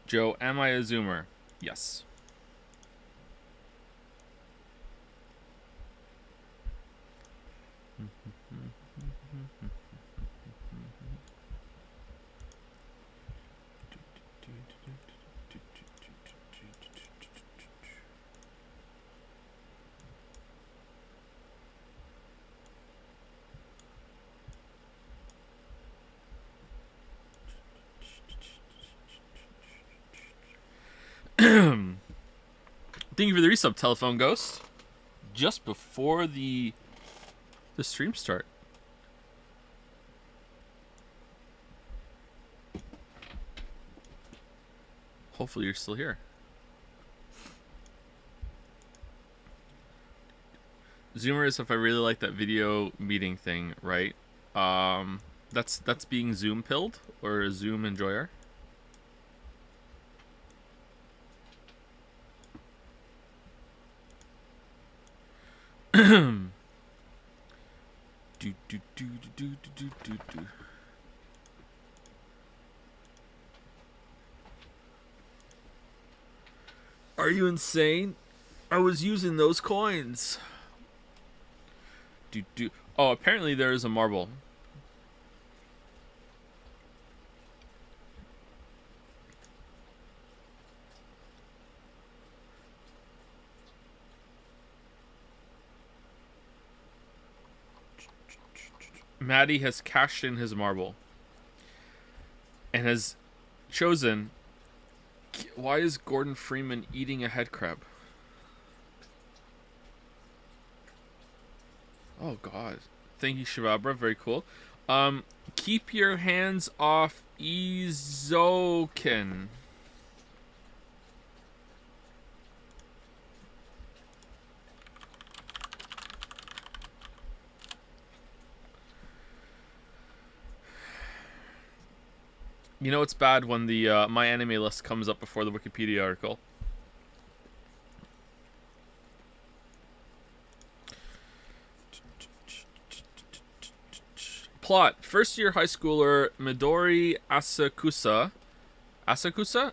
Joe, am I a Zoomer? Yes. Thank you for the resub, Telephone Ghost. Just before the stream start. Hopefully you're still here. Zoomer is if I really like that video meeting thing, right? That's being Zoom pilled or a Zoom enjoyer. Are you insane? I was using those coins. Oh, apparently there is a marble. Maddie has cashed in his marble and has chosen. Why is Gordon Freeman eating a head crab? Oh God! Thank you, Shababra. Very cool. Keep your hands off Izoken. You know it's bad when the My Anime list comes up before the Wikipedia article. Plot. First-year high schooler Midori Asakusa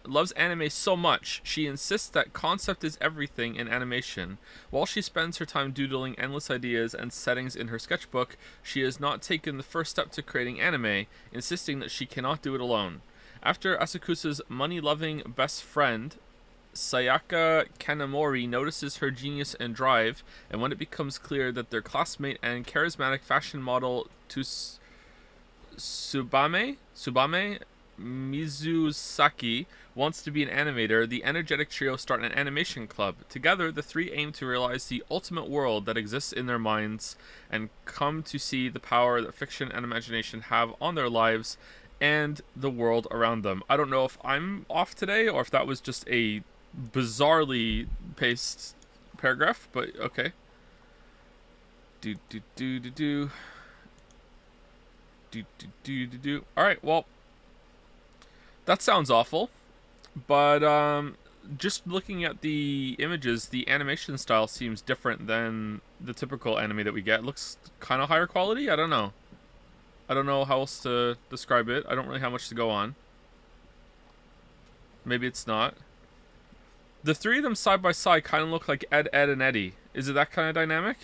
loves anime so much, she insists that concept is everything in animation. While she spends her time doodling endless ideas and settings in her sketchbook, she has not taken the first step to creating anime, insisting that she cannot do it alone. After Asakusa's money-loving best friend, Sayaka Kanamori, notices her genius and drive, and when it becomes clear that their classmate and charismatic fashion model Tsubame Mizusaki wants to be an animator, the energetic trio start an animation club. Together, the three aim to realize the ultimate world that exists in their minds and come to see the power that fiction and imagination have on their lives and the world around them. I don't know if I'm off today or if that was just a bizarrely paced paragraph, but okay. Alright, well, that sounds awful, but just looking at the images, the animation style seems different than the typical anime that we get. It looks kind of higher quality. I don't know how else to describe it. I don't really have much to go on. Maybe it's not. The three of them side by side kind of look like Ed, and Eddie. Is it that kind of dynamic?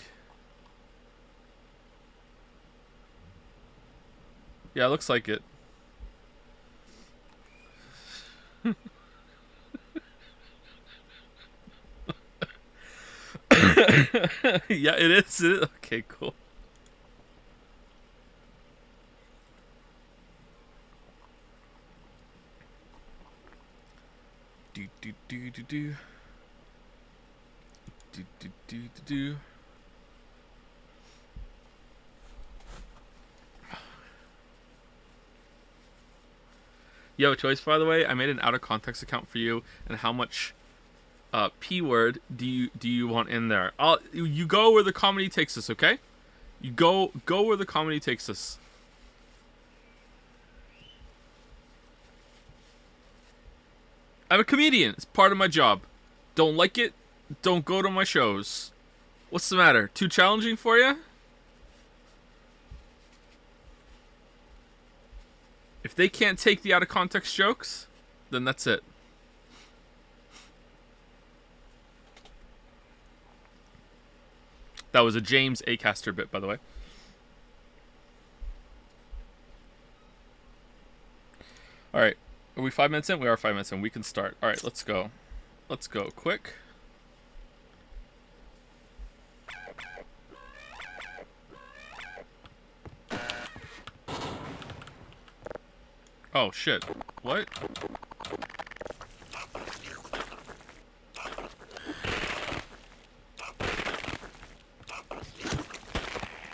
Yeah, it looks like it. Yeah, it is. Okay, cool. Yo, Choice, by the way, I made an out of context account for you, and how much P word do you want in there? You go where the comedy takes us, okay? You go where the comedy takes us. I'm a comedian. It's part of my job. Don't like it? Don't go to my shows. What's the matter? Too challenging for you? If they can't take the out of context jokes, then that's it. That was a James Acaster bit, by the way. Alright. Are we 5 minutes in? We are 5 minutes in. We can start. Alright, let's go. Let's go quick. Oh, shit. What?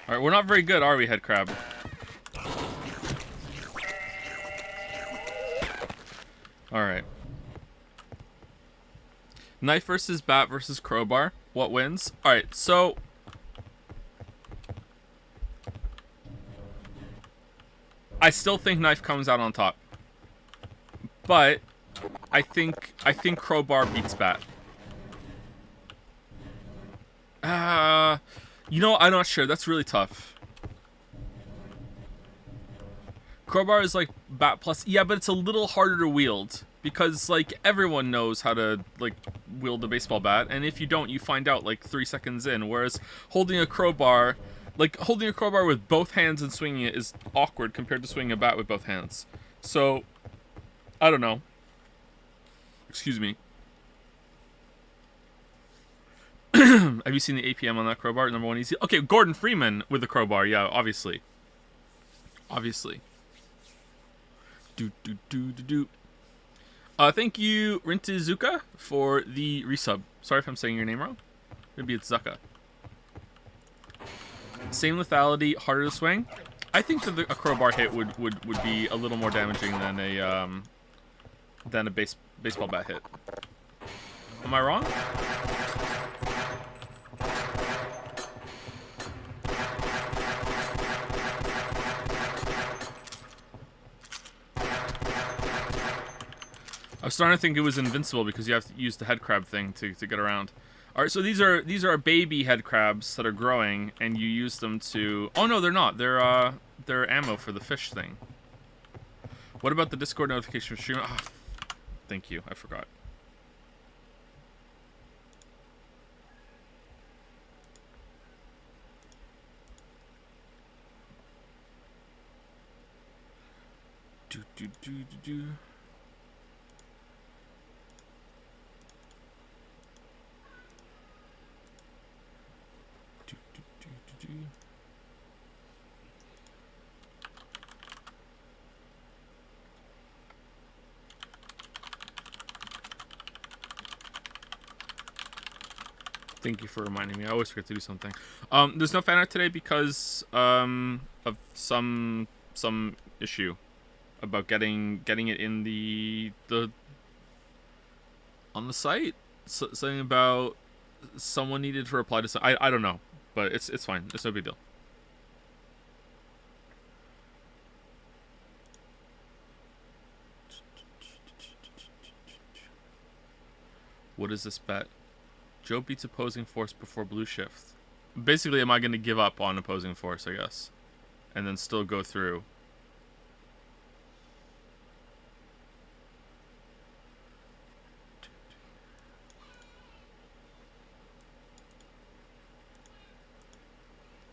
Alright, we're not very good, are we, head crab? Alright. Knife versus bat versus crowbar. What wins? Alright, so... I still think knife comes out on top. But I think crowbar beats bat. You know, I'm not sure. That's really tough. Crowbar is like bat plus... Yeah, but it's a little harder to wield. Because, like, everyone knows how to, like, wield a baseball bat. And if you don't, you find out, like, 3 seconds in. Whereas holding a crowbar... Like, holding a crowbar with both hands and swinging it is awkward compared to swinging a bat with both hands. So, I don't know. Excuse me. Have you seen the APM on that crowbar? Number 1 easy. Okay, Gordon Freeman with the crowbar. Yeah, obviously. Obviously. Thank you, Rintizuka, for the resub. Sorry if I'm saying your name wrong. Maybe it's Zuka. Same lethality, harder to swing. I think that a crowbar hit would be a little more damaging than a baseball bat hit. Am I wrong? I was starting to think it was invincible because you have to use the head crab thing to get around. All right, so these are baby head crabs that are growing, and you use them to... Oh no, they're not. They're ammo for the fish thing. What about the Discord notification for stream? Oh, thank you. I forgot. Do. Thank you for reminding me. I always forget to do something. There's no fan art today because of some issue about getting it in the on the site. Something about someone needed to reply to some. I don't know, but it's fine. It's no big deal. What is this bet? Joe beats opposing force before blue shift. Basically, am I going to give up on opposing force, I guess? And then still go through.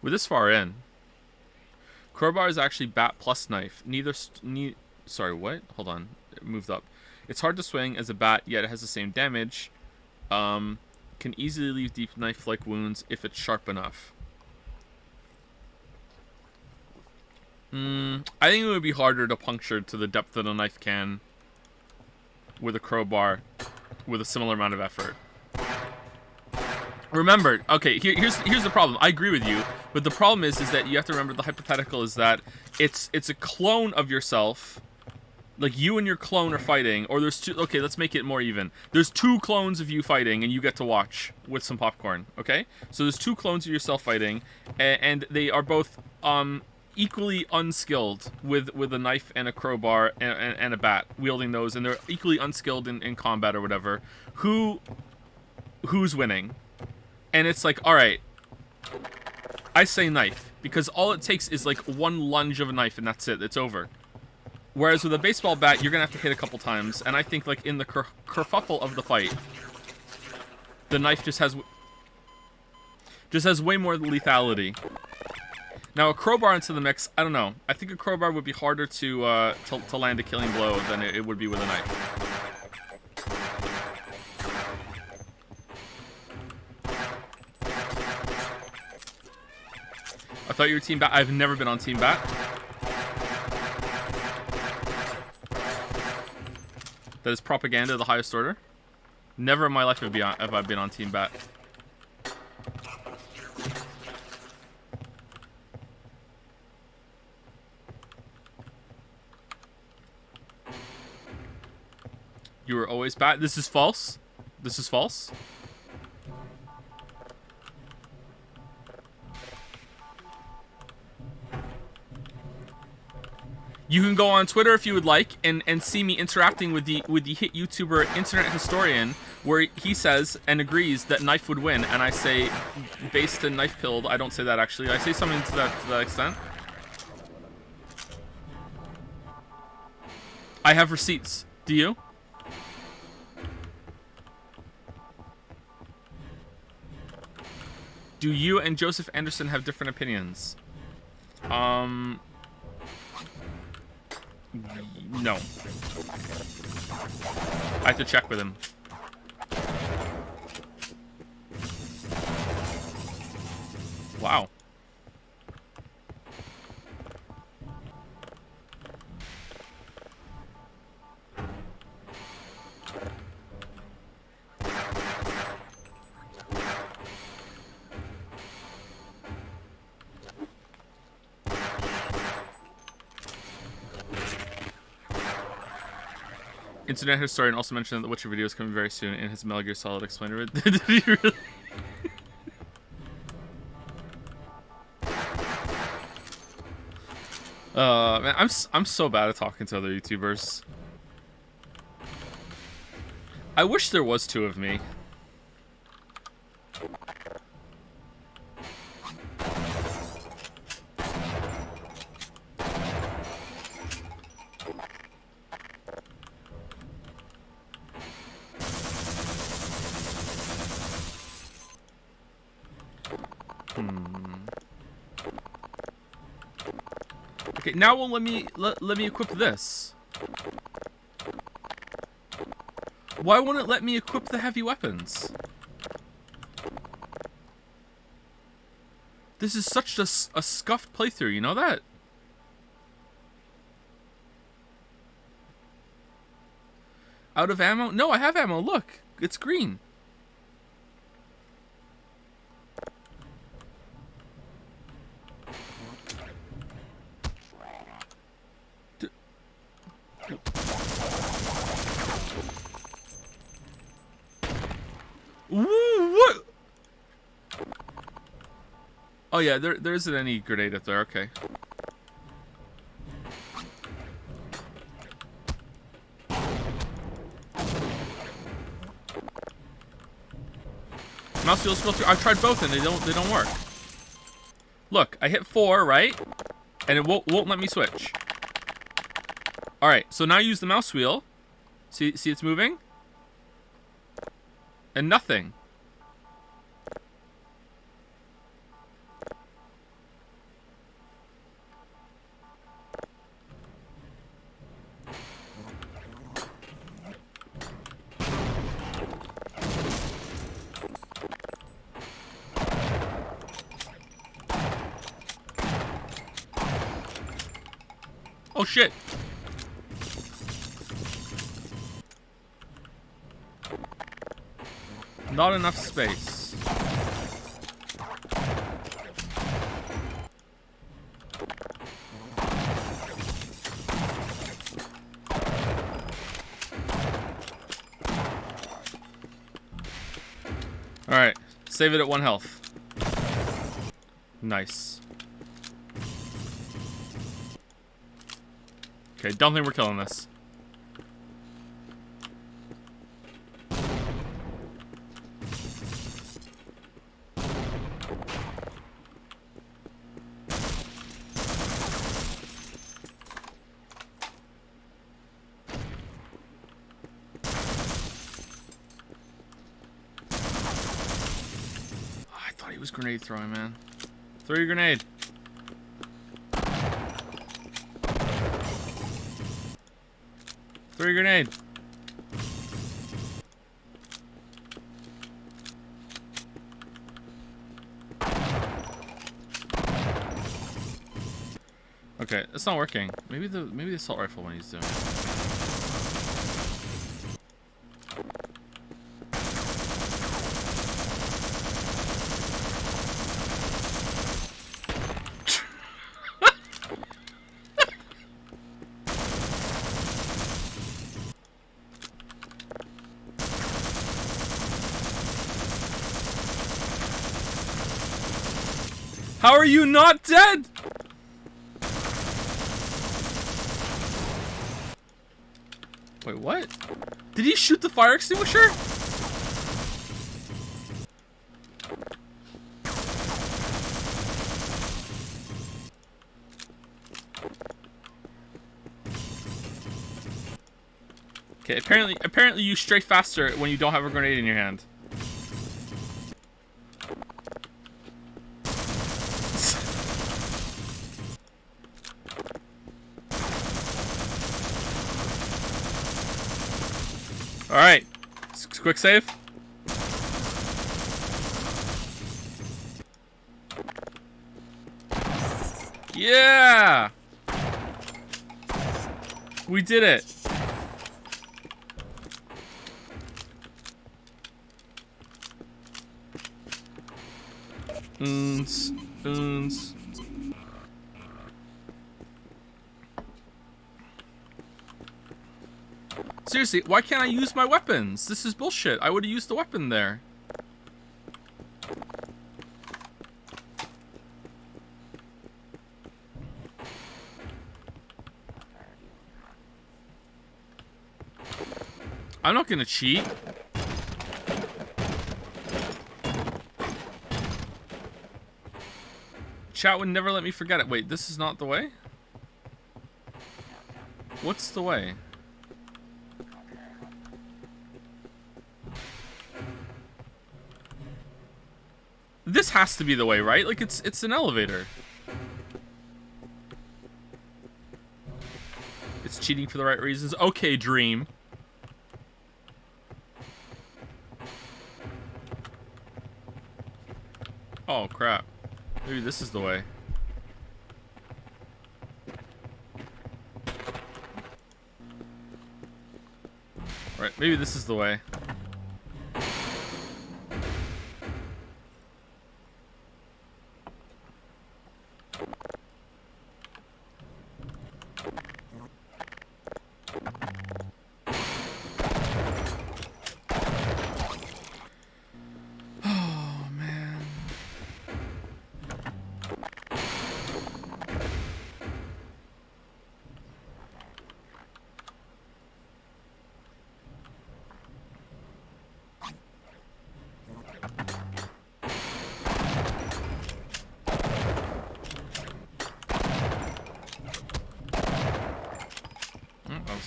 We're this far in. Crowbar is actually bat plus knife. Sorry, what? Hold on. It moved up. It's hard to swing as a bat, yet it has the same damage. Can easily leave deep knife-like wounds if it's sharp enough. I think it would be harder to puncture to the depth that a knife can with a crowbar with a similar amount of effort. Remember, okay, here's the problem. I agree with you, but the problem is that you have to remember the hypothetical is that it's a clone of yourself. Like, you and your clone are fighting, or there's two... Okay, let's make it more even. There's 2 clones of you fighting, and you get to watch with some popcorn, okay? So there's 2 clones of yourself fighting, and they are both, equally unskilled with a knife and a crowbar and a bat, wielding those, and they're equally unskilled in combat or whatever. Who's winning? And it's like, all right, I say knife, because all it takes is like one lunge of a knife and that's it. It's over. Whereas with a baseball bat, you're gonna have to hit a couple times, and I think like in the kerfuffle of the fight, the knife just has way more lethality. Now a crowbar into the mix, I don't know. I think a crowbar would be harder to land a killing blow than it would be with a knife. I thought you were Team Bat. I've never been on Team Bat. That is propaganda of the highest order. Never in my life have I been on Team Bat. You were always Bat. This is false. This is false. You can go on Twitter if you would like and see me interacting with the hit YouTuber Internet Historian, where he says and agrees that knife would win, and I say based and knife killed. I don't say that actually. I say something to that extent. I have receipts. Do you? Do you and Joseph Anderson have different opinions? No. I have to check with him. Wow. Internet Historian also mentioned that the Witcher video is coming very soon in his Metal Gear Solid explainer. Did he really? Man, I'm so bad at talking to other YouTubers. I wish there was two of me. Okay, now well, let me equip this. Why won't it let me equip the heavy weapons? This is such a scuffed playthrough, you know that? Out of ammo? No, I have ammo. Look, it's green. What? Oh yeah, there isn't any grenade up there. Okay. Mouse wheels filter. I've tried both and they don't work. Look, I hit 4, right? And it won't let me switch. All right, so now I use the mouse wheel. See it's moving? And nothing. Oh shit. Not enough space. Alright, save it at 1 health. Nice. Okay, don't think we're killing this. I thought he was grenade throwing, man. Throw your grenade. Throw your grenade. Okay, it's not working. Maybe the assault rifle when he's doing it. How are you not dead? Wait, what? Did he shoot the fire extinguisher? Okay, apparently you strafe faster when you don't have a grenade in your hand. Alright. Quick save. Yeah! We did it. Oons. Seriously, why can't I use my weapons? This is bullshit. I would have used the weapon there. I'm not gonna cheat. Chat would never let me forget it. Wait, this is not the way? What's the way? This has to be the way, right? Like, it's an elevator. It's cheating for the right reasons. Okay, Dream. Oh, crap. Maybe this is the way. Right, maybe this is the way.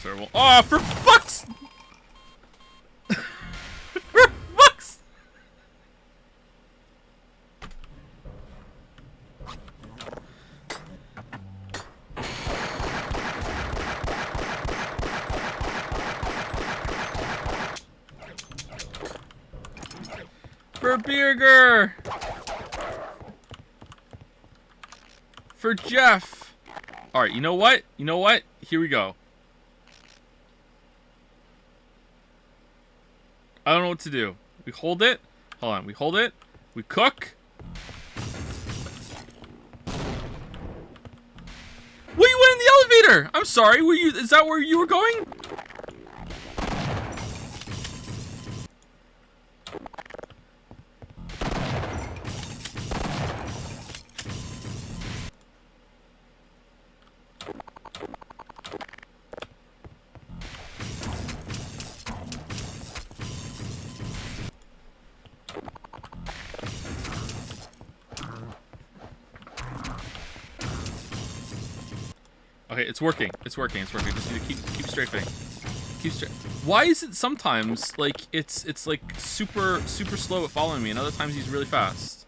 Terrible. Oh, for fuck's... for fuck's... For Birger! For Jeff! Alright, you know what? You know what? Here we go. I don't know what to do. We hold it. Hold on. We hold it. We cook. Well, you went in the elevator. I'm sorry. Were you? Is that where you were going? Okay, it's working. It's working. It's working. Just need to keep strafing. Keep straight. Why is it sometimes like it's like super slow at following me, and other times he's really fast?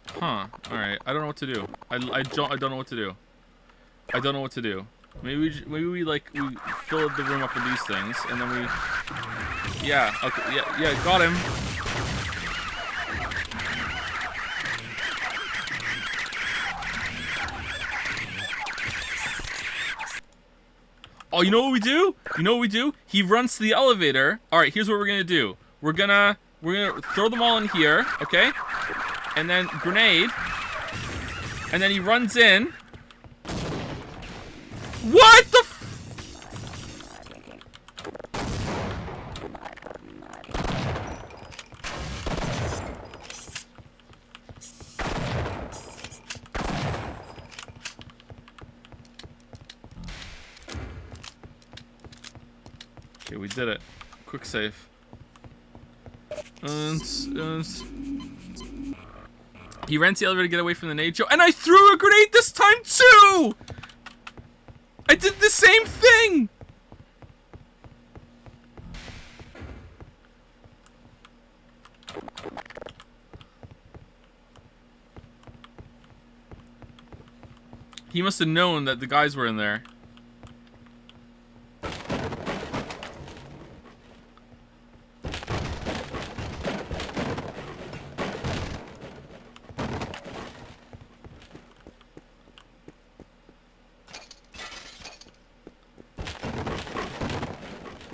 Huh. All right. I don't know what to do. I don't know what to do. I don't know what to do. Maybe we like we fill the room up with these things, and then we. Yeah. Okay. Yeah. Got him. Oh, you know what we do? You know what we do? He runs to the elevator. All right. Here's what we're gonna do. We're gonna throw them all in here. Okay. And then grenade. And then he runs in. What the f- Okay, we did it. Quick save. He ran to the elevator to get away from the nade show, and I threw a grenade this time too! I did the same thing! He must have known that the guys were in there.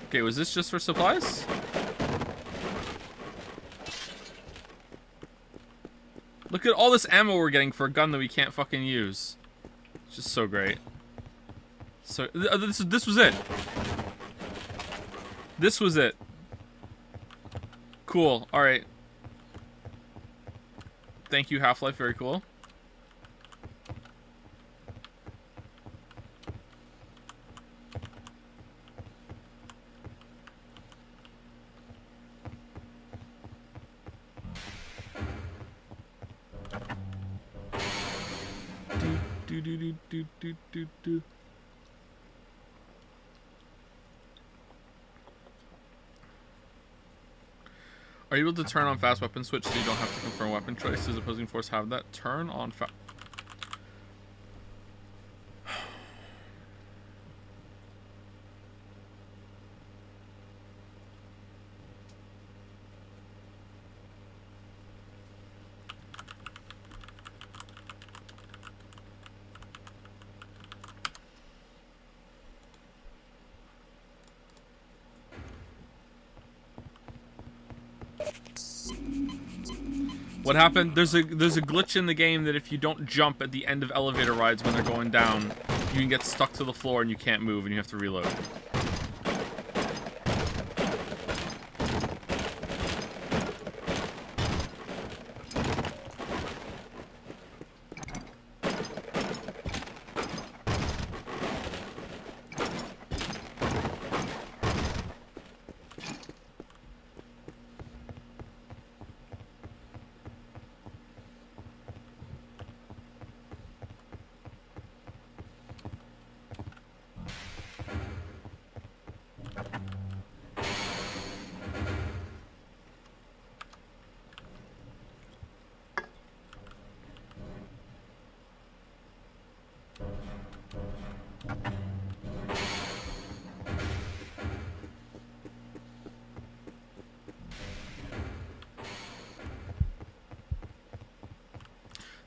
Okay, was this just for supplies? Look at all this ammo we're getting for a gun that we can't fucking use. It's just so great. So this was it. This was it. Cool. All right. Thank you, Half-Life. Very cool. Do. Are you able to turn on fast weapon switch so you don't have to confirm weapon choice? Does opposing force have that? Turn on fast. What happened? There's a glitch in the game that if you don't jump at the end of elevator rides when they're going down, you can get stuck to the floor and you can't move and you have to reload.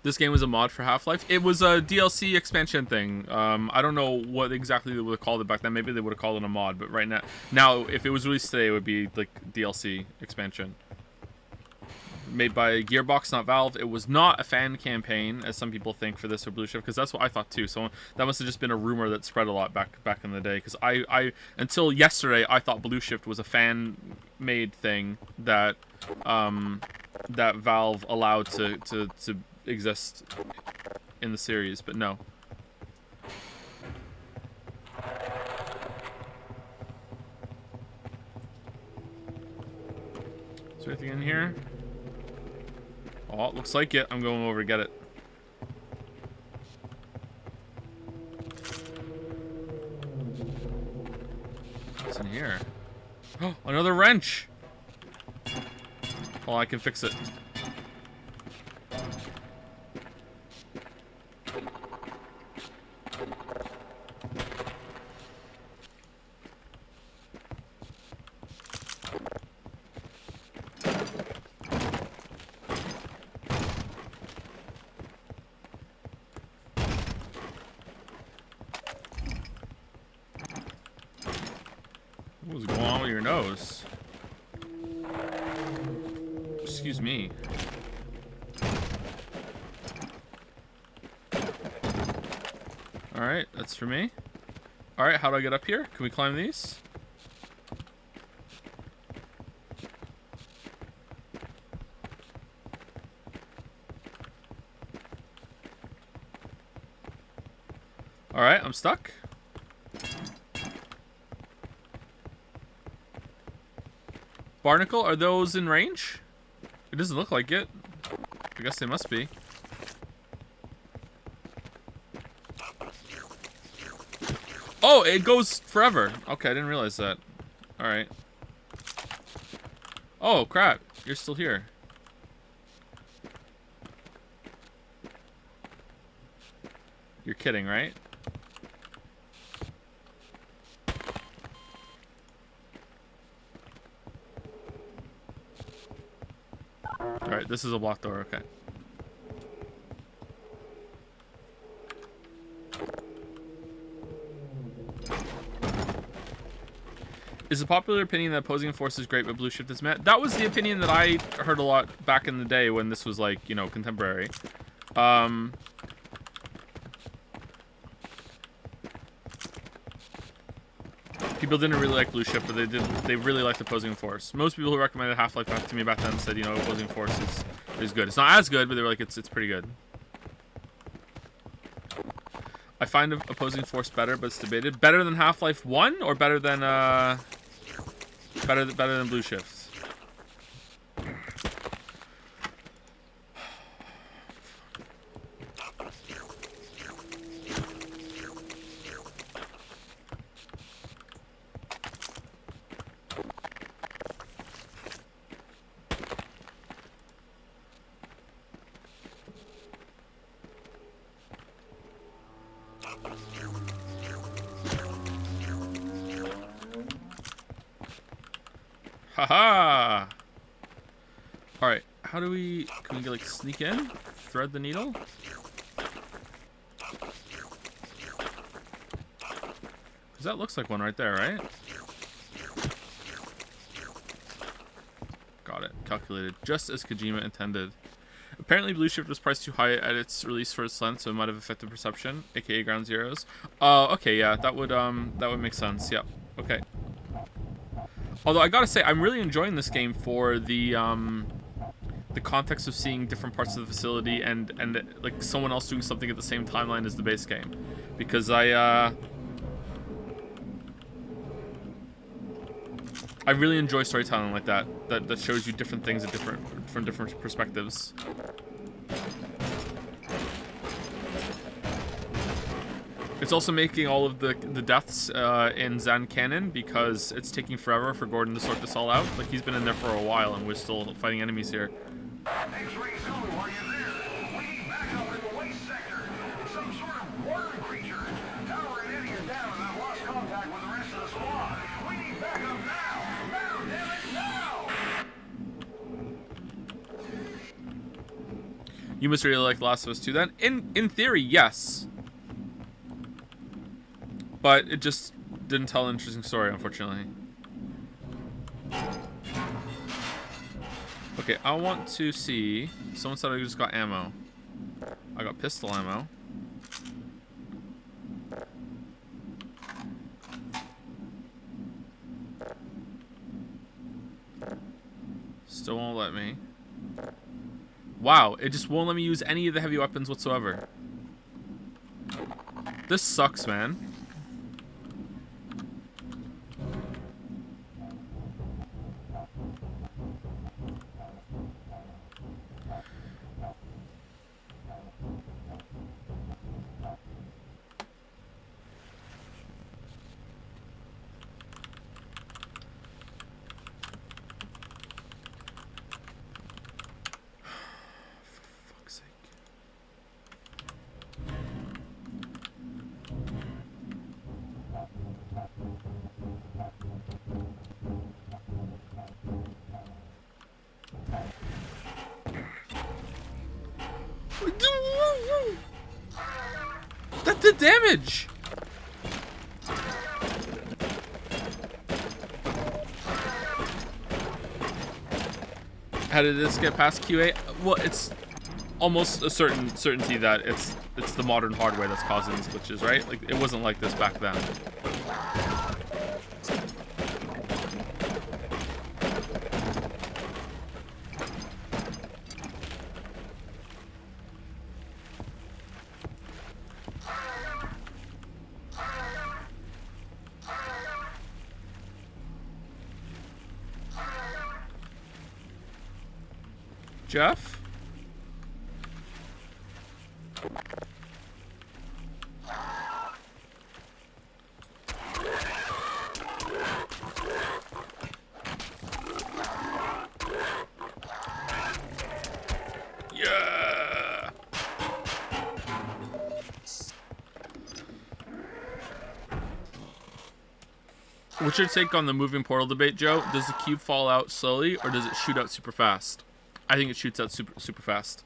This game was a mod for Half-Life. It was a DLC expansion thing. I don't know what exactly they would have called it back then. Maybe they would have called it a mod, but right now, if it was released today, it would be like DLC expansion. Made by Gearbox, not Valve. It was not a fan campaign, as some people think, for this or Blue Shift, because that's what I thought too. So that must have just been a rumor that spread a lot back in the day. Because I until yesterday, I thought Blue Shift was a fan-made thing that that Valve allowed to exist in the series, but no. Is there anything in here? Oh, looks like it. I'm going over to get it. What's in here? Oh, another wrench! Oh, I can fix it. What's going on with your nose? Excuse me. Alright, that's for me. Alright, how do I get up here? Can we climb these? Alright, I'm stuck. Barnacle, are those in range? It doesn't look like it. I guess they must be. Oh, it goes forever. Okay, I didn't realize that. Alright. Oh, crap. You're still here. You're kidding, right? Alright, this is a blocked door, okay. Is a popular opinion that opposing force is great, but blue shift is meh? That was the opinion that I heard a lot back in the day when this was like, you know, contemporary. People didn't really like blue shift, but they really liked opposing force. Most people who recommended Half-Life back to me back then said, you know, opposing force is good. It's not as good, but they were like, it's pretty good. I find opposing force better, but it's debated. Better than Half-Life 1 or better than better than blue shift? Haha! Alright, how do we... Can we, like, sneak in? Thread the needle? Because that looks like one right there, right? Got it. Calculated. Just as Kojima intended. Apparently Blue Shift was priced too high at its release for its length, so it might have affected perception, aka Ground Zeroes. Okay, yeah, that would make sense. Yep. Okay. Although I gotta say, I'm really enjoying this game for the context of seeing different parts of the facility and like someone else doing something at the same timeline as the base game, because I really enjoy storytelling like that shows you different things at from different perspectives. It's also making all of the deaths in Zan canon, because it's taking forever for Gordon to sort this all out. Like, he's been in there for a while and we're still fighting enemies here. X-ray zone while you're there. We need backup in the waste sector. Some sort of worm creature. Tower and Eddie are down and I've lost contact with the rest of the squad. We need backup now! Now, damn it, now! You must really like The Last of Us 2 then? In theory, yes. But it just didn't tell an interesting story, unfortunately. Okay, I want to see... Someone said I just got ammo. I got pistol ammo. Still won't let me. Wow, it just won't let me use any of the heavy weapons whatsoever. This sucks, man. the damage? How did this get past QA? Well, it's almost a certainty that it's the modern hardware that's causing these glitches, right? Like, it wasn't like this back then. Jeff? Yeah. What's your take on the moving portal debate, Joe? Does the cube fall out slowly or does it shoot out super fast? I think it shoots out super fast.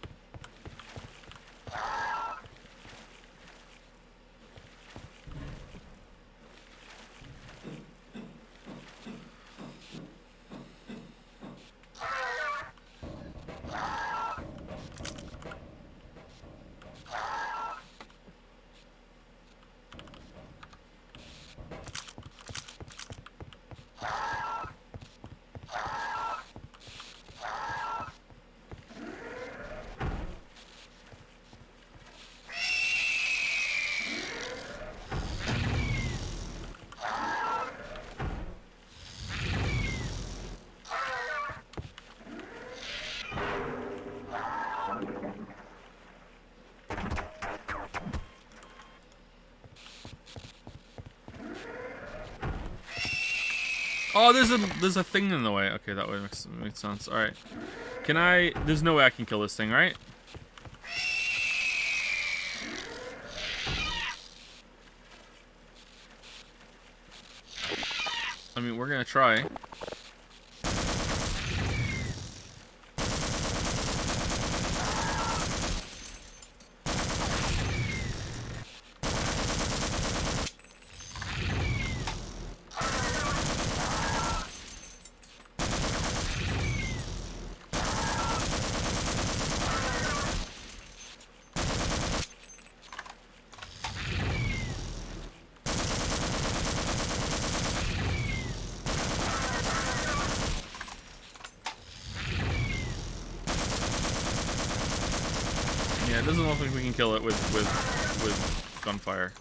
Oh, there's a thing in the way. Okay, that way makes sense. All right, can I? There's no way I can kill this thing, right? I mean, we're gonna try. Yeah, it doesn't look like we can kill it with gunfire.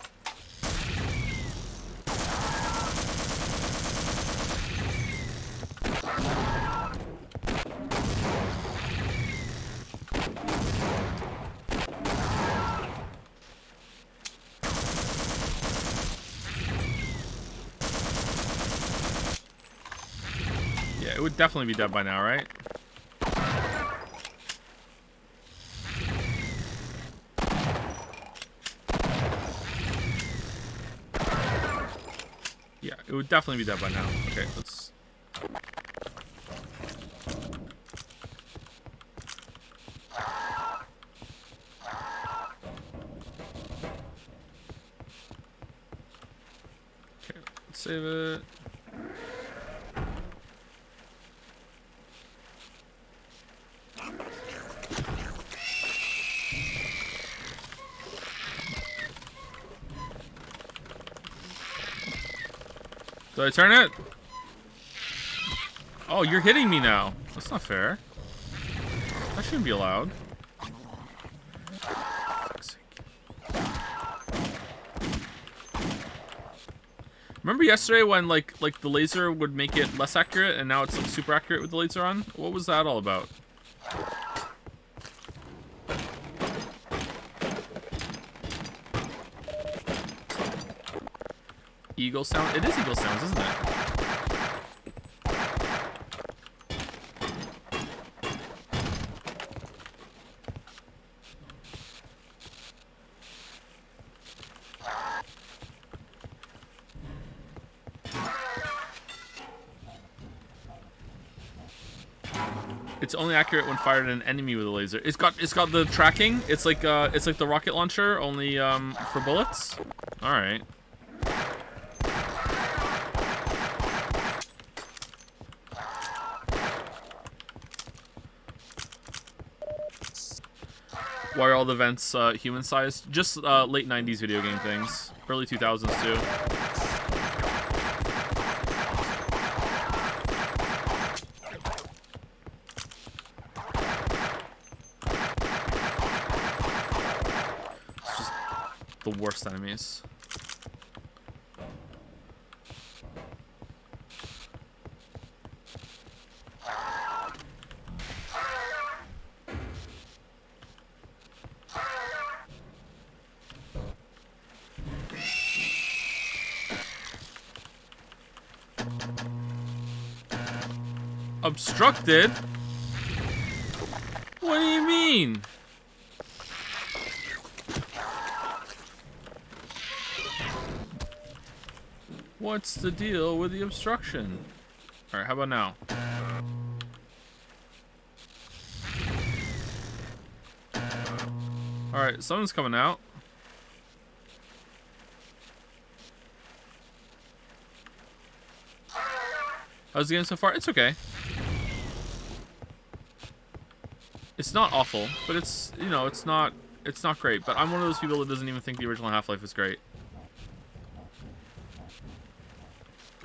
Yeah, it would definitely be dead by now, right? Yeah, it would definitely be dead by now. Okay, let's... Okay, let's save it. Did I turn it? Oh, you're hitting me now. That's not fair. That shouldn't be allowed. Remember yesterday when like the laser would make it less accurate and now it's like super accurate with the laser on? What was that all about? Eagle sound? It is eagle sounds, isn't it? It's only accurate when fired at an enemy with a laser. It's got the tracking. It's like the rocket launcher, only for bullets. All right. Why are all the vents human-sized? Just late 90s video game things. Early 2000s too. It's just the worst enemies. Obstructed? What do you mean? What's the deal with the obstruction? Alright, how about now? Alright, something's coming out. How's the game so far? It's okay. It's not awful, but it's, you know, it's not great. But I'm one of those people that doesn't even think the original Half-Life is great.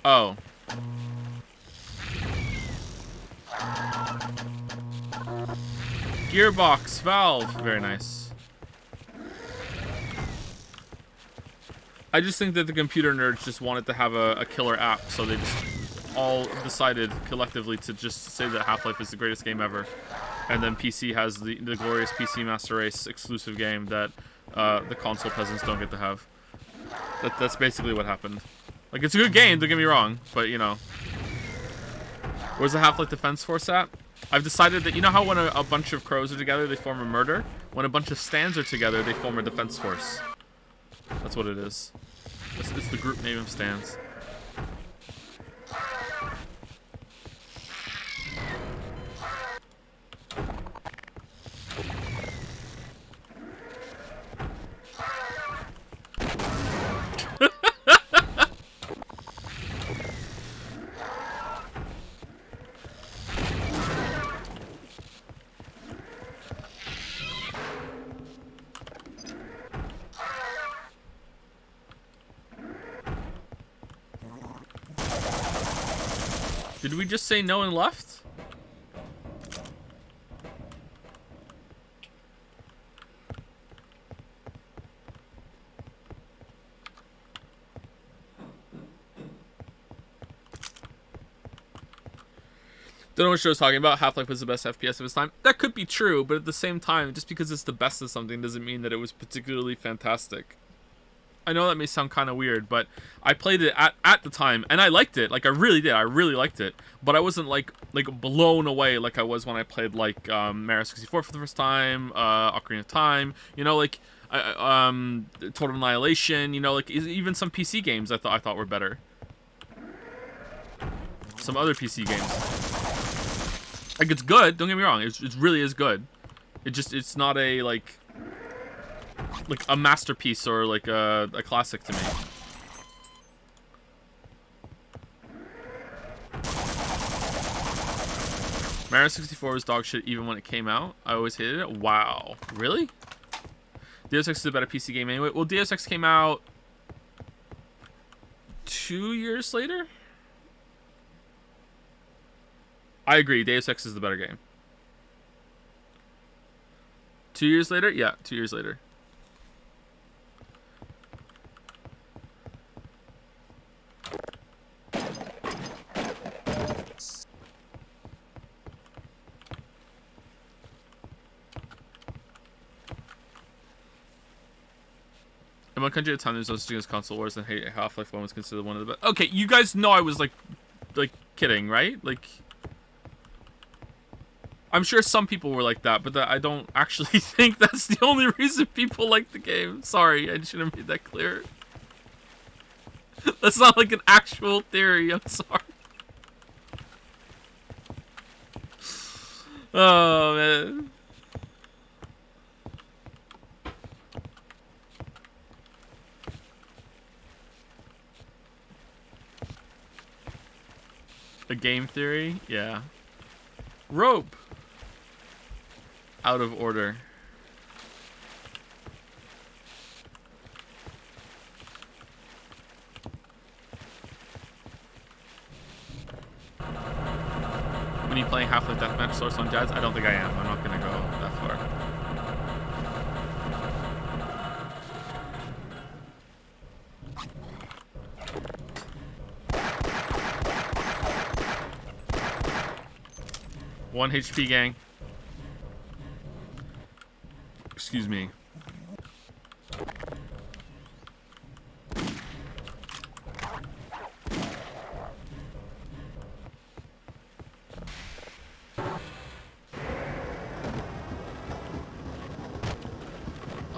Oh. Gearbox, Valve. Very nice. I just think that the computer nerds just wanted to have a killer app, so they just all decided collectively to just say that Half-Life is the greatest game ever. And then PC has the glorious PC Master Race exclusive game that the console peasants don't get to have. That's basically what happened. Like, it's a good game, don't get me wrong, but, you know. Where's the Half-Life Defense Force at? I've decided that, you know how when a bunch of crows are together, they form a murder? When a bunch of stands are together, they form a defense force. That's what it is. It's the group name of stands. Did we just say no and left? Don't know what show I was talking about. Half-Life was the best FPS of its time. That could be true, but at the same time, just because it's the best of something doesn't mean that it was particularly fantastic. I know that may sound kind of weird, but I played it at the time, and I liked it. Like, I really did. I really liked it. But I wasn't, like blown away like I was when I played, like, Mario 64 for the first time, Ocarina of Time, you know, like, Total Annihilation, you know, like, even some PC games I thought were better. Some other PC games. Like, it's good, don't get me wrong. It really is good. It's not a, like a masterpiece or like a classic to me. Mario 64 was dog shit even when it came out. I always hated it. Wow. Really? Deus Ex is a better PC game anyway. Well, Deus Ex came out 2 years later? I agree. Deus Ex is the better game. 2 years later? Yeah, 2 years later. In one country at a time, there's no such thing as console wars, and Half-Life 1 was considered one of the best. Okay, you guys know I was like kidding, right? Like, I'm sure some people were like that, but I don't actually think that's the only reason people like the game. Sorry, I should have made that clear. That's not like an actual theory. I'm sorry. Oh man. A game theory? Yeah. Rope. Out of order. When you playing Half-Life Deathmatch Source on Jazz? I don't think I am. I'm not gonna go that far. One HP, gang. Excuse me.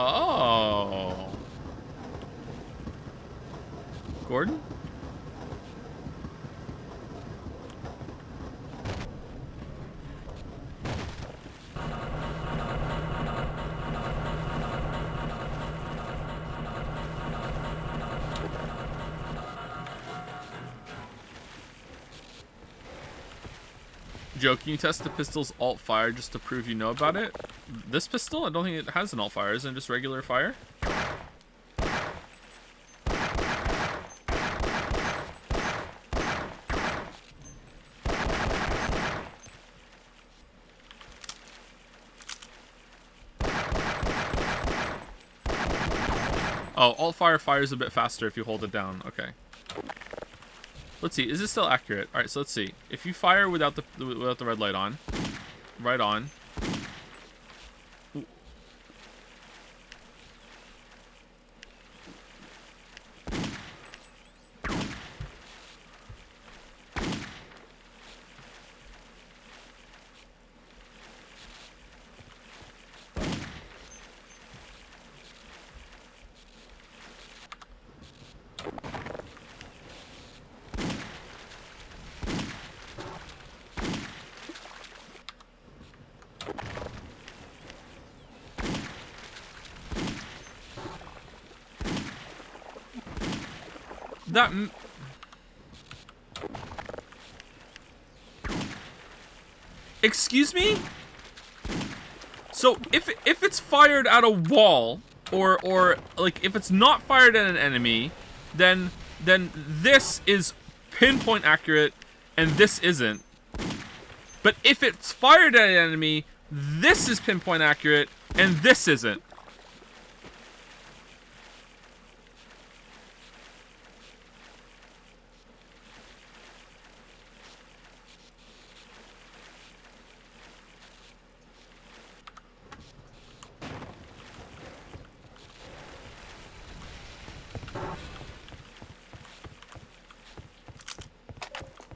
Oh. Gordon? Joe, can you test the pistol's alt fire just to prove you know about it? This pistol? I don't think it has an alt fire. Isn't it just regular fire? Oh, alt fire fires a bit faster if you hold it down. Okay. Let's see. Is this still accurate? All right, so let's see. If you fire without the red light on, right on. Ooh. That. Excuse me? So if it's fired at a wall, or like if it's not fired at an enemy, then this is pinpoint accurate, and this isn't. But if it's fired at an enemy, this is pinpoint accurate, and this isn't.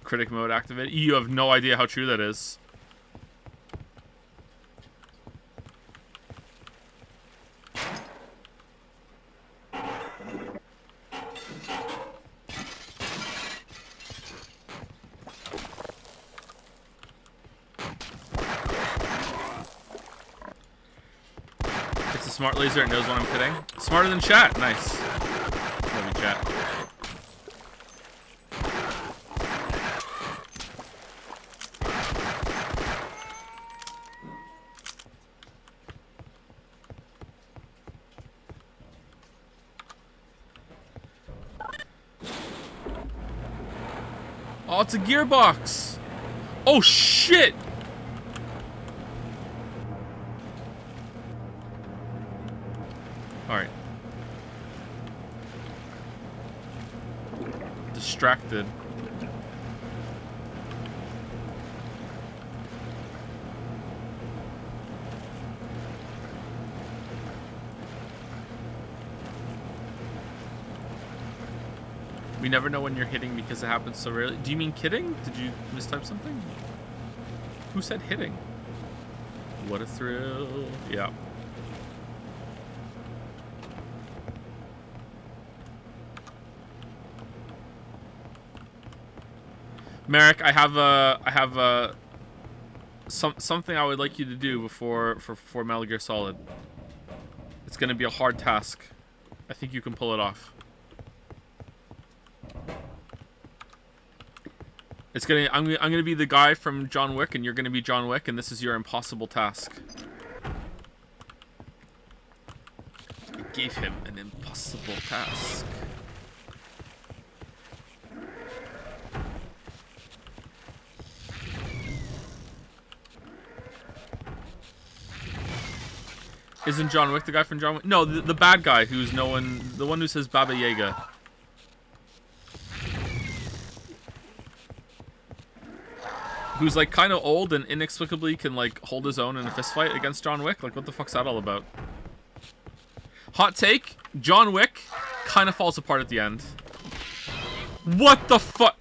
Critic mode activated. You have no idea how true that is. It's a smart laser. It knows when I'm kidding. Smarter than chat. Nice. Love you, chat. Oh, it's a gearbox. Oh, shit. All right. Distracted. We never know when you're hitting because it happens so rarely. Do you mean kidding? Did you mistype something? Who said hitting? What a thrill. Yeah. Merrick, I have a something I would like you to do for Metal Gear Solid. It's gonna be a hard task. I think you can pull it off. It's gonna. I'm gonna be the guy from John Wick, and you're gonna be John Wick, and this is your impossible task. I gave him an impossible task. Isn't John Wick the guy from John Wick? No, the bad guy who's no one... The one who says Baba Yaga. Who's, like, kind of old and inexplicably can, like, hold his own in a fistfight against John Wick? Like, what the fuck's that all about? Hot take, John Wick kind of falls apart at the end. What the fuck?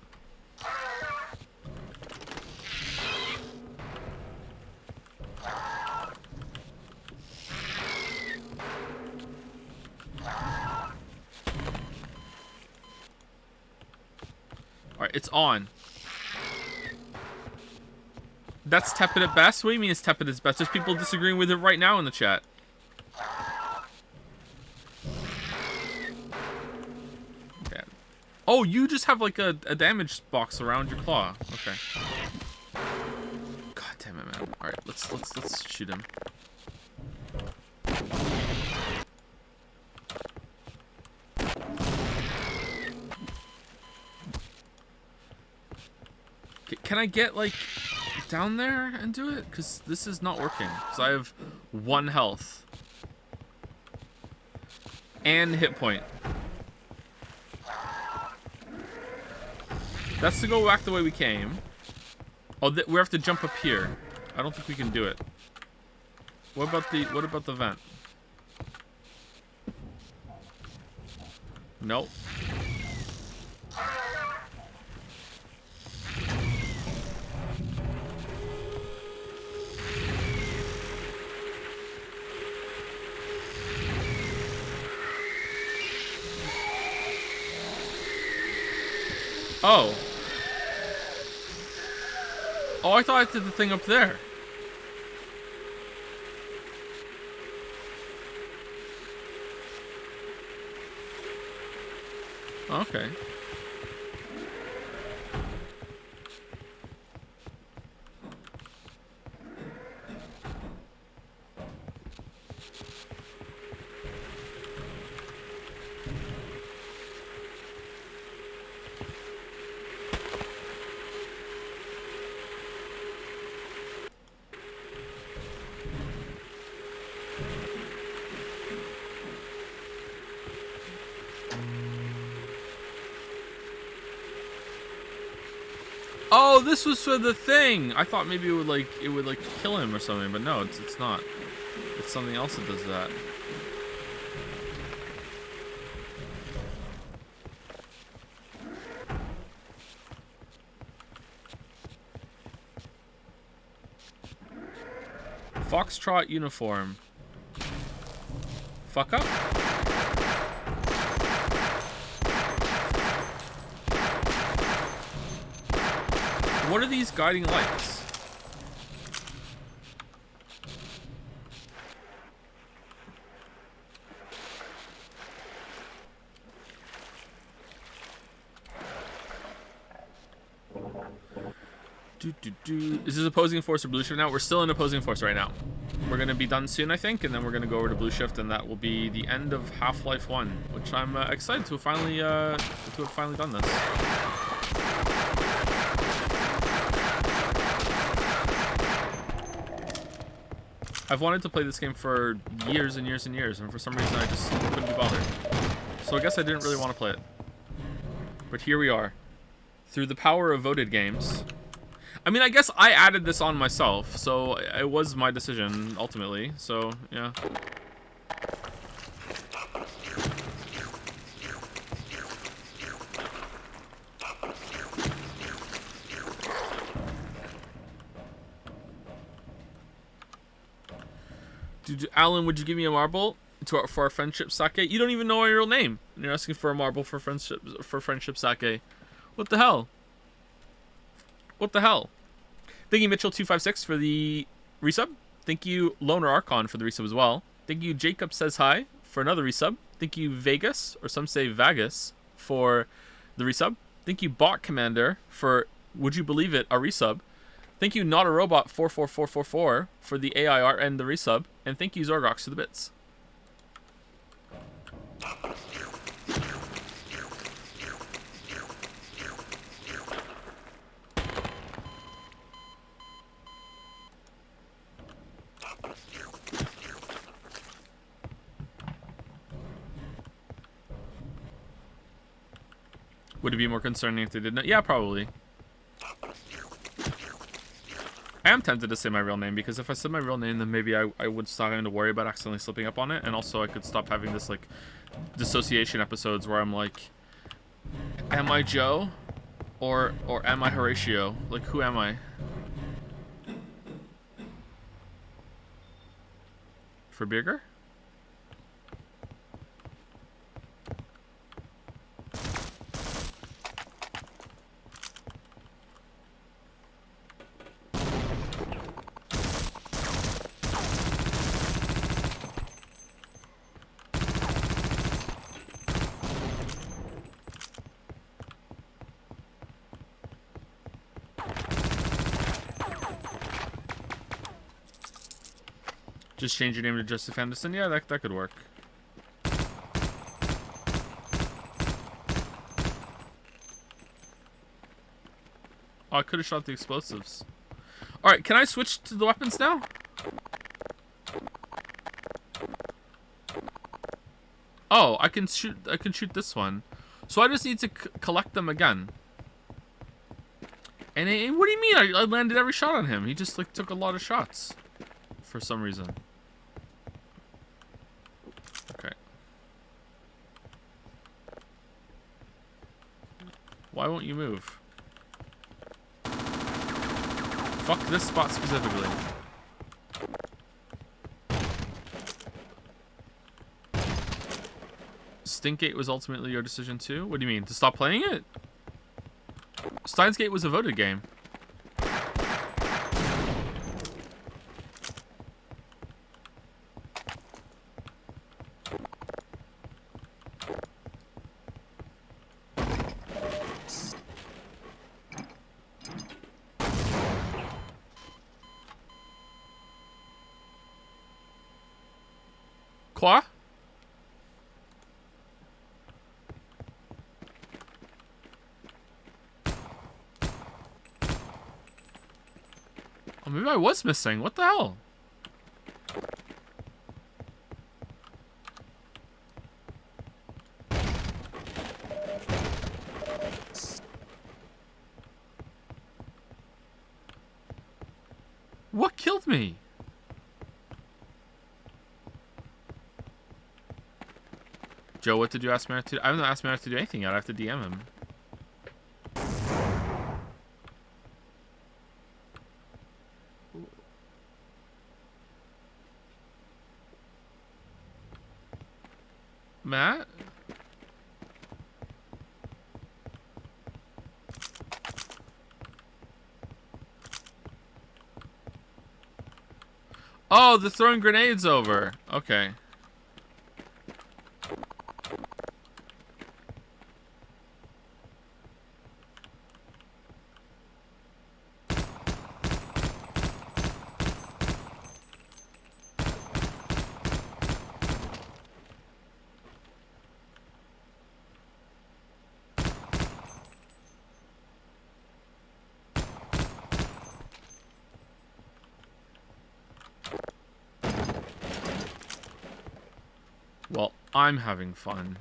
Alright, it's on. That's tepid at best? What do you mean it's tepid at best? There's people disagreeing with it right now in the chat. Yeah. Oh, you just have like a damage box around your claw. Okay. God damn it, man. Alright, let's shoot him. Can I get, like, down there and do it? Because this is not working. Because I have 1 health. And hit point. That's to go back the way we came. Oh, we have to jump up here. I don't think we can do it. What about the vent? Nope. Oh. Oh, I thought I did the thing up there. Okay. Oh, this was for the thing. I thought maybe it would kill him or something, but no, it's not. It's something else that does that. Foxtrot uniform. Fuck up. What are these guiding lights? Is this opposing force or blue shift now? We're still in opposing force right now. We're going to be done soon, I think, and then we're going to go over to blue shift, and that will be the end of Half-Life 1, which I'm excited to have finally done this. I've wanted to play this game for years and years and years, and for some reason I just couldn't be bothered. So I guess I didn't really want to play it. But here we are. Through the power of voted games. I mean, I guess I added this on myself, so it was my decision, ultimately. So, yeah. Dude, Alan, would you give me a marble for our friendship sake? You don't even know my real name, and you're asking for a marble for friendship sake. What the hell? What the hell? Thank you, Mitchell256 for the resub. Thank you, Loner Archon for the resub as well. Thank you, Jacob Says Hi for another resub. Thank you, Vegas, or some say Vagus, for the resub. Thank you, Bot Commander, for, would you believe it, a resub. Thank you, Not a Robot 44444 for the AI art and the resub. And thank you, Zorgox, for the bits. Would it be more concerning if they did not? Yeah, probably. I am tempted to say my real name, because if I said my real name, then maybe I would stop having to worry about accidentally slipping up on it, and also I could stop having this, like, dissociation episodes where I'm like, am I Joe? Or am I Horatio? Like, who am I? For Birger? Just change your name to Joseph Anderson? Yeah, that could work. Oh, I could have shot the explosives. Alright, can I switch to the weapons now? Oh, I can shoot this one. So I just need to collect them again. And what do you mean? I landed every shot on him. He just, like, took a lot of shots. For some reason. Okay. Why won't you move? Fuck this spot specifically. Stinkgate was ultimately your decision too? What do you mean? To stop playing it? Steins Gate was a voted game. Quoi? Oh, maybe I was missing. What the hell? What killed me? Joe, what did you ask Merritt to do? I haven't asked Merritt to do anything yet. I have to DM him. Matt? Oh, they're throwing grenades over. Okay. Well, I'm having fun.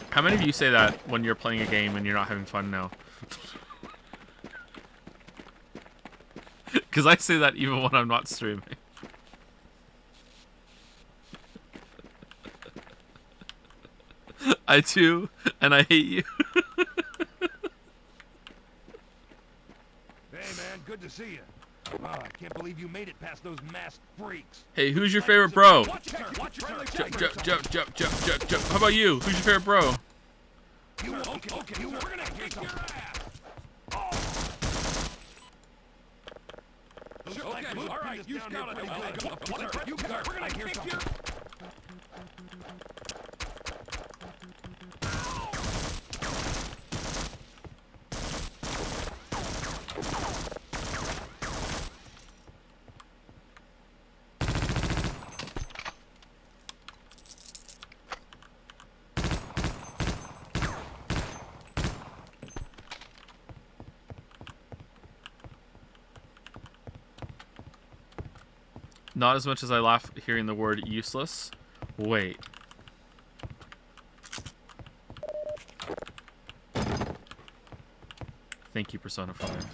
How many of you say that when you're playing a game and you're not having fun now? Because I say that even when I'm not streaming. I do, and I hate you. Hey man, good to see you. Oh, I can't believe you made it past those masked freaks. Hey, who's your favorite bro? Watch your How about you? Who's your favorite bro? Okay, we're gonna kick your ass. Oh. Okay, all right, you scouted it. We're gonna kick your. Not as much as I laugh hearing the word useless. Wait. Thank you, Persona 5.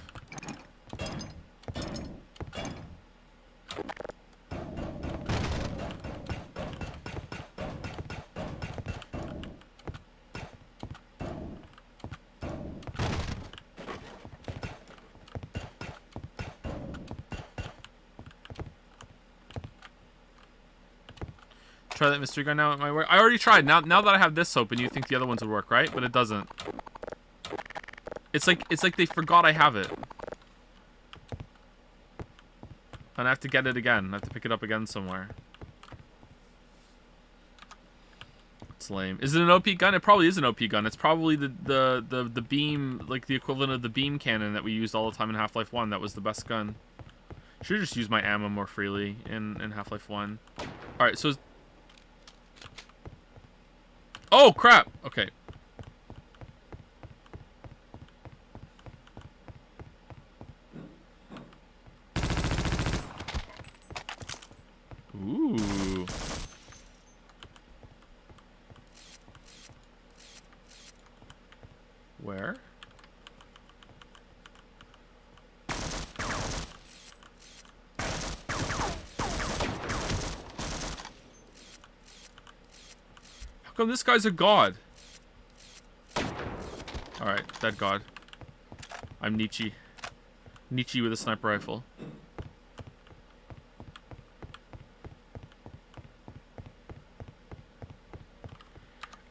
Try that mystery gun now at my work. I already tried. Now that I have this open, you think the other ones would work, right? But it doesn't. It's like they forgot I have it. And I have to get it again. I have to pick it up again somewhere. It's lame. Is it an OP gun? It probably is an OP gun. It's probably the beam, like the equivalent of the beam cannon that we used all the time in Half-Life 1. That was the best gun. Should just use my ammo more freely in Half-Life 1. Alright, so... Oh, crap! Okay. Ooh. Where? How come this guy's a god? Alright, dead god. I'm Nietzsche. Nietzsche with a sniper rifle.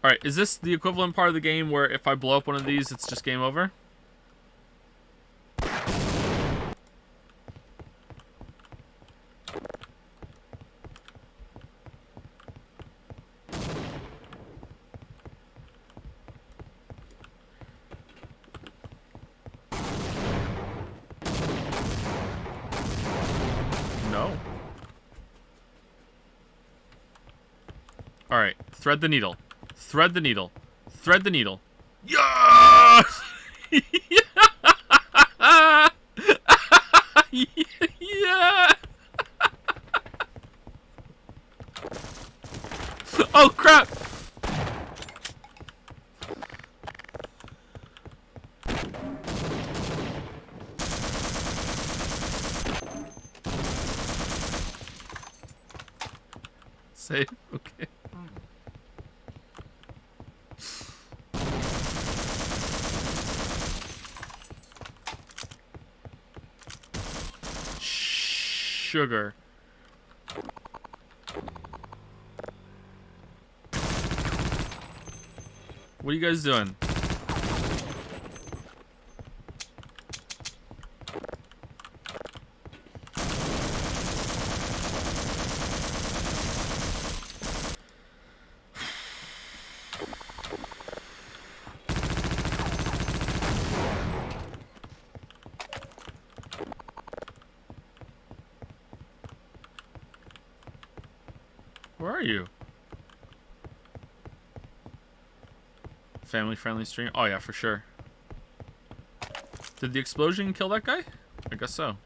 Alright, is this the equivalent part of the game where if I blow up one of these, it's just game over? No. Alright, thread the needle. Thread the needle. Thread the needle. Yes! Yeah! Oh, crap! Save? Okay. Sugar. What are you guys doing? Where are you? Family-friendly stream? Oh yeah, for sure. Did the explosion kill that guy? I guess so.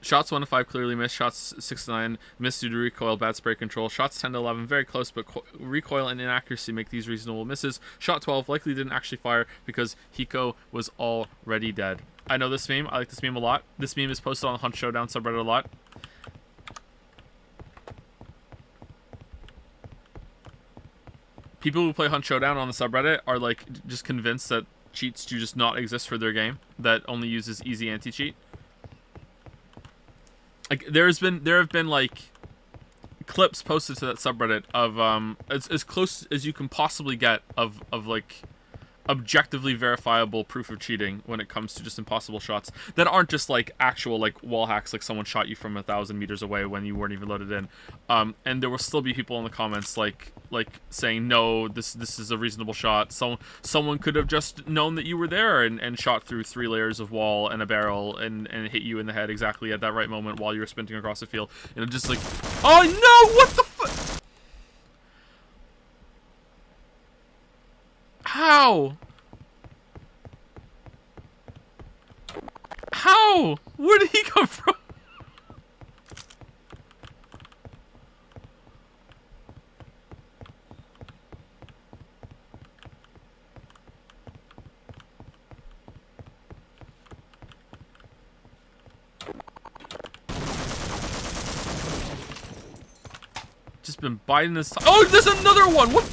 Shots 1 to 5 clearly missed. Shots 6 to 9 missed due to recoil, bad spray control. Shots 10 to 11 very close, but recoil and inaccuracy make these reasonable misses. Shot 12 likely didn't actually fire because Hiko was already dead. I know this meme. I like this meme a lot. This meme is posted on the Hunt Showdown subreddit a lot. People who play Hunt Showdown on the subreddit are like just convinced that cheats do just not exist for their game, that only uses easy anti-cheat. Like there have been like clips posted to that subreddit of as close as you can possibly get of like objectively verifiable proof of cheating when it comes to just impossible shots that aren't just like actual like wall hacks, like someone shot you from 1,000 meters away when you weren't even loaded in. And there will still be people in the comments like saying no, this is a reasonable shot. Someone could have just known that you were there and shot through 3 layers of wall and a barrel and hit you in the head exactly at that right moment while you were sprinting across the field. And just like, oh no, what the fuck? How? How? Where did he come from? Just been biding this time. Oh, there's another one! What?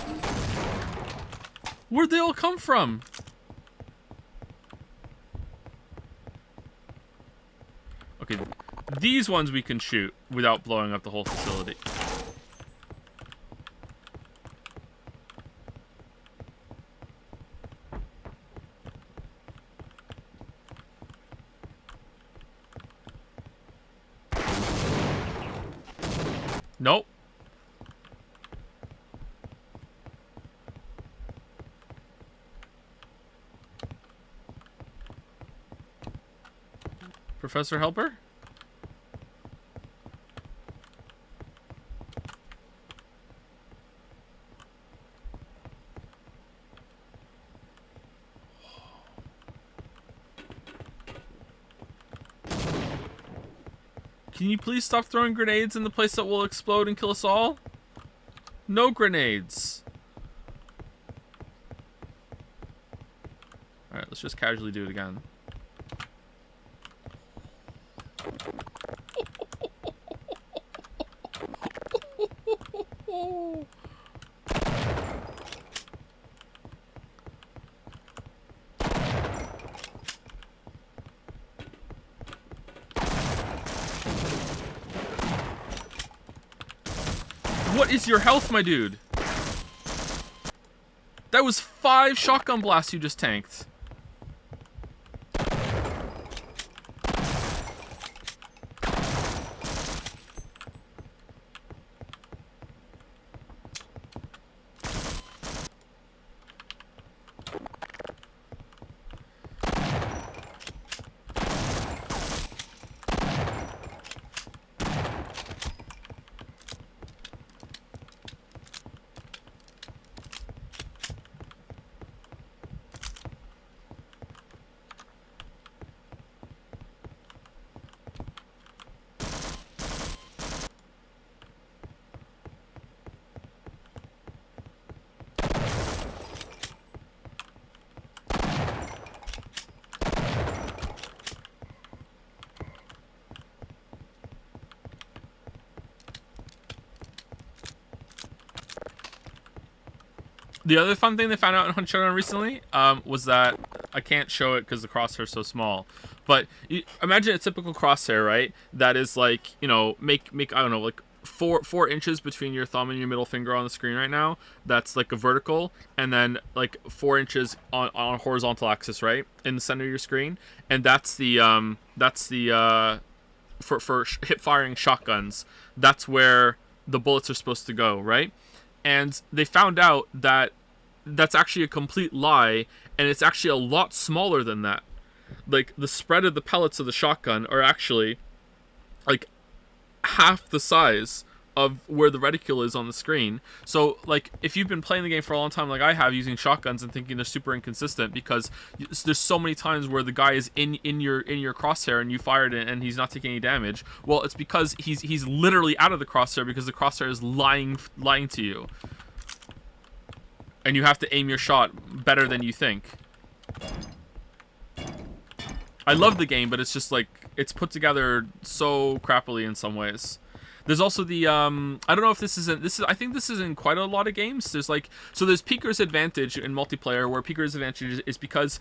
Where'd they all come from? Okay, these ones we can shoot without blowing up the whole facility. Nope. Professor Helper? Can you please stop throwing grenades in the place that will explode and kill us all? No grenades. Alright, let's just casually do it again. What is your health, my dude? That was 5 shotgun blasts you just tanked. The other fun thing they found out in Hunt Showdown recently was that I can't show it because the crosshair's so small. But imagine a typical crosshair, right? That is like, you know, make I don't know, like 4 inches between your thumb and your middle finger on the screen right now. That's like a vertical, and then like 4 inches on a horizontal axis, right, in the center of your screen. And that's the for hip firing shotguns. That's where the bullets are supposed to go, right? And they found out that that's actually a complete lie, and it's actually a lot smaller than that. Like, the spread of the pellets of the shotgun are actually like half the size of where the reticule is on the screen. So, like, if you've been playing the game for a long time like I have, using shotguns and thinking they're super inconsistent because there's so many times where the guy is in your crosshair and you fired it and he's not taking any damage, well, it's because he's literally out of the crosshair because the crosshair is lying to you. And you have to aim your shot better than you think. I love the game, but it's just like, it's put together so crappily in some ways. There's also the I don't know if I think this is in quite a lot of games. There's like, so there's Peeker's advantage in multiplayer, where Peeker's advantage is because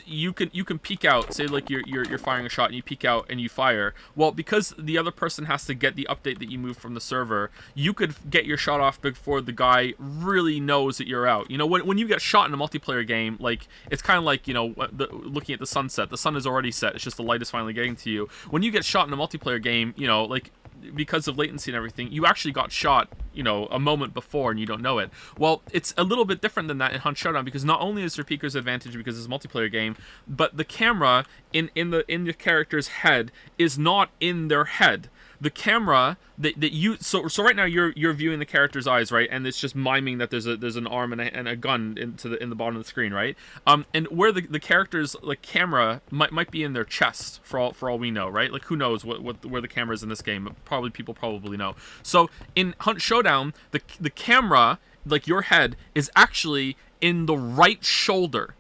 you can peek out. Say like you're firing a shot and you peek out and you fire. Well, because the other person has to get the update that you moved from the server, you could get your shot off before the guy really knows that you're out. You know, when you get shot in a multiplayer game, like it's kind of like, you know, looking at the sunset. The sun is already set. It's just the light is finally getting to you. When you get shot in a multiplayer game, you know, like, because of latency and everything, you actually got shot, you know, a moment before and you don't know it. Well, it's a little bit different than that in Hunt Showdown, because not only is there Peeker's advantage because it's a multiplayer game, but the camera in the character's head is not in their head. The camera that you so right now you're viewing the character's eyes, right, and it's just miming that there's an arm and a gun in the bottom of the screen, right, and where the character's like camera might be in their chest for all we know, right, like who knows where the camera is in this game. People probably know. So in Hunt Showdown, the camera, like your head, is actually in the right shoulder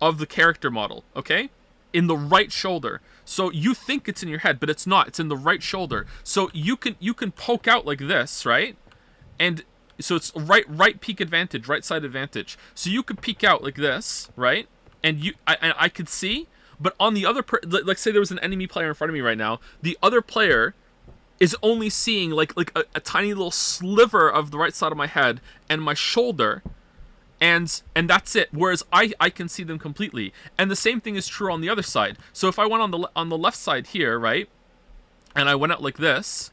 of the character model, okay, in the right shoulder. So you think it's in your head, but it's not. It's in the right shoulder. So you can poke out like this, right? And so it's right peek advantage, right side advantage. So you could peek out like this, right? And I could see, but on the other like say there was an enemy player in front of me right now, the other player is only seeing like a tiny little sliver of the right side of my head and my shoulder. And that's it. Whereas I can see them completely. And the same thing is true on the other side. So if I went on the left side here, right, and I went out like this,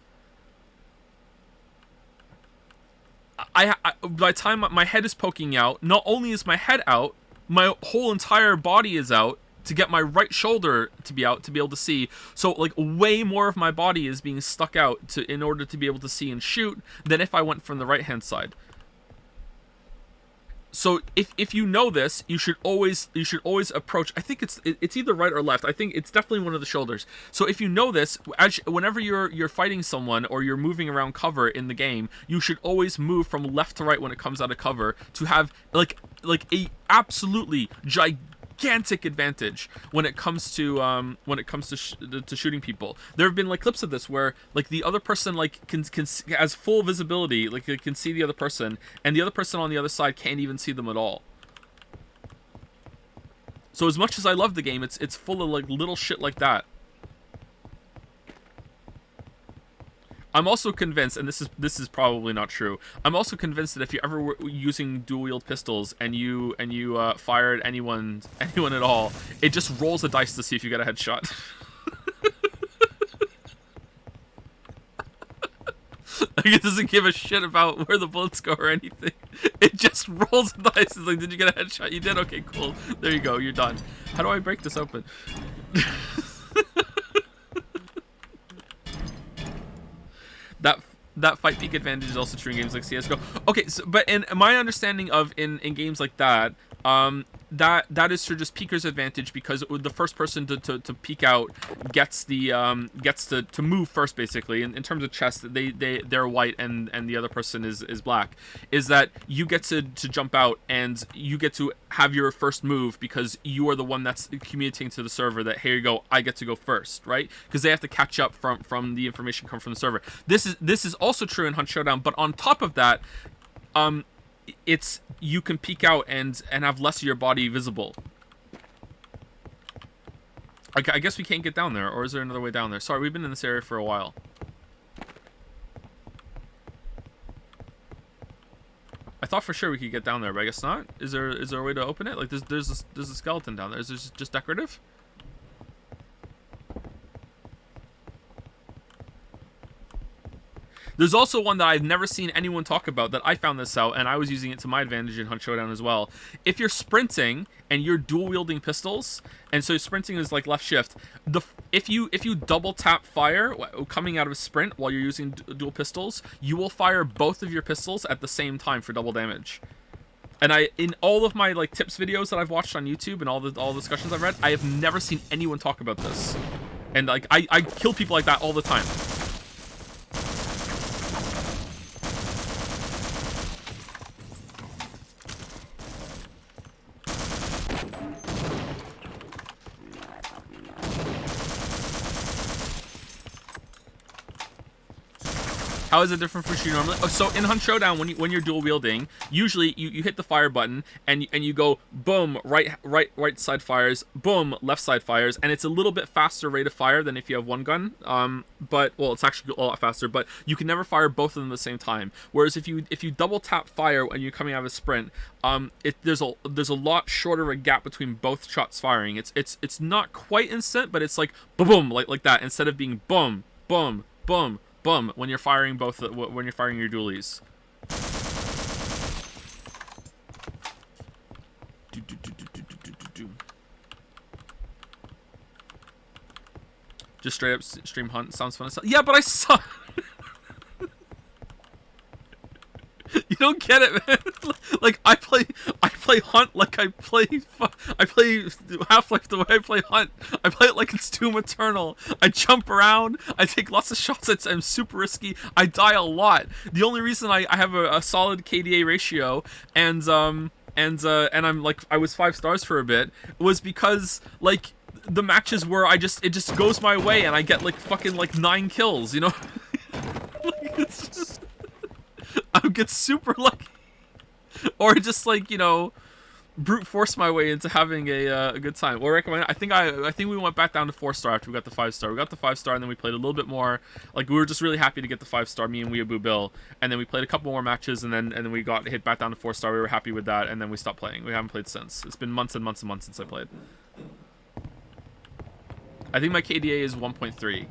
by the time my head is poking out, not only is my head out, my whole entire body is out to get my right shoulder to be out to be able to see. So like way more of my body is being stuck out in order to be able to see and shoot than if I went from the right hand side. So if you know this, you should always approach. I think it's either right or left. I think it's definitely one of the shoulders. So if you know this, whenever you're fighting someone or you're moving around cover in the game, you should always move from left to right when it comes out of cover to have like a absolutely gigantic advantage when it comes to to shooting people. There have been like clips of this where like the other person like can has full visibility, like they can see the other person, and the other person on the other side can't even see them at all. So as much as I love the game, it's full of like little shit like that. I'm also convinced, and this is probably not true, I'm also convinced that if you ever were using dual wield pistols and you fired anyone at all, it just rolls a dice to see if you get a headshot. Like it doesn't give a shit about where the bullets go or anything. It just rolls the dice. It's like, did you get a headshot? You did? Okay, cool. There you go. You're done. How do I break this open? That fight peak advantage is also true in games like CS:GO. Okay, so, but in my understanding of in games like that, that is for just peeker's advantage, because the first person to peek out gets to move first, basically. In terms of chest, they're white and the other person is black. Is that you get to jump out and you get to have your first move because you are the one that's communicating to the server that, here you go, I get to go first, right? Because they have to catch up from the information come from the server. This is also true in Hunt Showdown, but on top of that, it's you can peek out and have less of your body visible. I guess we can't get down there, or is there another way down there? Sorry, we've been in this area for a while. I thought for sure we could get down there, but I guess not. Is there a way to open it? Like there's a skeleton down there. Is this just decorative? There's also one that I've never seen anyone talk about that I found this out, and I was using it to my advantage in Hunt Showdown as well. If you're sprinting and you're dual wielding pistols, and so sprinting is like left shift, if you double tap fire coming out of sprint while you're using dual pistols, you will fire both of your pistols at the same time for double damage. And in all of my like tips videos that I've watched on YouTube and all the discussions I've read, I have never seen anyone talk about this. And like I kill people like that all the time. How is it different from Shooting normally? Oh, so in Hunt Showdown, when you're dual wielding, usually you hit the fire button and you go boom, right side fires, boom, left side fires, and it's a little bit faster rate of fire than if you have one gun. But well, it's actually a lot faster. But you can never fire both of them at the same time. Whereas if you double tap fire when you're coming out of a sprint, there's a lot shorter of a gap between both shots firing. It's not quite instant, but it's like boom, like that, instead of being boom, boom, boom, boom when you're firing when you're firing your dualies. Just straight up stream Hunt sounds fun. Yeah, but I saw. You don't get it, man. Like I play Hunt like I play Half-Life the way I play Hunt. I play it like it's Doom Eternal. I jump around. I take lots of shots. I'm super risky. I die a lot. The only reason I have a solid KDA ratio and I'm like I was 5 stars for a bit was because like the matches where it just goes my way and I get like fucking like 9 kills. You know. Like, it's just, I would get super lucky, or just like, you know, brute force my way into having a good time. Or recommend. I think we went back down to 4-star after we got the 5-star. We got the 5-star and then we played a little bit more. Like we were just really happy to get the 5-star. Me and Weeaboo Bill, and then we played a couple more matches and then we got hit back down to 4-star. We were happy with that and then we stopped playing. We haven't played since. It's been months and months and months since I played. I think my KDA is 1.3.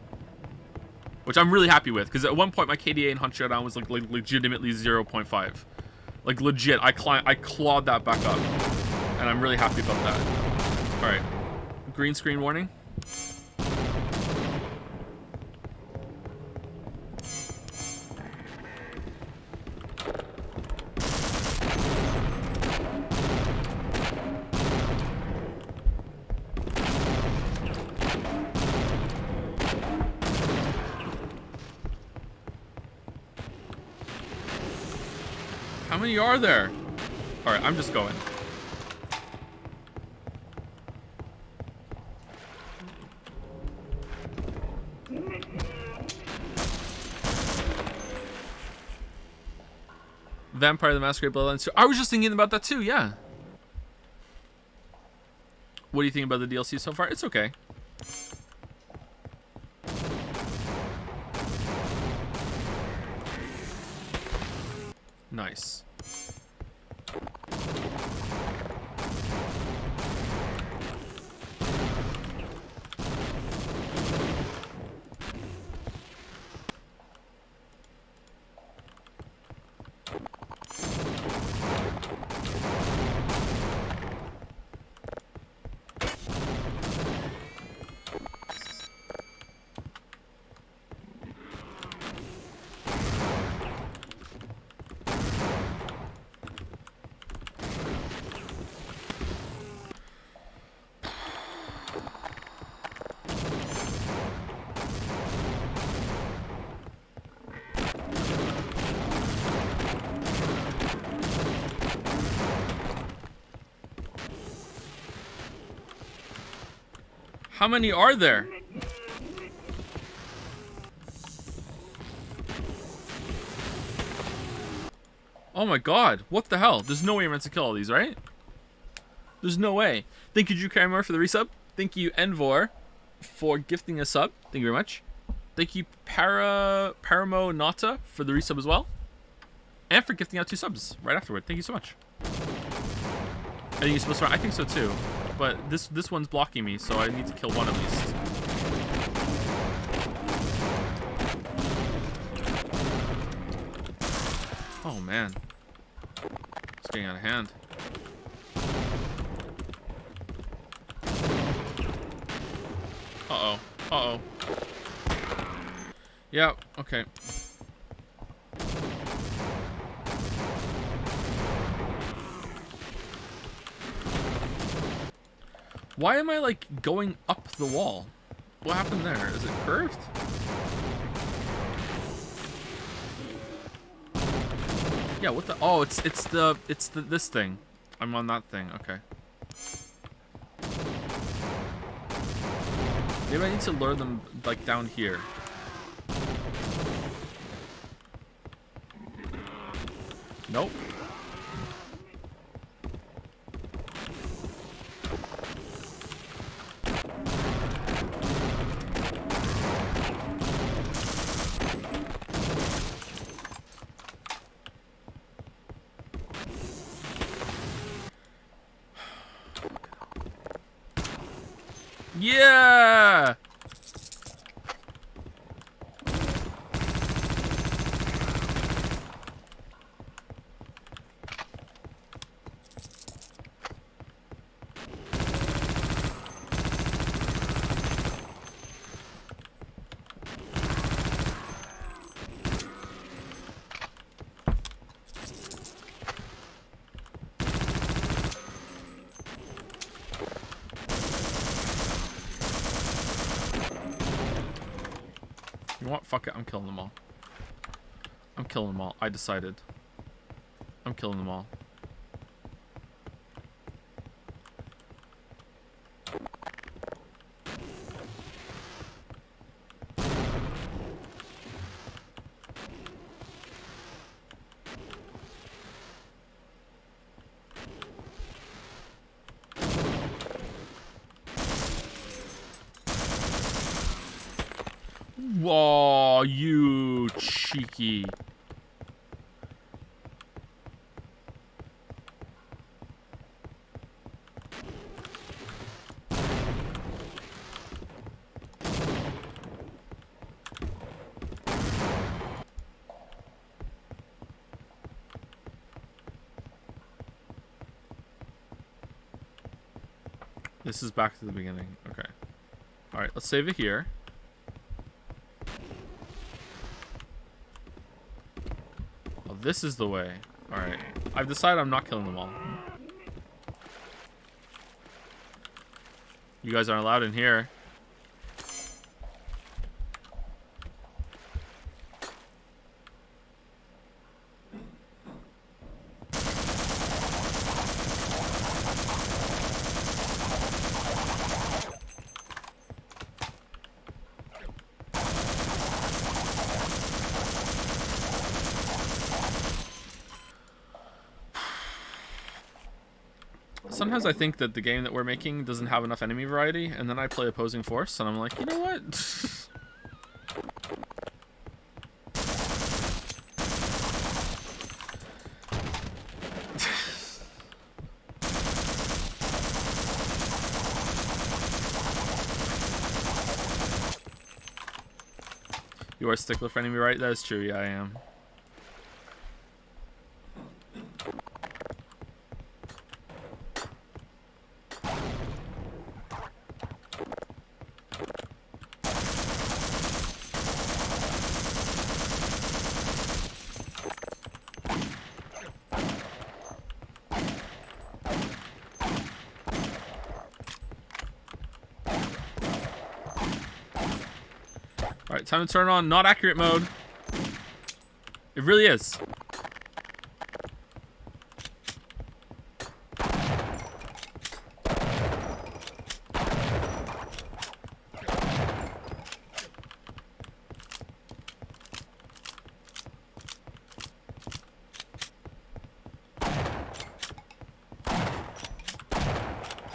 Which I'm really happy with, because at one point my KDA in Hunt Showdown was like legitimately 0.5. Like legit, I clawed that back up. And I'm really happy about that. Alright. Green screen warning. How many are there? Alright, I'm just going. Vampire the Masquerade Bloodlines 2. I was just thinking about that too, yeah. What do you think about the DLC so far? It's okay. Nice. How many are there? Oh my god, what the hell? There's no way you're meant to kill all these, right? There's no way. Thank you, Drew Caramore, for the resub. Thank you, Envor, for gifting a sub. Thank you very much. Thank you, Paramo Nata, for the resub as well. And for gifting out 2 subs right afterward. Thank you so much. I think you're supposed to... I think so too. But this one's blocking me, so I need to kill one at least. Oh man. It's getting out of hand. Uh-oh. Uh-oh. Yeah, okay. Why am I, like, going up the wall? What happened there? Is it curved? Yeah, what the... Oh, it's this thing. I'm on that thing. Okay. Maybe I need to lure them, like, down here. Nope. Yeah! You know what? Fuck it. I'm killing them all. I'm killing them all. I decided. I'm killing them all. Whoa, you cheeky. This is back to the beginning. Okay. Alright, let's save it here. Oh, this is the way. Alright. I've decided I'm not killing them all. You guys aren't allowed in here. Sometimes I think that the game that we're making doesn't have enough enemy variety, and then I play Opposing Force, and I'm like, you know what? You are a stickler for enemy variety? That is true, yeah, I am. Alright, time to turn on not accurate mode. It really is.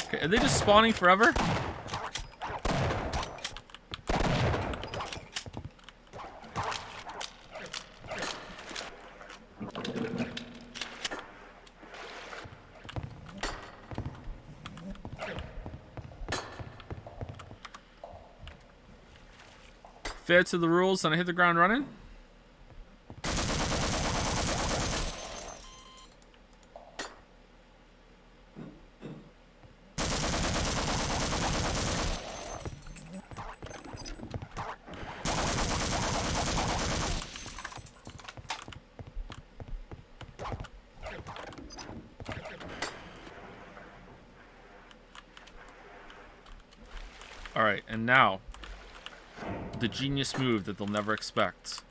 Okay, are they just spawning forever? Fair to the rules and I hit the ground running. Alright, and now the genius move that they'll never expect.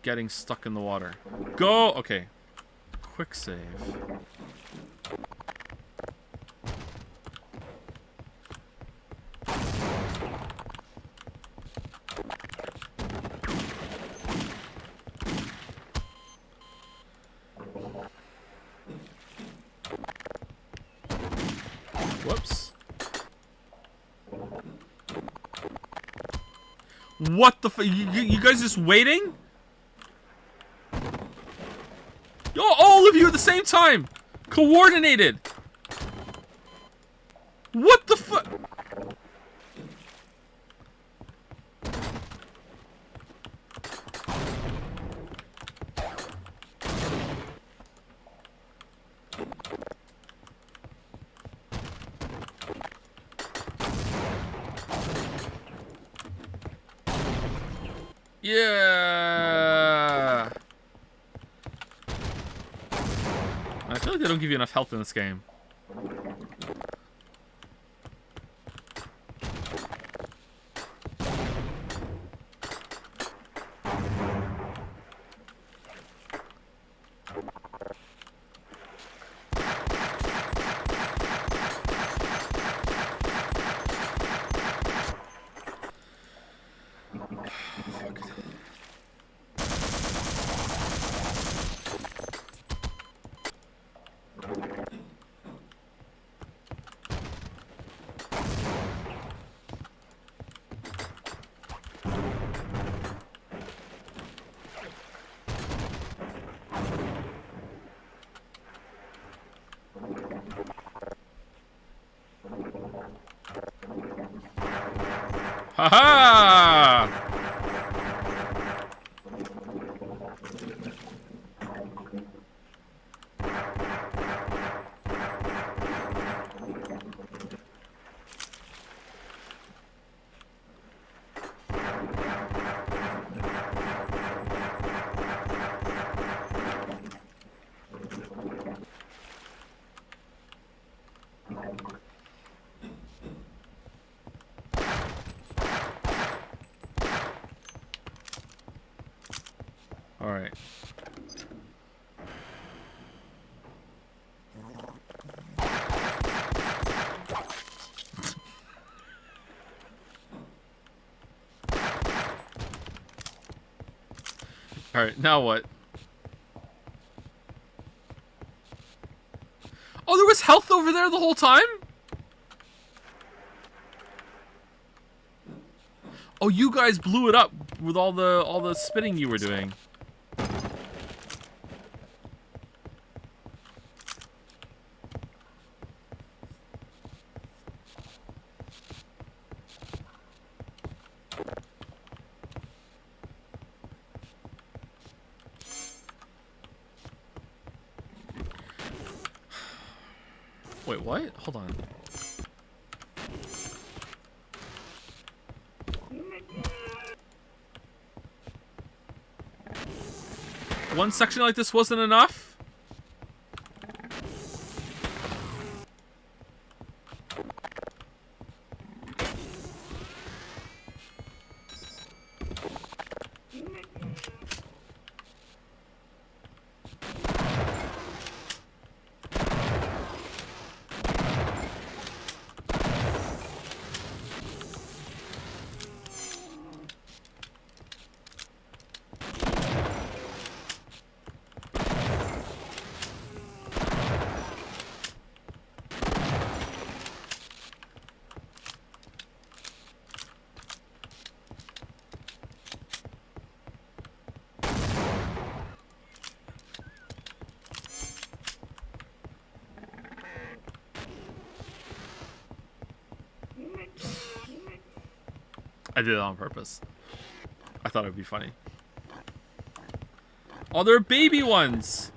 Getting stuck in the water. Go! Okay. Quick save. Whoops. What the you guys just waiting? Yo, all of you at the same time! Coordinated! What the fuck? Yeah. I feel like they don't give you enough health in this game. Haha! All right. All right, now what? Oh, there was health over there the whole time? Oh, you guys blew it up with all the spinning you were doing. Wait, what? Hold on. One section like this wasn't enough? I did it on purpose. I thought it would be funny. Oh, they're baby ones.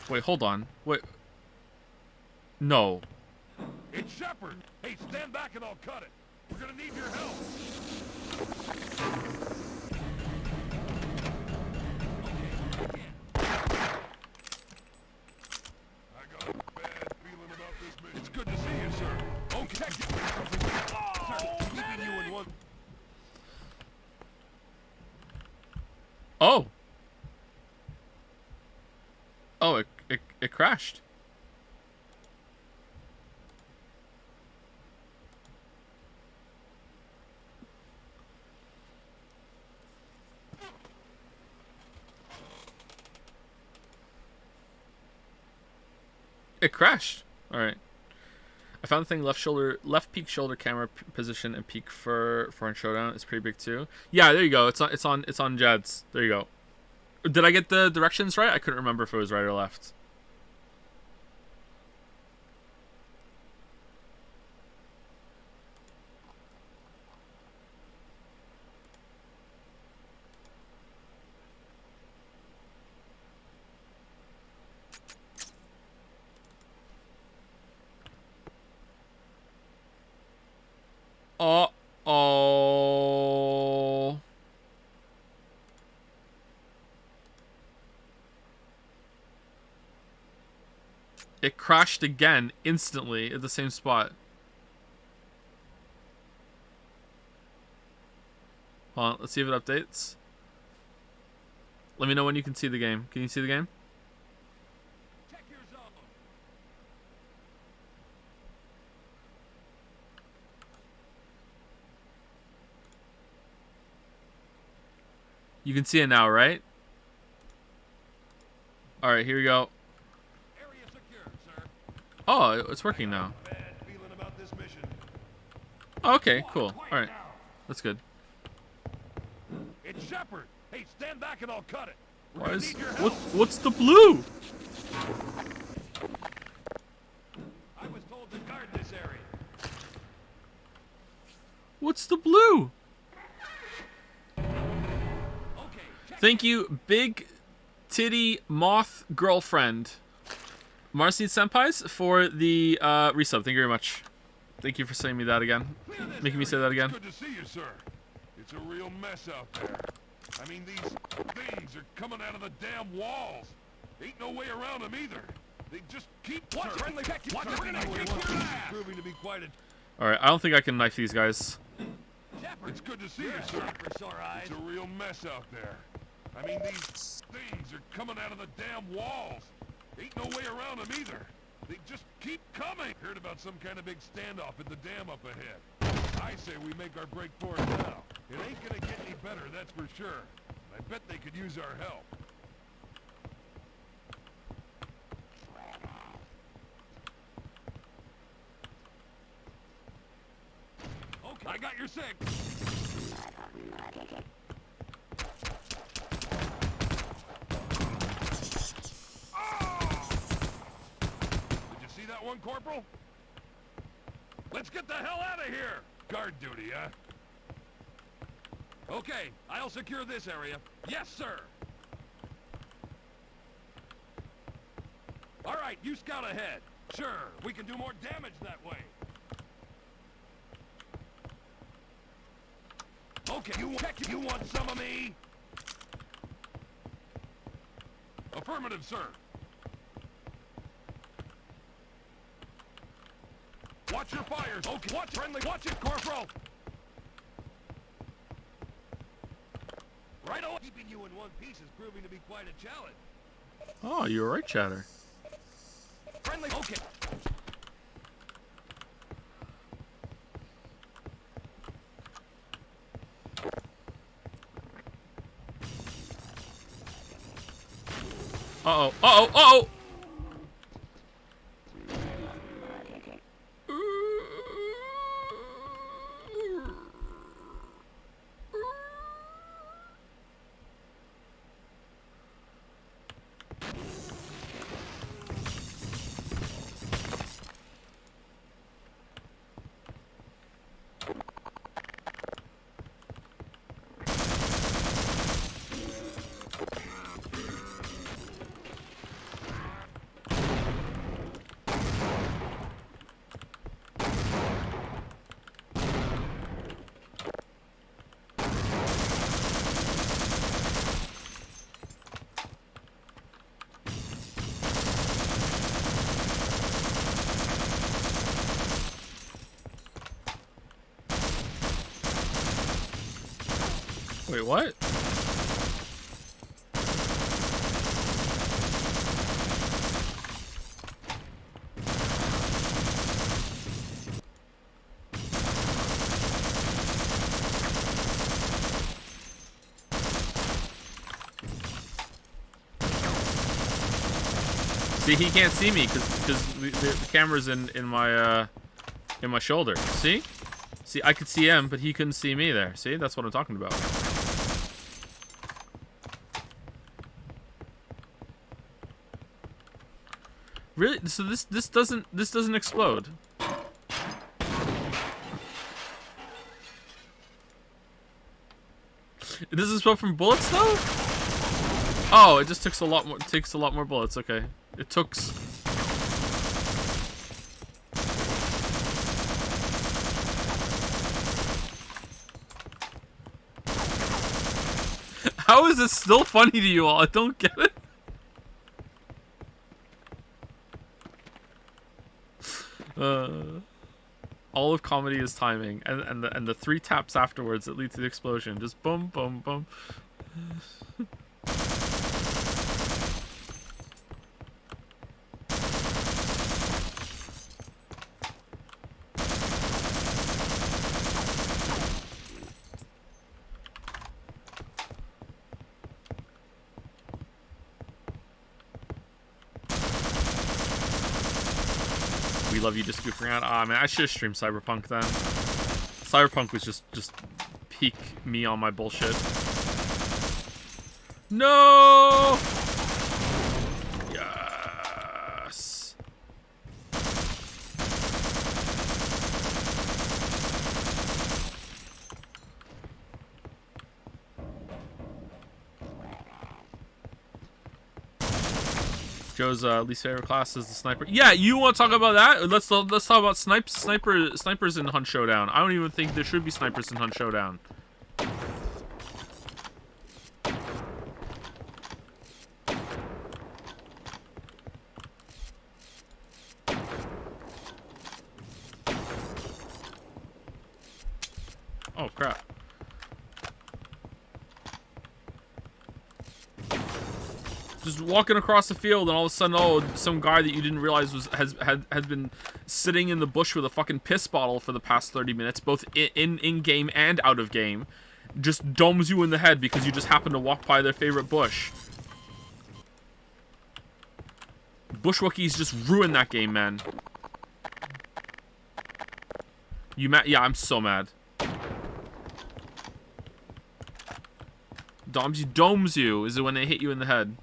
Wait, hold on. Wait. No. It's Shepard. Hey, stand back and I'll cut it. We're gonna need your help. I got a bad feeling about this mission. It's good to see you, sir. Okay. Sir, keeping you in one. Oh. Oh, it crashed. it crashed. All right. I found the thing left peak shoulder camera position and peak for in showdown is pretty big too. Yeah, there you go. It's on Jed's. There you go. Did I get the directions right? I couldn't remember if it was right or left. Uh-oh. It crashed again instantly at the same spot. Hold on, let's see if it updates. Let me know when you can see the game. Can you see the game? Check your zone. You can see it now, right? Alright, here we go. Area secure, sir. Oh, it's working now. Bad feeling about this mission. Oh, okay, cool. Alright, that's good. It's Shepard. Hey, stand back and I'll cut it. We're Why gonna is need your help. what's the blue? I was told to guard this area. What's the blue? Okay, check. Thank you, Big Titty Moth Girlfriend. Marcy Senpais for the resub. Thank you very much. Thank you for saying me that again. Clear this Making me say area. that again. Good to see you, sir. It's a real mess out there. I mean, these things are coming out of the damn walls. Ain't no way around them either. They just keep... What? Friendly check. What? We're gonna kick your ass. Proving to be quite a... Alright, I don't think I can knife these guys. It's good to see you, sir. It's a real mess out there. I mean, these things are coming out of the damn walls. Ain't no way around them either. They just keep coming. Heard about some kind of big standoff at the dam up ahead. I say we make our break for it now. It ain't gonna get any better, that's for sure. I bet they could use our help. Okay, I got your six. Did you see that one, Corporal? Let's get the hell out of here! Guard duty, huh? Okay, I'll secure this area. Yes, sir! Alright, you scout ahead. Sure, we can do more damage that way. Okay, you want some of me? Affirmative, sir. Watch your fires. Okay, watch friendly. Watch it, Corporal. Right on. Keeping you in one piece is proving to be quite a challenge. Oh, you were right, Chatter. Friendly. Okay. Uh-oh. Uh-oh. Uh-oh! Wait, what? See, he can't see me because the camera's in my shoulder. See? See, I could see him, but he couldn't see me there. See? That's what I'm talking about. Really? So this doesn't explode. It doesn't explode from bullets though? Oh, it just takes a lot more bullets. Okay. It took How is this still funny to you all? I don't get it. All of comedy is timing, and the 3 taps afterwards that lead to the explosion. Just boom, boom, boom. We love you just goofing around. Ah, man, I should have streamed Cyberpunk then. Cyberpunk was just peak me on my bullshit. No! Yes. Joe's least favorite class is the sniper. Yeah, you want to talk about that? Let's talk about snipers in Hunt Showdown. I don't even think there should be snipers in Hunt Showdown. Oh crap. Just walking across the field, and all of a sudden, oh, some guy that you didn't realize has been sitting in the bush with a fucking piss bottle for the past 30 minutes, both in game and out of game, just domes you in the head because you just happen to walk by their favorite bush. Bushwookies just ruined that game, man. You mad? Yeah, I'm so mad. Domes you is it when they hit you in the head.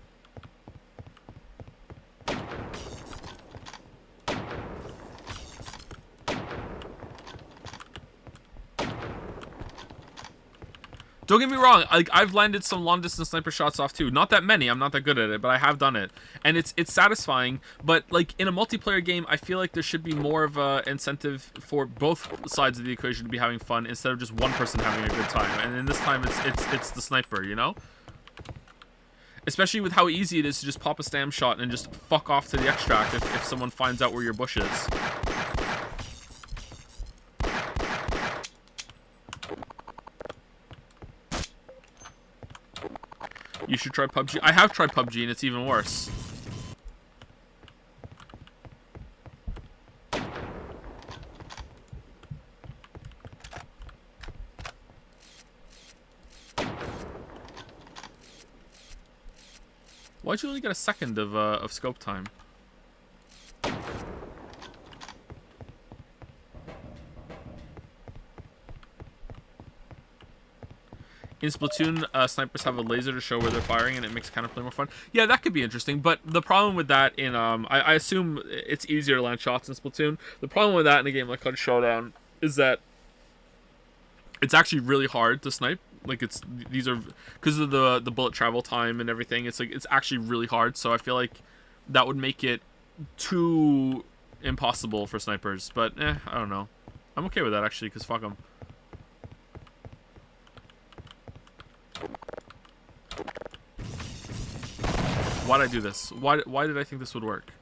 Don't get me wrong, like I've landed some long distance sniper shots off too. Not that many, I'm not that good at it, but I have done it. And it's satisfying, but like in a multiplayer game, I feel like there should be more of a incentive for both sides of the equation to be having fun instead of just one person having a good time. And in this time it's the sniper, you know? Especially with how easy it is to just pop a stam shot and just fuck off to the extract if someone finds out where your bush is. You should try PUBG. I have tried PUBG and it's even worse. Why'd you only get a second of scope time? In Splatoon, snipers have a laser to show where they're firing, and it makes counterplay more fun. Yeah, that could be interesting, but the problem with that in, I assume it's easier to land shots in Splatoon. The problem with that in a game like Hunt Showdown is that it's actually really hard to snipe. Like, these are, because of the bullet travel time and everything, it's like, it's actually really hard, so I feel like that would make it too impossible for snipers, but, I don't know. I'm okay with that, actually, because fuck them. Why'd I do this? Why did I think this would work?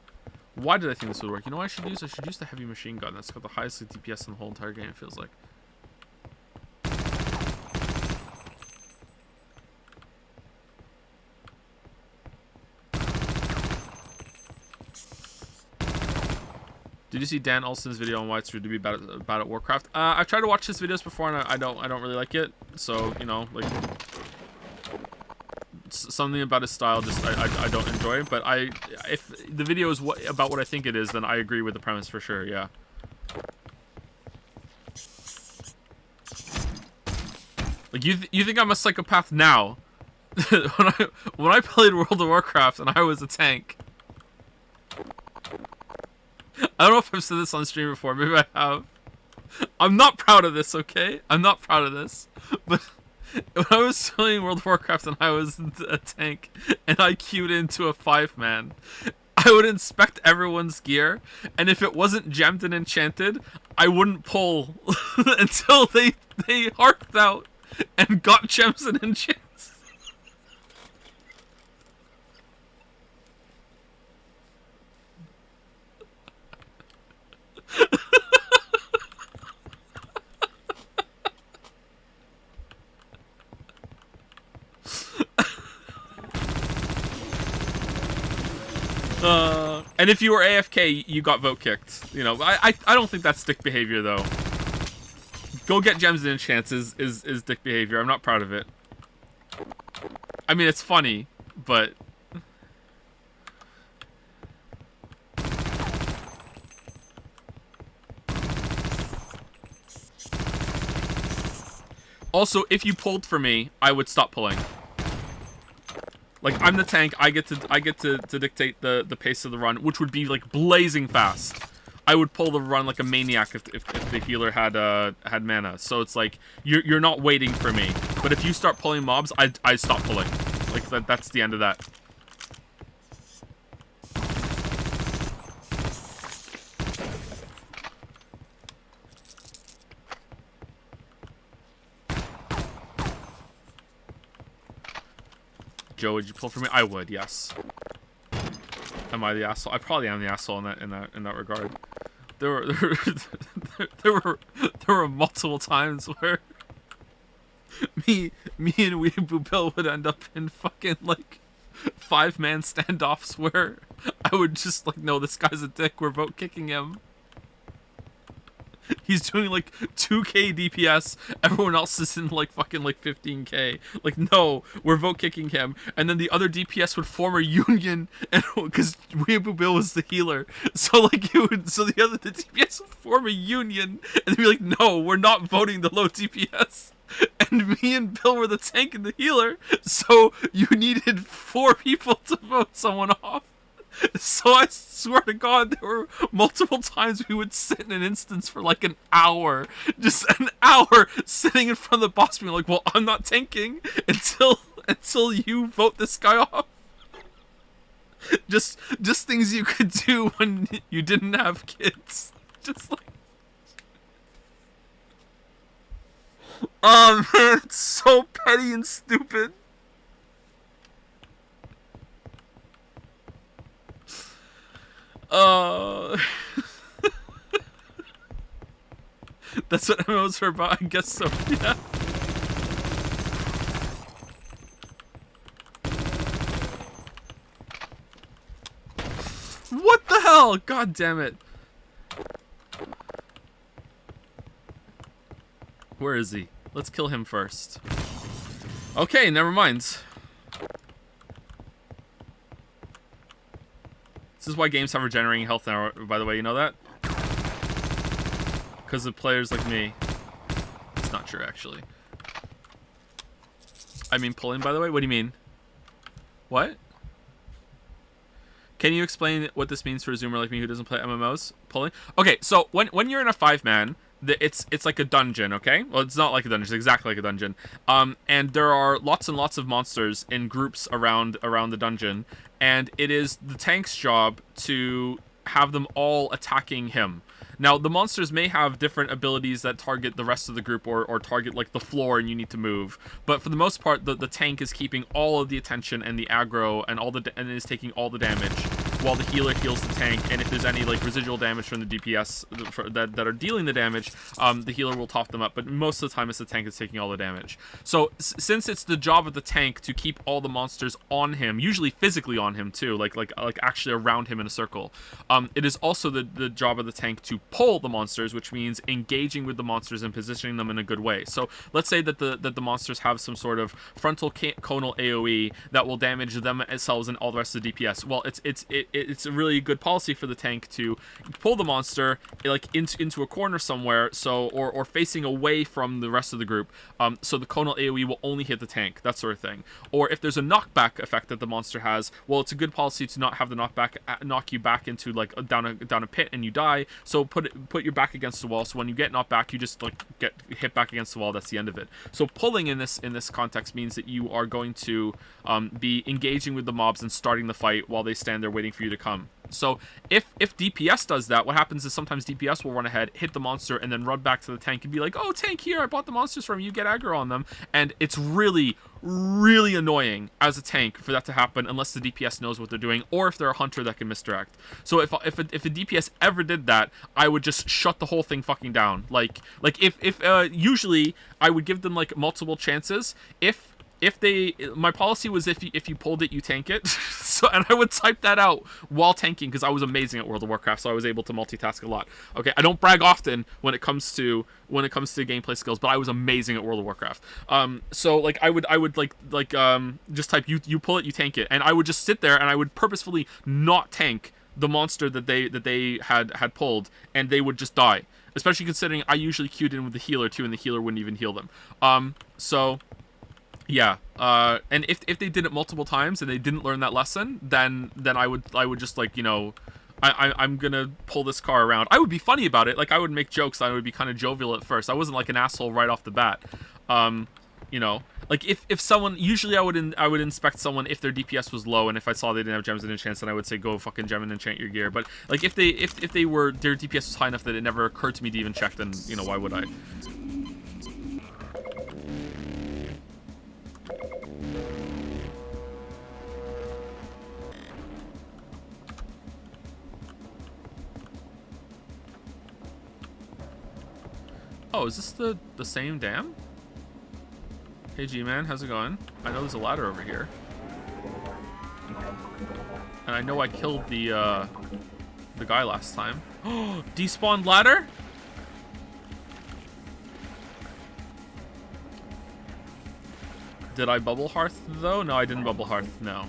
Why did I think this would work? You know what I should use? I should use the heavy machine gun. That's got the highest DPS in the whole entire game, it feels like. Did you see Dan Olson's video on why it's rude to be bad at Warcraft? I've tried to watch his videos before and I don't really like it. So, you know, like, something about his style just I don't enjoy. But if the video is about what I think it is, then I agree with the premise for sure. Yeah. Like you think I'm a psychopath now? when I played World of Warcraft and I was a tank. I don't know if I've said this on stream before. Maybe I have. I'm not proud of this, okay? I'm not proud of this. But when I was playing World of Warcraft and I was a tank and I queued into a 5-man, I would inspect everyone's gear, and if it wasn't gemmed and enchanted, I wouldn't pull until they harped out and got gems and enchants. And if you were AFK, you got vote kicked. You know, I don't think that's dick behavior though. Go get gems and enchants is dick behavior. I'm not proud of it. I mean, it's funny, but also, if you pulled for me, I would stop pulling. Like, I'm the tank, I get to dictate the pace of the run, which would be like blazing fast. I would pull the run like a maniac if the healer had mana. So it's like you're not waiting for me. But if you start pulling mobs, I stop pulling. Like that's the end of that. Joe, would you pull for me? I would, yes. Am I the asshole? I probably am the asshole in that regard. There were multiple times where me and Weeaboo Bill would end up in fucking like 5-man standoffs where I would just like, no, this guy's a dick. We're vote kicking him. He's doing like 2k DPS. Everyone else is in like fucking like 15k. Like, no, we're vote kicking him. And then the other DPS would form a union, and because Weeaboo Bill was the healer, so like the DPS would form a union, and they'd be like, no, we're not voting the low DPS. And me and Bill were the tank and the healer, so you needed 4 people to vote someone off. So I swear to God, there were multiple times we would sit in an instance for like an hour. Just an hour sitting in front of the boss being like, well, I'm not tanking until you vote this guy off. Just things you could do when you didn't have kids. Just like... Oh man, it's so petty and stupid. That's what MMOs are about, I guess so, yeah. What the hell? God damn it. Where is he? Let's kill him first. Okay, never mind. This is why games have regenerating health now, by the way, you know that? Because of players like me. It's not true, actually. I mean pulling, by the way? What do you mean? What? Can you explain what this means for a Zoomer like me who doesn't play MMOs? Pulling? Okay, so when you're in a 5-man, it's like a dungeon, okay? Well, it's not like a dungeon, it's exactly like a dungeon. And there are lots and lots of monsters in groups around the dungeon, and it is the tank's job to have them all attacking him. Now, the monsters may have different abilities that target the rest of the group or target like the floor and you need to move. But for the most part, the tank is keeping all of the attention and the aggro and and is taking all the damage. while the healer heals the tank. And if there's any like residual damage from the DPS that are dealing the damage, the healer will top them up. But most of the time, it's the tank that's taking all the damage. So since it's the job of the tank to keep all the monsters on him, usually physically on him too, like actually around him in a circle, it is also the job of the tank to pull the monsters, which means engaging with the monsters and positioning them in a good way. So let's say that the monsters have some sort of frontal conal AoE that will damage themselves and all the rest of the DPS. Well, it's a really good policy for the tank to pull the monster like into a corner somewhere, so or facing away from the rest of the group, so the conal AoE will only hit the tank, that sort of thing. Or if there's a knockback effect that the monster has, well, it's a good policy to not have the knockback knock you back into like down a pit and you die. So put your back against the wall, so when you get knocked back, you just like get hit back against the wall. That's the end of it. So pulling in this context means that you are going to be engaging with the mobs and starting the fight while they stand there waiting for you to come. So if DPS does that, what happens is sometimes DPS will run ahead, hit the monster, and then run back to the tank and be like, oh, tank here, I bought the monsters from you, get aggro on them. And it's really, really annoying as a tank for that to happen unless the DPS knows what they're doing, or if they're a hunter that can misdirect. So if a DPS ever did that, I would just shut the whole thing fucking down. Like if usually I would give them like multiple chances. My policy was if you pulled it, you tank it. So, and I would type that out while tanking because I was amazing at World of Warcraft, so I was able to multitask a lot. Okay, I don't brag often when it comes to gameplay skills, but I was amazing at World of Warcraft. So like I would just type you pull it, you tank it, and I would just sit there and I would purposefully not tank the monster that they had pulled, and they would just die. Especially considering I usually queued in with the healer too, and the healer wouldn't even heal them. So. Yeah, and if they did it multiple times and they didn't learn that lesson, then I would just like, you know, I'm gonna pull this car around. I would be funny about it, like I would make jokes. I would be kind of jovial at first. I wasn't like an asshole right off the bat. You know, like if someone, usually I would inspect someone if their DPS was low, and if I saw they didn't have gems and enchants, then I would say go fucking gem and enchant your gear. But like if their DPS was high enough that it never occurred to me to even check, then you know, why would I? Oh, is this the same dam? Hey G-Man, how's it going? I know there's a ladder over here. And I know I killed the guy last time. Oh, despawned ladder? Did I bubble hearth though? No, I didn't bubble hearth, no.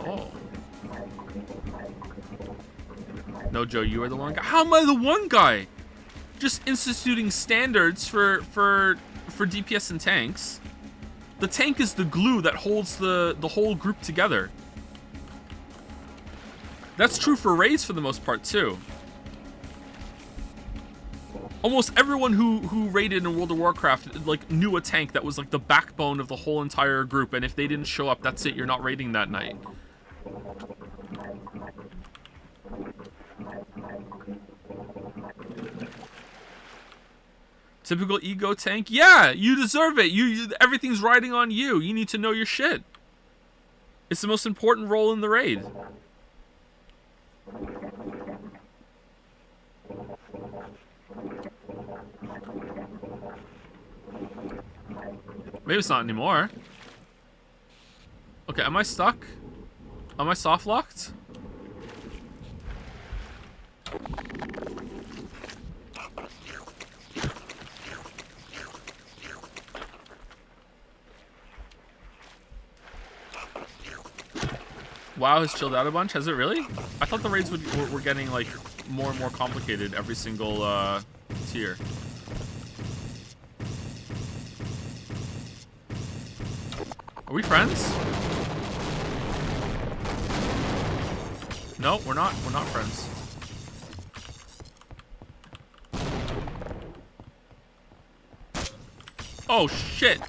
Oh. No, Joe, you are the one guy. How am I the one guy? Just instituting standards for DPS and tanks. The tank is the glue that holds the whole group together. That's true for raids for the most part too. Almost everyone who raided in World of Warcraft like knew a tank that was like the backbone of the whole entire group, and if they didn't show up, that's it, you're not raiding that night. Typical ego tank? Yeah, you deserve it. Everything's riding on you. You need to know your shit. It's the most important role in the raid. Maybe it's not anymore. Okay, am I stuck? Am I soft locked? WoW has chilled out a bunch. Has it really? I thought the raids were getting like more and more complicated every single tier. Are we friends? No, we're not. We're not friends. Oh shit.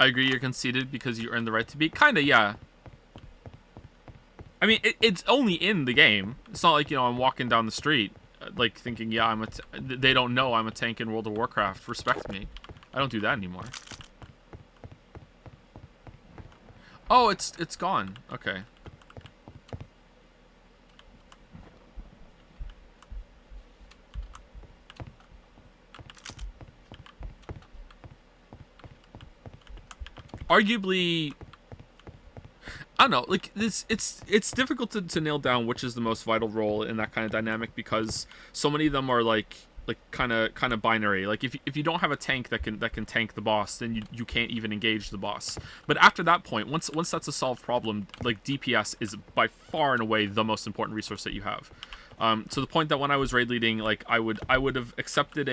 I agree you're conceited because you earned the right to be. Kinda, yeah. I mean, it's only in the game. It's not like, you know, I'm walking down the street, like, thinking, yeah, they don't know I'm a tank in World of Warcraft. Respect me. I don't do that anymore. Oh, it's gone. Okay. Arguably, I don't know, like, it's difficult to nail down which is the most vital role in that kind of dynamic, because so many of them are like kind of binary. Like, if you don't have a tank that can tank the boss, then you can't even engage the boss. But after that point, once that's a solved problem, like, DPS is by far and away the most important resource that you have. To the point that when I was raid leading, like, I would have accepted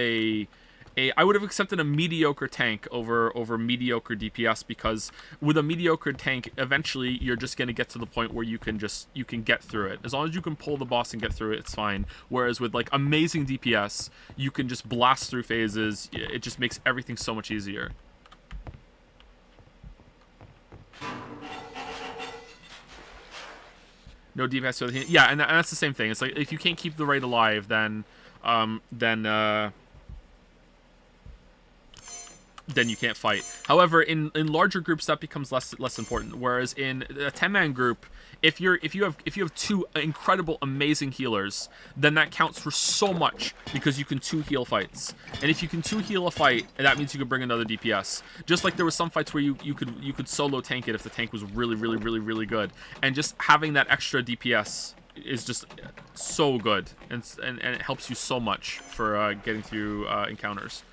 I would have accepted a mediocre tank over mediocre DPS, because with a mediocre tank, eventually you're just going to get to the point where you can get through it. As long as you can pull the boss and get through it, it's fine. Whereas with, like, amazing DPS, you can just blast through phases. It just makes everything so much easier. No DPS, so yeah, and that's the same thing. It's like, if you can't keep the raid alive, then you can't fight. However, in larger groups, that becomes less important. Whereas in a 10-man group, if you have two incredible, amazing healers, then that counts for so much, because you can 2-heal fights. And if you can 2-heal a fight, that means you can bring another DPS. Just like there were some fights where you could solo tank it if the tank was really, really, really, really good. And just having that extra DPS is just so good, and it helps you so much for getting through encounters.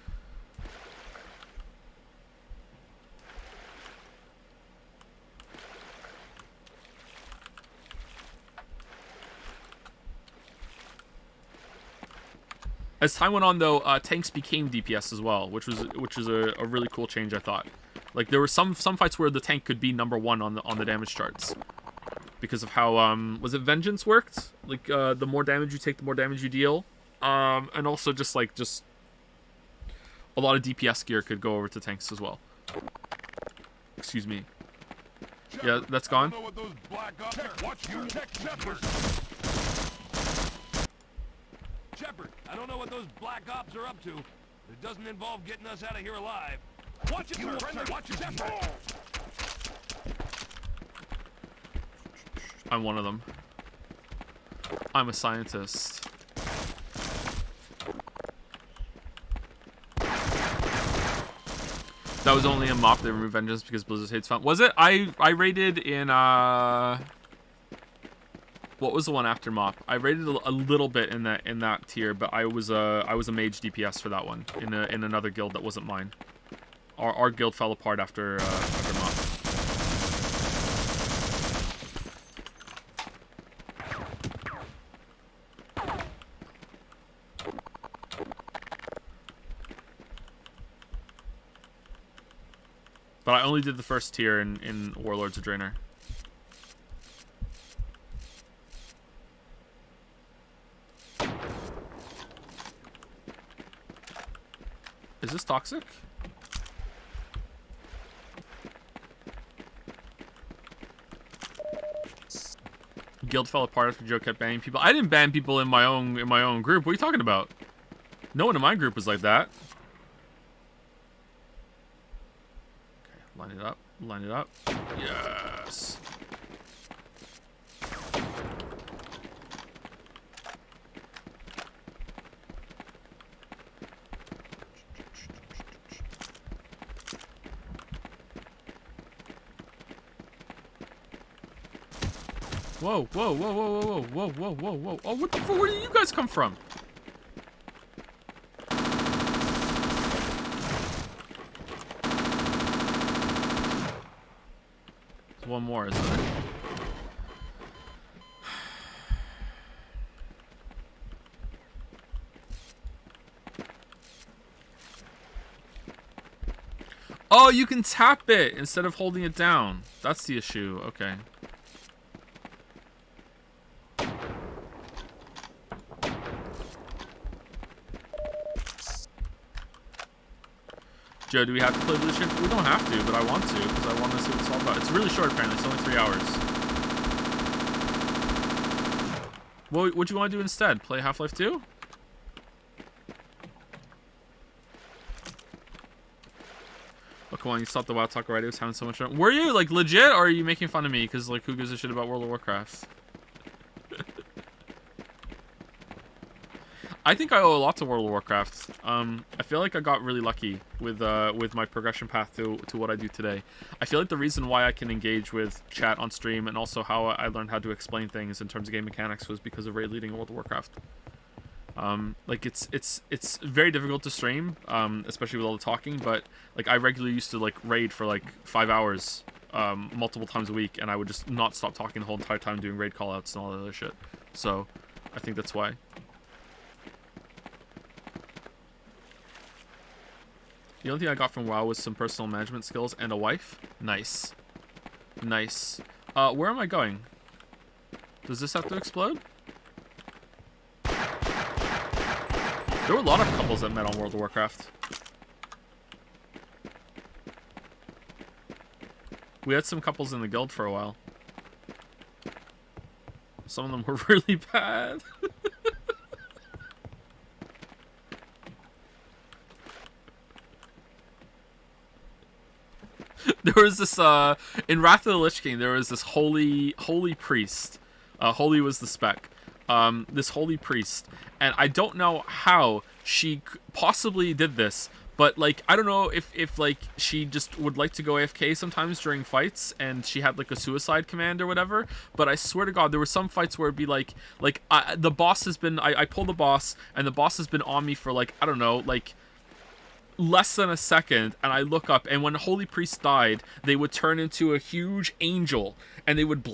As time went on, though, tanks became DPS as well, which was a really cool change, I thought. Like, there were some fights where the tank could be number 1 on the damage charts, because of how was it Vengeance worked? Like, the more damage you take, the more damage you deal, and also just a lot of DPS gear could go over to tanks as well. Excuse me. Yeah, that's gone. Shepard, I don't know what those black ops are up to, but it doesn't involve getting us out of here alive. Watch it, sir! Watch it, Shepard! I'm one of them. I'm a scientist. That was only a mop. They removed Vengeance because Blizzard hates fun. Was it? I raided in what was the one after mop? I raided a little bit in that tier, but I was a mage DPS for that one in another guild that wasn't mine. Our guild fell apart after mop. But I only did the first tier in Warlords of Draenor. Is this toxic? Guild fell apart after Joe kept banning people. I didn't ban people in my own group. What are you talking about? No one in my group was like that. Okay, line it up. Line it up. Yes. Whoa, whoa, whoa, whoa, whoa, whoa, whoa, whoa, whoa. Oh, what the fuck? Where did you guys come from? There's one more, isn't there? Oh, you can tap it instead of holding it down. That's the issue. Okay. Joe, do we have to play Blue Shift? We don't have to, but I want to because I want to see what it's all about. It's really short, apparently. It's only 3 hours. What do you want to do instead? Play Half-Life 2? Oh, come on, you stopped the Wild Talk already. I was having so much fun. Were you, like, legit, or are you making fun of me? Because, like, who gives a shit about World of Warcraft? I think I owe a lot to World of Warcraft. I feel like I got really lucky with my progression path to what I do today. I feel like the reason why I can engage with chat on stream and also how I learned how to explain things in terms of game mechanics was because of raid leading in World of Warcraft. Like it's very difficult to stream, especially with all the talking. But like I regularly used to like raid for like 5 hours, multiple times a week, and I would just not stop talking the whole entire time doing raid callouts and all that other shit. So I think that's why. The only thing I got from WoW was some personal management skills and a wife. Nice. Nice. Where am I going? Does this have to explode? There were a lot of couples that met on World of Warcraft. We had some couples in the guild for a while. Some of them were really bad. There was this, in Wrath of the Lich King, there was this holy priest. Holy was the spec. This holy priest. And I don't know how she possibly did this, but, like, I don't know if like, she just would like to go AFK sometimes during fights, and she had, like, a suicide command or whatever, but I swear to God, there were some fights where it'd be, like the boss has been, I pull the boss, and the boss has been on me for, like, I don't know, like, less than a second, and I look up, and when Holy Priest died, they would turn into a huge angel, and they would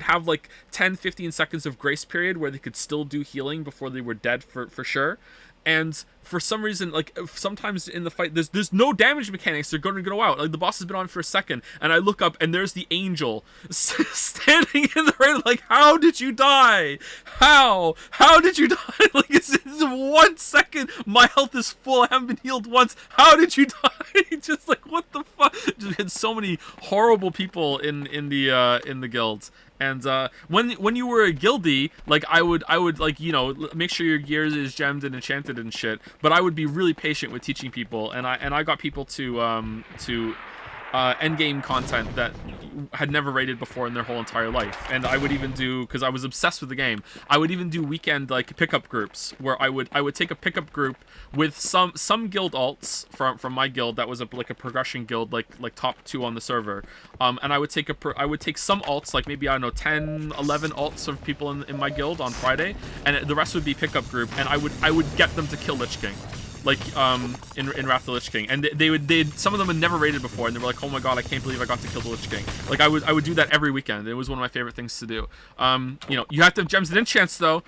have like 10-15 seconds of grace period where they could still do healing before they were dead for sure. And for some reason, like, sometimes in the fight, there's no damage mechanics. They're going to go out. Like, the boss has been on for a second, and I look up, and there's the angel standing in the rain, like, how did you die? How did you die? Like, it's 1 second. My health is full. I haven't been healed once. How did you die? Just like, what the fuck? Just had so many horrible people in the guild. And when you were a guildie, like I would like, you know, make sure your gear is gemmed and enchanted and shit. But I would be really patient with teaching people, and I got people to endgame content that had never raided before in their whole entire life. And I would even do, because I was obsessed with the game, I would even do weekend like pickup groups where I would take a pickup group with some guild alts from my guild that was like a progression guild, like top 2 on the server, and I would take some alts, like maybe, I don't know, 10 11 alts of people in my guild on Friday, and the rest would be pickup group, and I would get them to kill Lich King. Like, in Wrath of the Lich King, and some of them had never raided before, and they were like, oh my god, I can't believe I got to kill the Lich King. Like, I would do that every weekend. It was one of my favorite things to do. You know, you have to have gems and enchants, though.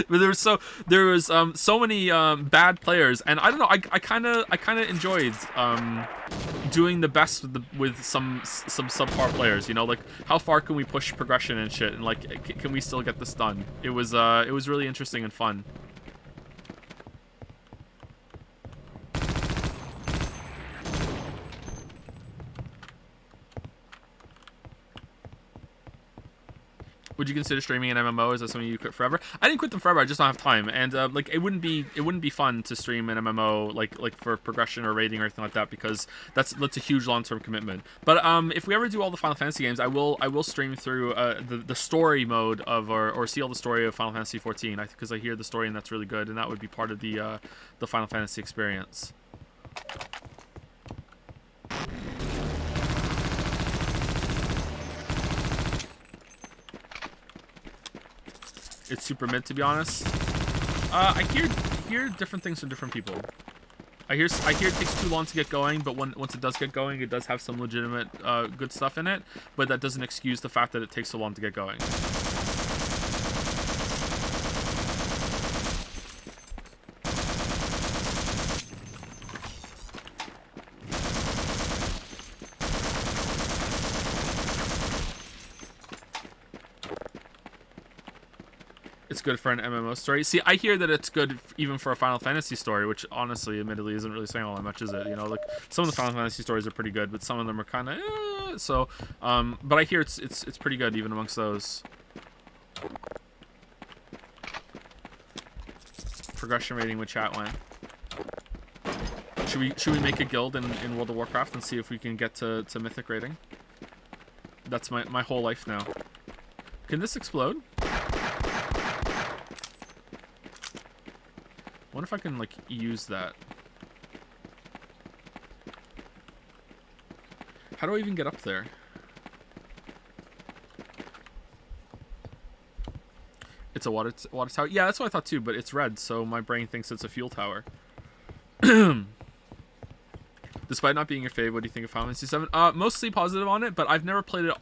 But there was so many bad players, and I don't know, I kind of enjoyed doing the best with some subpar players, you know, like how far can we push progression and shit, and like can we still get this done? It was really interesting and fun. Would you consider streaming an MMO? Is that something you quit forever? I didn't quit them forever. I just don't have time, and like it wouldn't be fun to stream an MMO like for progression or rating or anything like that, because that's a huge long-term commitment. But if we ever do all the Final Fantasy games, I will stream through the story mode of or see all the story of Final Fantasy 14. Because I hear the story and that's really good, and that would be part of the Final Fantasy experience. It's super mid, to be honest. I hear different things from different people. I hear it takes too long to get going, but once it does get going, it does have some legitimate good stuff in it. But that doesn't excuse the fact that it takes so long to get going. It's good for an MMO story. See, I hear that it's good even for a Final Fantasy story, which honestly, admittedly, isn't really saying all that much, is it? You know, like some of the Final Fantasy stories are pretty good, but some of them are kind of so. But I hear it's pretty good even amongst those. Progression rating with chat went. Should we make a guild in World of Warcraft and see if we can get to Mythic rating? That's my whole life now. Can this explode? Wonder if I can, like, use that. How do I even get up there? It's a water tower? Yeah, that's what I thought too, but it's red, so my brain thinks it's a fuel tower. Despite not being your fave, what do you think of Final Fantasy VII? Mostly positive on it, but I've never played it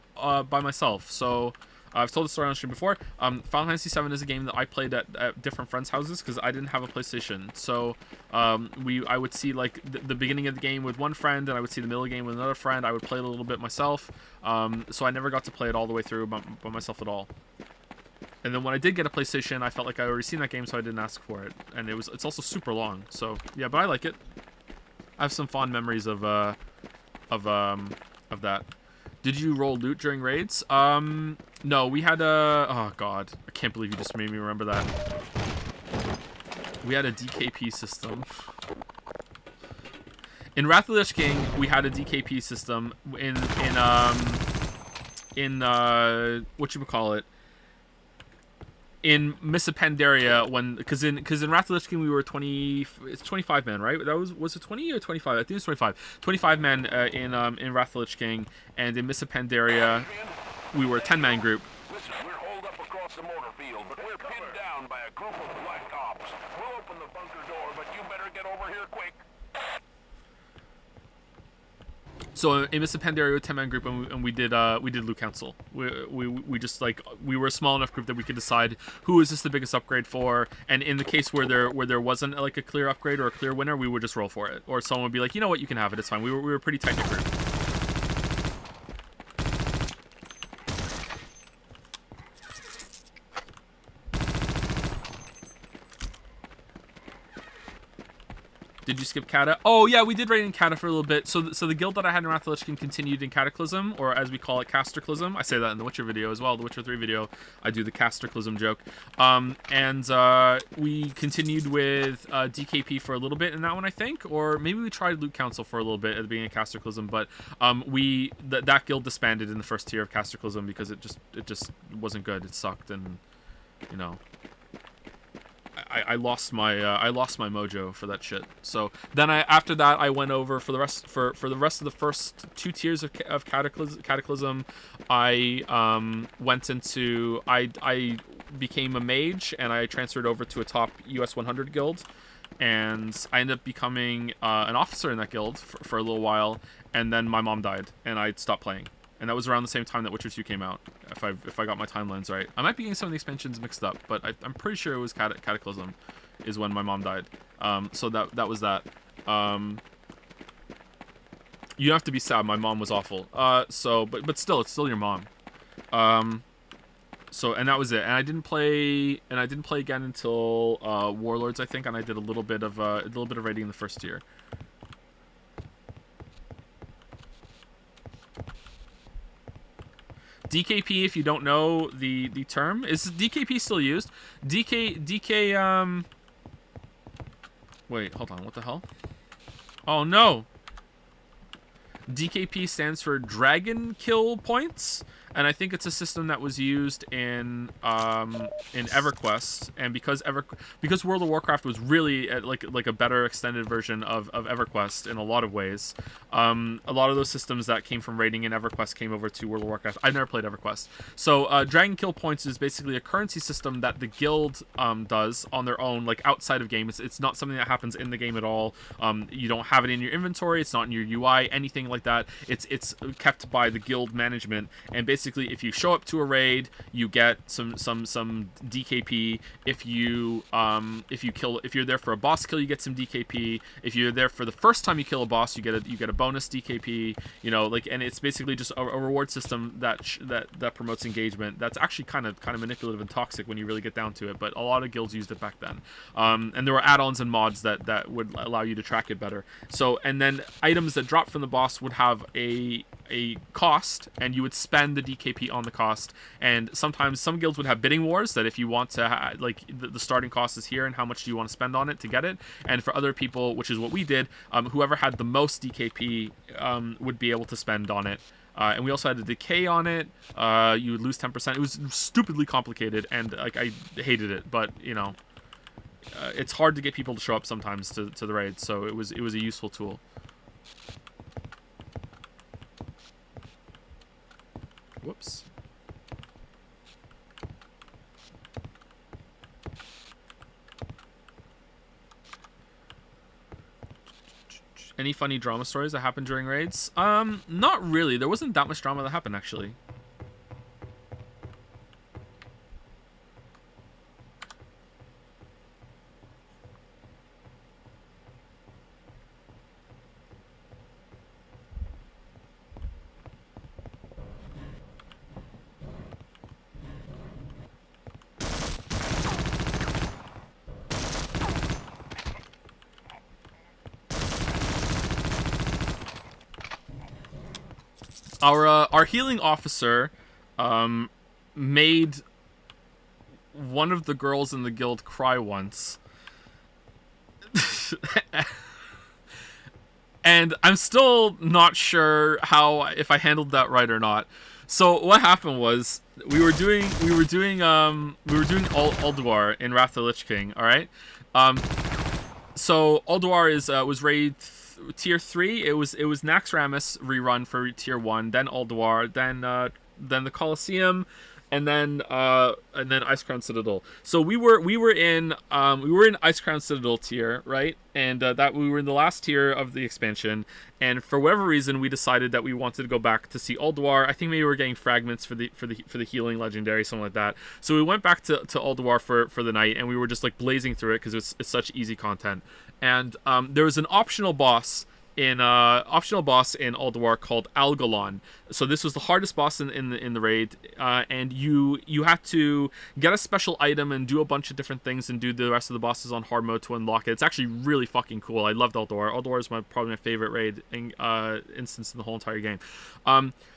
by myself, so... I've told the story on stream before. Final Fantasy VII is a game that I played at different friends' houses because I didn't have a PlayStation. So I would see like the beginning of the game with one friend, and I would see the middle of the game with another friend. I would play it a little bit myself. So I never got to play it all the way through by myself at all. And then when I did get a PlayStation, I felt like I already seen that game, so I didn't ask for it. And it's also super long. So yeah, but I like it. I have some fond memories of that. Did you roll loot during raids? No, we had a... Oh, God. I can't believe you just made me remember that. We had a DKP system. In Wrath of the Lich King, we had a DKP system in whatchamacallit? In Miss Pandaria, because in Wrath of the Lich King we were 20, it's 25 men, right? Was it 20 or 25? I think it's 25. 25 men in Wrath of the Lich King, and in Miss Pandaria we were a 10-man group. Listen, we're holed up across the mortar field, but we're pinned down by a group of black ops. We'll open the bunker door, but you better get over here quick. So in Miss Pandaria, 10-man group, and we did loot council. We just like we were a small enough group that we could decide who is this the biggest upgrade for, and in the case where there wasn't like a clear upgrade or a clear winner, we would just roll for it, or someone would be like, you know what, you can have it, it's fine. We were a pretty tight knit group. Did you skip Kata? Oh yeah, we did raid in Kata for a little bit. So the guild that I had in Wrath of the Lich King continued in Cataclysm, or as we call it, Casterclysm. I say that in the Witcher video as well. The Witcher 3 video, I do the Casterclysm joke. We continued with DKP for a little bit in that one, I think, or maybe we tried Loot Council for a little bit at the beginning of Casterclysm. But that guild disbanded in the first tier of Casterclysm because it just wasn't good. It sucked, and you know. I lost my mojo for that shit. So then after that I went over for the rest of the first 2 tiers of Cataclysm. I became a mage, and I transferred over to a top US 100 guild, and I ended up becoming an officer in that guild for a little while, and then my mom died and I stopped playing. And that was around the same time that Witcher 2 came out, if I got my timelines right. I might be getting some of the expansions mixed up, but I'm pretty sure it was Cataclysm is when my mom died. So that was that. You don't have to be sad. My mom was awful. But still, it's still your mom. So and that was it. And I didn't play again until Warlords, I think, and I did a little bit of raiding in the first year. DKP, if you don't know the term, is DKP still used? Wait, hold on, what the hell? Oh no! DKP stands for Dragon Kill Points, and I think it's a system that was used in EverQuest, and because World of Warcraft was really like a better extended version of EverQuest in a lot of ways. A lot of those systems that came from raiding in EverQuest came over to World of Warcraft. I've never played EverQuest. So Dragon Kill Points is basically a currency system that the guild does on their own, like outside of game. It's not something that happens in the game at all. You don't have it in your inventory. It's not in your UI, anything like that. It's kept by the guild management, and basically if you show up to a raid, you get some DKP. If you're there for a boss kill, you get some DKP. If you're there for the first time you kill a boss, you get a bonus DKP. You know, like, and it's basically just a reward system that promotes engagement. That's actually kind of manipulative and toxic when you really get down to it, but a lot of guilds used it back then. And there were add-ons and mods that would allow you to track it better. So, and then items that drop from the boss would have a cost, and you would spend the DKP on the cost. And sometimes some guilds would have bidding wars, that if you want to like the starting cost is here and how much do you want to spend on it to get it. And for other people, which is what we did, whoever had the most DKP would be able to spend on it. And we also had a decay on it. You would lose 10%. It was stupidly complicated, and like I hated it, but you know, it's hard to get people to show up sometimes to the raid, so it was a useful tool. Whoops. Any funny drama stories that happened during raids? Not really. There wasn't that much drama that happened, actually. Our healing officer made one of the girls in the guild cry once. And I'm still not sure if I handled that right or not. So what happened was we were doing Ulduar in Wrath of the Lich King, all right? So Ulduar was raid tier 3. It was Naxxramas rerun for tier 1, then Ulduar, then the Colosseum, and then Icecrown Citadel. So we were in Icecrown Citadel tier, right? And that we were in the last tier of the expansion. And for whatever reason, we decided that we wanted to go back to see Ulduar. I think maybe we were getting fragments for the healing legendary, something like that. So we went back to Ulduar for the night, and we were just like blazing through it because it's such easy content. And there was an optional boss in Ulduar called Algalon. So this was the hardest boss in the raid, and you have to get a special item and do a bunch of different things and do the rest of the bosses on hard mode to unlock it. It's actually really fucking cool. I loved Ulduar. Ulduar is probably my favorite raid instance in the whole entire game.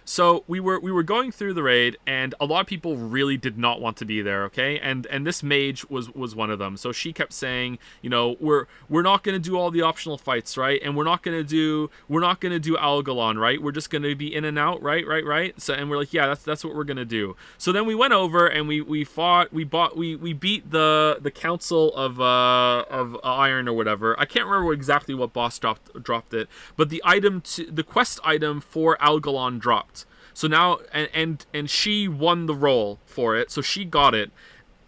So we were going through the raid, and a lot of people really did not want to be there, okay? And this mage was one of them. So she kept saying, you know, we're not gonna do all the optional fights, right? And we're not gonna do Algalon, right? We're just gonna be in and out, right? So, and we're like, yeah, that's what we're gonna do. So then we went over and we beat the Council of Iron or whatever. I can't remember exactly what boss dropped it, but the quest item for Algalon dropped. So now, and she won the role for it, so she got it.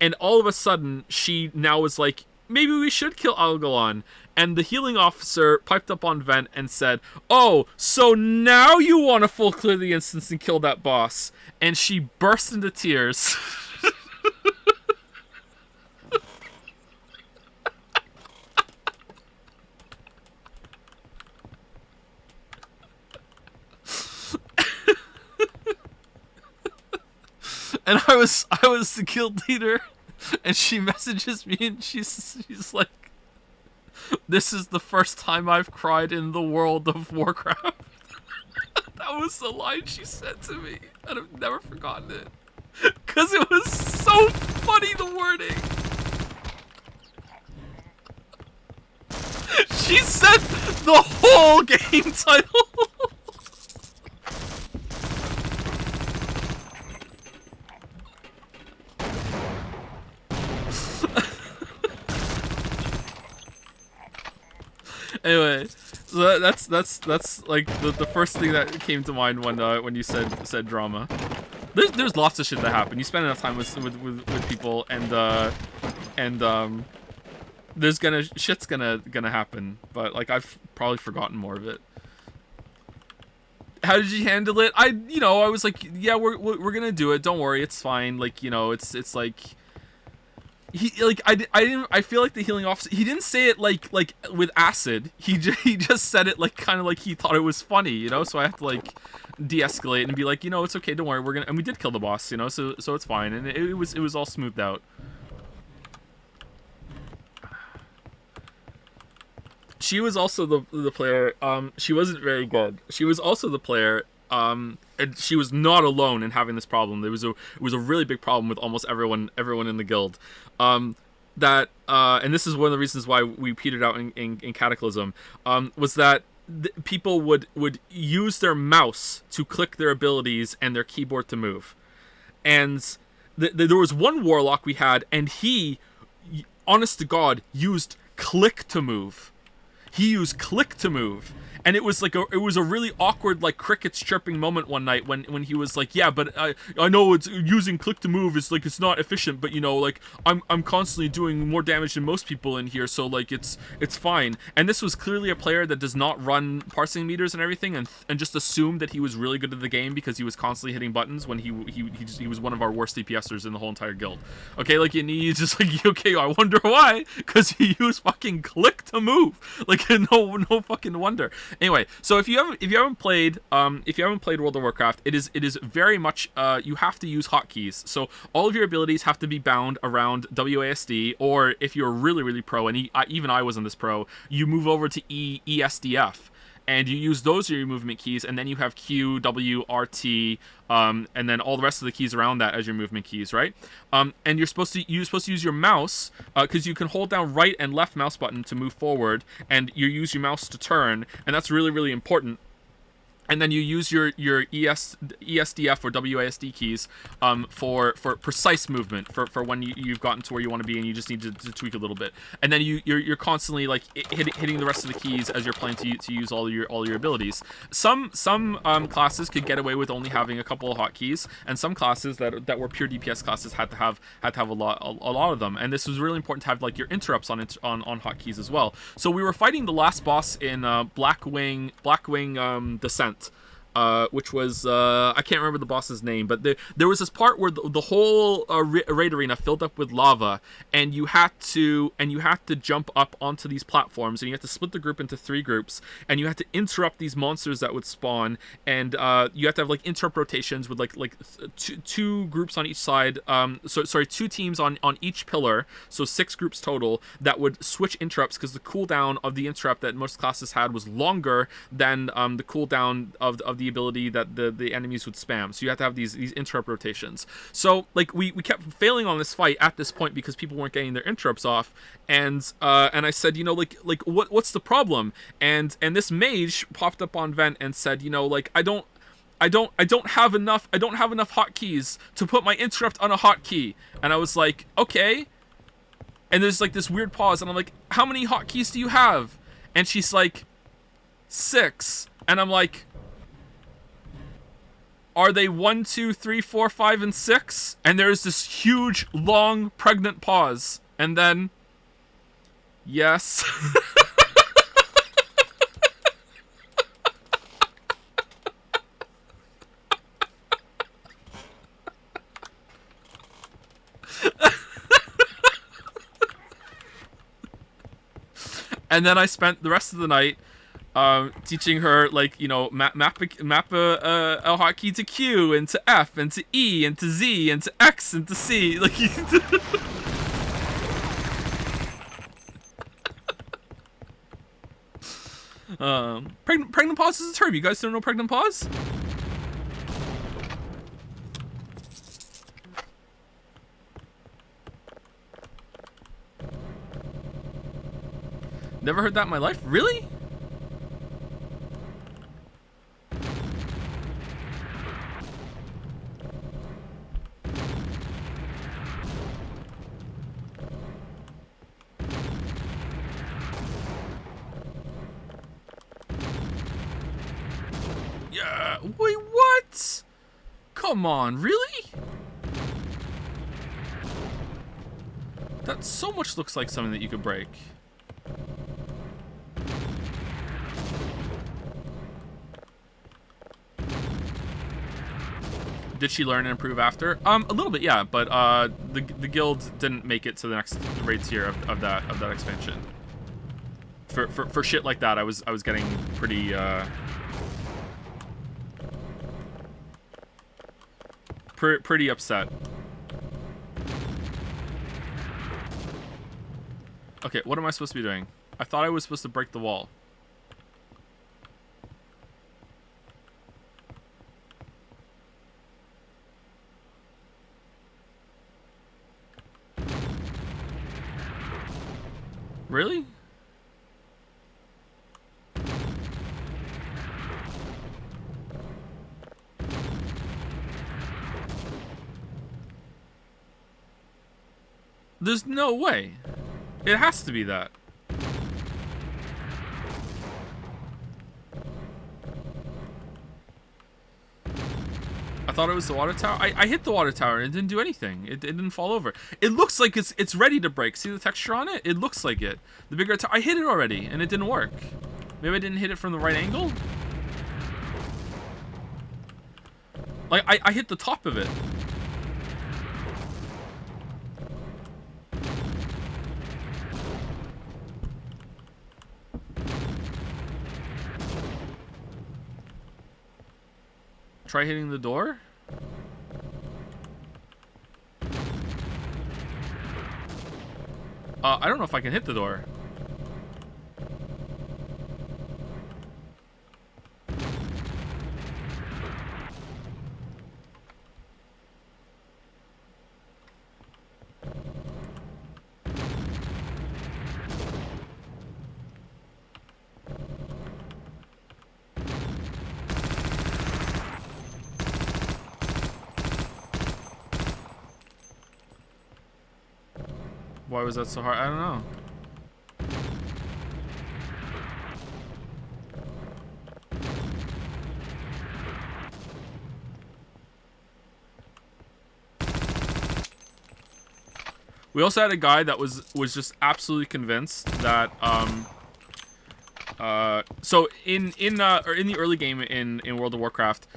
And all of a sudden, she now was like, maybe we should kill Algalon. And the healing officer piped up on vent and said, oh, so now you want to full clear the instance and kill that boss. And she burst into tears. And I was the guild leader, and she messages me, and she's like, "This is the first time I've cried in the world of Warcraft." That was the line she said to me, and I've never forgotten it, cause it was so funny, the wording. She said the whole game title. Anyway, so that's like the first thing that came to mind when you said drama. There's lots of shit that happen. You spend enough time with people, and shit's gonna happen. But like I've probably forgotten more of it. How did you handle it? I was like, yeah, we're gonna do it. Don't worry, it's fine. Like, it's like I feel like the healing officer, he didn't say it like with acid. He just said it like kind of like he thought it was funny, So I have to like de-escalate and be like, it's okay, don't worry, and we did kill the boss, so it's fine, and it was all smoothed out. She was also the player. She wasn't very good. She was also the player. And she was not alone in having this problem. It was a really big problem with almost everyone in the guild. And this is one of the reasons why we petered out in Cataclysm. Was that people would use their mouse to click their abilities and their keyboard to move. And there was one warlock we had, and he, honest to God, used click to move. He used click to move, and it was a really awkward, like, crickets chirping moment one night when he was like, yeah, but I know it's using click to move is like, it's not efficient, but like I'm constantly doing more damage than most people in here, so like it's fine. And this was clearly a player that does not run parsing meters and everything, and just assumed that he was really good at the game because he was constantly hitting buttons when he was one of our worst DPSers in the whole entire guild. Okay, like, and he's just like, okay, I wonder why, because he used fucking click to move. Like, no fucking wonder. Anyway, so if you haven't played World of Warcraft, it is very much you have to use hotkeys. So all of your abilities have to be bound around WASD, or if you're really, really pro, and even I wasn't this pro, you move over to ESDF. And you use those as your movement keys, and then you have Q, W, RT, and then all the rest of the keys around that as your movement keys, right? And you're supposed to use your mouse, because you can hold down right and left mouse button to move forward, and you use your mouse to turn, and that's really, really important. And then you use your ESDF or WASD keys for precise movement, for when you've gotten to where you want to be and you just need to tweak a little bit. And then you're constantly like hitting the rest of the keys as you're playing to use all your abilities. Some classes could get away with only having a couple of hotkeys, and some classes that were pure DPS classes had to have a lot of them. And this was really important to have like your interrupts on hotkeys as well. So we were fighting the last boss in Blackwing Descent. Which was I can't remember the boss's name, but there was this part where the whole raid arena filled up with lava, and you had to jump up onto these platforms, and you had to split the group into 3 groups, and you had to interrupt these monsters that would spawn, and you have to have like interrupt rotations with like two groups on each side. 2 teams on each pillar, so 6 groups total that would switch interrupts, because the cooldown of the interrupt that most classes had was longer than the cooldown of the ability that the enemies would spam. So you have to have these interrupt rotations. So like we kept failing on this fight at this point because people weren't getting their interrupts off, and I said, like what's the problem? And this mage popped up on Vent and said, like I don't have enough hotkeys to put my interrupt on a hotkey. And I was like, okay. And there's like this weird pause, and I'm like, how many hotkeys do you have? And she's like, 6. And I'm like, are they 1, 2, 3, 4, 5, and 6? And there's this huge, long, pregnant pause. And then, yes. And then I spent the rest of the night teaching her, like, map a hotkey to Q, and to F, and to E, and to Z, and to X, and to C. Like, pregnant pause is a term. You guys don't know pregnant pause? Never heard that in my life? Really? Yeah. Wait, what? Come on, really? That so much looks like something that you could break. Did she learn and improve after? A little bit, yeah. But the guild didn't make it to the next raid tier of that expansion. For shit like that, I was getting pretty pretty upset. Okay, what am I supposed to be doing? I thought I was supposed to break the wall. Really? There's no way. It has to be that. I thought it was the water tower. I hit the water tower and it didn't do anything. It didn't fall over. It looks like it's ready to break. See the texture on it? It looks like it. The bigger tower. I hit it already and it didn't work. Maybe I didn't hit it from the right angle? Like, I hit the top of it. Try hitting the door? I don't know if I can hit the door. Why was that so hard? I don't know. We also had a guy that was just absolutely convinced that so in the early game in World of Warcraft,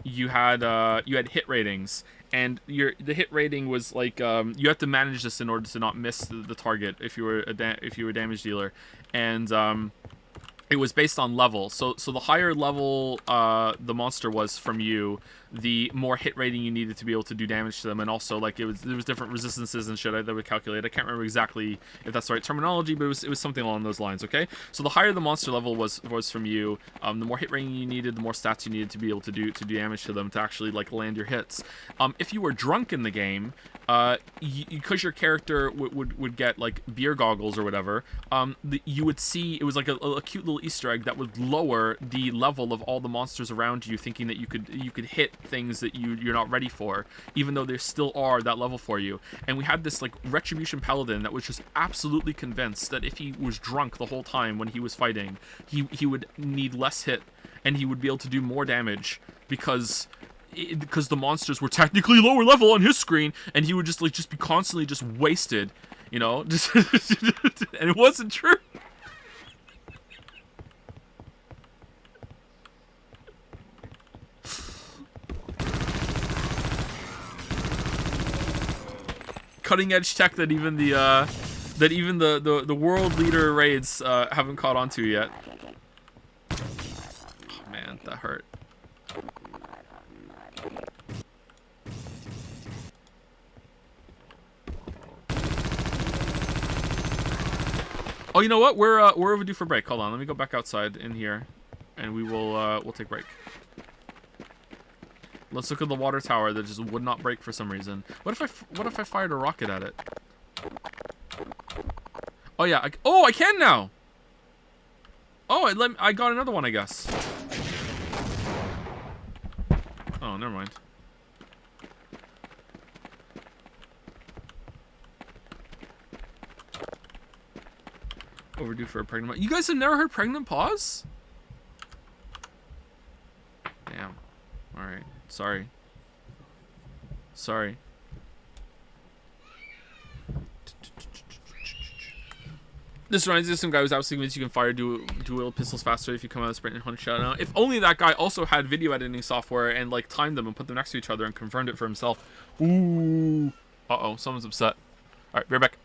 you had hit ratings, and the hit rating was like you have to manage this in order to not miss the target if you were a damage dealer, and it was based on level. So the higher level the monster was from you, the more hit rating you needed to be able to do damage to them, and also like there was different resistances and shit that would calculate. I can't remember exactly if that's the right terminology, but it was something along those lines. Okay, so the higher the monster level was from you, the more hit rating you needed, the more stats you needed to be able to do damage to them to actually like land your hits. If you were drunk in the game, because your character would get like beer goggles or whatever, you would see it was like a cute little Easter egg that would lower the level of all the monsters around you, thinking that you could hit things that you're not ready for, even though there still are that level for you. And we had this like Retribution Paladin that was just absolutely convinced that if he was drunk the whole time when he was fighting, he would need less hit and he would be able to do more damage because the monsters were technically lower level on his screen, and he would just be constantly just wasted, you know. And it wasn't true. Cutting edge tech that even the world leader raids haven't caught on to yet. Oh man, that hurt. Oh, you know what? We're overdue for break. Hold on, let me go back outside in here, and we'll take break. Let's look at the water tower that just would not break for some reason. What if I fired a rocket at it? Oh yeah, I can now. Oh, I got another one, I guess. Oh, never mind. Overdue for a pregnant. You guys have never heard Pregnant Pause? Damn. All right. Sorry. This reminds me of some guy who's absolutely convinced you can fire dual pistols faster if you come out of sprint and hunt shot. Now, if only that guy also had video editing software and like timed them and put them next to each other and confirmed it for himself. Ooh. Uh-oh, someone's upset. All right, be right back.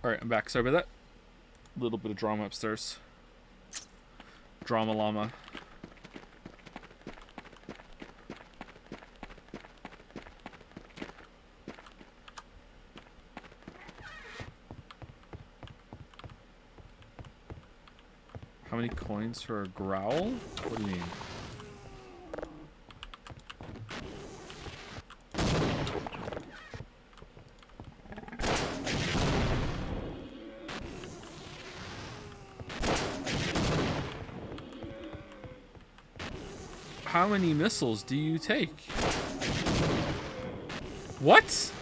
Alright, I'm back. Sorry about that. A little bit of drama upstairs. Drama llama. How many coins for a growl? What do you mean? How many missiles do you take? What?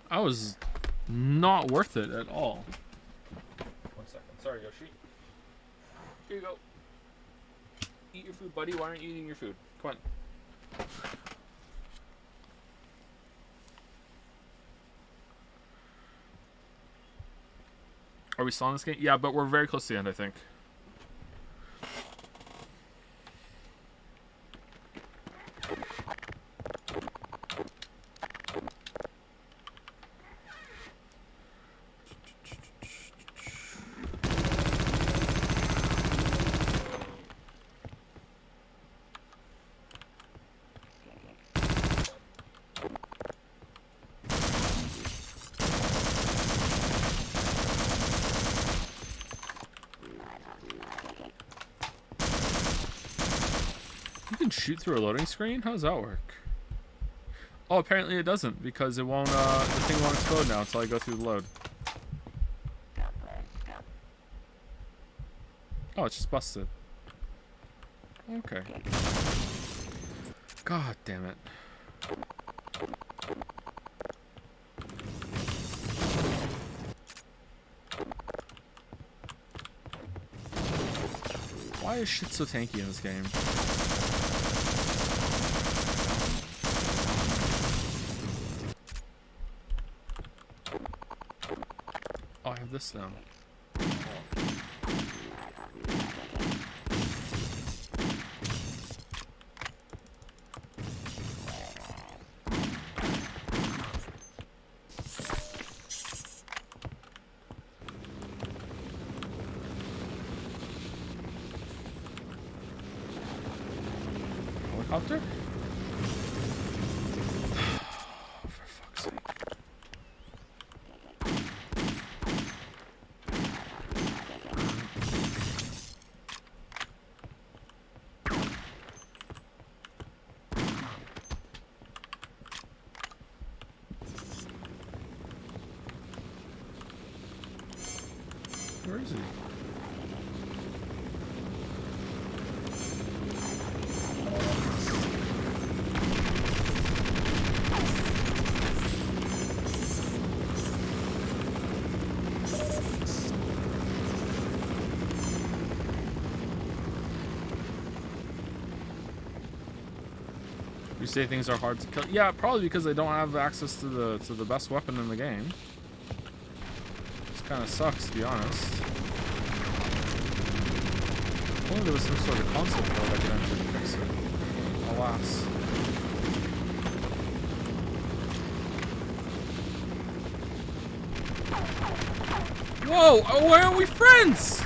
That was not worth it at all. 1 second. Sorry, Yoshi. Here you go. Eat your food, buddy. Why aren't you eating your food? Come on. Are we still in this game? Yeah, but we're very close to the end, I think. Shoot through a loading screen? How does that work? Oh, apparently it doesn't, because it won't, the thing won't explode now until I go through the load. Oh, it's just busted. Okay. God damn it. Why is shit so tanky in this game? This now. Helicopter? Where is he? You say things are hard to kill. Yeah, probably because I don't have access to the best weapon in the game. Kind of sucks, to be honest. If only there was some sort of console code I could enter to fix it. Alas. Whoa! Oh, why aren't we friends?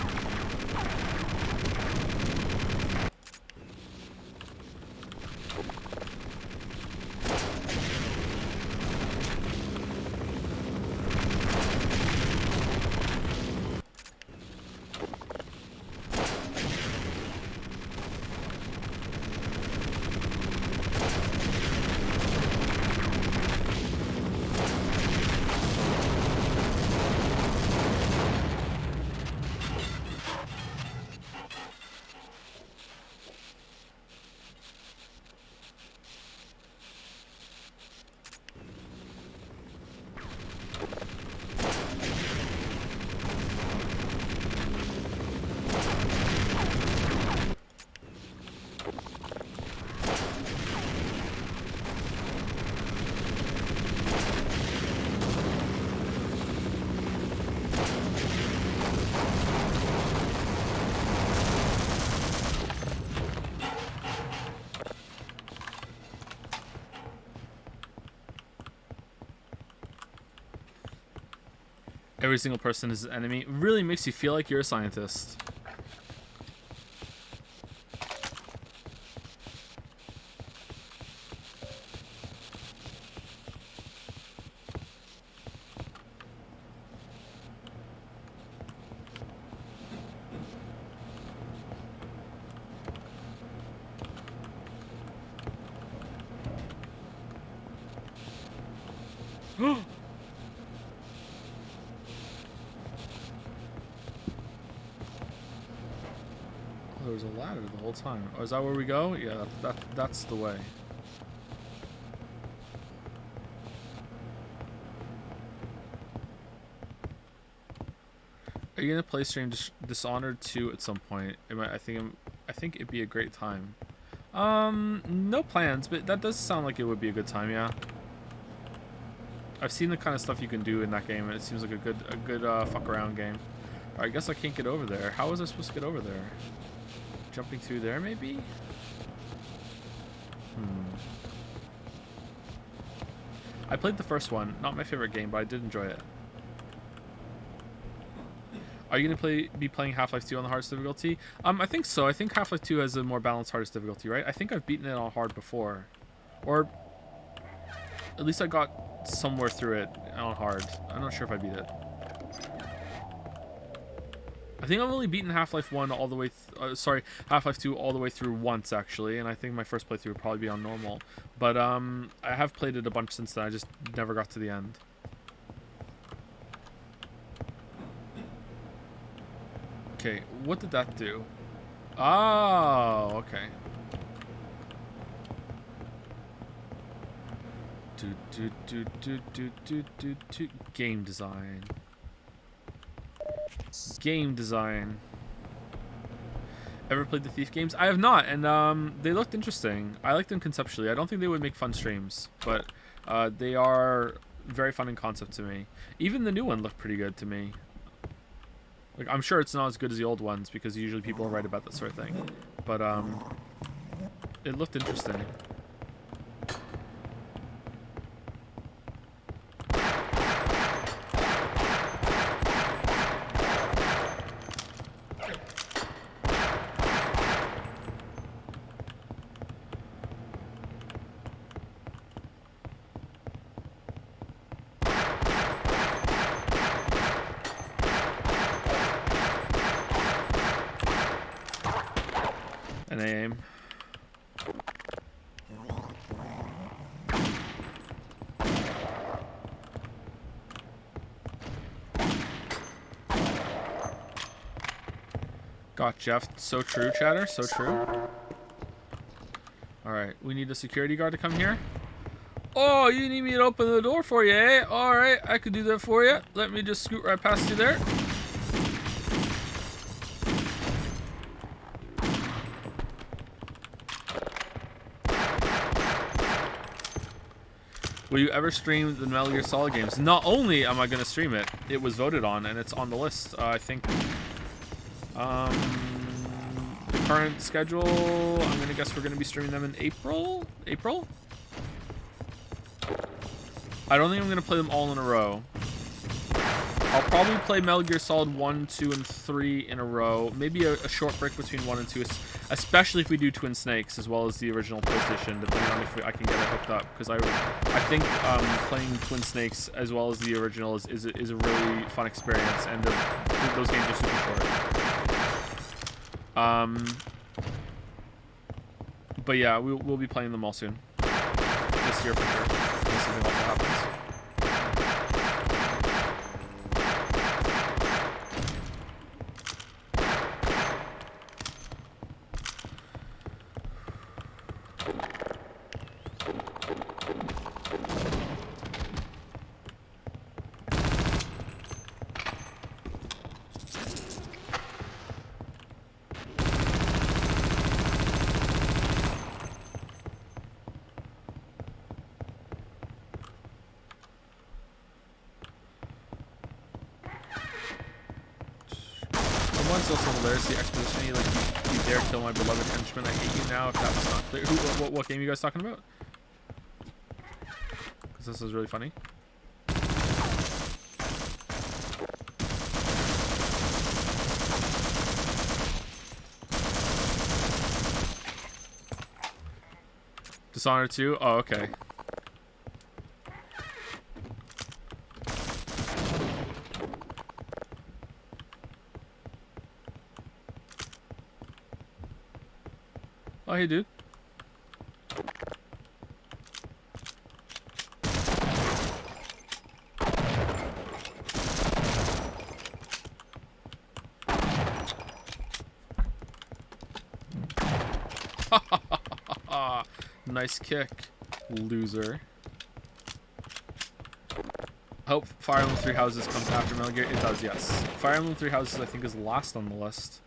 Every single person is an enemy. It really makes you feel like you're a scientist. There was a ladder the whole time. Oh, is that where we go? Yeah, that's the way. Are you gonna play stream Dishonored 2 at some point? I think it'd be a great time. No plans, but that does sound like it would be a good time. Yeah. I've seen the kind of stuff you can do in that game, and it seems like a good fuck around game. Alright, I guess I can't get over there. How was I supposed to get over there? Jumping through there, maybe? I played the first one. Not my favorite game, but I did enjoy it. Are you gonna be playing Half-Life 2 on the hardest difficulty? I think so. I think Half-Life 2 has a more balanced hardest difficulty, right? I think I've beaten it on hard before, or at least I got somewhere through it on hard. I'm not sure if I beat it. I think I've only beaten Half-Life 1 all the way, Half-Life 2 all the way through once, actually, and I think my first playthrough would probably be on normal. But I have played it a bunch since then. I just never got to the end. Okay, what did that do? Oh, okay. Game design. Game design. Ever played the Thief games? I have not, and they looked interesting. I like them conceptually. I don't think they would make fun streams, but they are very fun in concept to me. Even the new one looked pretty good to me. Like, I'm sure it's not as good as the old ones because usually people write about that sort of thing, but it looked interesting. Aim. Got Jeff. So true, chatter. So true. Alright, we need a security guard to come here. Oh, you need me to open the door for you, eh? Alright, I could do that for you. Let me just scoot right past you there. Will you ever stream the Metal Gear Solid games? Not only am I going to stream it, it was voted on and it's on the list. I think the current schedule, I'm going to guess we're going to be streaming them in April? April? I don't think I'm going to play them all in a row. I'll probably play Metal Gear Solid 1, 2, and 3 in a row. Maybe a short break between 1 and 2, especially if we do Twin Snakes as well as the original PlayStation, depending on if I can get it hooked up. Because I think playing Twin Snakes as well as the original is a really fun experience, and those games are super short. But yeah, we'll be playing them all soon. This year for sure. Unless something awful happens. The exposition, you dare kill my beloved henchman. I hate you now. If that was not clear, what game are you guys talking about? Because this is really funny. Dishonored 2? Oh, okay. Oh, hey, dude. Nice kick, loser. I hope Fire Emblem Three Houses comes after Metal Gear. It does, yes. Fire Emblem Three Houses, I think, is last on the list.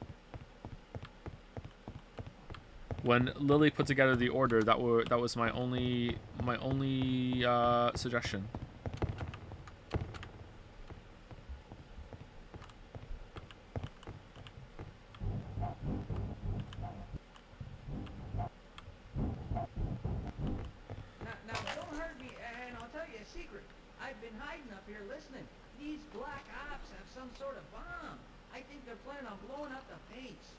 When Lily put together the order, that was my only suggestion. Now, don't hurt me, and I'll tell you a secret. I've been hiding up here listening. These black ops have some sort of bomb. I think they're planning on blowing up the base.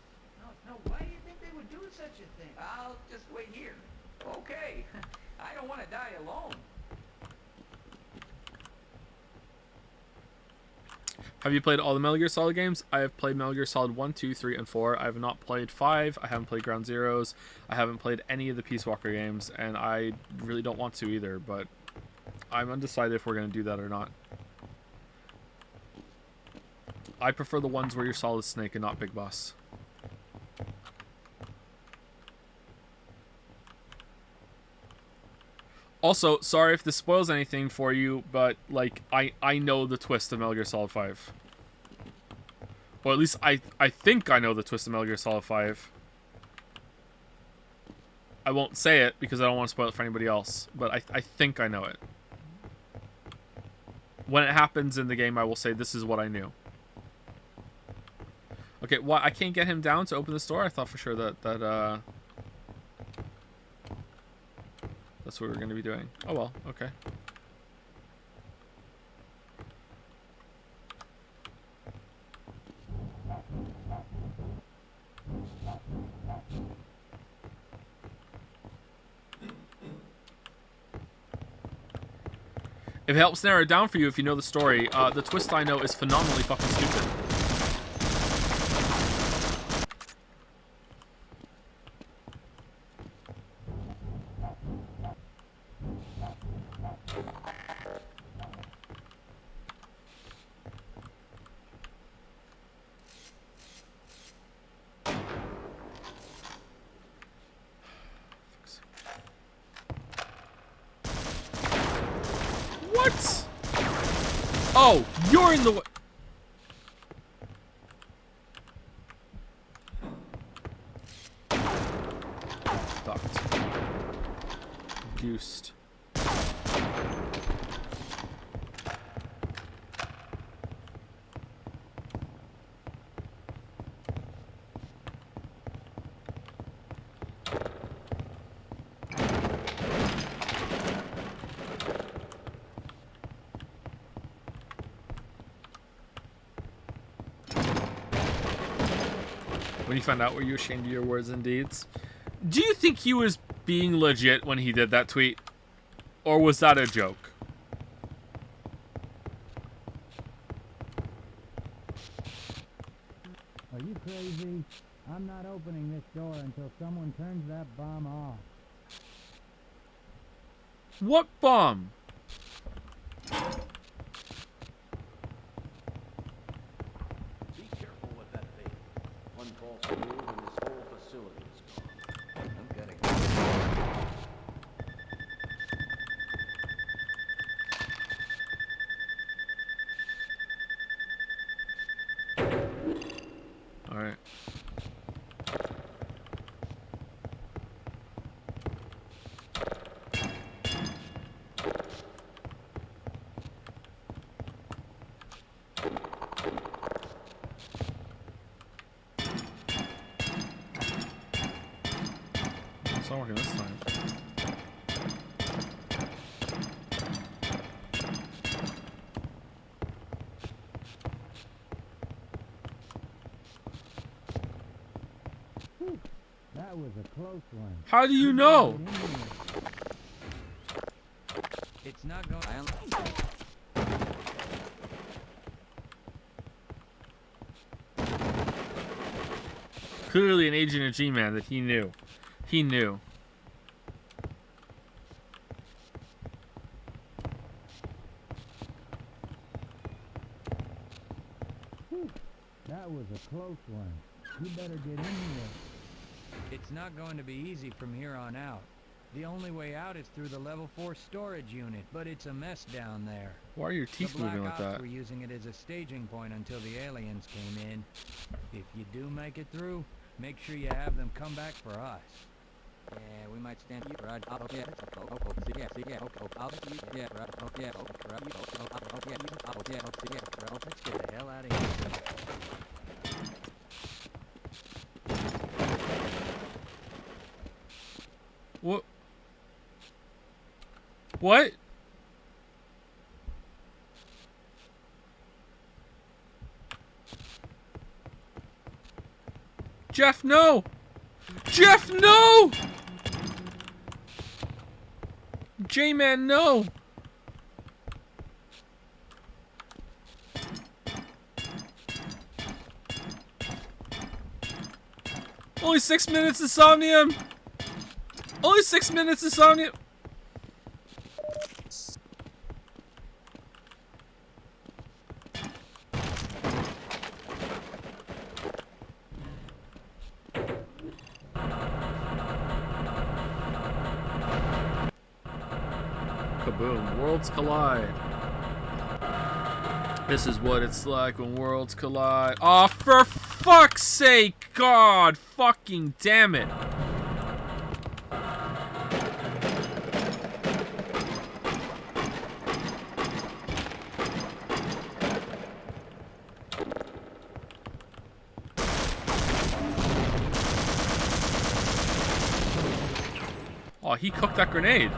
Now, why do you think they would do such a thing? I'll just wait here. Okay. I don't want to die alone. Have you played all the Metal Gear Solid games? I have played Metal Gear Solid 1, 2, 3, and 4. I have not played 5. I haven't played Ground Zeroes. I haven't played any of the Peace Walker games, and I really don't want to either, but I'm undecided if we're going to do that or not. I prefer the ones where you're Solid Snake and not Big Boss. Also, sorry if this spoils anything for you, but like I know the twist of Metal Gear Solid 5. Or at least I think I know the twist of Metal Gear Solid 5. I won't say it because I don't want to spoil it for anybody else, but I think I know it. When it happens in the game, I will say this is what I knew. Okay, what? I can't get him down to open this door? I thought for sure that that's what we're going to be doing. Oh well, okay. If it helps narrow it down for you, if you know the story, the twist I know is phenomenally fucking stupid. What? Oh, you're in the way. Ducked. Goosed. When you found out, were you ashamed of your words and deeds? Do you think he was being legit when he did that tweet? Or was that a joke? Are you crazy? I'm not opening this door until someone turns that bomb off. What bomb? Be careful with that thing. One false move and this whole facility is gone. I'm gonna go. All right. It's not working this time. That was a close one. How do you know? Get in here. It's not going. Clearly an agent of G-Man that he knew. He knew. That was a close one. You better get in here. It's not going to be easy from here on out. The only way out is through the level 4 storage unit, but it's a mess down there. Why are your The teeth Black moving like Ops that? were using it as a staging point until the aliens came in. If you do make it through, make sure you have them come back for us. Yeah, we might stand you right. Oh, yeah. Oh, yeah, yeah. Oh, yeah, right. Oh, yeah. Oh, right. Oh, yeah. Oh, yeah. Oh, yeah. Let's get the hell out of here. What? What? Jeff, no! Jeff, no! J-Man, no! Only 6 minutes, Insomnium! Only 6 minutes, Insomnium! Kaboom. Worlds collide. This is what it's like when worlds collide. Oh, for fuck's sake! God fucking damn it. Oh, he cooked that grenade.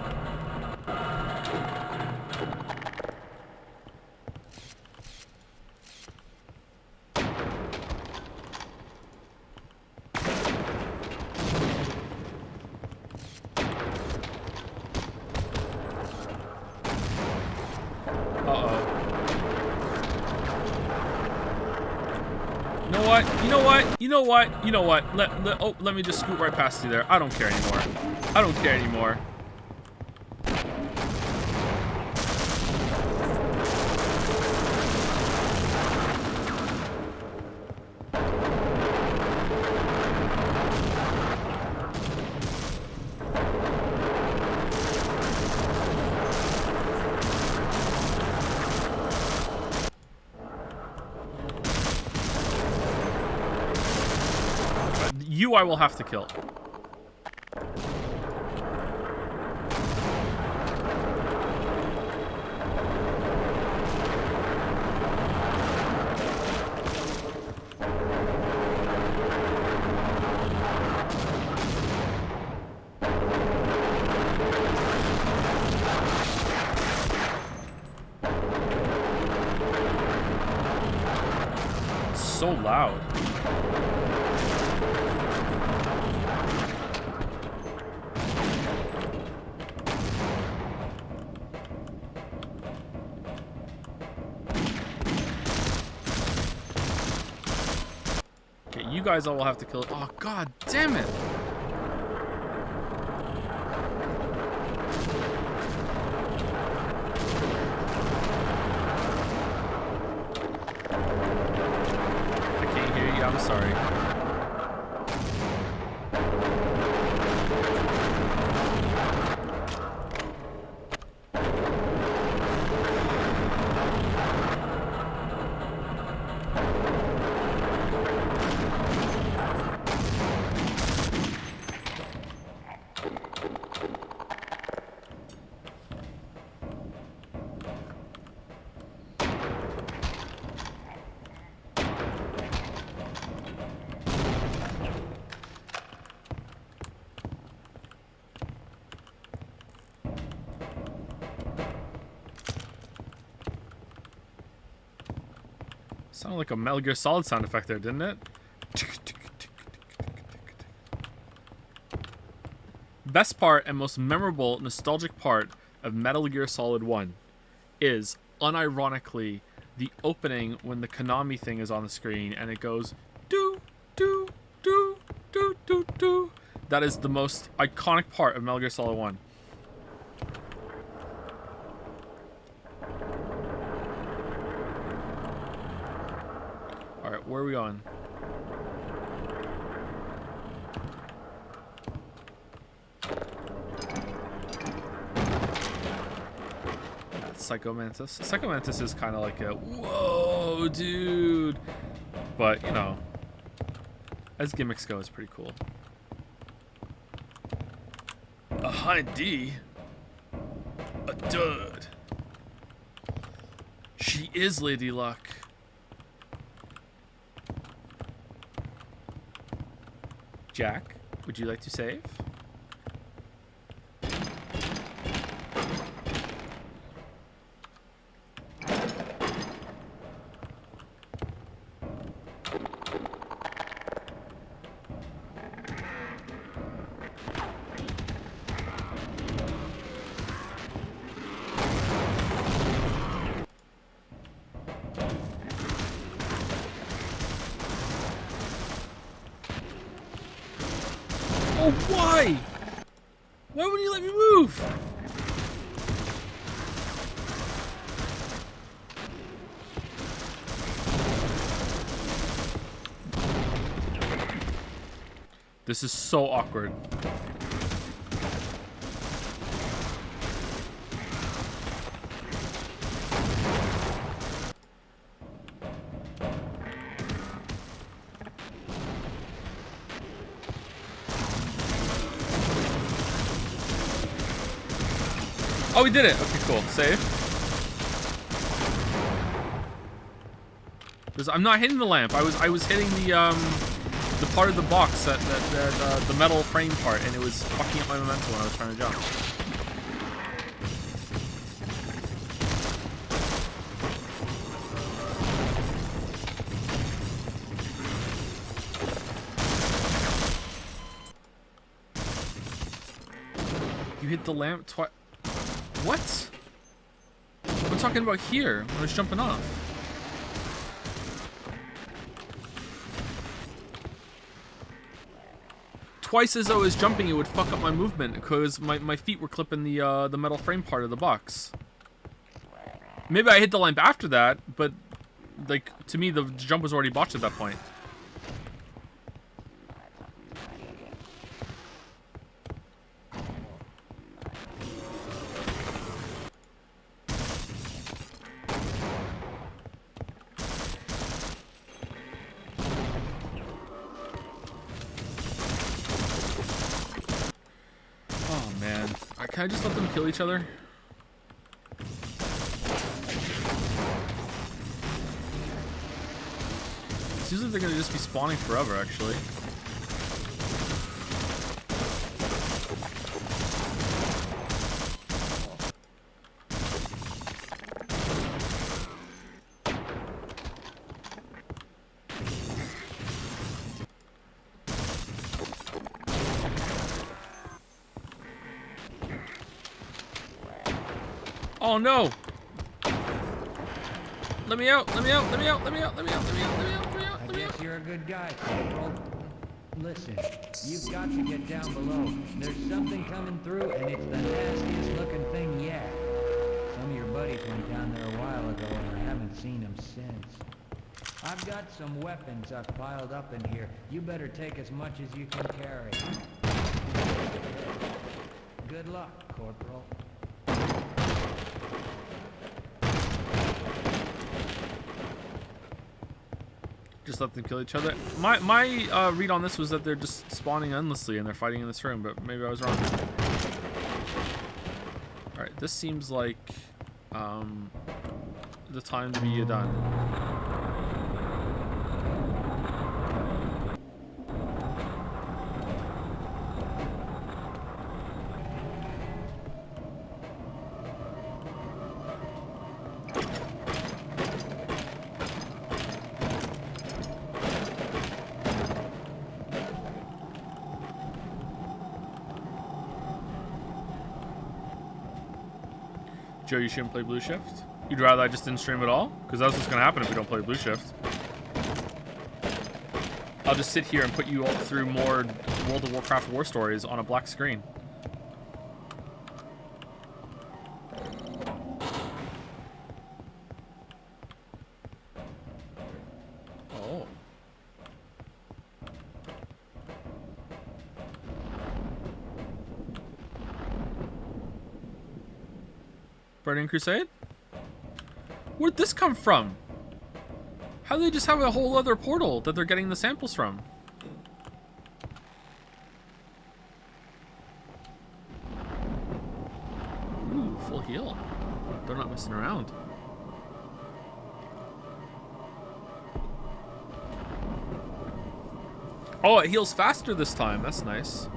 You know what? Let me just scoot right past you there. I don't care anymore. I don't care anymore. You I will have to kill. It's so loud. You guys all will have to kill it. Oh, god damn it. I can't hear you. I'm sorry. Sounded like a Metal Gear Solid sound effect there, didn't it? Best part and most memorable, nostalgic part of Metal Gear Solid 1 is, unironically, the opening when the Konami thing is on the screen and it goes, do, do, do, do, do, do. That is the most iconic part of Metal Gear Solid 1. Alright, where are we going? Psycho Mantis. Psycho Mantis is kind of like a, whoa, dude. But, you know, as gimmicks go, it's pretty cool. A high D? A dud. She is Lady Luck. Jack, would you like to save? Oh, why? Why wouldn't you let me move? This is so awkward. Oh, we did it. Okay, cool. Save. I'm not hitting the lamp. I was hitting the part of the box that the metal frame part, and it was fucking up my momentum when I was trying to jump. You hit the lamp twice. What? I'm talking about here when I was jumping off. Twice as I was jumping, it would fuck up my movement because my feet were clipping the metal frame part of the box. Maybe I hit the lamp after that, but like to me the jump was already botched at that point. Can I just let them kill each other? Seems like they're gonna just be spawning forever, actually. Oh no! Let me out! Let me out! Let me out! Let me out! Let me out! Let me out! Let me out! Let me out! I guess you're a good guy, Corporal. Listen, you've got to get down below. There's something coming through, and it's the nastiest looking thing yet. Some of your buddies went down there a while ago, and I haven't seen them since. I've got some weapons I've piled up in here. You better take as much as you can carry. Good luck, Corporal. Just let them kill each other. My read on this was that they're just spawning endlessly and they're fighting in this room, but maybe I was wrong. Alright, this seems like the time to be done. Joe, you shouldn't play Blue Shift? You'd rather I just didn't stream at all? Because that's what's going to happen if we don't play Blue Shift. I'll just sit here and put you all through more World of Warcraft war stories on a black screen. Oh. Burning Crusade? Where'd this come from? How do they just have a whole other portal that they're getting the samples from? Ooh, full heal. They're not messing around. Oh, it heals faster this time. That's nice.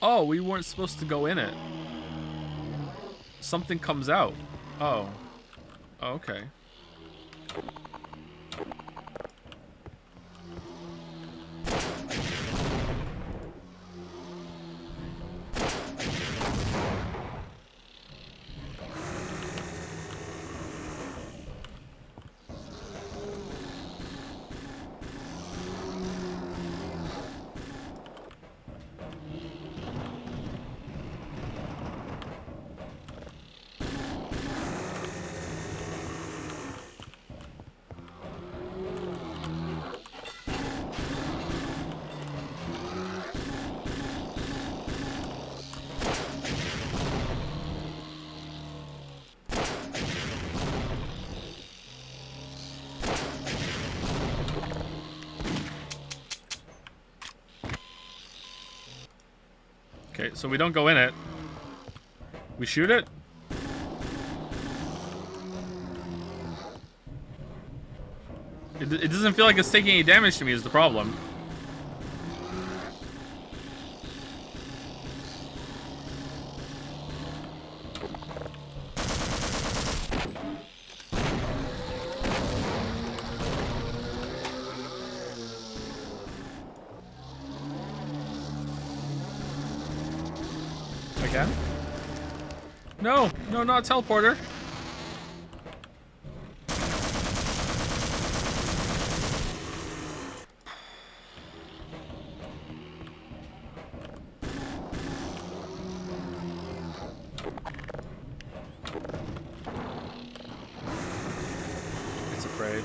Oh, we weren't supposed to go in it. Something comes out. Oh. Oh, okay. Okay, so we don't go in it. We shoot it? It doesn't feel like it's taking any damage to me is the problem. Again? No, no, not teleporter. It's Afraid.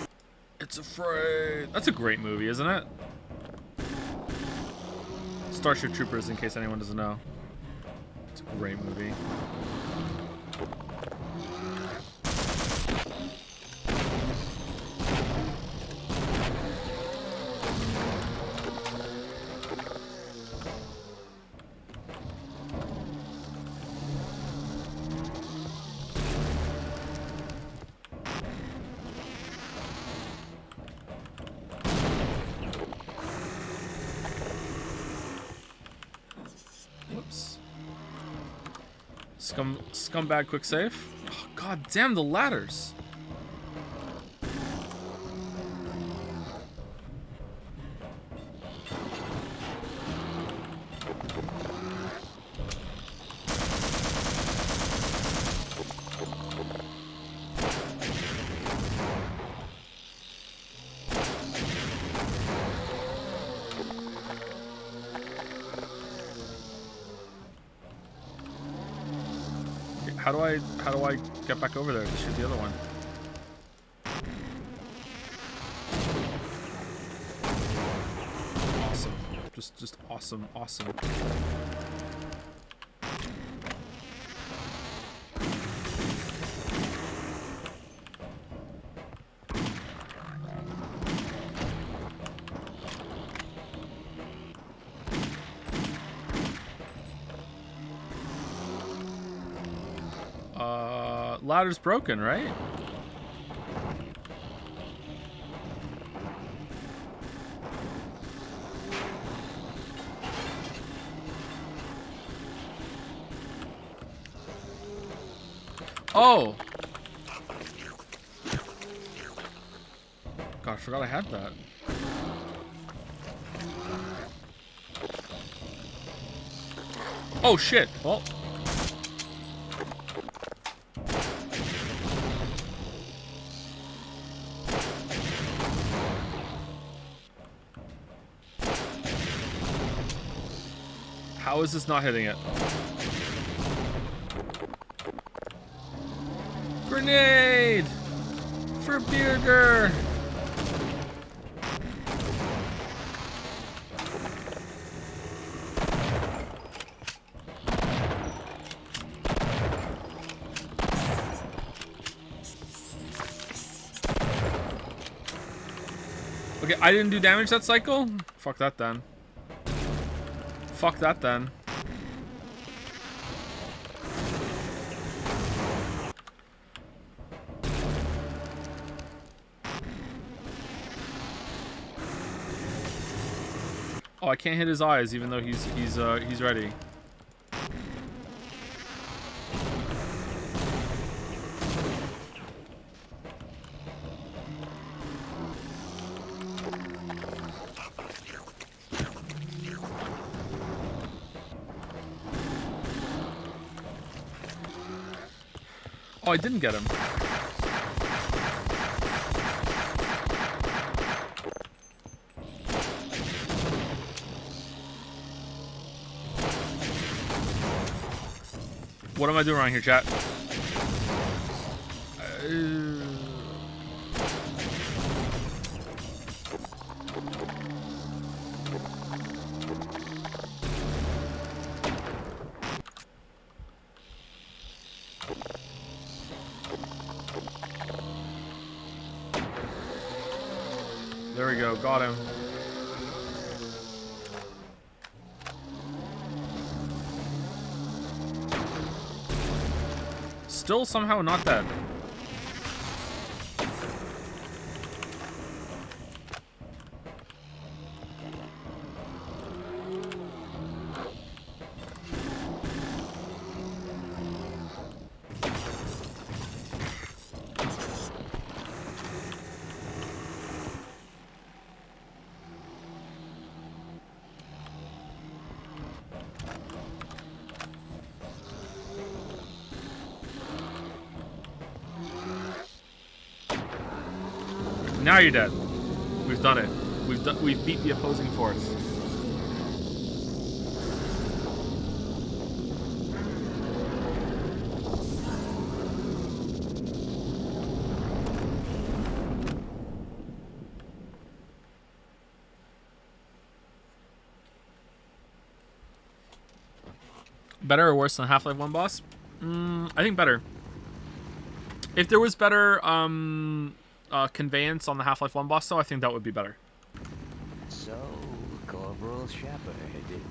It's Afraid. That's a great movie, isn't it? Starship Troopers, in case anyone doesn't know. It's a great movie. Whoops. Scumbag quick save. Oh, God damn the ladders. How do I get back over there to shoot the other one? Awesome. Just awesome, awesome. Ladder's broken, right? Oh! God, I forgot I had that. Oh shit! Well. How is this not hitting it? Grenade! For Bearder! Okay, I didn't do damage that cycle? Fuck that then. Fuck that then. Oh, I can't hit his eyes even though he's ready. Oh, I didn't get him. What am I doing wrong here, chat? There we go, got him. Still somehow not dead. Now you're dead. We've done it. We've beat the opposing force. Better or worse than Half-Life 1 boss? I think better. If there was better conveyance on the Half-Life 1 boss, though, I think that would be better. So, Corporal Shepard,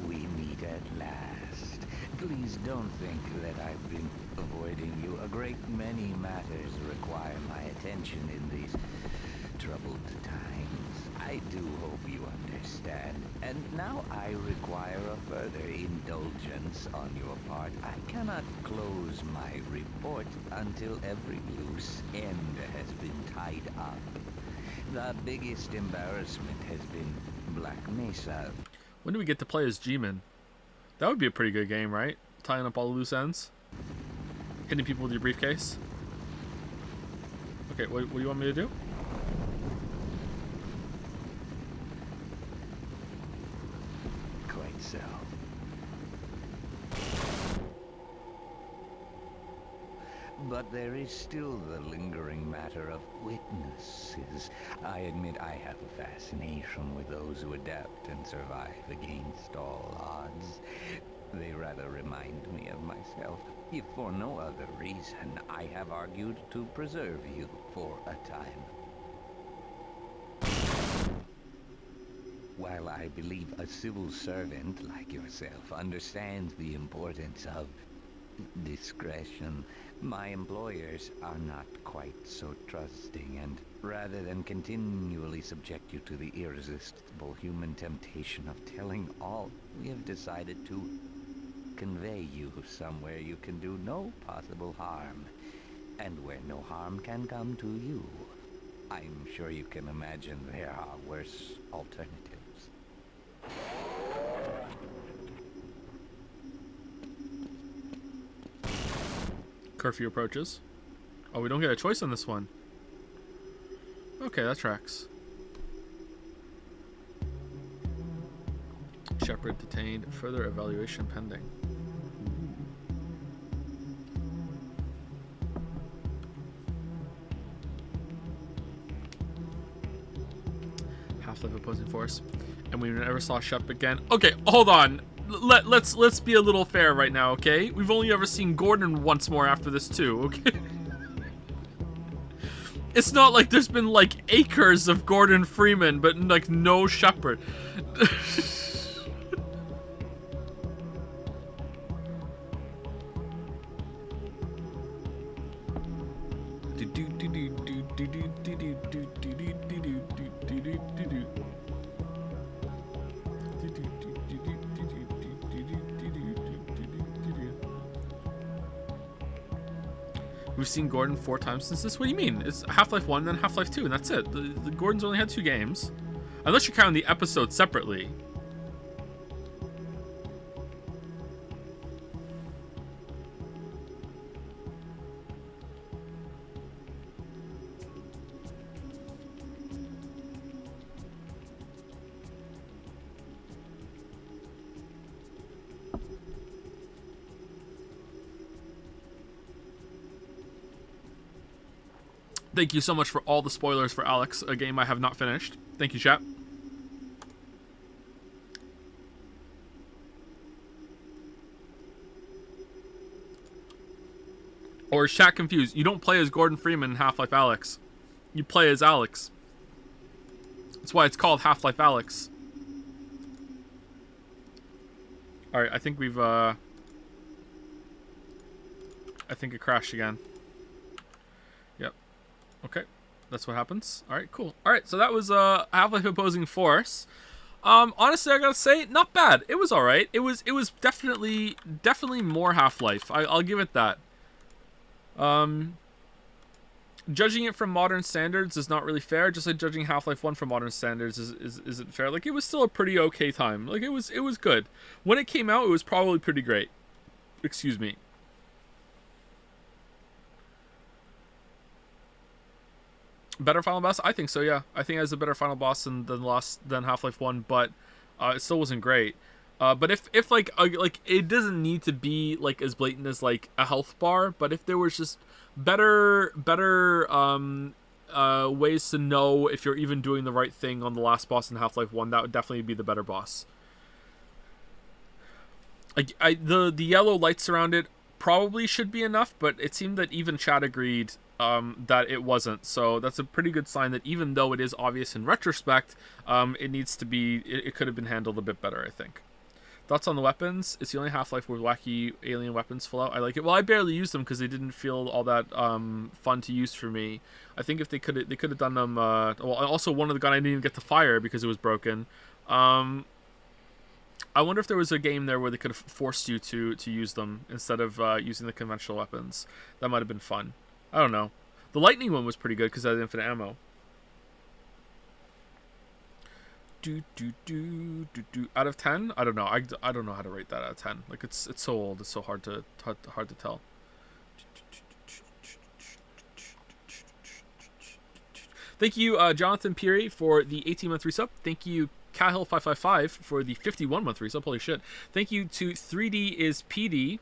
we meet at last. Please don't think that I've been avoiding you. A great many matters require my attention in these troubled times. I do hope you understand. And now I require a further indulgence on your part. I cannot close my report until every loose end has been tied up. The biggest embarrassment has been Black Mesa. When do we get to play as G-Man? That would be a pretty good game, right? Tying up all the loose ends. Hitting people with your briefcase. Okay, what do you want me to do? Quite so. But there is still the lingering matter of witnesses. I admit I have a fascination with those who adapt and survive against all odds. They rather remind me of myself. If for no other reason, I have argued to preserve you for a time. While I believe a civil servant like yourself understands the importance of discretion, my employers are not quite so trusting, and rather than continually subject you to the irresistible human temptation of telling all, we have decided to convey you somewhere you can do no possible harm, and where no harm can come to you. I'm sure you can imagine there are worse alternatives. Curfew approaches. Oh, we don't get a choice on this one. Okay, that tracks. Shepard detained. Further evaluation pending. Half-Life opposing force. And we never saw Shep again. Okay, hold on. Let's be a little fair right now, okay? We've only ever seen Gordon once more after this too, okay? It's not like there's been like acres of Gordon Freeman, but like no Shepard. We've seen Gordon 4 times since this. What do you mean? It's Half-Life 1 and then Half-Life 2, and that's it. The Gordon's only had 2 games. Unless you're counting the episodes separately. Thank you so much for all the spoilers for Alex, a game I have not finished. Thank you, chat. Or is chat confused? You don't play as Gordon Freeman in Half-Life Alex. You play as Alex. That's why it's called Half-Life Alex. Alright, I think we've, I think it crashed again. Yep. Okay. That's what happens. Alright, cool. Alright, so that was, Half-Life Opposing Force. Honestly, I gotta say, not bad. It was alright. It was definitely more Half-Life. I'll give it that. Judging it from modern standards is not really fair, just like judging Half-Life 1 from modern standards isn't fair. Like, it was still a pretty okay time. Like, it was good. When it came out, it was probably pretty great. Excuse me. Better final boss? I think so, yeah. I think it has a better final boss than Half-Life 1, but it still wasn't great. But if like it doesn't need to be like as blatant as like a health bar, but if there was just better ways to know if you're even doing the right thing on the last boss in Half-Life 1, that would definitely be the better boss. Like the yellow lights around it probably should be enough, but it seemed that even Chad agreed that it wasn't. So that's a pretty good sign that even though it is obvious in retrospect, it needs to be. It could have been handled a bit better, I think. Thoughts on the weapons? It's the only Half-Life where wacky alien weapons fall out. I like it. Well, I barely used them because they didn't feel all that fun to use for me. I think if they could have done them. Well, also one of the gun I didn't even get to fire because it was broken. I wonder if there was a game there where they could have forced you to use them instead of using the conventional weapons. That might have been fun. I don't know. The lightning one was pretty good because it had infinite ammo. Out of 10? I don't know. I don't know how to rate that out of 10. Like it's so old. It's so hard to tell. Thank you, Jonathan Peary, for the 18-month resub. Thank you, Cahill555, for the 51-month resub. Holy shit. Thank you to 3D is PD,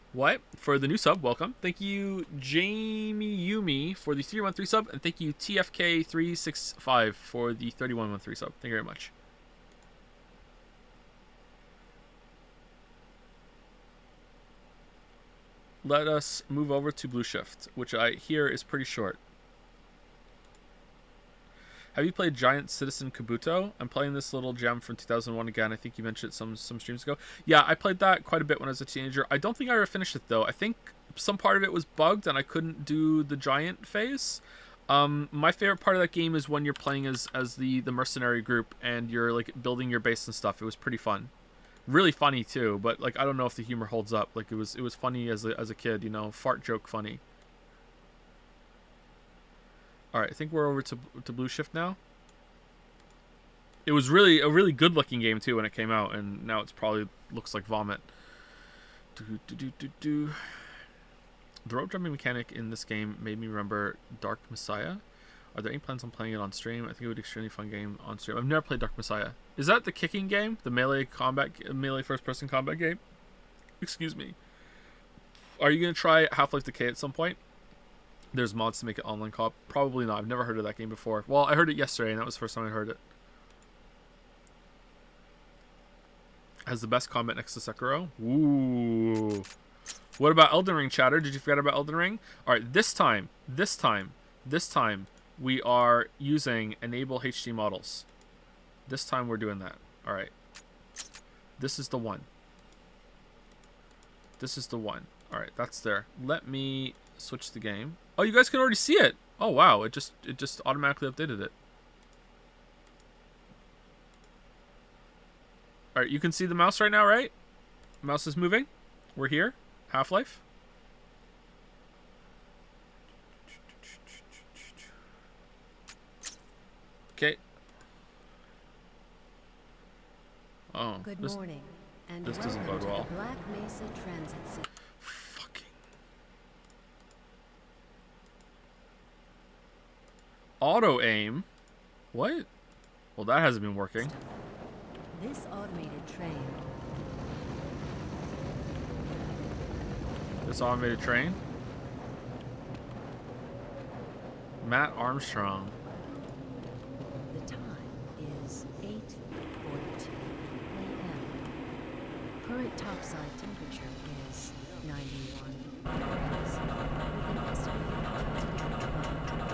for the new sub. Welcome. Thank you, Jamie Yumi, for the 3-month resub. And thank you, TFK365, for the 31-month resub. Thank you very much. Let us move over to Blue Shift, which I hear is pretty short. Have you played Giant Citizen Kabuto? I'm playing this little gem from 2001 again. I think you mentioned it some streams ago. Yeah, I played that quite a bit when I was a teenager. I don't think I ever finished it, though. I think some part of it was bugged and I couldn't do the giant phase. My favorite part of that game is when you're playing as the mercenary group and you're like building your base and stuff. It was pretty fun. Really funny too, but like I don't know if the humor holds up. Like it was funny as a kid, you know, fart joke funny. All right, I think we're over to Blue Shift now. It was really a really good looking game too when it came out, and now it's probably looks like vomit. The rope jumping mechanic in this game made me remember Dark Messiah. Are there any plans on playing it on stream? I think it would be an extremely fun game on stream. I've never played Dark Messiah. Is that the kicking game? The melee first person combat game? Excuse me. Are you gonna try Half-Life Decay at some point? There's mods to make it online co-op. Probably not. I've never heard of that game before. Well, I heard it yesterday, and that was the first time I heard it. Has the best combat next to Sekiro. Ooh. What about Elden Ring, chatter? Did you forget about Elden Ring? All right, this time, we are using enable HD models. This time we're doing that. All right. This is the one. This is the one. All right, that's there. Let me switch the game. Oh, you guys can already see it. Oh wow, it just automatically updated it. All right, you can see the mouse right now, right? Mouse is moving. We're here. Half-Life. Okay. Oh. Good morning, and this doesn't welcome bode to well. the Black Mesa Transit System. Fucking. Auto aim? What? Well, that hasn't been working. This automated train This automated train? Matt Armstrong. The time is 8:42 a.m. Current topside temperature is 91 degrees, with an estimated altitude of 120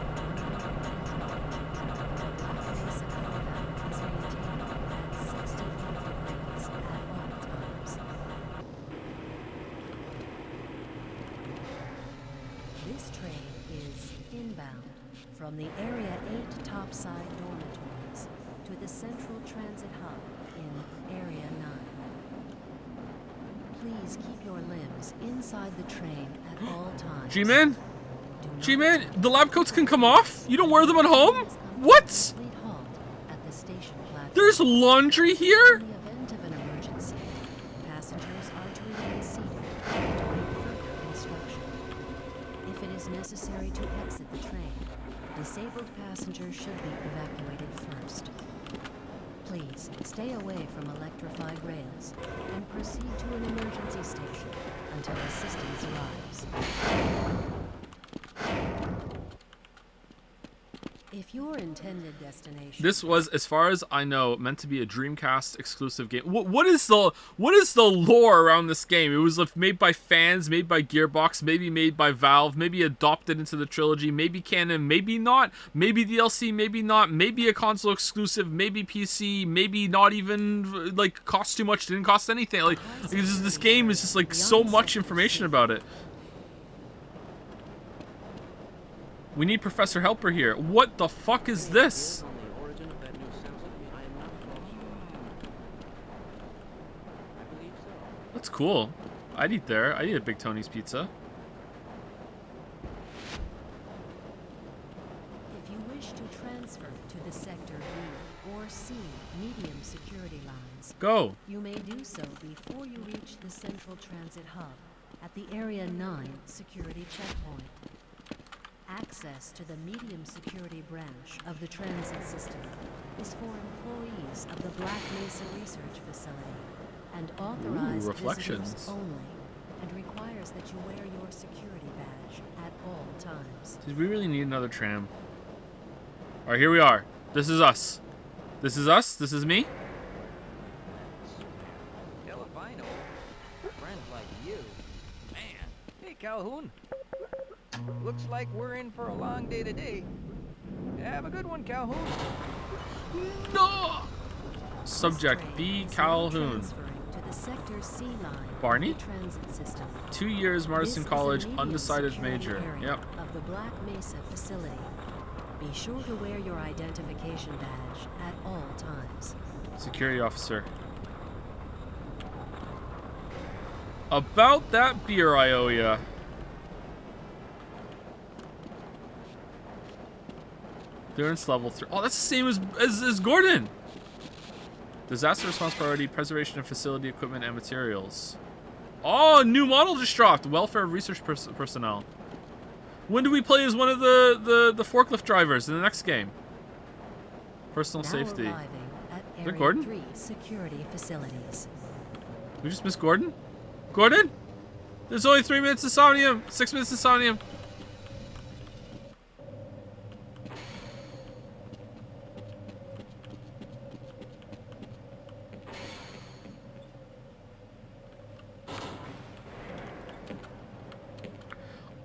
Mesa combat is maintained at 68 degrees at all times. This train is inbound from the Area 8 topside dormitories to the Central Transit Hub in Area 9. Please keep your limbs inside the train at all times. G-Man? Do not G-Man, the lab coats can come off? You don't wear them at home? What? complete halt at the station platform. There's laundry here? In the event of an emergency, passengers are to remain seated and await further instruction. If it is necessary to exit the train, disabled passengers should be evacuated first. Please stay away from electrified rails and proceed to an emergency station until assistance arrives. If your intended destination This was, as far as I know, meant to be a Dreamcast exclusive game. What is the lore around this game? It was made by fans, made by Gearbox, maybe made by Valve, maybe adopted into the trilogy, maybe canon, maybe not, maybe DLC, maybe not, maybe a console exclusive, maybe PC, maybe not even cost too much, didn't cost anything. This game is just so much information about it. We need Professor Helper here. What the fuck is this? On the origin of that new sensory, I am not sure. I believe so. That's cool. I'd eat there. I'd eat a Big Tony's Pizza. If you wish to transfer to the Sector B or C medium security lines, Go. you may do so before you reach the Central Transit Hub at the Area 9 security checkpoint. Access to the medium security branch of the transit system is for employees of the Black Mesa Research Facility and authorized reflections. visitors only, and requires that you wear your security badge at all times. Did we really need another tram? Alright, here we are. This is us. This is us. This is me. Hell if I know. Friends like you. Man. Hey, Calhoun. Looks like we're in for a long day today. Have a good one, Calhoun. No! Subject This train B. is now Calhoun. transferring to the Sector C line Barney? of the transit system. 2 years, Marston This is College, a medium undecided security major. area Yep. Of the Black Mesa facility. Be sure to wear your identification badge at all times. Security officer. About that beer I owe ya. Clearance level 3. Oh, that's the same as Gordon. Disaster response priority, preservation of facility, equipment, and materials. Oh, new model just dropped. Welfare of research personnel. When do we play as one of the forklift drivers in the next game? Personal Now safety. arriving at it Area Gordon? 3 security facilities. We just missed Gordon? Gordon? There's only 3 minutes of Somnium. 6 minutes of Somnium.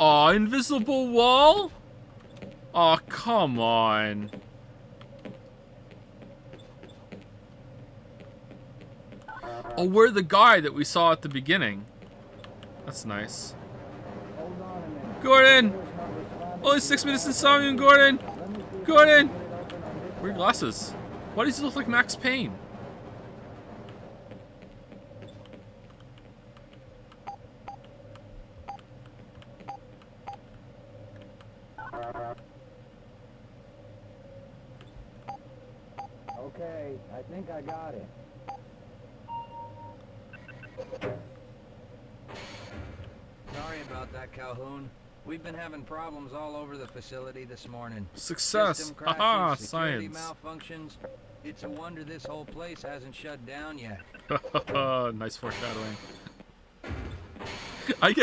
Aw, invisible wall? Aw, come on. Oh, we're the guy that we saw at the beginning. That's nice. Gordon! Only 6 minutes in Somnium, Gordon! Gordon! Weird glasses. Why does he look like Max Payne? Okay, I think I got it. Sorry about that, Calhoun. We've been having problems all over the facility this morning. Success! System crashes, Haha, security science. malfunctions. It's a wonder this whole place hasn't shut down yet. Nice foreshadowing. I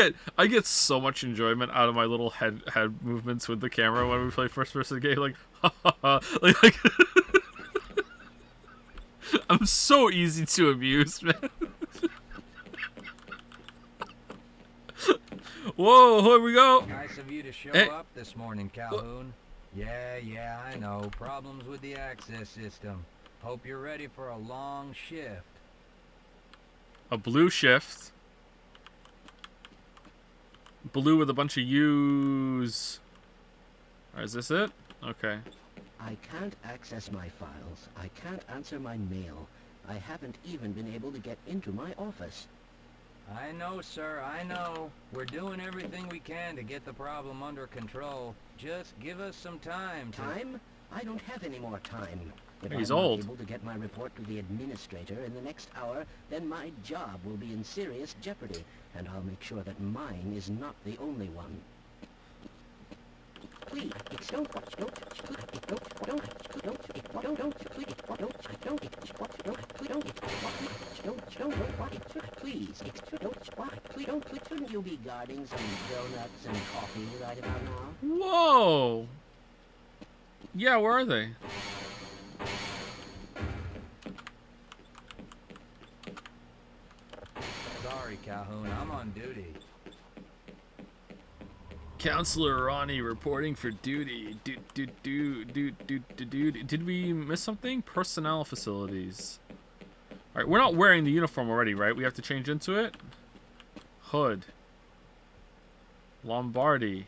get so much enjoyment out of my little head movements with the camera when we play first person game. Like, like I'm so easy to amuse, man. Whoa, here we go. Nice of you to show Hey. up this morning, Calhoun. Yeah, I know. Problems with the access system. Hope you're ready for a long shift. A blue shift. Blue with a bunch of U's. Alright, is this it? Okay. I can't access my files. I can't answer my mail. I haven't even been able to get into my office. I know, sir, I know. We're doing everything we can to get the problem under control. Just give us some time to... Time? I don't have any more time. If He's I'm old. not able to get my report to the administrator in the next hour, then my job will be in serious jeopardy, and I'll make sure that mine is not the only one. Please, it's don't, shouldn't you be guarding some donuts and coffee right about now? Whoa! Yeah, where are they? Sorry, Calhoun, I'm on duty. Counselor Ronnie reporting for duty. Did we miss something? Personnel facilities. Alright, we're not wearing the uniform already, right? We have to change into it? Hood. Lombardi.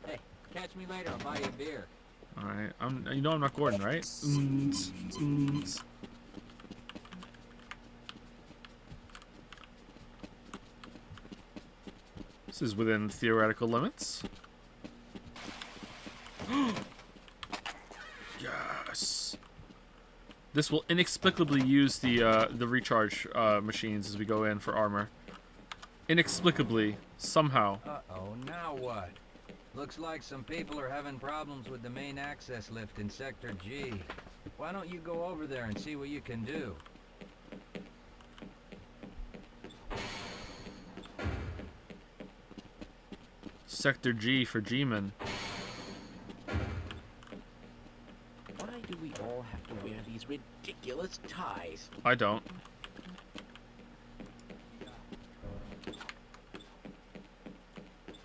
Hey, catch me later, I'll buy you a beer. Alright, you know I'm not Gordon, right? This is within theoretical limits. Yes. This will inexplicably use the recharge machines as we go in for armor. Inexplicably, somehow. Uh-oh, now what? Looks like some people are having problems with the main access lift in Sector G. Why don't you go over there and see what you can do? Sector G for G-Man. Why do we all have to wear these ridiculous ties? I don't.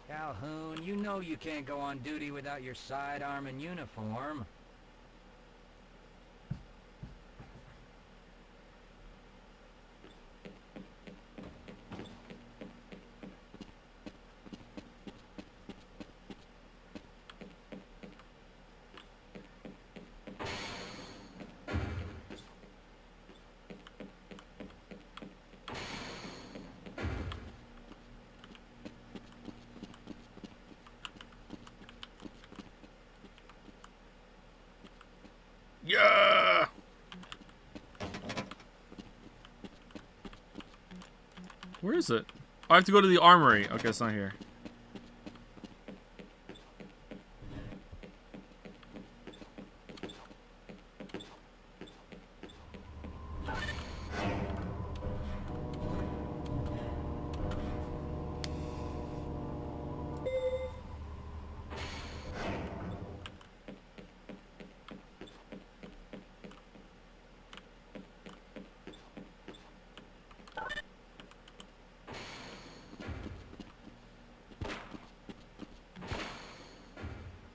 Calhoun, you know you can't go on duty without your sidearm and uniform. Where is it? Oh, I have to go to the armory. Okay, it's not here.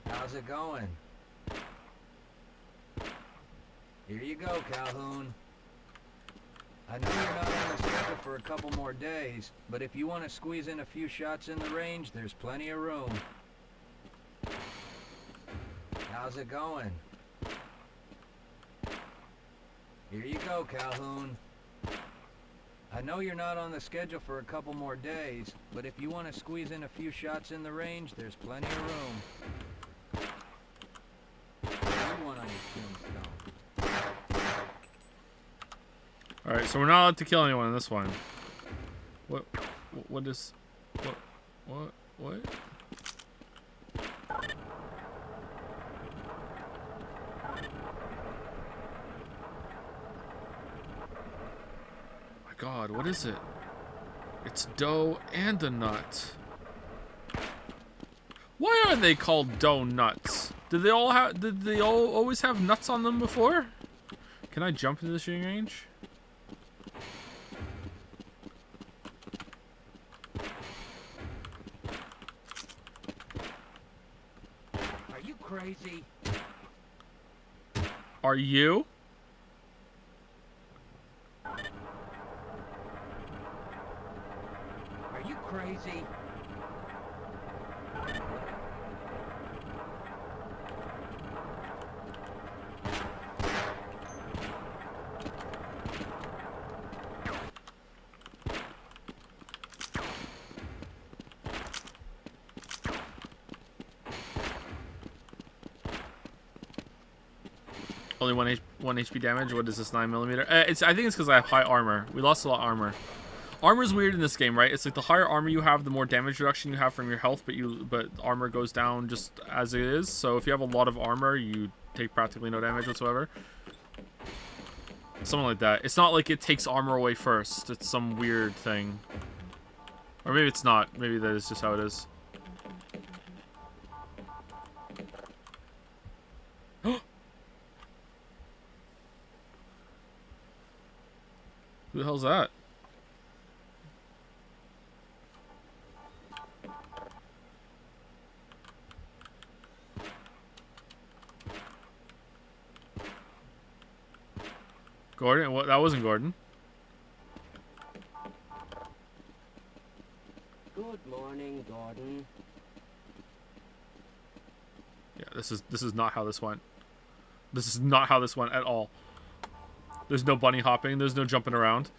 How's it going? Here you go, Calhoun. I know you're not on the schedule for a couple more days, but if you want to squeeze in a few shots in the range, there's plenty of room. How's it going? Here you go, Calhoun. I know you're not on the schedule for a couple more days, but if you want to squeeze in a few shots in the range, there's plenty of room. One on your tombstone. All right, so we're not allowed to kill anyone in this one. What is? What? My God, what is it? It's dough and a nut. Why are they called dough nuts? Did they all always have nuts on them before? Can I jump into the shooting range? Are you crazy? Are you? Are you crazy? Only one HP damage. What is this, 9mm? I think it's because I have high armor. We lost a lot of armor. Armor's weird in this game, right? It's like the higher armor you have, the more damage reduction you have from your health, but armor goes down just as it is. So if you have a lot of armor, you take practically no damage whatsoever. Something like that. It's not like it takes armor away first. It's some weird thing. Or maybe it's not. Maybe that is just how it is. Who the hell's that? Gordon? What? That wasn't Gordon. Good morning, Gordon. Yeah, this is not how this went. This is not how this went at all. There's no bunny hopping. There's no jumping around.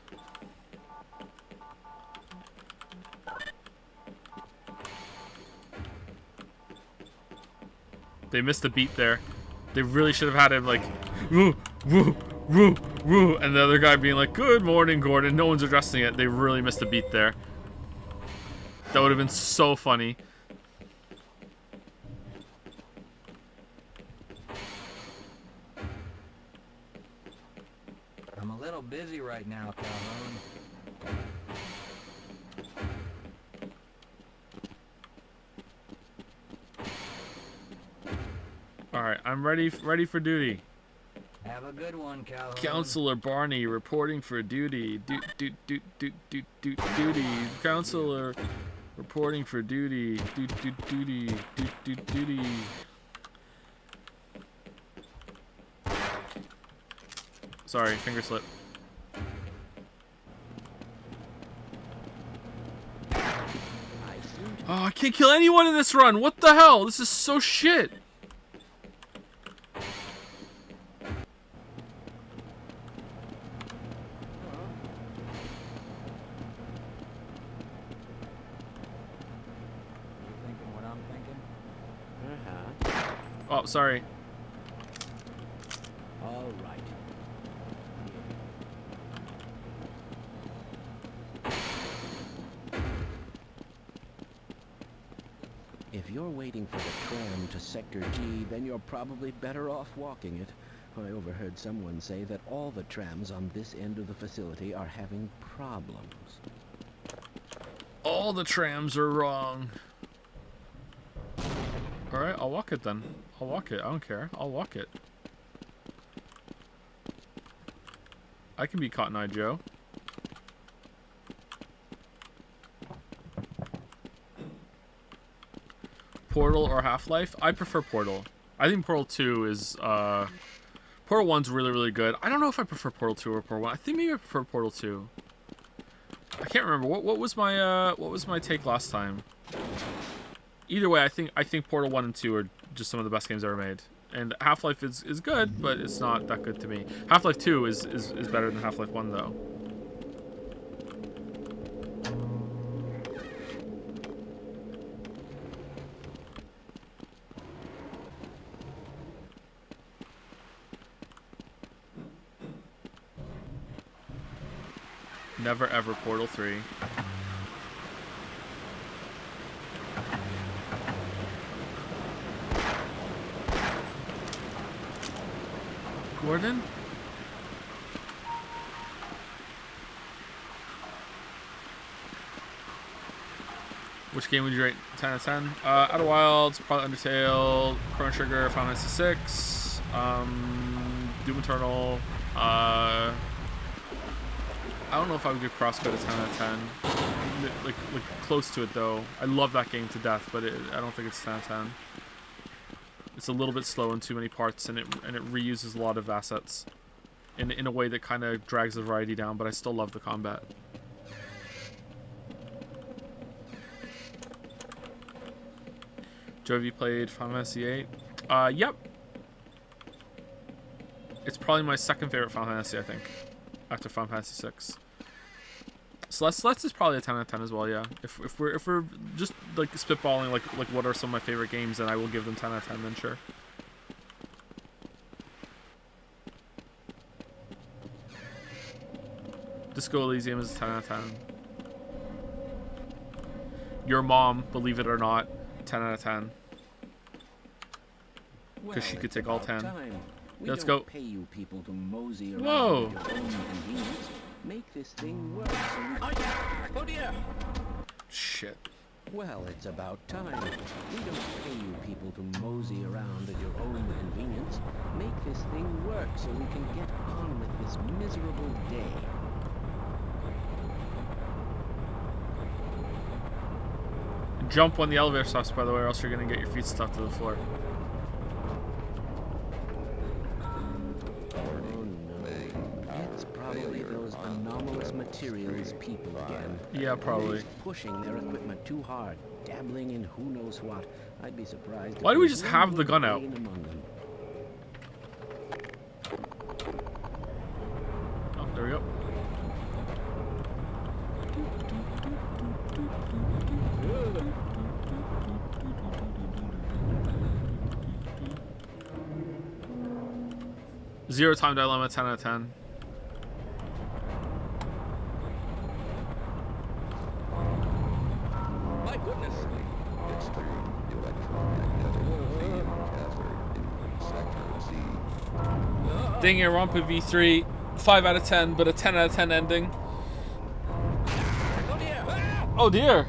They missed a beat there. They really should have had him like, woo, woo, woo, woo, and the other guy being like, good morning, Gordon. No one's addressing it. They really missed a beat there. That would have been so funny. I'm a little busy right now, Calhoun. Alright, I'm ready for duty. Have a good one, Calhoun. Counselor Barney reporting for duty. Duty. Counselor reporting for duty. Duty. Sorry, finger slip. Oh, I can't kill anyone in this run. What the hell? This is so shit. Oh, sorry. All right. you're waiting for the tram to Sector G, then you're probably better off walking it. I overheard someone say that all the trams on this end of the facility are having problems. All the trams are wrong. Alright, I'll walk it then. I'll walk it. I don't care. I'll walk it. I can be Cotton Eye Joe. Portal or Half-Life? I prefer Portal. I think Portal 2 is, Portal 1's really, really good. I don't know if I prefer Portal 2 or Portal 1. I think maybe I prefer Portal 2. I can't remember. What was my take last time? Either way, I think Portal 1 and 2 are just some of the best games ever made. And Half-Life is good, but it's not that good to me. Half-Life 2 is better than Half-Life 1 though. Never ever Portal 3. Gordon? Which game would you rate 10 out of 10? Outer Wilds, probably Undertale, Chrono Trigger, Final Fantasy VI, Doom Eternal. I don't know if I would give Crosscode a 10 out of 10. Like close to it though. I love that game to death, but I don't think it's 10 out of 10. It's a little bit slow in too many parts, and it reuses a lot of assets in a way that kind of drags the variety down, but I still love the combat. Joe, have you played Final Fantasy VIII? Yep. It's probably my second favorite Final Fantasy, I think, after Final Fantasy VI. Celeste is probably a 10 out of 10 as well, yeah. If we're just like spitballing like what are some of my favorite games, then I will give them 10 out of 10 then, sure. Disco Elysium is a 10 out of 10. Your mom, believe it or not, 10 out of 10. Because she could take all 10. Let's go. Pay you people to mosey around Whoa. at your own convenience. Make this thing work. Oh dear! Shit. Well, it's about time. We don't pay you people to mosey around at your own convenience. Make this thing work so we can get on with this miserable day. Jump when the elevator stops, by the way, or else you're gonna get your feet stuck to the floor. Materials people again. Yeah, probably. They're pushing their equipment too hard, dabbling in who knows what. I'd be surprised. Why do we just have the gun out? Oh, there we go. Zero Time Dilemma, 10 out of 10. Dang it, Rompa V3, 5 out of 10, but a 10 out of 10 ending. Oh dear! Oh dear!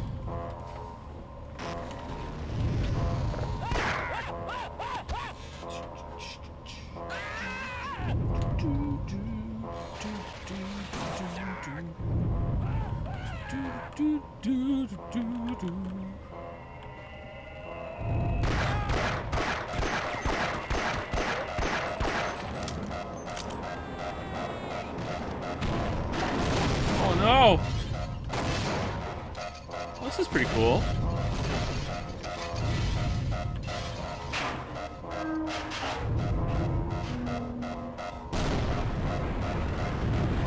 Oh no! This is pretty cool.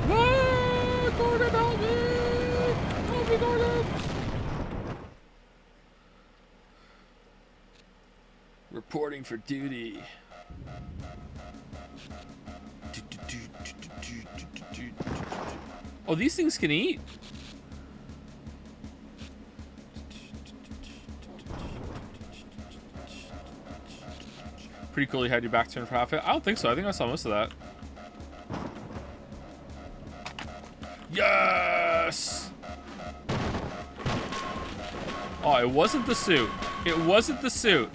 Ah, Gordon, help me! Help me, Gordon! Reporting for duty. Oh, these things can eat. Pretty cool he had you back turned for half it. I don't think so. I think I saw most of that. Yes! Oh, it wasn't the suit. It wasn't the suit.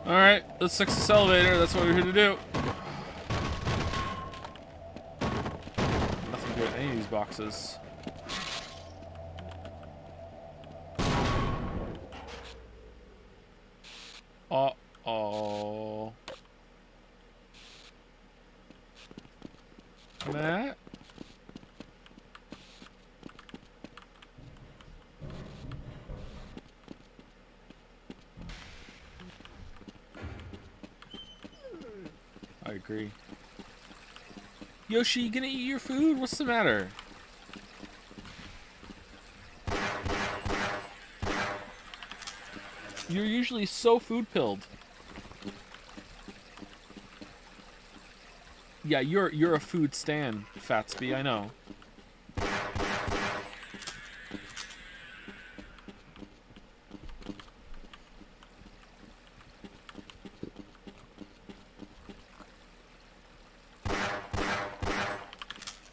Alright, let's fix this elevator. That's what we're here to do. Nothing good in any of these boxes. Uh-oh. Matt? I agree. Yoshi, you gonna eat your food? What's the matter? You're usually so food-pilled. Yeah, you're a food stan, Fatsby, I know.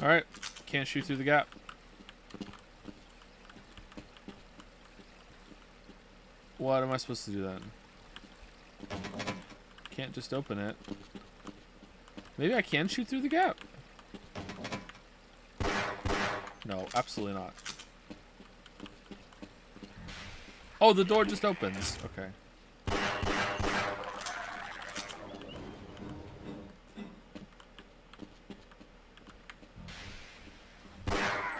Alright, can't shoot through the gap. What am I supposed to do then? Can't just open it. Maybe I can shoot through the gap. No, absolutely not. Oh, the door just opens. Okay.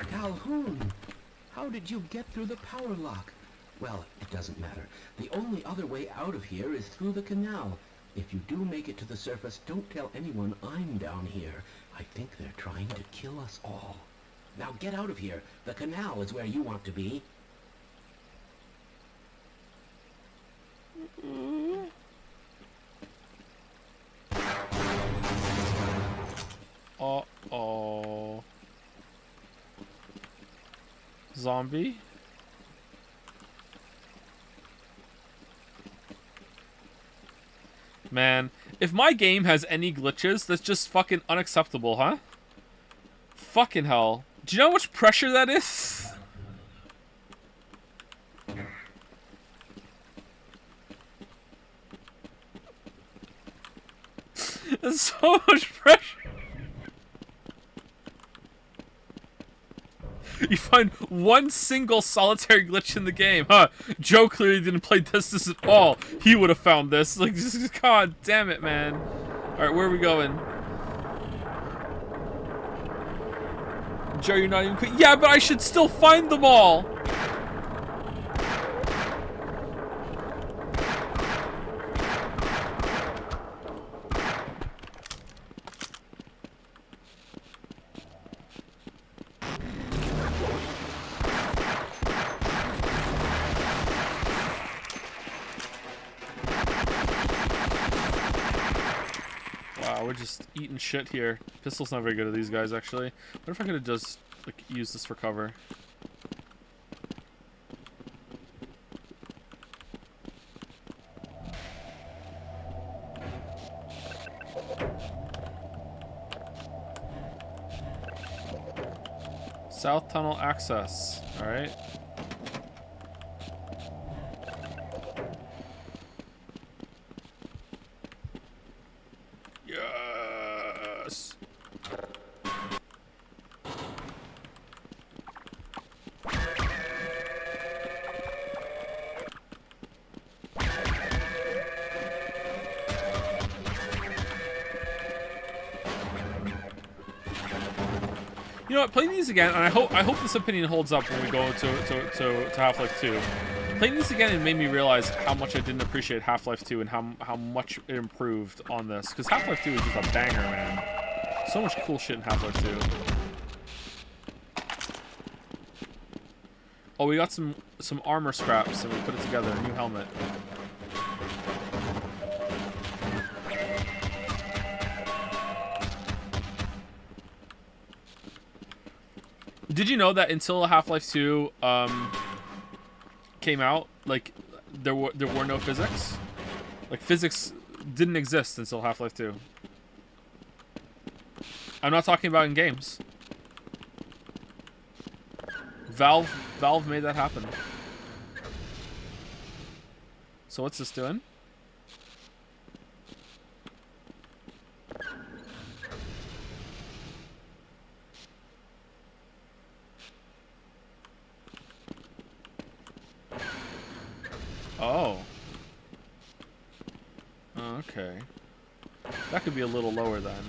Calhoun! How did you get through the power lock? Well, it doesn't matter. The only other way out of here is through the canal. If you do make it to the surface, don't tell anyone I'm down here. I think they're trying to kill us all. Now get out of here. The canal is where you want to be. Uh-oh. Zombie? Man, if my game has any glitches, that's just fucking unacceptable, huh? Fucking hell. Do you know how much pressure that is? That's so much pressure. You find one single solitary glitch in the game, huh? Joe clearly didn't play this at all. He would have found this. Like, just, god damn it, man. Alright, where are we going? Joe, you're not even... Yeah, but I should still find them all! We're just eating shit here. Pistol's not very good at these guys, actually. What if I could have just like used this for cover? South tunnel access. All right. Yes. You know what? Playing these again, and I hope this opinion holds up when we go to Half-Life 2. Playing these again, it made me realize how much I didn't appreciate Half-Life 2 and how much it improved on this. Because Half-Life 2 is just a banger, man. So much cool shit in Half-Life 2. Oh, we got some armor scraps and we put it together. A new helmet. Did you know that until Half-Life 2 came out, like there were no physics? Like physics didn't exist until Half-Life 2. I'm not talking about in games. Valve made that happen. So what's this doing? Oh. Okay. That could be a little lower then.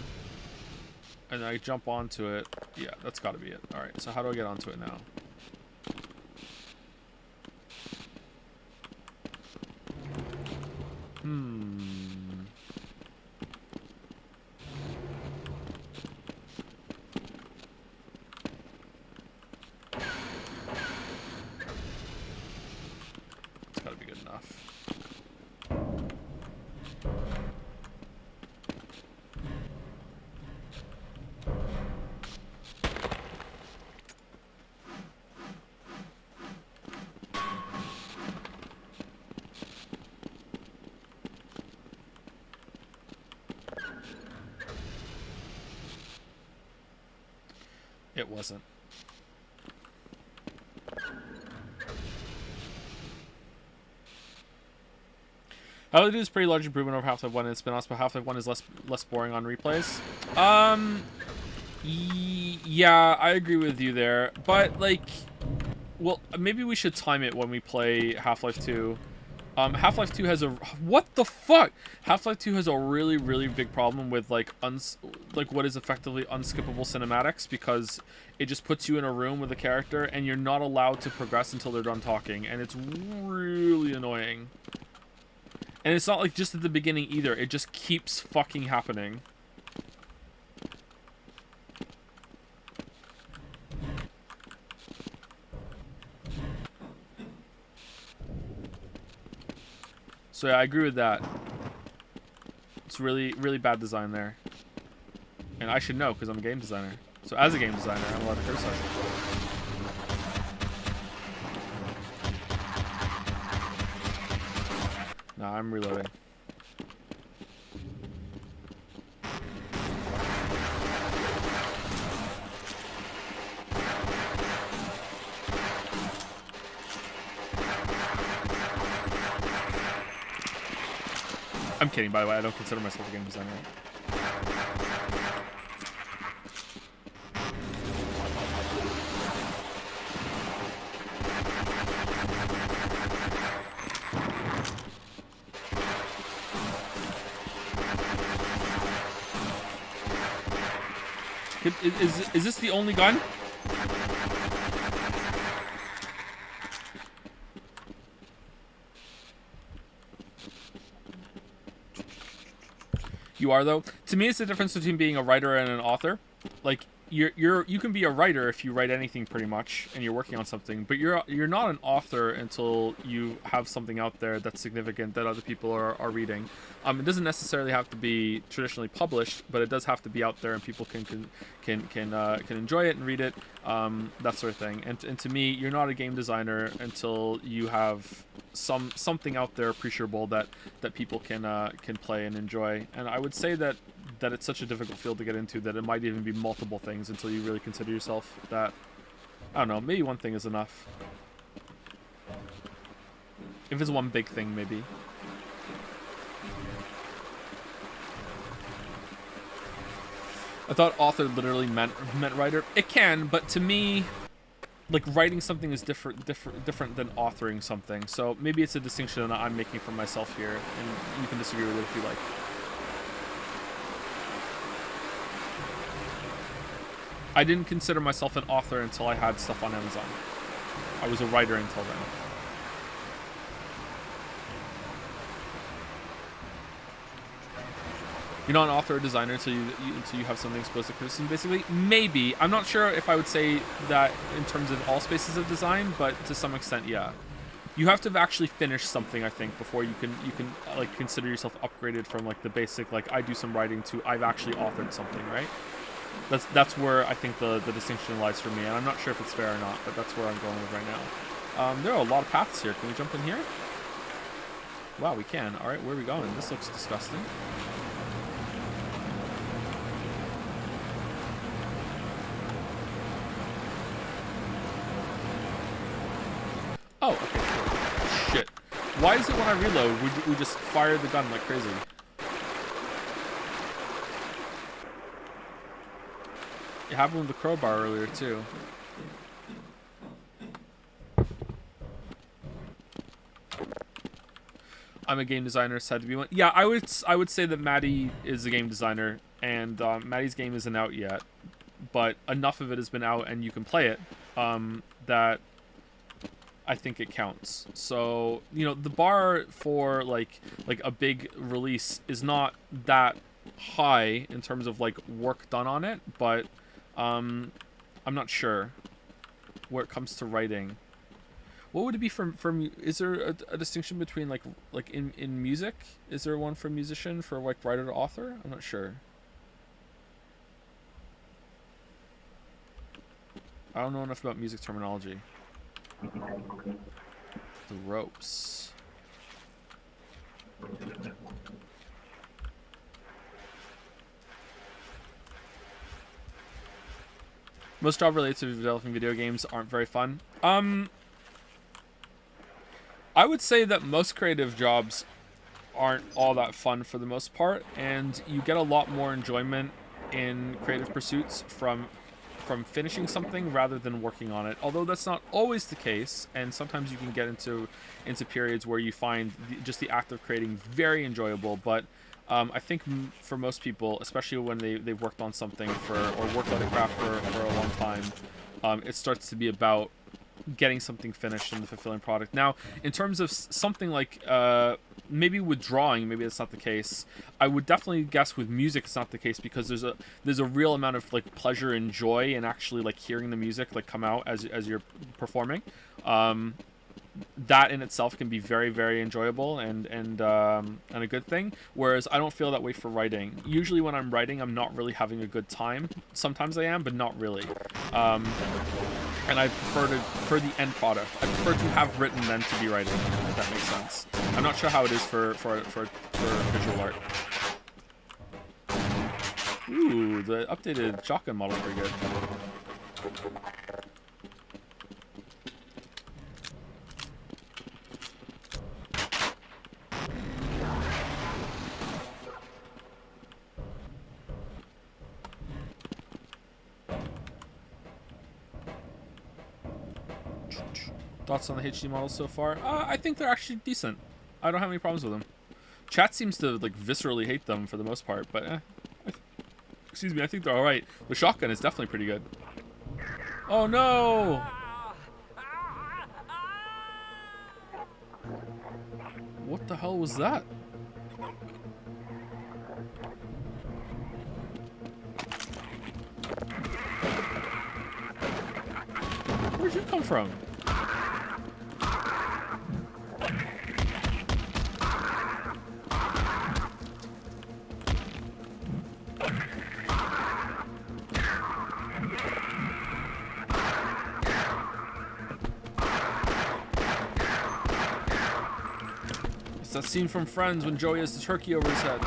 And I jump onto it. Yeah, that's got to be it. Alright, so how do I get onto it now? It's got to be good enough. It wasn't. Half-Life 2 is a pretty large improvement over Half-Life 1 and spin-offs, but Half-Life 1 is less boring on replays. Yeah, I agree with you there. But, like, well, maybe we should time it when we play Half-Life 2. Half-Life 2 has a... What the fuck? Half-Life 2 has a really, really big problem with, like what is effectively unskippable cinematics, because it just puts you in a room with a character and you're not allowed to progress until they're done talking, and it's really annoying. And it's not like just at the beginning either. It just keeps fucking happening. So yeah, I agree with that. It's really, really bad design there. And I should know because I'm a game designer. So as a game designer, I'm allowed to criticize it. Nah, I'm reloading. I'm kidding, by the way. I don't consider myself a game designer. Is this the only gun? You are, though. To me, it's the difference between being a writer and an author. Like, you can be a writer if you write anything pretty much and you're working on something, but you're not an author until you have something out there that's significant that other people are reading. It doesn't necessarily have to be traditionally published, but it does have to be out there and people can enjoy it and read it, that sort of thing. And to me, you're not a game designer until you have something out there appreciable that people can play and enjoy. And I would say that it's such a difficult field to get into that it might even be multiple things until you really consider yourself that. I don't know, maybe one thing is enough. If it's one big thing, maybe. I thought author literally meant writer. It can, but to me, like, writing something is different than authoring something. So maybe it's a distinction that I'm making for myself here, and you can disagree with it if you like. I didn't consider myself an author until I had stuff on Amazon. I was a writer until then. You're not an author or designer until you have something exposed to criticism, basically. Maybe. I'm not sure if I would say that in terms of all spaces of design, but to some extent, yeah. You have to have actually finished something, I think, before you can like consider yourself upgraded from like the basic, like I do some writing, to I've actually authored something, right? That's where I think the distinction lies for me, and I'm not sure if it's fair or not, but that's where I'm going with right now. There are a lot of paths here. Can we jump in here? Wow, we can. All right, where are we going? This looks disgusting. Oh, okay, cool. Shit. Why is it when I reload, we just fire the gun like crazy? It happened with the crowbar earlier, too. I'm a game designer, said to be one. Yeah, I would say that Maddie is a game designer, and Maddie's game isn't out yet, but enough of it has been out and you can play it, that I think it counts. So, you know, the bar for like a big release is not that high in terms of like work done on it, but I'm not sure where it comes to writing. What would it be from is there a distinction between like in music? Is there one for musician, for like writer to author? I'm not sure. I don't know enough about music terminology. The ropes. Most job related to developing video games aren't very fun. I would say that most creative jobs aren't all that fun for the most part, and you get a lot more enjoyment in creative pursuits from finishing something rather than working on it. Although that's not always the case, and sometimes you can get into periods where you find just the act of creating very enjoyable. But I think for most people, especially when they've worked on something or worked on a craft for a long time, it starts to be about getting something finished and the fulfilling product. Now, in terms of something like maybe with drawing, maybe that's not the case. I would definitely guess with music it's not the case, because there's a real amount of like pleasure and joy in actually like hearing the music like come out as you're performing. That in itself can be very, very enjoyable and a good thing. Whereas I don't feel that way for writing. Usually when I'm writing, I'm not really having a good time. Sometimes I am, but not really. And I prefer the end product. I prefer to have written than to be writing, if that makes sense. I'm not sure how it is for visual art. Ooh, the updated shotgun model is pretty good. Thoughts on the HD models so far? I think they're actually decent. I don't have any problems with them. Chat seems to like viscerally hate them for the most part, but excuse me, I think they're all right. The shotgun is definitely pretty good. Oh no! What the hell was that? Where'd you come from? It's that scene from Friends when Joey has the turkey over his head.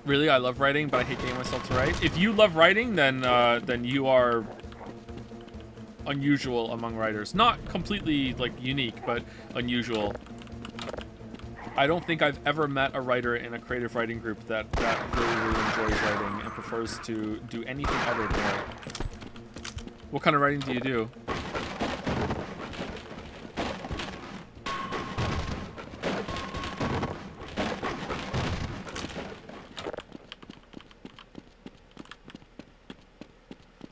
Really, I love writing, but I hate getting myself to write. If you love writing, then you are unusual among writers. Not completely like unique, but unusual. I don't think I've ever met a writer in a creative writing group that really enjoys writing and prefers to do anything other than write. What kind of writing do you do?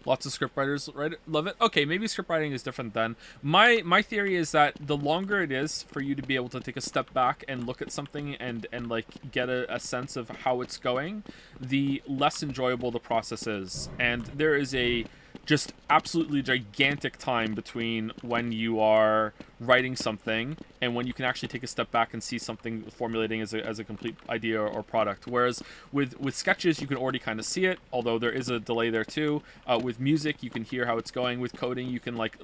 Lots of scriptwriters love it. Okay, maybe scriptwriting is different then. My theory is that the longer it is for you to be able to take a step back and look at something and like get a sense of how it's going, the less enjoyable the process is. And there is a just absolutely gigantic time between when you are writing something and when you can actually take a step back and see something formulating as a complete idea or product. Whereas with sketches, you can already kind of see it, although there is a delay there too. With music, you can hear how it's going. With coding, you can like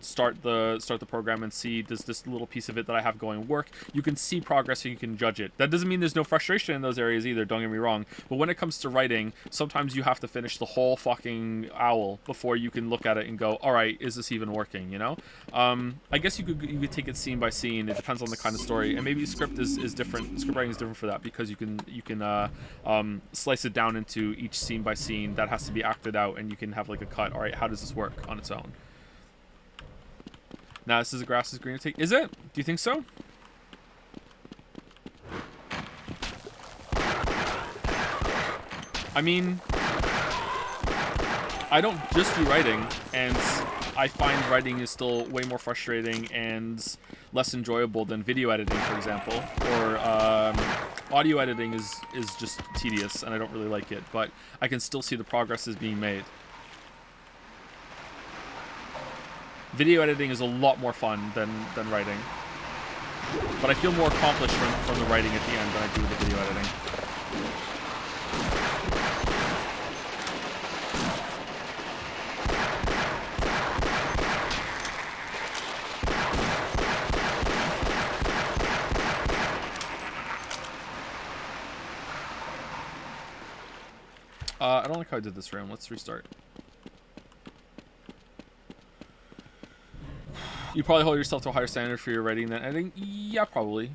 start the program and see, does this little piece of it that I have going work? You can see progress and you can judge it. That doesn't mean there's no frustration in those areas either, don't get me wrong. But when it comes to writing, sometimes you have to finish the whole fucking owl before you can look at it and go, all right, is this even working, you know? I guess you could take it scene by scene. It depends on the kind of story, and maybe script is different. Script writing is different for that because you can slice it down into each scene by scene that has to be acted out, and you can have like a cut. All right, how does this work on its own? Now this is the grass is greener. Is it? Do you think so? I mean, I don't just do writing, and I find writing is still way more frustrating and less enjoyable than video editing, for example, or audio editing is just tedious, and I don't really like it, but I can still see the progress is being made. Video editing is a lot more fun than writing, but I feel more accomplished from the writing at the end than I do with the video editing. I don't like how I did this room. Let's restart. You probably hold yourself to a higher standard for your writing than editing? Yeah, probably.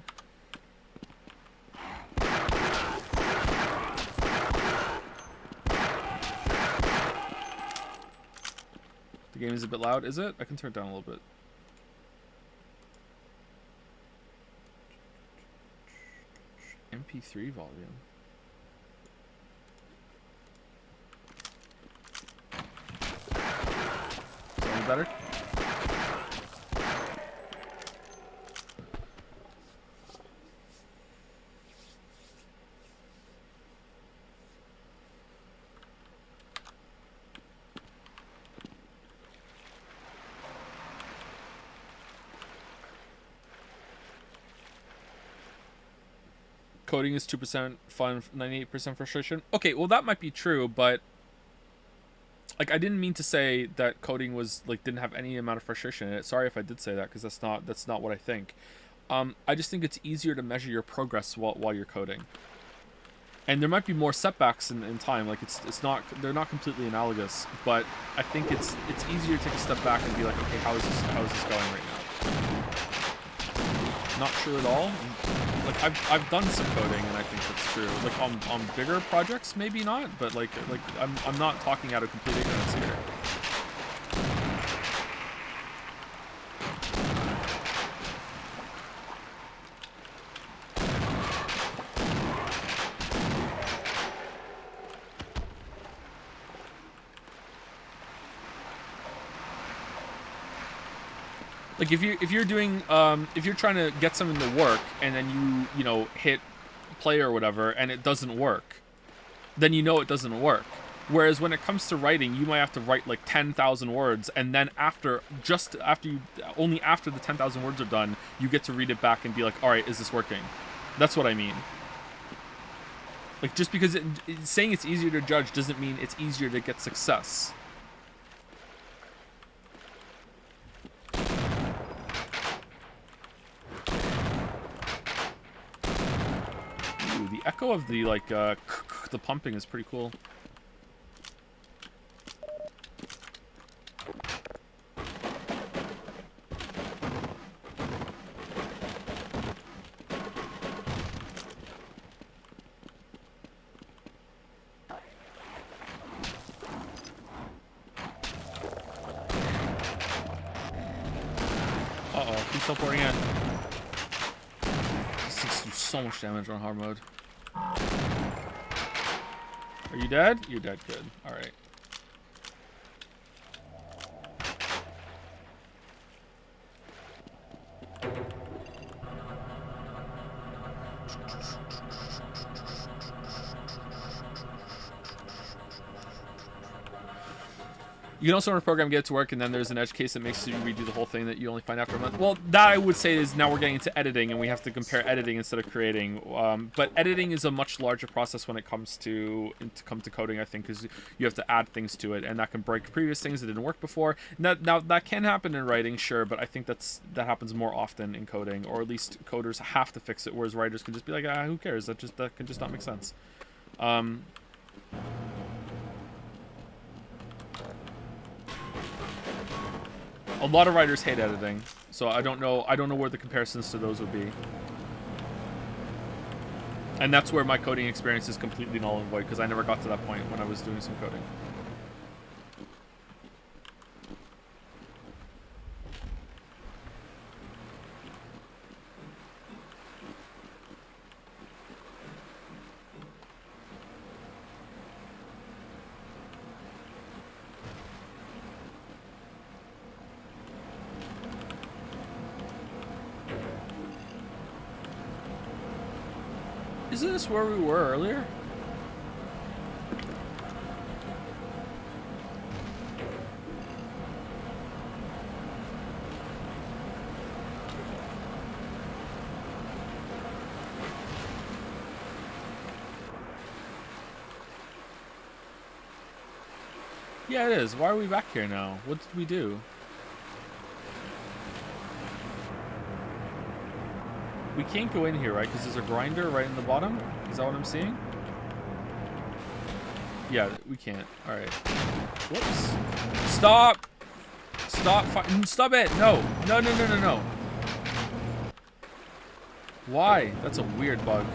The game is a bit loud, is it? I can turn it down a little bit. MP3 volume. Better? Coding is 2% fun, 98% frustration. Okay, well that might be true, but like, I didn't mean to say that coding was like didn't have any amount of frustration in it. Sorry if I did say that, because that's not what I think. I just think it's easier to measure your progress while you're coding. And there might be more setbacks in time. Like they're not completely analogous, but I think it's easier to take a step back and be like, okay, how is this going right now? Not sure at all. Like I've done some coding and I think that's true. Like on bigger projects, maybe not, but like I'm not talking out of complete ignorance here. Like if you're doing if you're trying to get something to work and then you know hit play or whatever and it doesn't work, then you know it doesn't work. Whereas when it comes to writing, you might have to write like 10,000 words, and then only after the 10,000 words are done, you get to read it back and be like, all right, is this working? That's what I mean. Like just because saying it's easier to judge doesn't mean it's easier to get success. The echo of the like the pumping is pretty cool. Uh-oh, he's teleporting in. This thing's do so much damage on hard mode. Are you dead? You're dead. Good. All right. You can also run a program, get it to work, and then there's an edge case that makes you redo the whole thing that you only find after a month. Well, that I would say is now we're getting into editing, and we have to compare editing instead of creating. But editing is a much larger process when it comes to coding, I think, because you have to add things to it, and that can break previous things that didn't work before. Now that can happen in writing, sure, but I think that happens more often in coding, or at least coders have to fix it, whereas writers can just be like, who cares? That can just not make sense. A lot of writers hate editing, so I don't know where the comparisons to those would be. And that's where my coding experience is completely null and void, because I never got to that point when I was doing some coding. Isn't this where we were earlier? Yeah, it is. Why are we back here now? What did we do? We can't go in here, right? Because there's a grinder right in the bottom. Is that what I'm seeing? Yeah, we can't. All right. Whoops. Stop! Stop! Stop it! No! No, no, no, no, no. Why? That's a weird bug.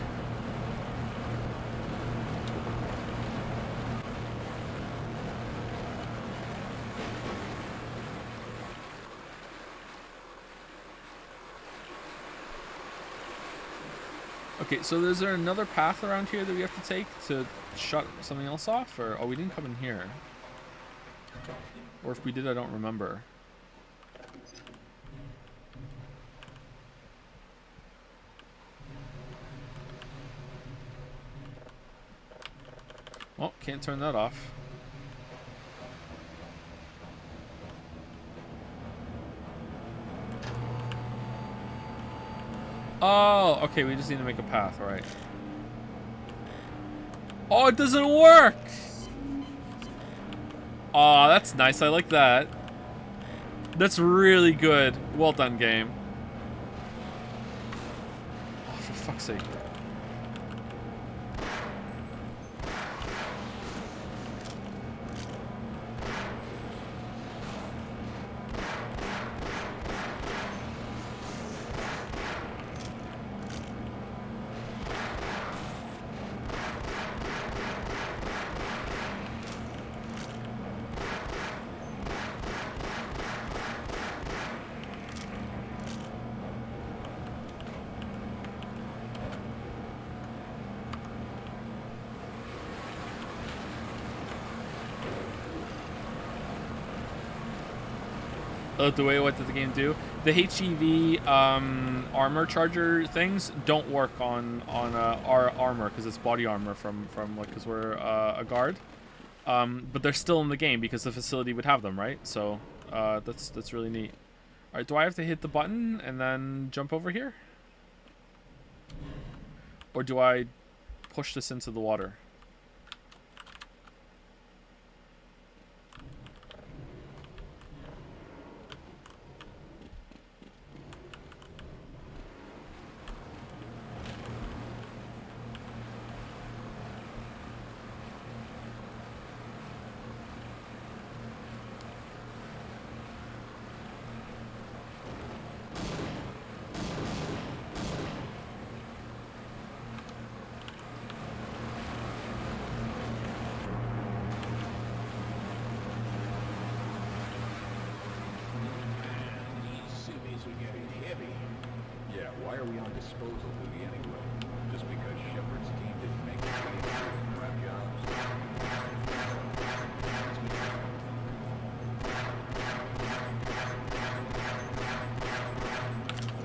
Okay, so is there another path around here that we have to take to shut something else off? Or, oh, we didn't come in here. Or if we did, I don't remember. Well, can't turn that off. Oh, okay, we just need to make a path, right? Oh, it doesn't work! Oh, that's nice, I like that. That's really good. Well done, game. Oh, for fuck's sake. The way what did the game do? The HEV armor charger things don't work on our armor because it's body armor from like because we're a guard, but they're still in the game because the facility would have them, right? So that's really neat. All right, do I have to hit the button and then jump over here, or do I push this into the water?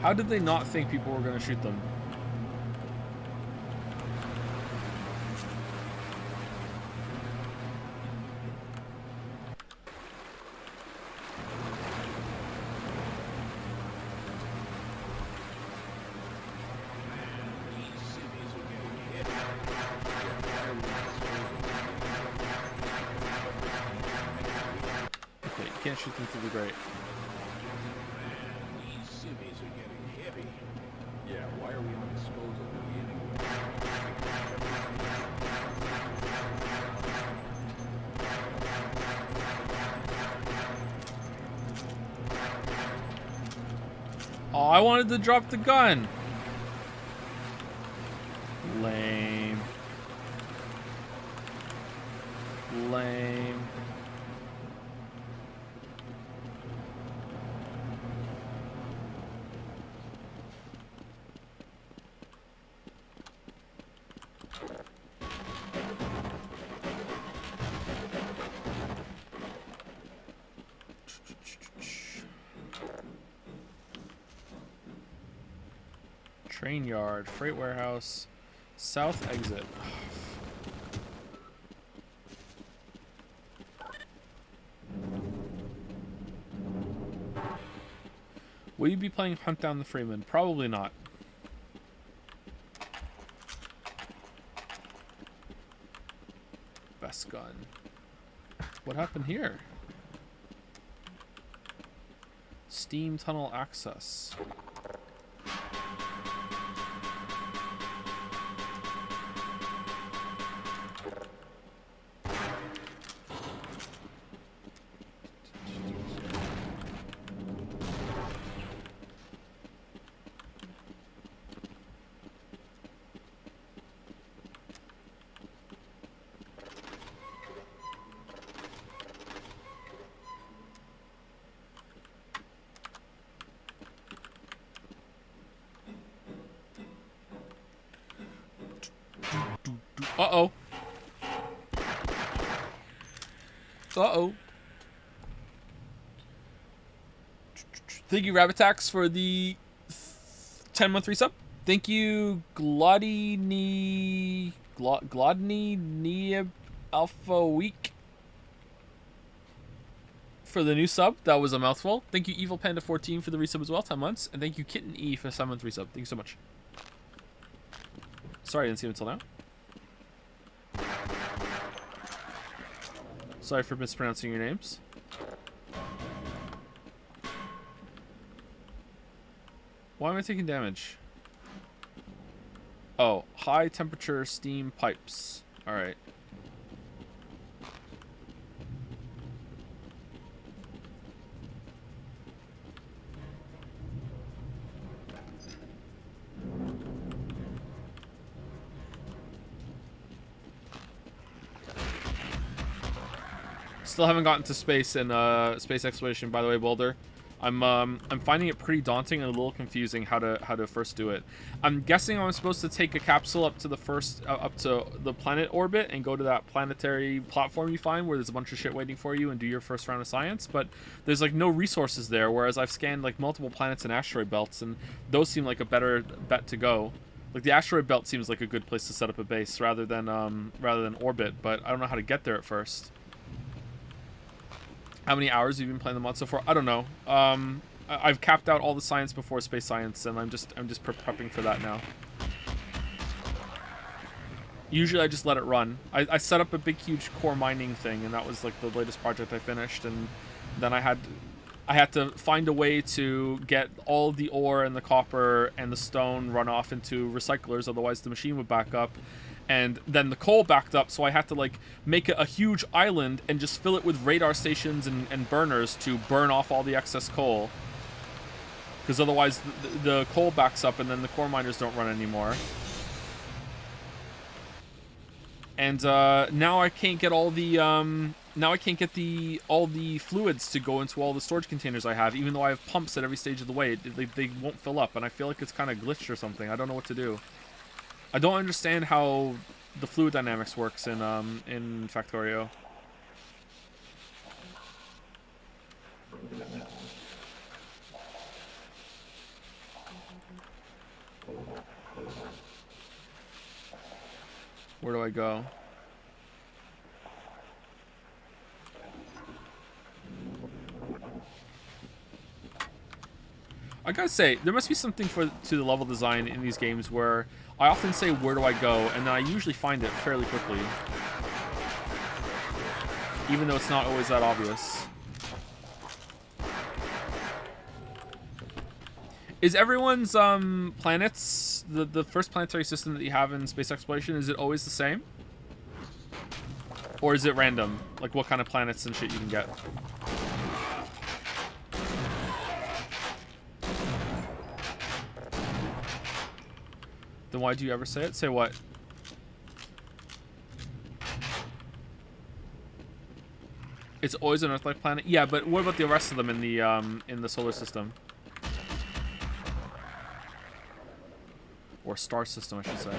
How did they not think people were going to shoot them? Okay, you can't shoot them through the grate. These civvies are getting heavy. Yeah, why are we on disposal duty anyway? Oh, I wanted to drop the gun. Lame. Lame. Train yard, freight warehouse, south exit. Will you be playing Hunt Down the Freeman? Probably not. Best gun. What happened here? Steam tunnel access. Uh-oh. Uh-oh. Thank you, Rabbit Tax, for the 10-month resub. Thank you, Glodny Alpha Week, for the new sub. That was a mouthful. Thank you, Evil Panda 14, for the resub as well, 10 months. And thank you, Kitten E, for the 7-month resub. Thank you so much. Sorry I didn't see him until now. Sorry for mispronouncing your names. Why am I taking damage? Oh, high temperature steam pipes. Alright. Still haven't gotten to space in space exploration, by the way, Boulder. I'm finding it pretty daunting and a little confusing how to first do it. I'm guessing I'm supposed to take a capsule up to the up to the planet orbit and go to that planetary platform you find where there's a bunch of shit waiting for you and do your first round of science, but there's like no resources there, whereas I've scanned like multiple planets and asteroid belts, and those seem like a better bet to go. Like the asteroid belt seems like a good place to set up a base rather than orbit, but I don't know how to get there at first. How many hours have you been playing the mod so far? I don't know. I've capped out all the science before space science, and I'm just prepping for that now. Usually I just let it run. I set up a big huge core mining thing, and that was like the latest project I finished, and then I had to find a way to get all the ore and the copper and the stone run off into recyclers, otherwise the machine would back up. And then the coal backed up, so I had to like make a huge island and just fill it with radar stations and burners to burn off all the excess coal. Because otherwise the coal backs up and then the core miners don't run anymore. And now I can't get all the all the fluids to go into all the storage containers I have, even though I have pumps at every stage of the way. They won't fill up, and I feel like it's kind of glitched or something. I don't know what to do. I don't understand how the fluid dynamics works in Factorio. Where do I go? I gotta say, there must be something to the level design in these games where I often say, where do I go? And then I usually find it fairly quickly. Even though it's not always that obvious. Is everyone's planets, the first planetary system that you have in space exploration, is it always the same? Or is it random? Like what kind of planets and shit you can get? Then why do you ever say it? Say what? It's always an Earth-like planet? Yeah, but what about the rest of them in the solar system? Or star system, I should say.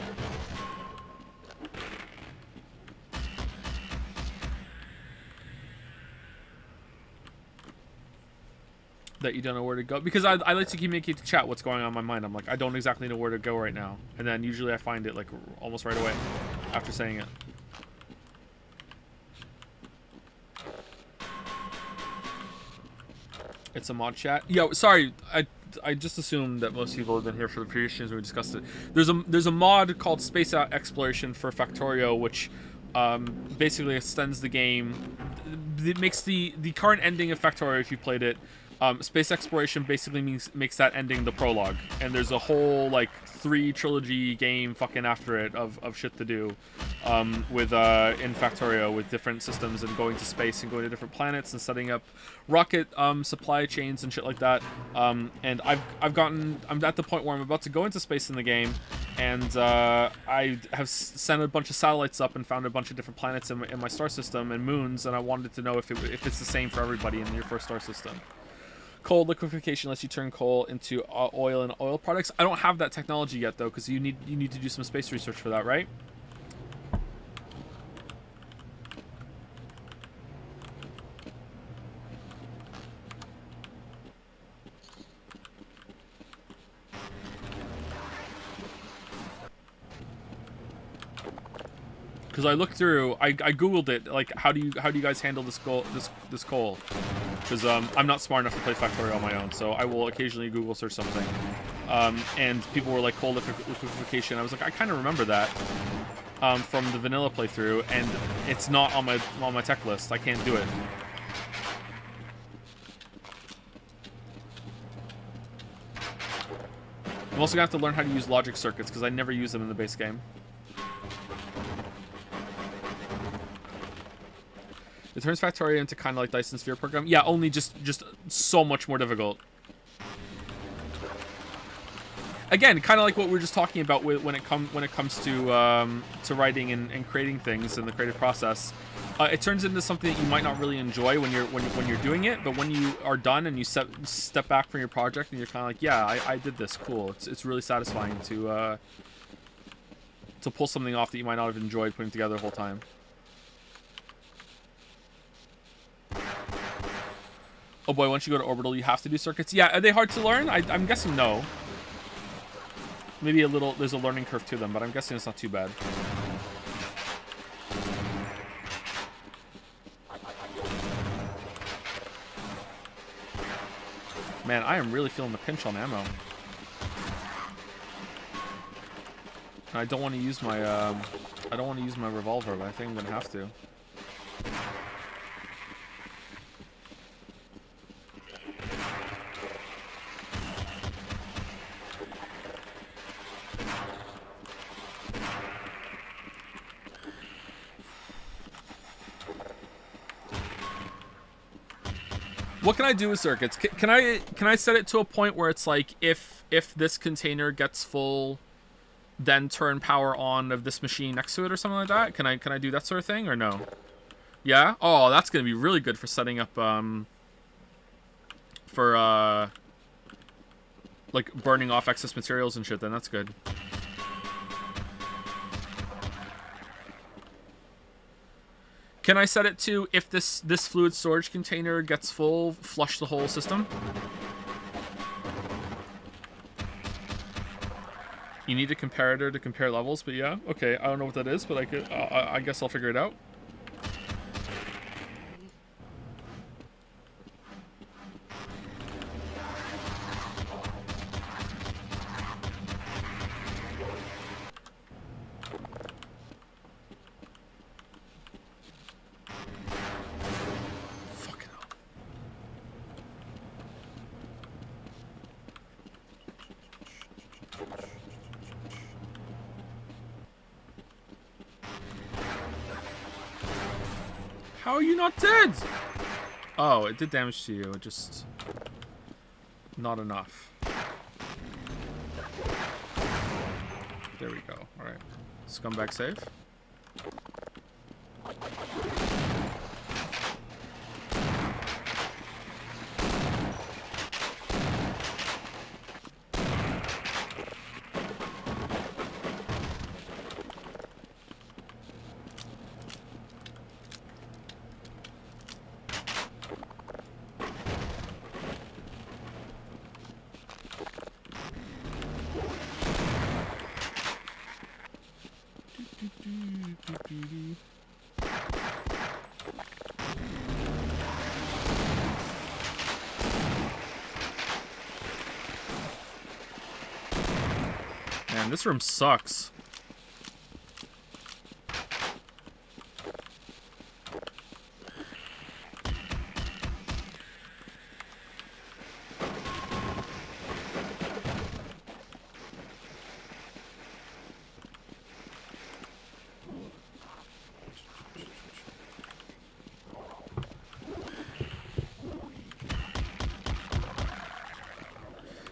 That you don't know where to go, because I like to communicate to chat what's going on in my mind. I'm like, I don't exactly know where to go right now, and then usually I find it like almost right away after saying it. It's a mod chat. Yeah, sorry, I just assumed that most people have been here for the previous streams when we discussed it. There's a mod called Space Exploration for Factorio, which basically extends the game. It makes the current ending of Factorio, if you played it. Space Exploration basically makes that ending the prologue, and there's a whole like 3 trilogy game fucking after it of shit to do with in Factorio with different systems and going to space and going to different planets and setting up rocket supply chains and shit like that. And I'm at the point where I'm about to go into space in the game, and I have sent a bunch of satellites up and found a bunch of different planets in my star system and moons, and I wanted to know if it's the same for everybody in your first star system. Coal liquefaction lets you turn coal into oil and oil products. I don't have that technology yet though, because you need to do some space research for that, right? Because I looked through, I googled it, like how do you guys handle this coal? Because I'm not smart enough to play Factorio on my own, so I will occasionally Google search something. And people were like, coal liquefaction. I was like, I kind of remember that from the vanilla playthrough, and it's not on my tech list. I can't do it. I'm also gonna have to learn how to use logic circuits because I never use them in the base game. It turns Factorio into kind of like Dyson Sphere program. Yeah, only just so much more difficult. Again, kind of like what we were just talking about when it comes to writing and creating things in the creative process. It turns into something that you might not really enjoy when you're doing it, but when you are done and you step back from your project and you're kind of like, yeah, I did this, cool. It's really satisfying to pull something off that you might not have enjoyed putting together the whole time. Oh boy, once you go to orbital, you have to do circuits. Yeah, are they hard to learn? I'm guessing no. Maybe a little, there's a learning curve to them, but I'm guessing it's not too bad. Man, I am really feeling the pinch on ammo. I don't want to use my revolver, but I think I'm gonna have to. What can I do with circuits? Can I set it to a point where it's like if this container gets full, then turn power on of this machine next to it or something like that? Can I do that sort of thing or no? Yeah? Oh, that's gonna be really good for setting up like burning off excess materials and shit. Then that's good. Can I set it to, if this fluid storage container gets full, flush the whole system? You need a comparator to compare levels, but yeah, okay. I don't know what that is, but I guess I'll figure it out. How are you not dead? Oh, it did damage to you. It just... not enough. There we go. Alright. Scumbag save. Man, this room sucks.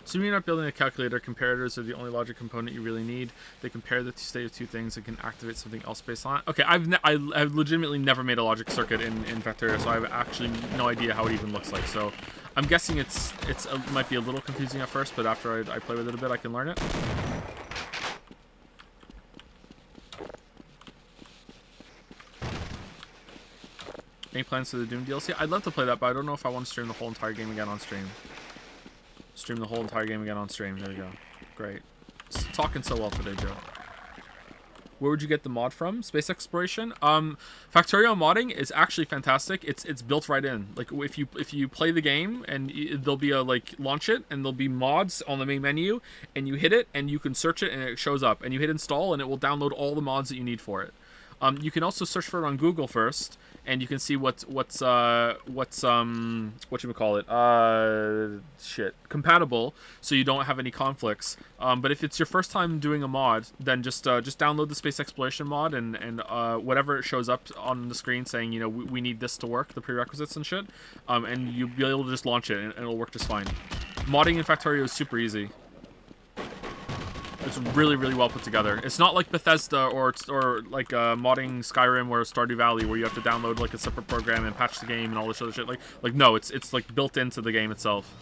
So you're not building a calculator. Comparators are the only logic component you really need. They compare the state of two things and can activate something else based on it. Okay, I've legitimately never made a logic circuit in Factorio, so I have actually no idea how it even looks like. So I'm guessing it might be a little confusing at first, but after I play with it a bit, I can learn it. Any plans for the Doom DLC? I'd love to play that, but I don't know if I want to stream the whole entire game again on stream. Stream the whole entire game again on stream. There we go. Great. Talking so well today, Joe. Where would you get the mod from? Space exploration. Factorio modding is actually fantastic. It's built right in. Like if you play the game and there'll be a like launch it and there'll be mods on the main menu and you hit it and you can search it and it shows up and you hit install and it will download all the mods that you need for it. You can also search for it on Google first, and you can see what's compatible, so you don't have any conflicts. But if it's your first time doing a mod, then just download the space exploration mod and whatever it shows up on the screen saying, you know, we need this to work, the prerequisites and shit, and you'll be able to just launch it and it'll work just fine. Modding in Factorio is super easy. It's really, really well put together. It's not like Bethesda or like modding Skyrim or Stardew Valley where you have to download like a separate program and patch the game and all this other shit. Like no, it's like built into the game itself.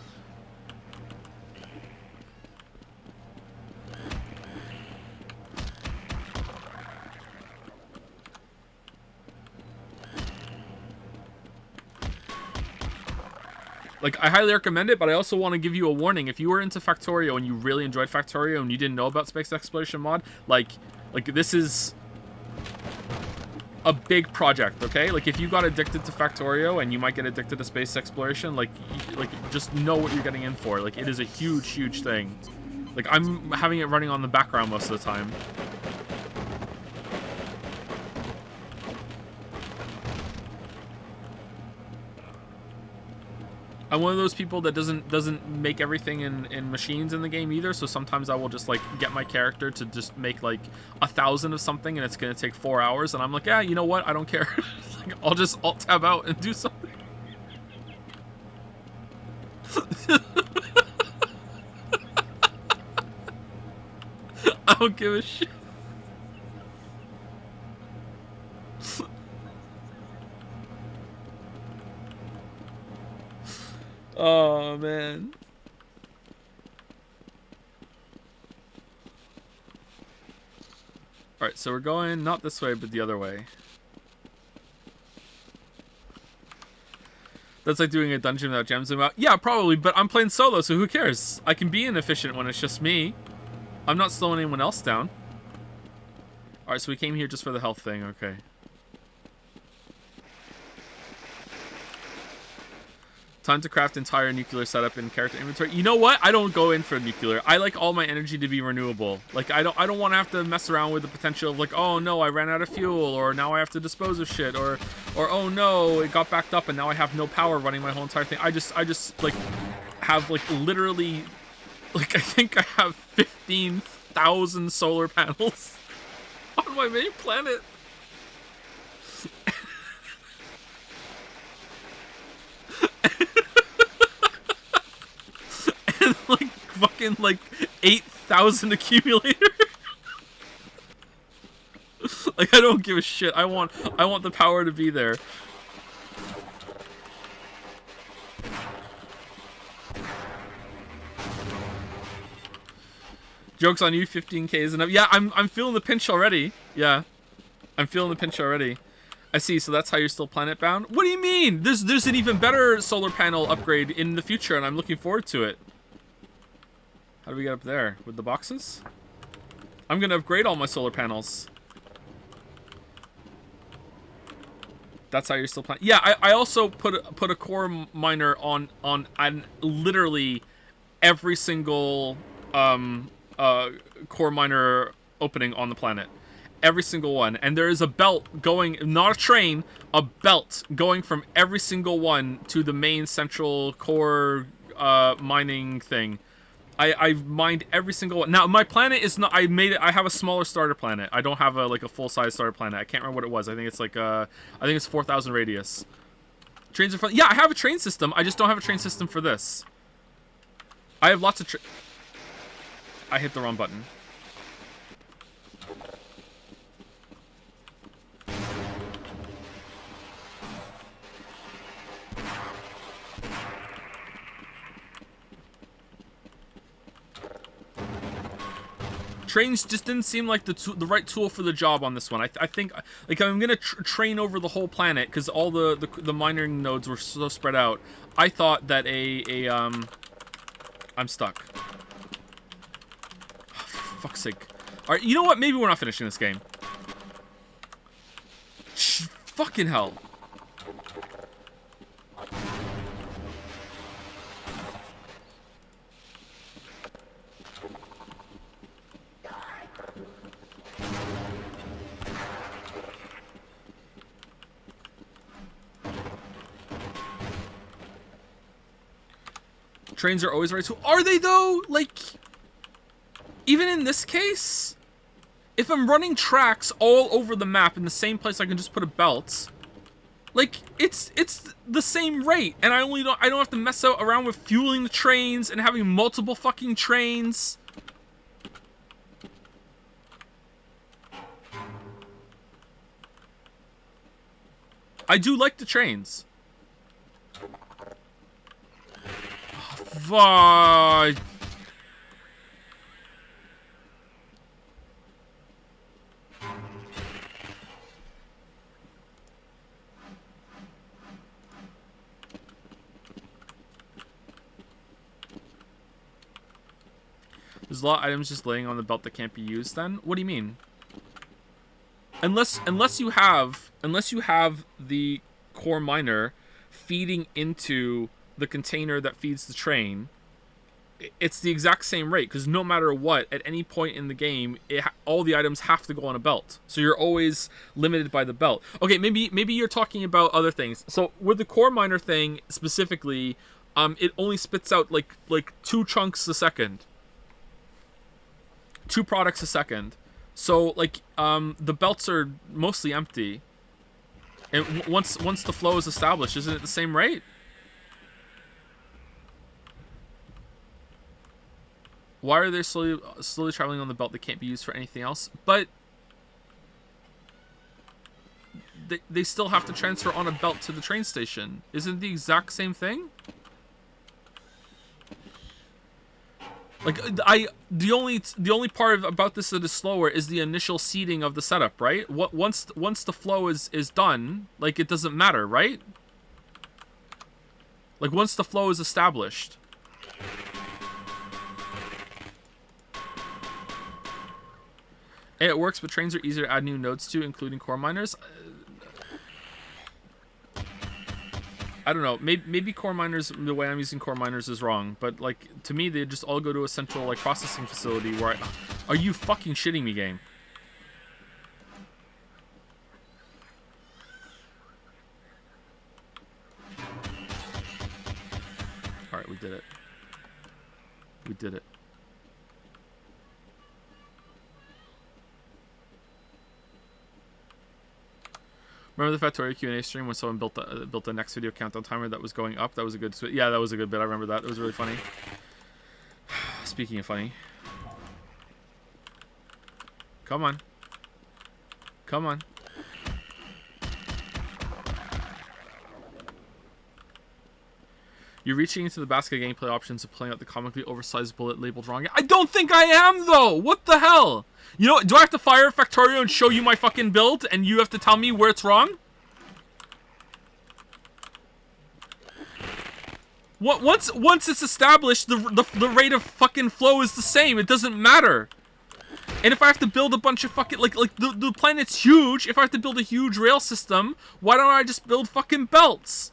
Like, I highly recommend it, but I also want to give you a warning. If you were into Factorio and you really enjoyed Factorio and you didn't know about Space Exploration mod, like this is a big project, okay? Like, if you got addicted to Factorio and you might get addicted to Space Exploration, like just know what you're getting in for. Like, it is a huge, huge thing. Like, I'm having it running on the background most of the time. I'm one of those people that doesn't make everything in machines in the game either, so sometimes I will just like get my character to just make like 1,000 of something and it's gonna take 4 hours and I'm like, yeah, you know what, I don't care. Like, I'll just alt tab out and do something. I don't give a shit. Oh, man. Alright, so we're going not this way, but the other way. That's like doing a dungeon without gems. Yeah, probably, but I'm playing solo, so who cares? I can be inefficient when it's just me. I'm not slowing anyone else down. Alright, so we came here just for the health thing, okay. Time to craft entire nuclear setup in character inventory. You know what? I don't go in for nuclear. I like all my energy to be renewable. Like, I don't want to have to mess around with the potential of like, oh no, I ran out of fuel, or now I have to dispose of shit, or oh no, it got backed up and now I have no power running my whole entire thing. I just like have like literally, like I think I have 15,000 solar panels on my main planet. and like fucking like 8,000 accumulator. Like, I don't give a shit. I want the power to be there. Joke's on you, 15k is enough. Yeah, I'm feeling the pinch already. Yeah. I'm feeling the pinch already. I see, so that's how you're still planet bound? What do you mean? There's an even better solar panel upgrade in the future, and I'm looking forward to it. How do we get up there? With the boxes? I'm gonna upgrade all my solar panels. That's how you're still playing. Yeah, I also put a core miner on literally every single core miner opening on the planet. Every single one. And there is a belt going, not a train, a belt going from every single one to the main central core mining thing. I've mined every single one. Now, my planet is not... I have a smaller starter planet. I don't have a full-size starter planet. I can't remember what it was. I think it's like... I think it's 4,000 radius. Trains are fun. Yeah, I have a train system. I just don't have a train system for this. I have lots of... I hit the wrong button. Trains just didn't seem like the right tool for the job on this one. I think, like, I'm gonna train over the whole planet because all the mining nodes were so spread out. I thought that I'm stuck. Oh, for fuck's sake. All right, you know what? Maybe we're not finishing this game. Fucking hell. Trains are always right. So are they though? Like, even in this case, if I'm running tracks all over the map in the same place, I can just put a belt. Like, it's the same rate, and I don't have to mess around with fueling the trains and having multiple fucking trains. I do like the trains. Fuck. There's a lot of items just laying on the belt that can't be used then? What do you mean? Unless you have the core miner feeding into the container that feeds the train, it's the exact same rate, because no matter what, at any point in the game, all the items have to go on a belt. So you're always limited by the belt. Okay, maybe you're talking about other things. So with the core miner thing specifically, it only spits out like 2 chunks a second. 2 products a second. So like the belts are mostly empty. And once the flow is established, isn't it the same rate? Why are they slowly traveling on the belt that can't be used for anything else? But they still have to transfer on a belt to the train station. Isn't it the exact same thing? Like, the only part about this that is slower is the initial seeding of the setup, right? Once the flow is done, like, it doesn't matter, right? Like, once the flow is established. Hey, it works, but trains are easier to add new nodes to, including core miners. I don't know. Maybe core miners, the way I'm using core miners is wrong, but like, to me, they just all go to a central like processing facility where are you fucking shitting me, game? All right, we did it. We did it. Remember the Factorio Q&A stream when someone built the next video countdown timer that was going up? That was a good... Yeah, that was a good bit. I remember that. It was really funny. speaking of funny. Come on. Come on. You're reaching into the basket of gameplay options of playing out the comically oversized bullet labeled wrong. I don't think I am, though! What the hell? You know, do I have to fire Factorio and show you my fucking build, and you have to tell me where it's wrong? Once it's established, the rate of fucking flow is the same. It doesn't matter. And if I have to build a bunch of fucking... Like the planet's huge. If I have to build a huge rail system, why don't I just build fucking belts?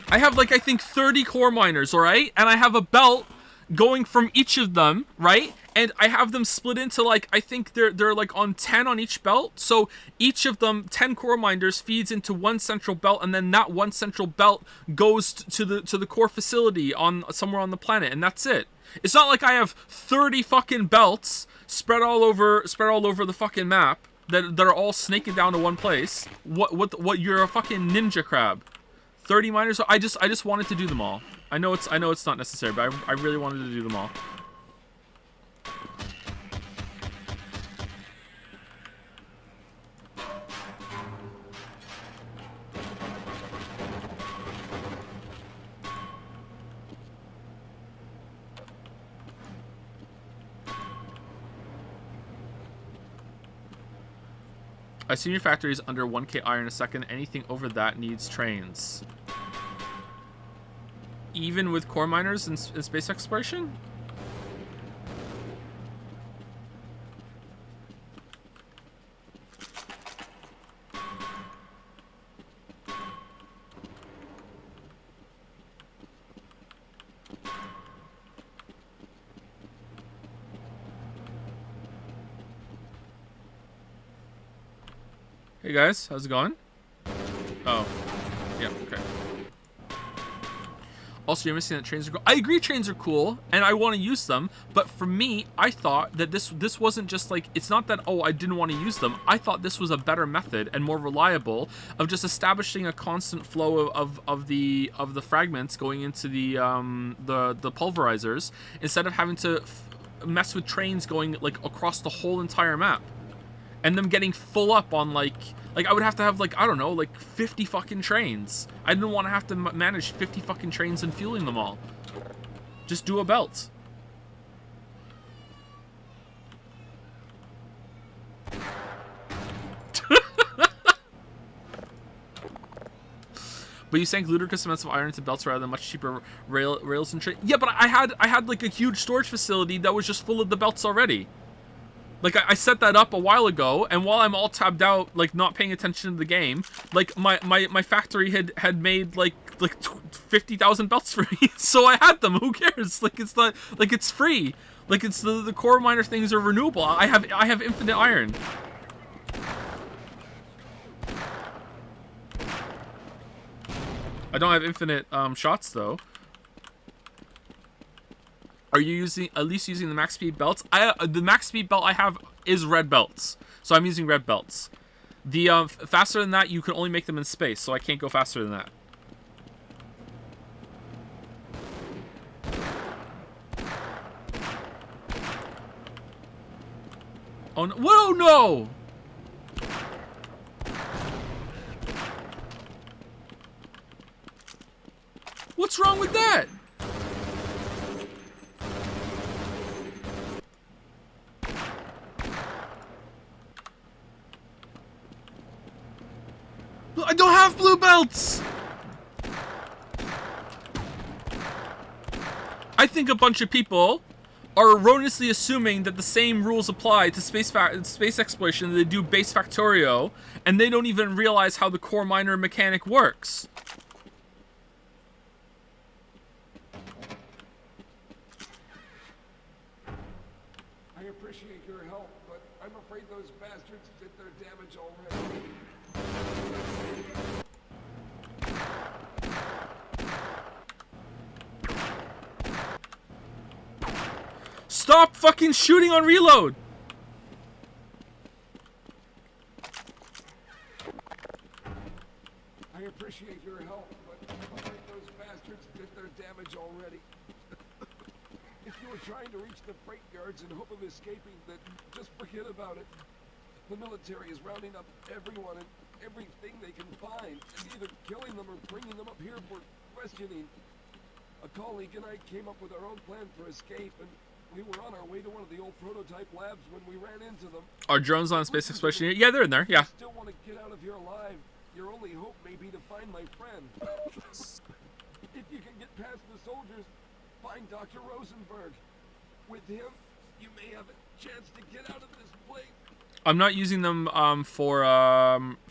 I have, like, I think 30 core miners, alright? And I have a belt going from each of them, right? And I have them split into, like, I think they're like on 10 on each belt. So each of them, 10 core miners, feeds into one central belt, and then that one central belt goes to the core facility on somewhere on the planet, and that's it. It's not like I have 30 fucking belts spread all over the fucking map that are all snaking down to one place. What you're a fucking ninja crab. 30 miners. I just wanted to do them all. I know it's not necessary, but I really wanted to do them all. I assume your factory is under 1k iron a second. Anything over that needs trains. Even with core miners in space exploration? Hey guys, how's it going? Oh, yeah, okay. Also, you're missing that trains are cool. I agree trains are cool, and I want to use them, but for me, I thought that this wasn't just like, it's not that, oh, I didn't want to use them. I thought this was a better method and more reliable of just establishing a constant flow of the fragments going into the pulverizers, instead of having to mess with trains going like across the whole entire map. And them getting full up on, like I would have to have, like, I don't know, like 50 fucking trains. I didn't want to have to manage 50 fucking trains and fueling them all. Just do a belt. But you sank ludicrous amounts of iron into belts rather than much cheaper rails and trains. Yeah, but I had like a huge storage facility that was just full of the belts already. Like, I set that up a while ago, and while I'm all tabbed out, like, not paying attention to the game, like, my factory had made, like 50,000 belts for me, so I had them. Who cares? Like, it's not, like, it's free. Like, it's the core miner things are renewable. I have infinite iron. I don't have infinite shots though. Are you at least using the max speed belts? The max speed belt I have is red belts, so I'm using red belts. The faster than that, you can only make them in space, so I can't go faster than that. Oh no! Whoa, no! What's wrong with that? I don't have blue belts! I think a bunch of people are erroneously assuming that the same rules apply to space exploration that they do base Factorio, and they don't even realize how the core miner mechanic works. I appreciate your help, but I'm afraid those bastards did their damage already. Stop fucking shooting on reload! I appreciate your help, but already. If you were trying to reach the freight yards in hope of escaping, then just forget about it. The military is rounding up everyone and everything they can find, and either killing them or bringing them up here for questioning. A colleague and I came up with our own plan for escape, and we were on our way to one of the old prototype labs when we ran into them. Are drones on space exploration? Yeah, they're in there. Yeah. If you still want to get out of here alive, your only hope may be to find my friend. If you can get past the soldiers, find Dr. Rosenberg. With him, you may have a chance to get out of this place. I'm not using them for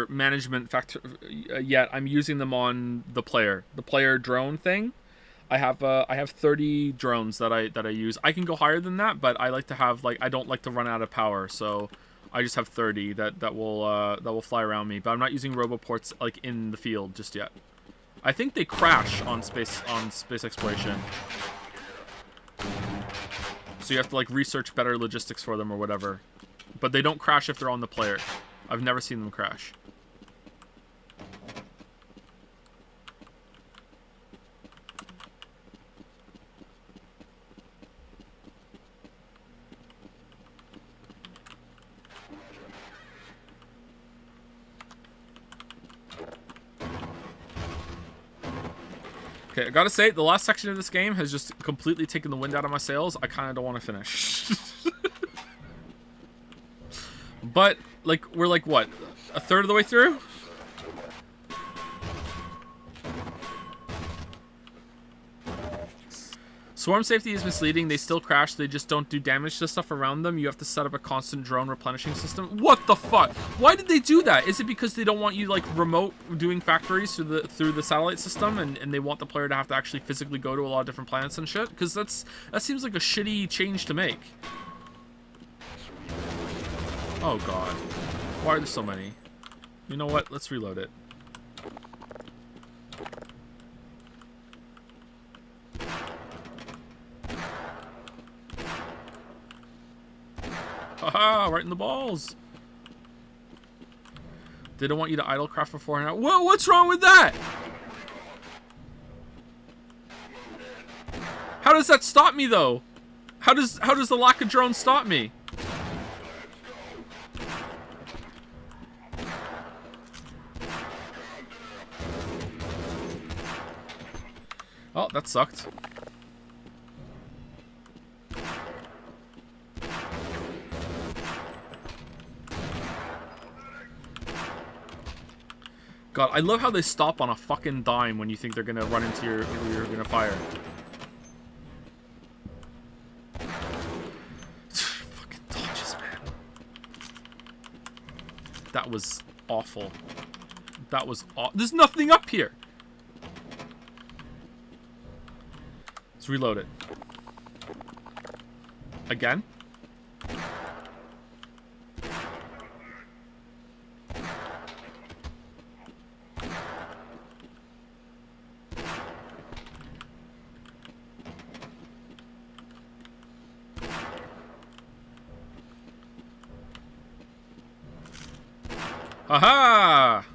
management factor yet. I'm using them on the player drone thing. I have 30 drones that I use. I can go higher than that, but I like to have I don't like to run out of power, so I just have 30 that will fly around me. But I'm not using roboports in the field just yet. I think they crash on space exploration. So you have to research better logistics for them or whatever. But they don't crash if they're on the player. I've never seen them crash. Okay, I gotta say, the last section of this game has just completely taken the wind out of my sails. I kind of don't want to finish. But, we're what? A third of the way through? Swarm safety is misleading. They still crash. They just don't do damage to stuff around them. You have to set up a constant drone replenishing system. What the fuck? Why did they do that? Is it because they don't want you remote doing factories through the satellite system, and they want the player to have to actually physically go to a lot of different planets and shit? Because that seems like a shitty change to make. Oh god. Why are there so many? You know what? Let's reload it. Haha, right in the balls. They don't want you to idle craft for 4 hours. Whoa, what's wrong with that? How does that stop me though? How does the lack of drones stop me? Oh, that sucked. God, I love how they stop on a fucking dime when you think they're gonna run into you're gonna fire. Fucking dodges, man. That was awful. That was There's nothing up here. Let's reload it. Again? Aha!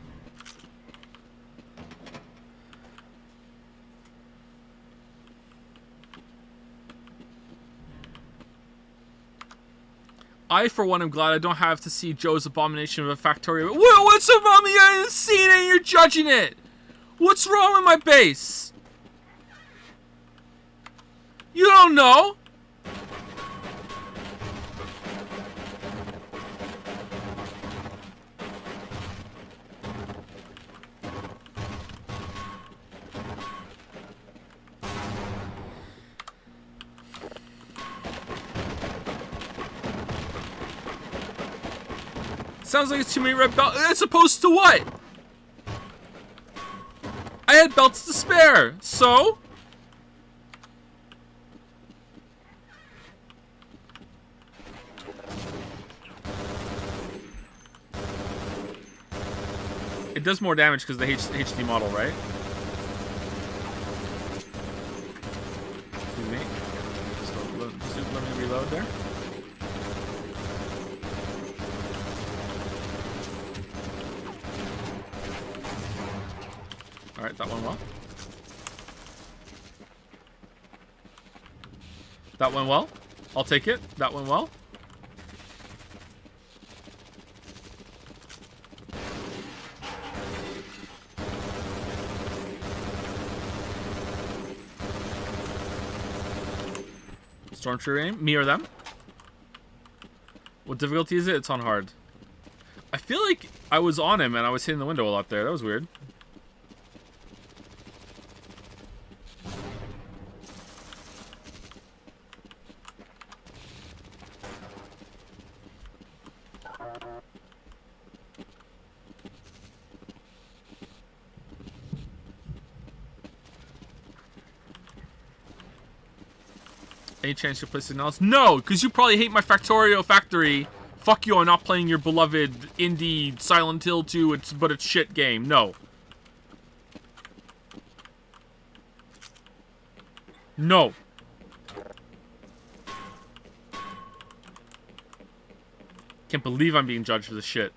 I, for one, am glad I don't have to see Joe's abomination of a Factorio. What's wrong with you? I haven't seen it and you're judging it! What's wrong with my base? You don't know! Sounds like it's too many red belts. As opposed to what? I had belts to spare, so? It does more damage because the HD model, right? Excuse me. Just let me reload there. Alright, that one well. That went well. I'll take it. That went well. Stormtrooper aim. Me or them? What difficulty is it? It's on hard. I feel like I was on him and I was hitting the window a lot there. That was weird. Any chance you play something else? No, because you probably hate my Factorio Factory. Fuck you, I'm not playing your beloved indie Silent Hill 2, but it's shit game. No. No. Can't believe I'm being judged for this shit.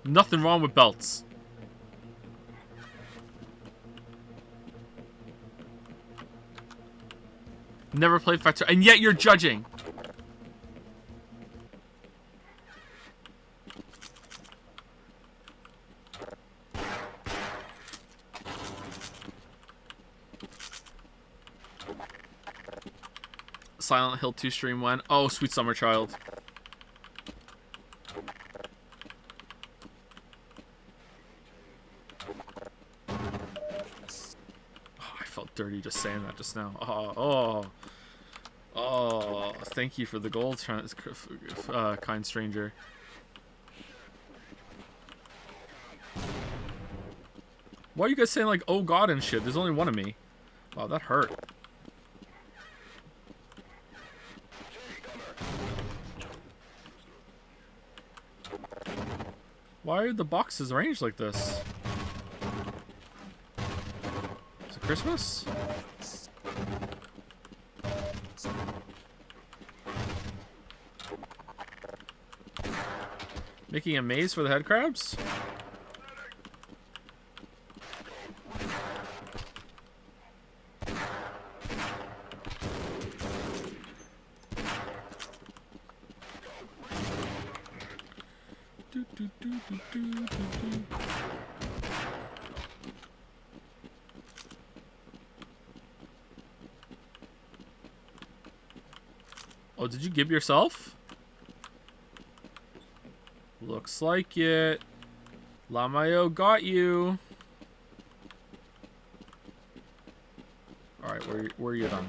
Nothing wrong with belts. Never played Factorio, and yet you're judging. Silent Hill 2 stream when? Oh, Sweet Summer Child. I felt dirty just saying that just now. Oh, thank you for the gold, kind stranger. Why are you guys saying like, oh god and shit? There's only one of me. Wow, that hurt. Why are the boxes arranged like this? Is it Christmas? Making a maze for the head crabs? Oh, did you give yourself? Looks like it. Lamayo got you. Alright, where are you done?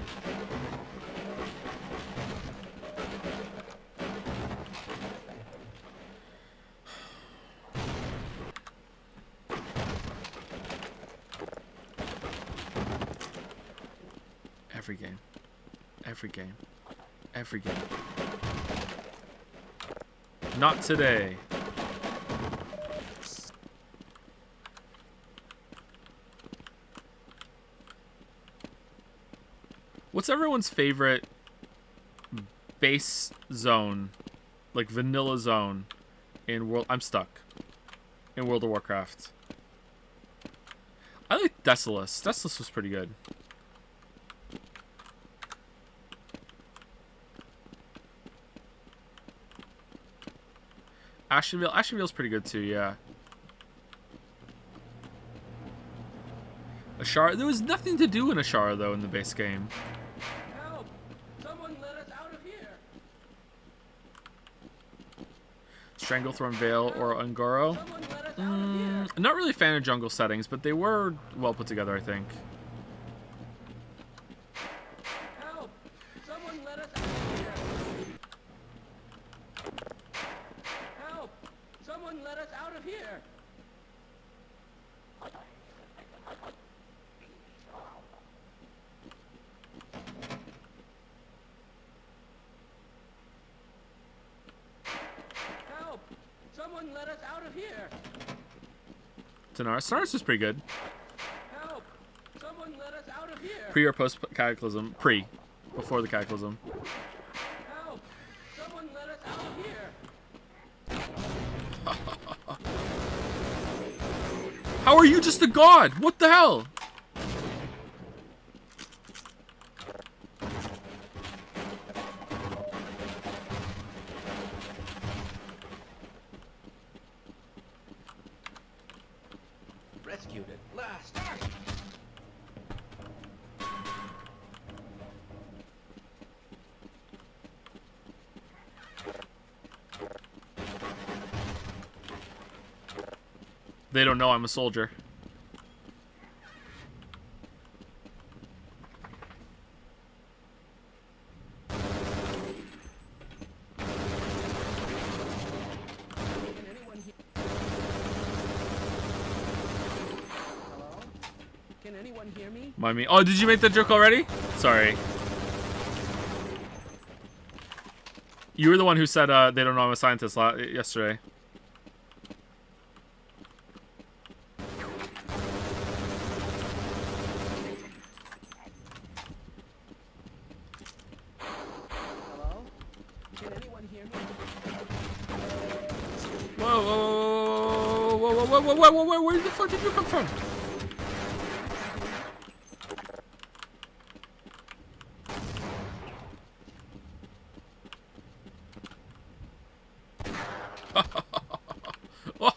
Every game. Every game. Every game. Not today. What's everyone's favorite base zone, like vanilla zone in World? I'm stuck in World of Warcraft. I like Desolace. Desolace was pretty good. Ashenvale. Ashenvale's pretty good too, yeah. Ashara. There was nothing to do in Ashara though in the base game. Help! Someone let us out of here! Stranglethorn Vale or Ungoro. Someone let us out of here! I'm not really a fan of jungle settings, but they were well put together, I think. Help! Someone let us out of here! Help! Someone let us out of here! Help! Someone let us out of here! Tanaris. Tanaris was pretty good. Help! Someone let us out of here! Pre or post Cataclysm? Pre. Before the Cataclysm. Help! Someone let us out of here! How are you just a god? What the hell? last. They don't know I'm a soldier. Can anyone hear me? Mind me. Oh, did you make that joke already? Sorry. You were the one who said they don't know I'm a scientist yesterday. Hello? Can anyone hear me? Whoa, whoa, whoa, whoa, whoa, whoa, whoa, whoa, whoa, where the fuck did you come from? Hello?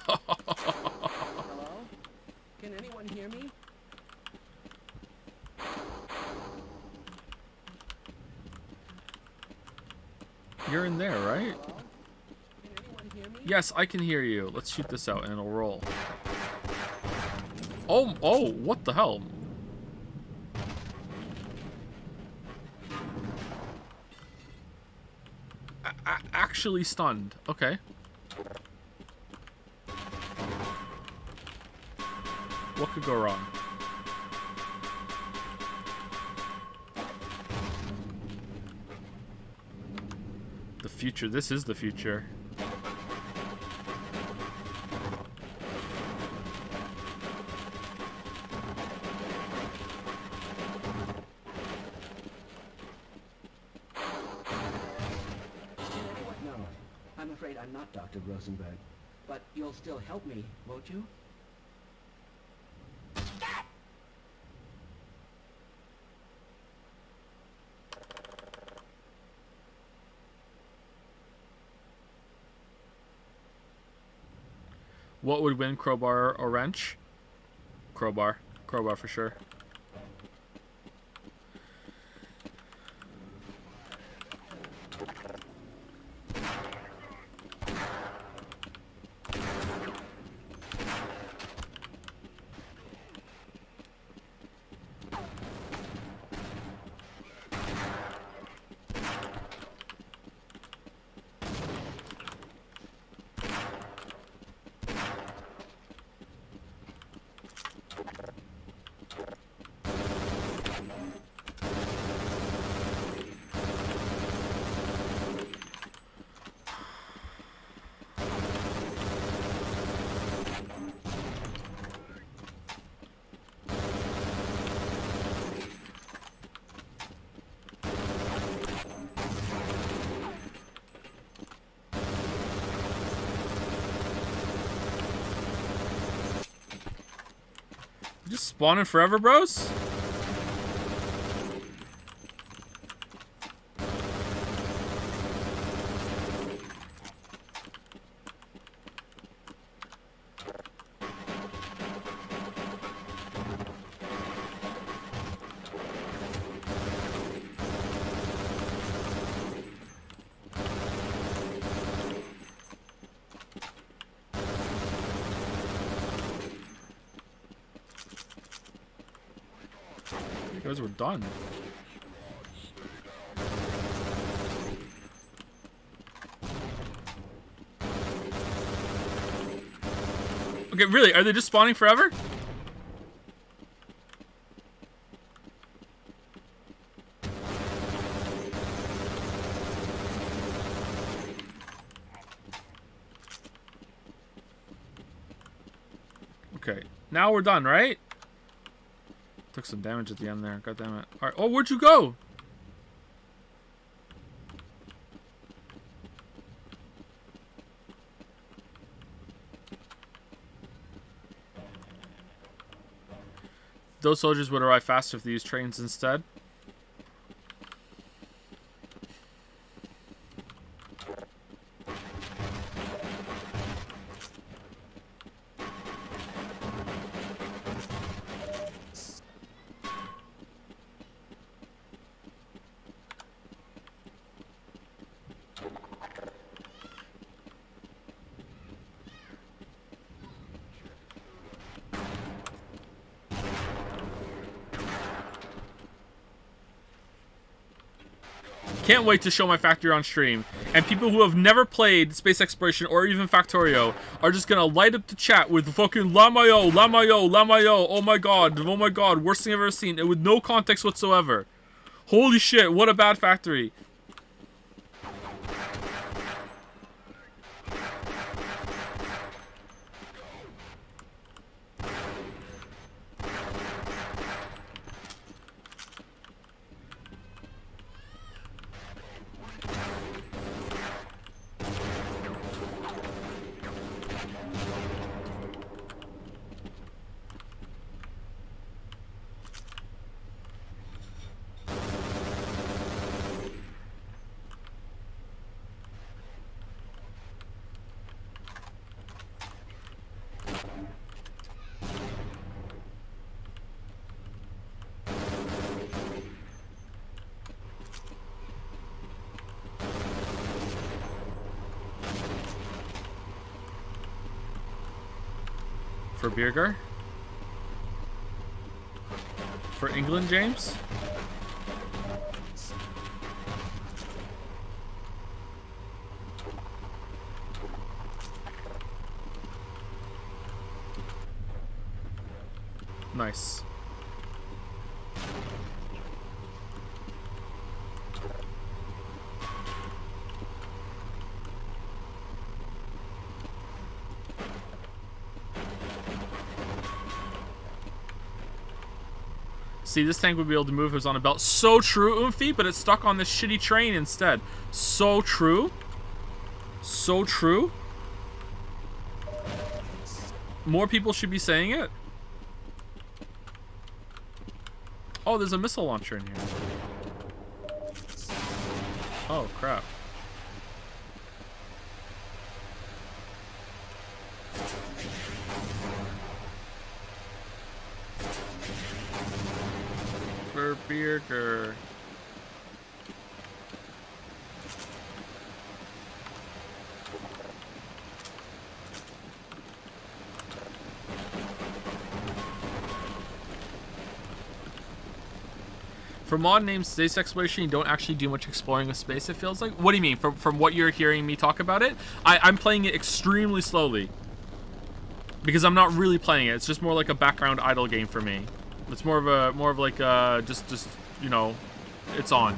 Can anyone hear me? You're in there, right? Hello? Can anyone hear me? Yes, I can hear you. Let's shoot this out and it'll roll. Oh, what the hell? Actually stunned. Okay. What could go wrong? The future. This is the future. No, I'm afraid I'm not Dr. Rosenberg. But you'll still help me, won't you? What would win, crowbar or wrench? Crowbar. Crowbar for sure. Just spawning forever, bros? You guys were done. Okay, really? Are they just spawning forever? Okay, now we're done, right? Took some damage at the end there. God damn it. All right. Oh, where'd you go? Those soldiers would arrive faster if they used trains instead. Can't wait to show my factory on stream. And people who have never played space exploration or even Factorio are just gonna light up the chat with fucking Lamayo, Lamayo, Lamayo. Oh my god, worst thing I've ever seen. With no context whatsoever. Holy shit, what a bad factory. For Birger? For England, James? Nice. See, this tank would be able to move if it was on a belt. So true, Oomphy, but it's stuck on this shitty train instead. So true. So true. More people should be saying it. Oh, there's a missile launcher in here. Oh, crap. For Birger. For mod names, space exploration, you don't actually do much exploring of space, it feels like. What do you mean? From what you're hearing me talk about it? I'm playing it extremely slowly. Because I'm not really playing it. It's just more like a background idle game for me. It's more of like just you know, it's on.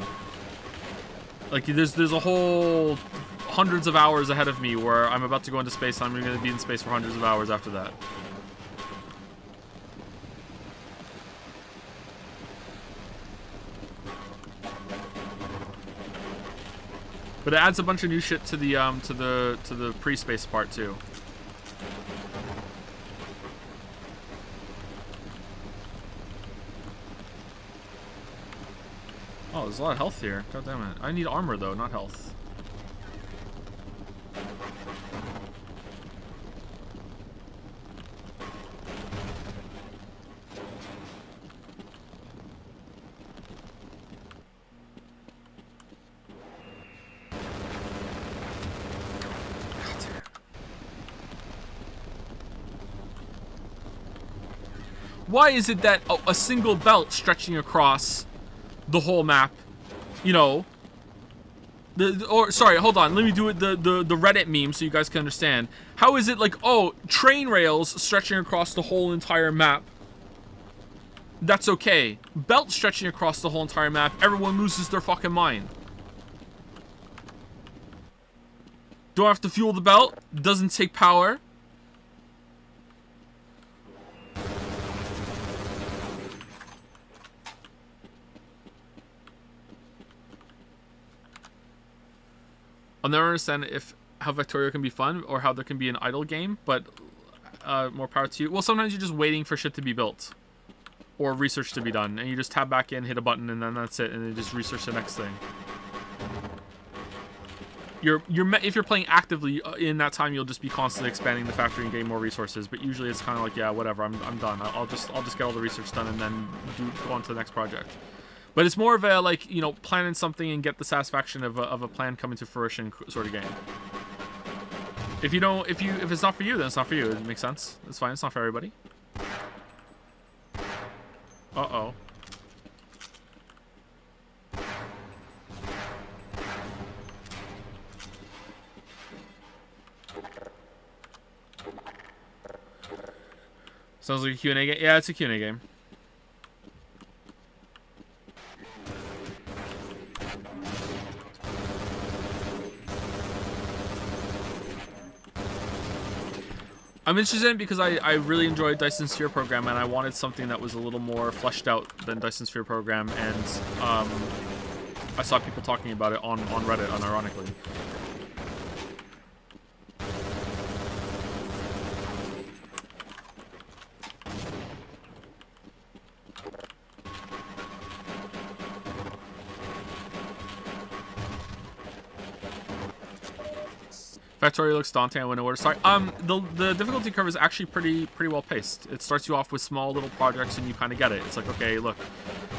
Like there's a whole hundreds of hours ahead of me where I'm about to go into space and I'm going to be in space for hundreds of hours after that. But it adds a bunch of new shit to the pre-space part too. Oh, there's a lot of health here. God damn it. I need armor though, not health. Why is it that a single belt stretching across the whole map, you know, sorry, hold on, let me do it the Reddit meme so you guys can understand. How is it like, oh, train rails stretching across the whole entire map, that's okay. Belt stretching across the whole entire map, everyone loses their fucking mind. Don't have to fuel the belt, doesn't take power. I'll never understand how Factorio can be fun or how there can be an idle game, but more power to you. Well, sometimes you're just waiting for shit to be built or research to be done, and you just tab back in, hit a button, and then that's it, and then just research the next thing. If you're playing actively in that time, you'll just be constantly expanding the factory and getting more resources. But usually it's kind of like, yeah, whatever, I'm done. I'll just get all the research done and then go on to the next project. But it's more of a, like, you know, planning something and get the satisfaction of a plan coming to fruition sort of game. If it's not for you, then it's not for you. It makes sense. It's fine. It's not for everybody. Uh-oh. Sounds like a Q&A game. Yeah, it's a Q&A game. I'm interested in it because I really enjoyed Dyson Sphere Program, and I wanted something that was a little more fleshed out than Dyson Sphere Program, and I saw people talking about it on Reddit, unironically. Factorio looks daunting. I wouldn't know where to start. The difficulty curve is actually pretty well paced. It starts you off with small little projects, and you kind of get it. It's like, okay, look,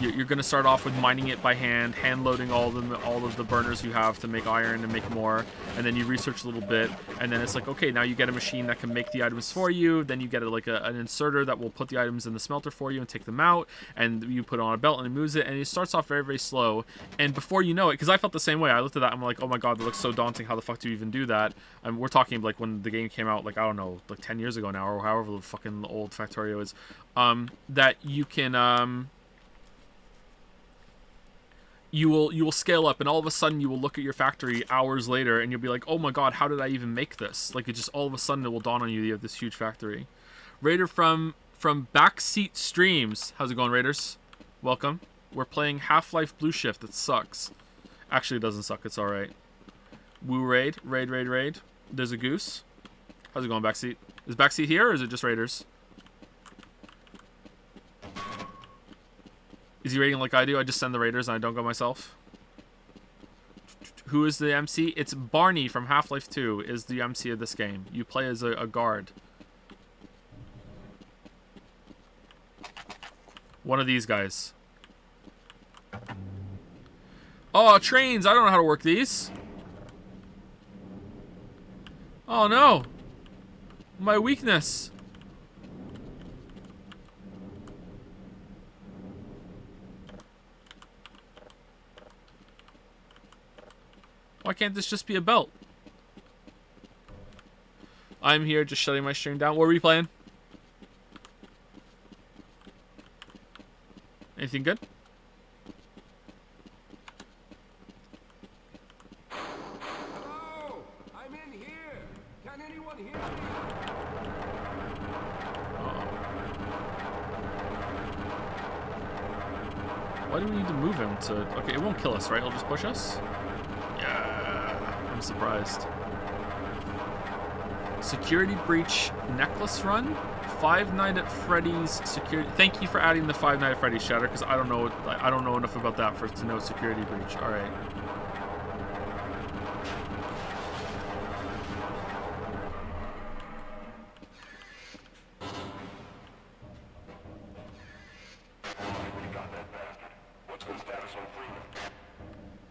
you're going to start off with mining it by hand loading all of the burners you have to make iron and make more, and then you research a little bit, and then it's like, okay, now you get a machine that can make the items for you. Then you get an inserter that will put the items in the smelter for you and take them out, and you put it on a belt and it moves it, and it starts off very slow. And before you know it, because I felt the same way, I looked at that, I'm like, oh my god, that looks so daunting. How the fuck do you even do that? We're talking like when the game came out, like, I don't know, like 10 years ago now, or however the fucking old Factorio is, that you can, you will scale up, and all of a sudden you will look at your factory hours later, and you'll be like, oh my god, how did I even make this? Like, it just all of a sudden it will dawn on you have this huge factory. Raider from Backseat Streams. How's it going, Raiders? Welcome. We're playing Half-Life Blue Shift. It sucks. Actually, it doesn't suck. It's alright. Woo raid. There's a goose. How's it going, Backseat? Is Backseat here, or is it just Raiders? Is he raiding like I do? I just send the Raiders and I don't go myself. Who is the MC? It's Barney from Half-Life 2 is the MC of this game. You play as a guard. One of these guys. Oh, trains! I don't know how to work these. Oh no! My weakness! Why can't this just be a belt? I'm here just shutting my stream down. What were we playing? Anything good? Hello! I'm in here! Can anyone hear me? Why do we need to move him to... Okay, it won't kill us, right? It'll just push us? Yeah, I'm surprised. Security breach necklace run? Five Nights at Freddy's security... Thank you for adding the Five Nights at Freddy's, Shatter, because I don't know enough about that to know security breach. Alright.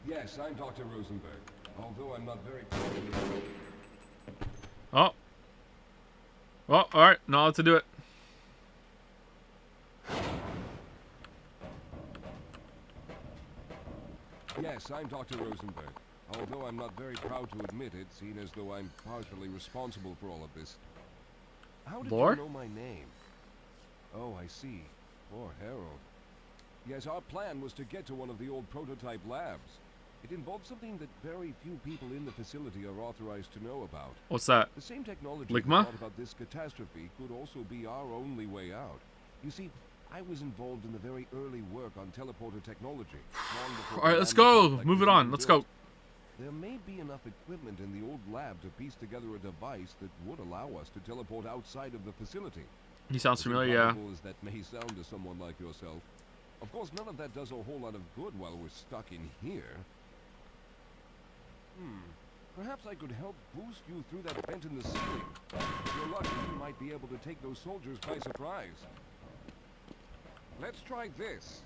Yes, I'm Dr. Rosenberg, although I'm not very... Oh. Well, alright. Not allowed to do it. Yes, I'm Dr. Rosenberg, although I'm not very proud to admit it, seeing as though I'm partially responsible for all of this. How did Lore? you know my name? Oh, I see. Poor Harold. Yes, our plan was to get to one of the old prototype labs. It involved something that very few people in the facility are authorized to know about. What's that? The same technology Ligma? that brought about this catastrophe could also be our only way out. You see, I was involved in the very early work on teleporter technology. Alright, let's go! Move it on, let's go. There may be enough equipment in the old lab to piece together a device that would allow us to teleport outside of the facility. He sounds As familiar, yeah. improbable as that may sound to someone like yourself. Of course, none of that does a whole lot of good while we're stuck in here. Perhaps I could help boost you through that vent in the ceiling. If you're lucky, you might be able to take those soldiers by surprise. Let's try this.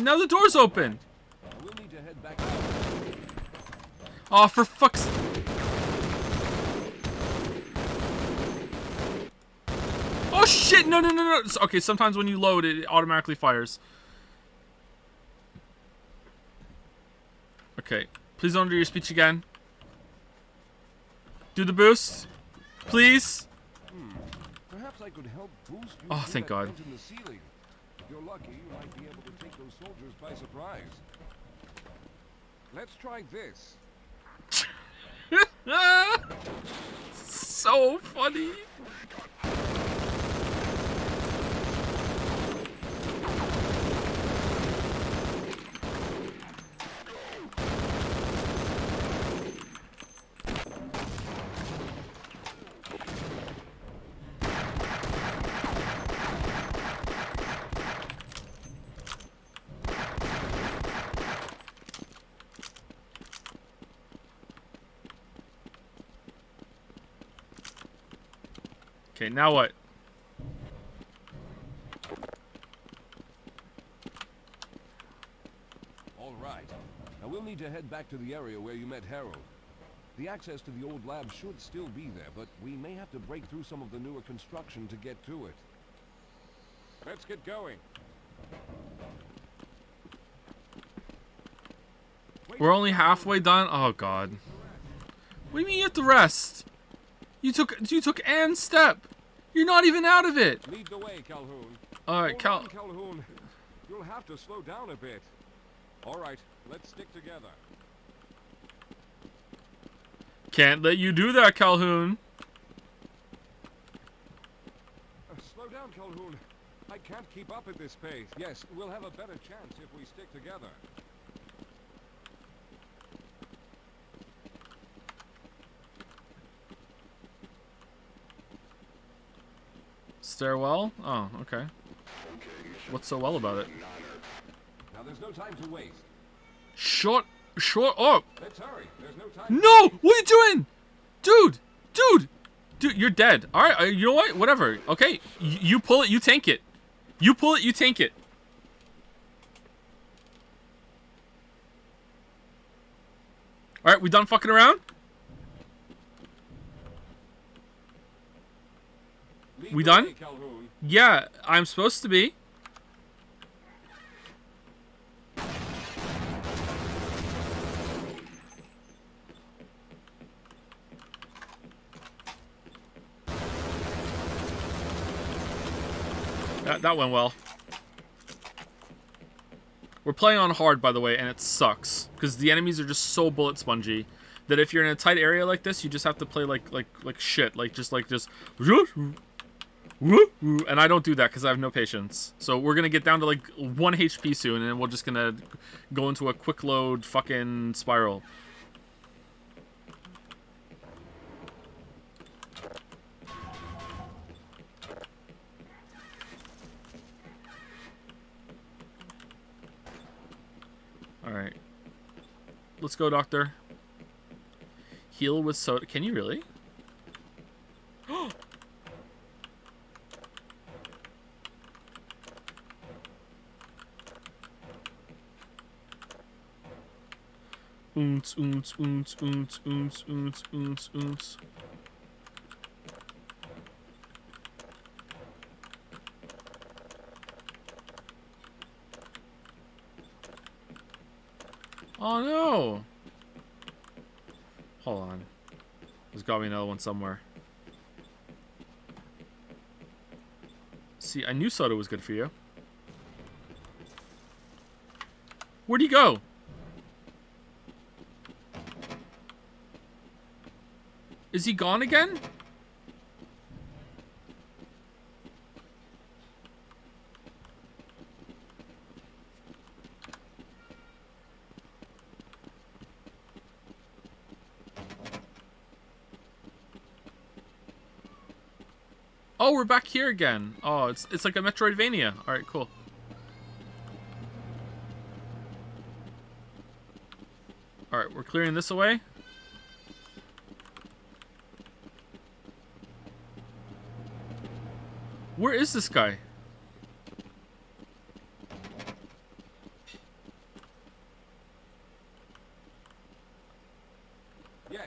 now the door's open. We'll need to head back. Oh, for fuck's... Oh shit! No, no, no, no. Okay, sometimes when you load, it automatically fires. Okay, please don't do your speech again. Do the boost, please. Perhaps I could help boost you. Oh, through thank that God. vent in the ceiling. If you're lucky, you might be able to take those soldiers by surprise. Let's try this. So funny. Okay, now what? All right. Now we'll need to head back to the area where you met Harold. The access to the old lab should still be there, but we may have to break through some of the newer construction to get to it. Let's get going. We're only halfway done. Oh God. What do you mean you have to rest? You took Anne's step. You're not even out of it. Lead the way, Calhoun. All right, Hold on, Calhoun. You'll have to slow down a bit. All right, let's stick together. Can't let you do that, Calhoun. Slow down, Calhoun. I can't keep up at this pace. Yes, we'll have a better chance if we stick together. Stairwell? Oh, okay. What's so well about it? Now there's no time to waste. Shut up! Let's hurry. There's no time. No! What are you doing? Dude, you're dead. Alright, you know what? Whatever. Okay, you pull it, you tank it. You pull it, you tank it. Alright, we done fucking around? Lead We the done? way, Calhoun. Yeah, I'm supposed to be. That went well. We're playing on hard, by the way, and it sucks because the enemies are just so bullet spongy that if you're in a tight area like this, you just have to play like shit, just and I don't do that because I have no patience. So we're gonna get down to like 1 HP soon, and then we're just gonna go into a quick load fucking spiral. Alright. Let's go, doctor. Heal with soda. Can you really? Oons, oons, oons, oons, oons, oons, oons, oons. Oh no! Hold on. There's gotta be another one somewhere. See, I knew soda was good for you. Where'd he go? Is he gone again? Oh, we're back here again. Oh, it's like a Metroidvania. All right, cool. All right, we're clearing this away. Where is this guy?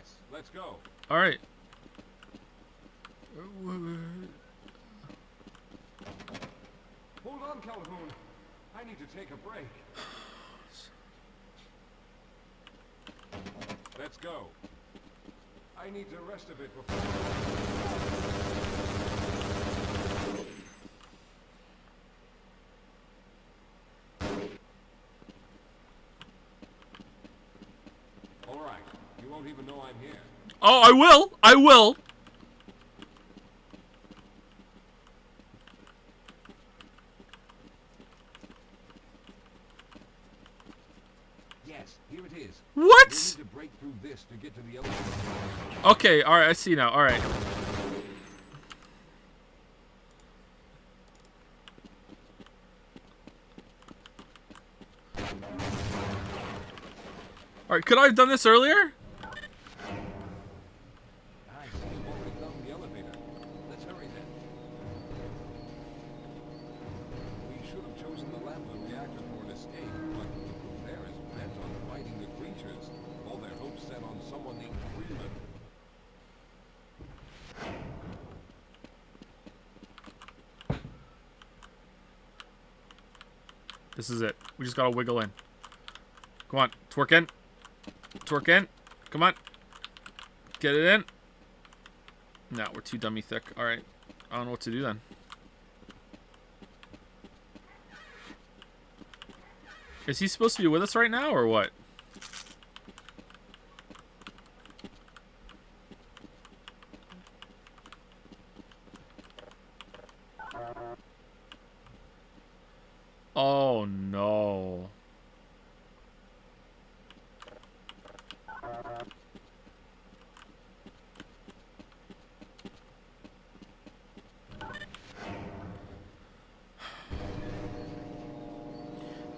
Yes, let's go. All right. Hold on, Calhoun. I need to take a break. Let's go. I need to rest a bit before... All right. You won't even know I'm here. Oh, I will. I will. Yes, here it is. What? We'll need to break through this to get to the elevator. Okay. All right. I see now. All right. All right. Could I have done this earlier? I see you've already found the elevator. Let's hurry then. We should have chosen the lambda reactor for an escape, but the crew there is bent on fighting the creatures. All their hopes set on someone named Freeman. This is it. We just gotta wiggle in. Come on. Twerk in. Twerk in. Come on. Get it in. No, we're too dummy thick. All right. I don't know what to do then. Is he supposed to be with us right now or what? Oh no.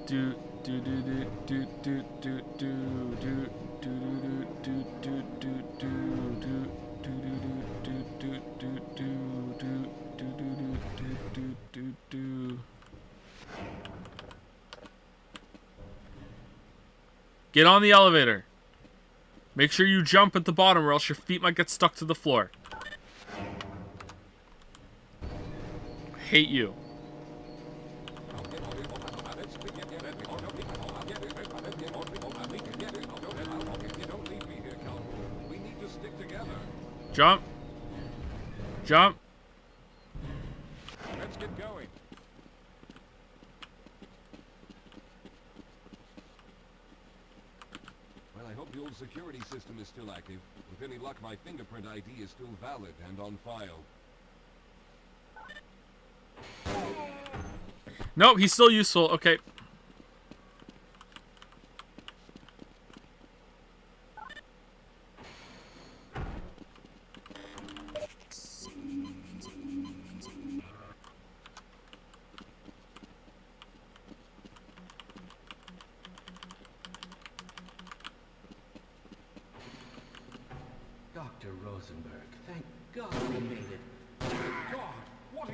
Do do do do do do do do do do do do do do. Get on the elevator. Make sure you jump at the bottom or else your feet might get stuck to the floor. Hate you. We need to stick together. Jump. Jump. Let's get going. Well, I hope the old security system is still active. With any luck, my fingerprint ID is still valid and on file. Nope, he's still useful. Okay. Dr. Rosenberg, thank God we made it. God, what?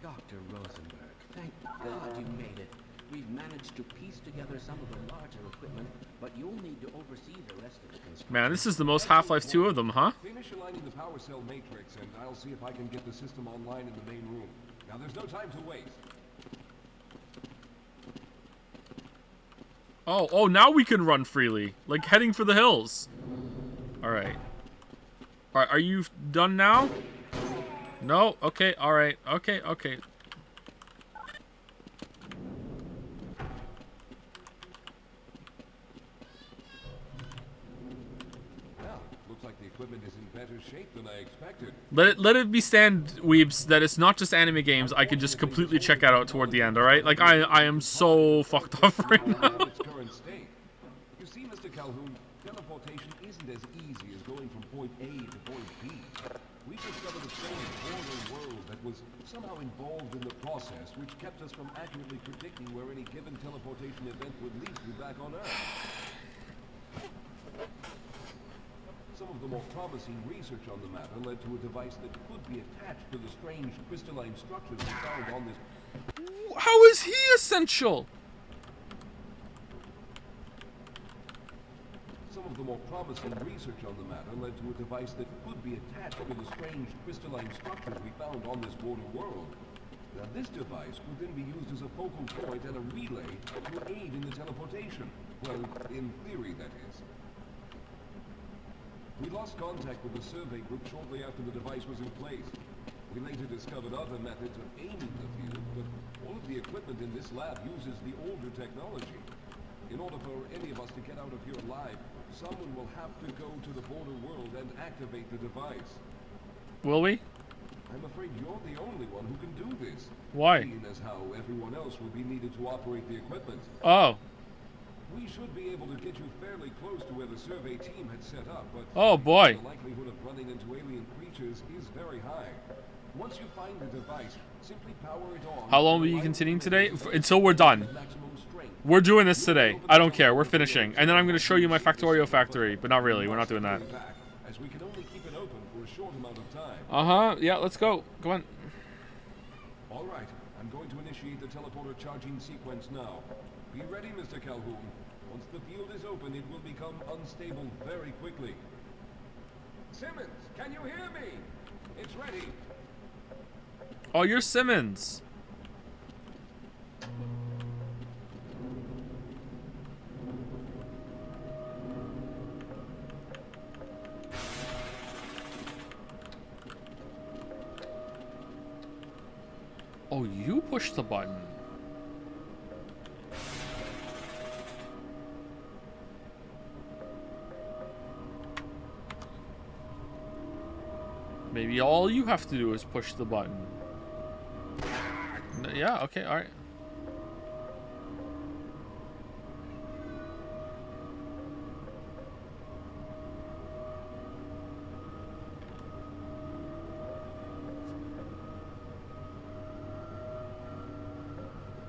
Dr. Rosenberg, thank God you made it. We've managed to piece together some of the larger equipment, but you'll need to oversee the rest of the construction. Man, this is the most Half-Life 2 of them, huh? Finish aligning the power cell matrix, and I'll see if I can get the system online in the main room. Now, there's no time to waste. Oh, now we can run freely. Like, heading for the hills. Alright. Alright, are you done now? No? Okay, alright. Okay. Well, looks like the equipment is in better shape than I expected. Let it be stand, weebs, that it's not just anime games I can just completely check out toward the end, alright? Like, I am so fucked up right now. Its current state. You see, Mr. Calhoun, teleportation isn't as easy as going from point A to point B. We discovered a strange border world that was somehow involved in the process, which kept us from accurately predicting where any given teleportation event would lead you back on Earth. Some of the more promising research on the matter led to a device that could be attached to the strange crystalline structures we found on this. How is he essential? Some of the more promising research on the matter led to a device that could be attached to the strange crystalline structures we found on this border world. Now, this device would then be used as a focal point and a relay to aid in the teleportation. Well, in theory, that is. We lost contact with the survey group shortly after the device was in place. We later discovered other methods of aiming the field, but all of the equipment in this lab uses the older technology. In order for any of us to get out of here alive, someone will have to go to the border world and activate the device. Will we? I'm afraid you're the only one who can do this. Why? Seeing as how everyone else will be needed to operate the equipment. Oh. We should be able to get you fairly close to where the survey team had set up, but Oh boy. the likelihood of running into alien creatures is very high. Once you find the device, simply power it on. How long will you continuing today? Until we're done. We're doing this today. I don't care. We're finishing. And then I'm going to show you my Factorio factory. But not really. We're not doing that. As we can only keep it open for a short amount of time. Uh-huh. Yeah, let's go. Come on. All right. I'm going to initiate the teleporter charging sequence now. Be ready, Mr. Calhoun. Once the field is open, it will become unstable very quickly. Simmons, can you hear me? It's ready. Oh, you're Simmons. Oh, you push the button. Maybe all you have to do is push the button. Yeah, okay, alright.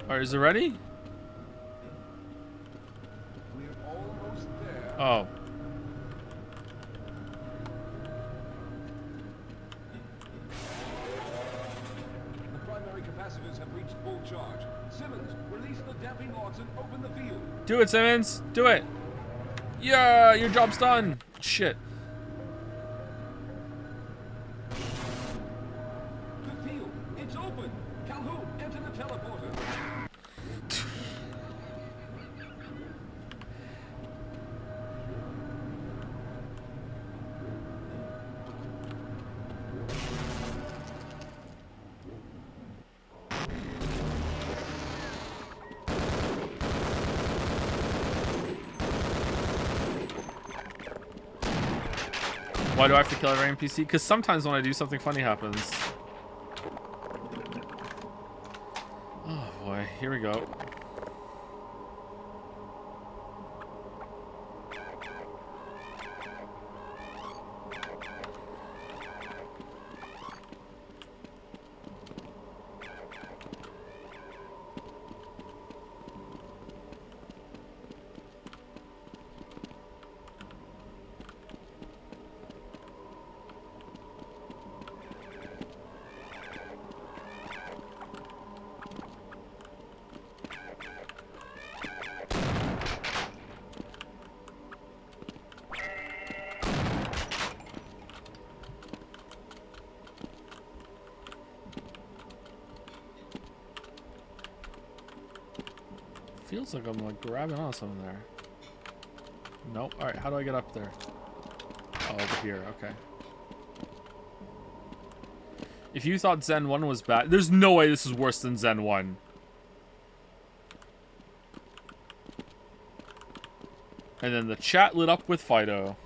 Alright, is it ready? We're almost there. Oh. The primary capacitors have reached full charge. Simmons, release the damping locks and open the field. Do it, Simmons. Do it. Yeah, your job's done. Shit. The field, it's open. Calhoun, enter the teleporter. Why do I have to kill every NPC? Because sometimes when I do, something funny happens. Oh boy, here we go. Feels like I'm like grabbing on something there. Nope. Alright, how do I get up there? Oh, over here, okay. If you thought Zen 1 was bad, there's no way this is worse than Zen 1. And then the chat lit up with Fido.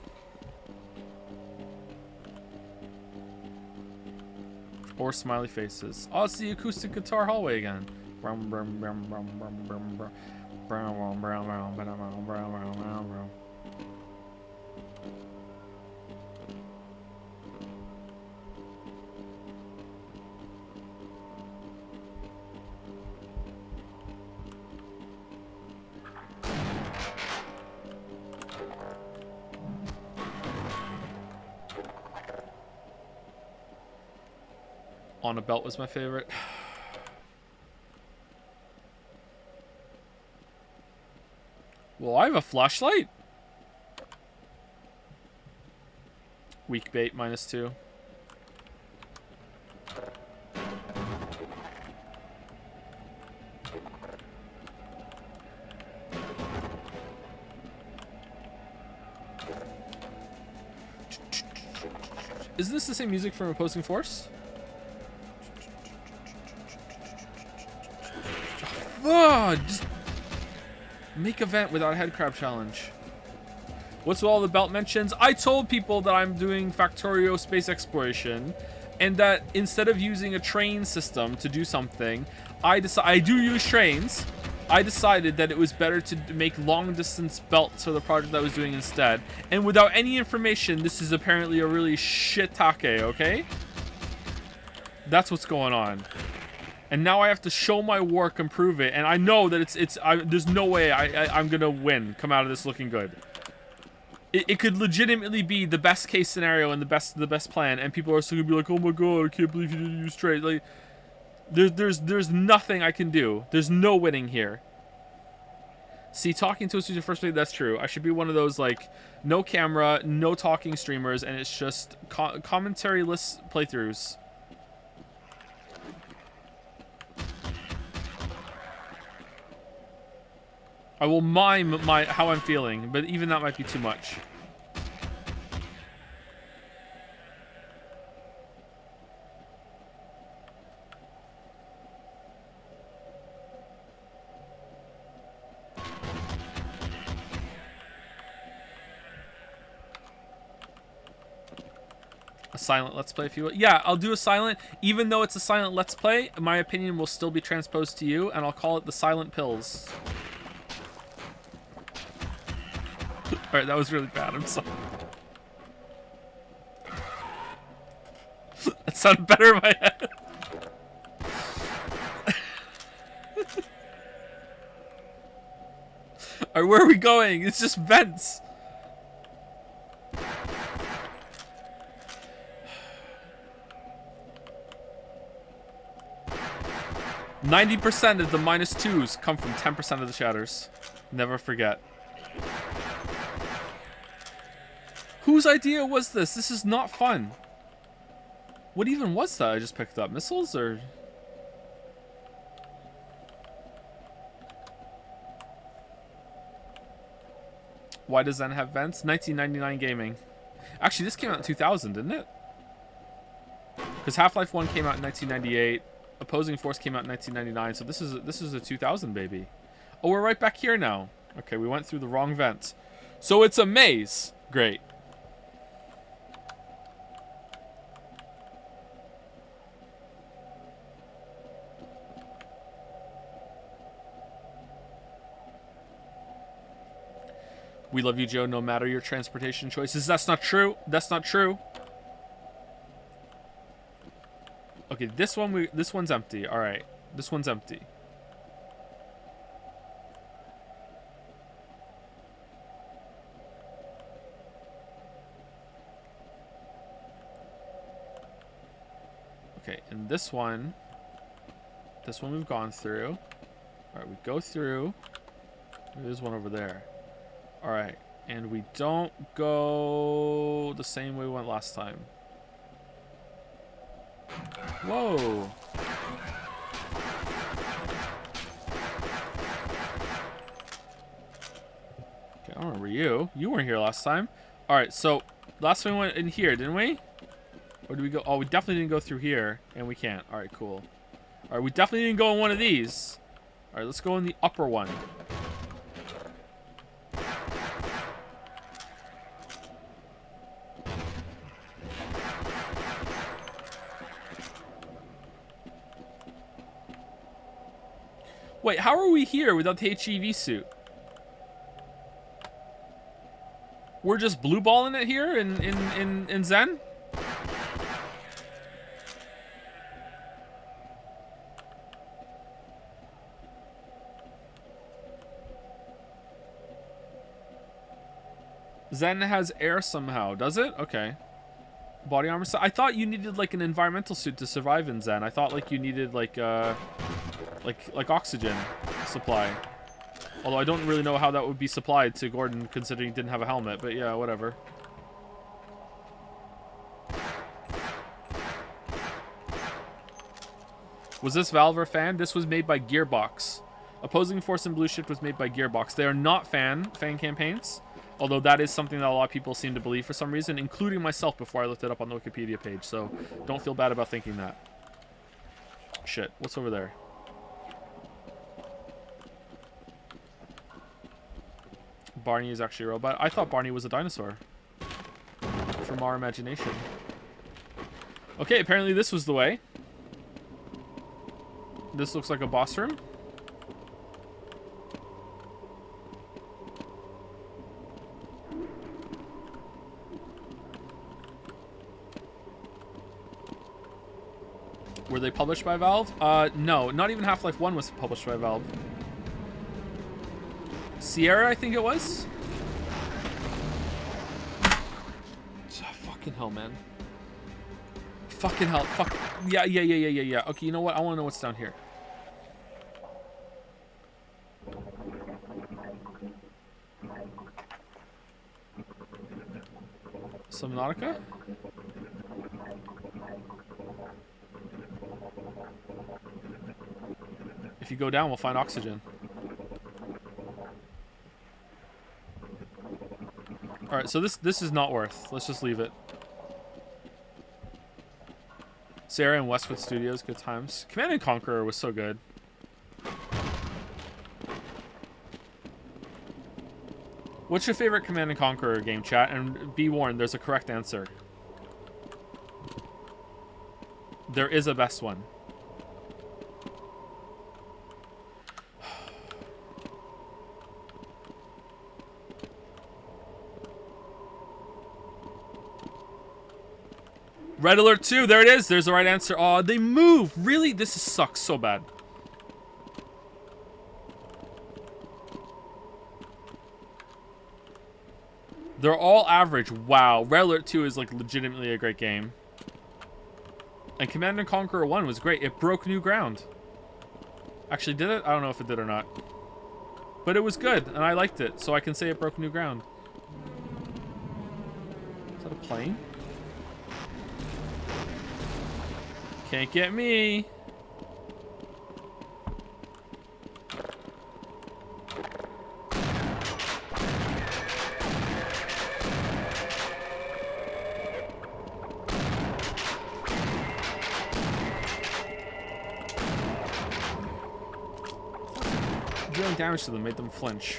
Or smiley faces. Oh, it's the acoustic guitar hallway again. Brum, brum, brum, brum, brum, brum, brum. Brum, brum, brum, brum, brum, brum, brum, brum, brum. On a Belt was my favorite. Well, I have a flashlight. Weak bait, -2. Isn't this the same music from Opposing Force? Just make a vent without a headcrab challenge. What's with all the belt mentions? I told people that I'm doing Factorio space exploration, and that instead of using a train system to do something, I do use trains. I decided that it was better to make long distance belts for the project I was doing instead. And without any information, this is apparently a really shit take, okay? That's what's going on. And now I have to show my work and prove it. And I know that there's no way I'm gonna win, come out of this looking good. It could legitimately be the best case scenario and the best plan, and people are still gonna be like, oh my god, I can't believe you didn't use trade. Like, there's nothing I can do. There's no winning here. See, talking to us who's your first play, that's true. I should be one of those, like, no camera, no talking streamers, and it's just commentary-less playthroughs. I will mime how I'm feeling, but even that might be too much. A silent let's play if you will. Yeah, I'll do a silent. Even though it's a silent let's play, my opinion will still be transposed to you, and I'll call it the silent pills. Alright, that was really bad. I'm sorry. That sounded better in my head. Alright, where are we going? It's just vents. %90 of the -2s come from 10% of the shatters. Never forget. Whose idea was this? This is not fun. What even was that I just picked up? Missiles or... Why does Zen have vents? 1999 gaming. Actually, this came out in 2000, didn't it? Because Half-Life 1 came out in 1998. Opposing Force came out in 1999, so this is a 2000 baby. Oh, we're right back here now. Okay, we went through the wrong vent. So it's a maze. Great. We love you, Joe, no matter your transportation choices. That's not true. That's not true. Okay, this one's empty. All right. This one's empty. Okay, and this one we've gone through. All right, we go through. There's one over there. All right, and we don't go the same way we went last time. Whoa. Okay, I don't remember you. You weren't here last time. All right, so last time we went in here, didn't we? Or did we go? Oh, we definitely didn't go through here, and we can't. All right, cool. All right, we definitely didn't go in one of these. All right, let's go in the upper one. Wait, how are we here without the HEV suit? We're just blue balling it here in Zen? Zen has air somehow, does it? Okay. Body armor. I thought you needed like an environmental suit to survive in Zen. I thought like you needed like oxygen supply. Although I don't really know how that would be supplied to Gordon considering he didn't have a helmet, but yeah, whatever. Was this Valve or Fan? This was made by Gearbox. Opposing Force and Blue Shift was made by Gearbox. They are not fan campaigns, although that is something that a lot of people seem to believe for some reason, including myself before I looked it up on the Wikipedia page. So don't feel bad about thinking that. Shit, what's over there? Barney is actually a robot. I thought Barney was a dinosaur. From our imagination. Okay, apparently this was the way. This looks like a boss room. Were they published by Valve? No, not even Half-Life 1 was published by Valve. Sierra, I think it was. Fucking hell, man. Fucking hell. Fuck. Yeah. Okay, you know what? I want to know what's down here. Subnautica? If you go down, we'll find oxygen. Alright, so this is not worth. Let's just leave it. Sarah and Westwood Studios, good times. Command & Conquer was so good. What's your favorite Command & Conquer game, chat? And be warned, there's a correct answer. There is a best one. Red Alert 2, there it is. There's the right answer. Oh, they move. Really? This sucks so bad. They're all average. Wow. Red Alert 2 is like legitimately a great game. And Command & Conquer 1 was great. It broke new ground. Actually, did it? I don't know if it did or not. But it was good, and I liked it, so I can say it broke new ground. Is that a plane? Can't get me. Dealing damage to them made them flinch.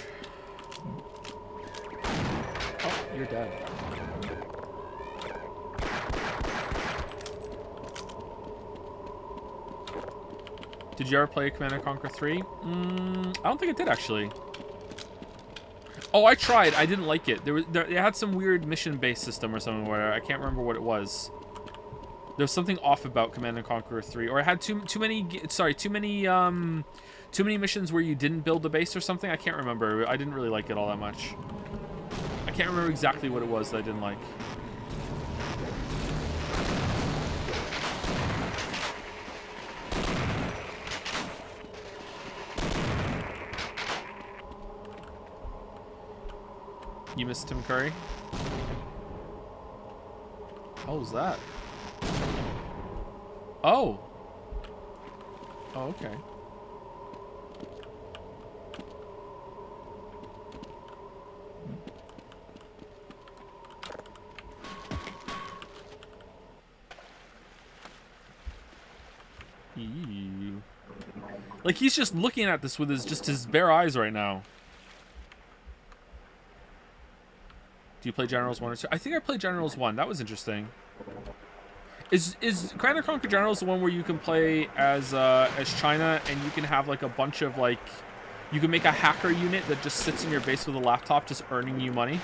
Oh, you're dead. Did you ever play Command & Conquer 3? I don't think it did, actually. Oh, I tried. I didn't like it. It had some weird mission-based system or something where I can't remember what it was. There was something off about Command & Conquer 3, or it had too many missions where you didn't build the base or something. I can't remember. I didn't really like it all that much. I can't remember exactly what it was that I didn't like. You missed Tim Curry? How was that? Oh. Oh, okay. Ew. Like, he's just looking at this with his bare eyes right now. Do you play Generals 1 or 2? I think I played Generals 1. That was interesting. Is Command & Conquer Generals the one where you can play as China and you can have like a bunch of like, you can make a hacker unit that just sits in your base with a laptop just earning you money?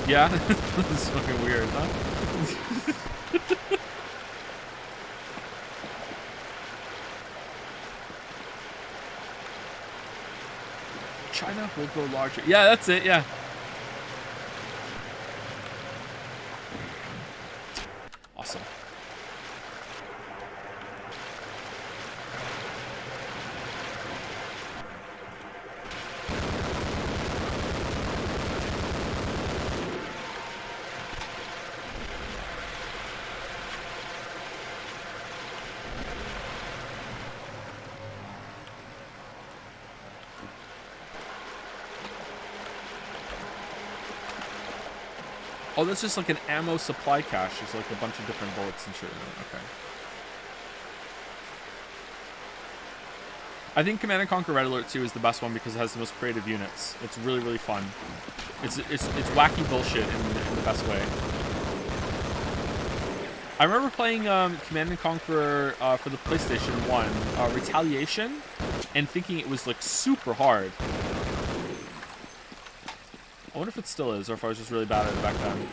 Yeah? This is fucking weird, huh? China will grow larger. Yeah, that's it, yeah. Awesome. Oh, that's just like an ammo supply cache. There's like a bunch of different bullets and shit in it. Okay. I think Command & Conquer Red Alert 2 is the best one because it has the most creative units. It's really, really fun. It's wacky bullshit in the best way. I remember playing Command & Conquer for the PlayStation 1, Retaliation, and thinking it was like super hard. I wonder if it still is, or if I was just really bad at it back then.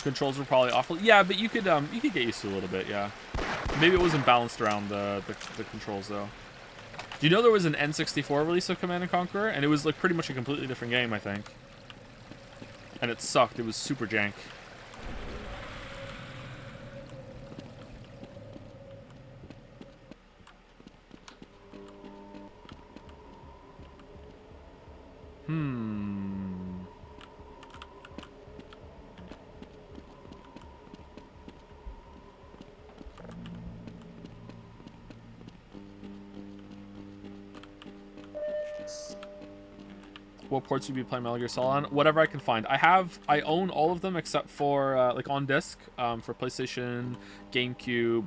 Controls were probably awful. Yeah, but you could get used to it a little bit, yeah. Maybe it wasn't balanced around the controls though. Do you know there was an N64 release of Command & Conquer, and it was like pretty much a completely different game, I think. And it sucked. It was super jank. What ports would you be playing Metal Gear Solid on? Whatever I can find. I own all of them except for like on disc for PlayStation, GameCube.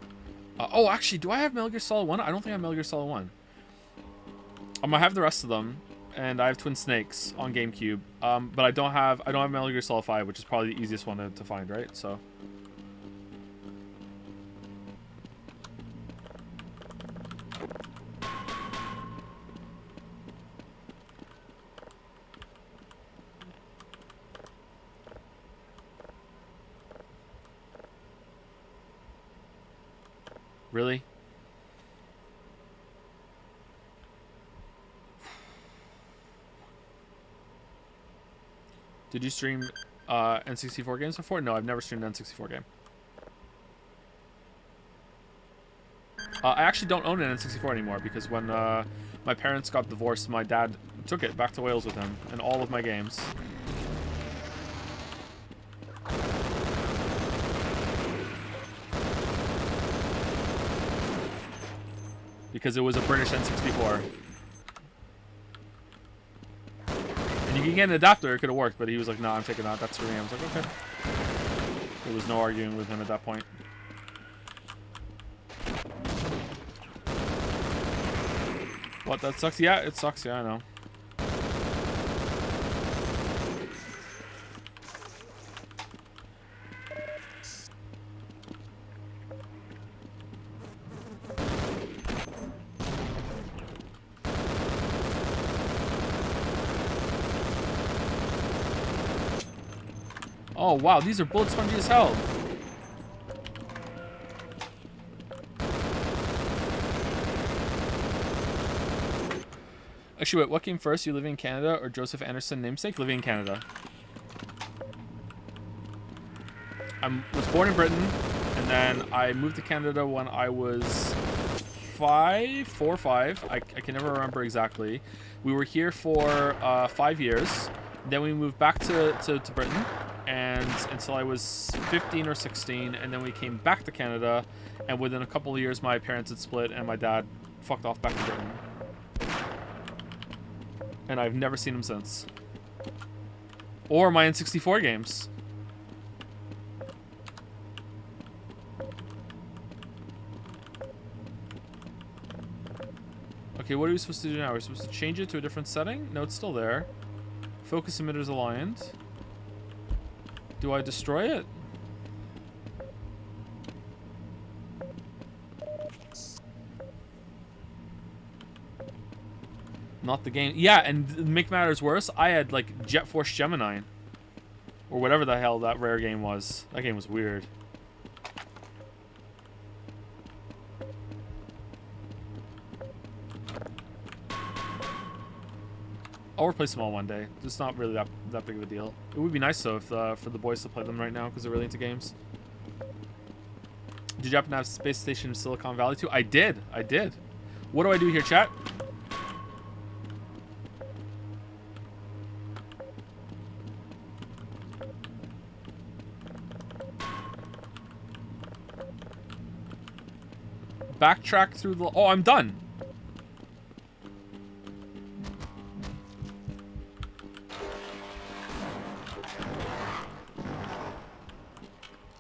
Oh, actually, do I have Metal Gear Solid 1? I don't think I have Metal Gear Solid 1. I have the rest of them, and I have Twin Snakes on GameCube. But I don't have Metal Gear Solid 5, which is probably the easiest one to find, right? So. Really? Did you stream N64 games before? No, I've never streamed an N64 game. I actually don't own an N64 anymore because when my parents got divorced, my dad took it back to Wales with him and all of my games. Because it was a British N64. And you can get an adapter, it could have worked, but he was like, no, I'm taking that, that's for me. I was like, okay. There was no arguing with him at that point. What, that sucks? Yeah, it sucks, yeah, I know. Oh wow, these are bullet spongy as hell. Actually, wait, what came first? You living in Canada or Joseph Anderson namesake? Living in Canada. I was born in Britain, and then I moved to Canada when I was 4 or 5. I can never remember exactly. We were here for 5 years. Then we moved back to Britain, and until I was 15 or 16, and then we came back to Canada, and within a couple of years my parents had split and my dad fucked off back to Britain. And I've never seen him since. Or my N64 games. Okay, what are we supposed to do now? Are we supposed to change it to a different setting? No, it's still there. Focus emitters aligned. Do I destroy it? Not the game. Yeah, and to make matters worse, I had like Jet Force Gemini. Or whatever the hell that rare game was. That game was weird. I'll replace them all one day. It's not really that big of a deal. It would be nice though if for the boys to play them right now because they're really into games. Did you happen to have Space Station Silicon Valley too? I did. What do I do here, chat? Backtrack through the... Oh, I'm done.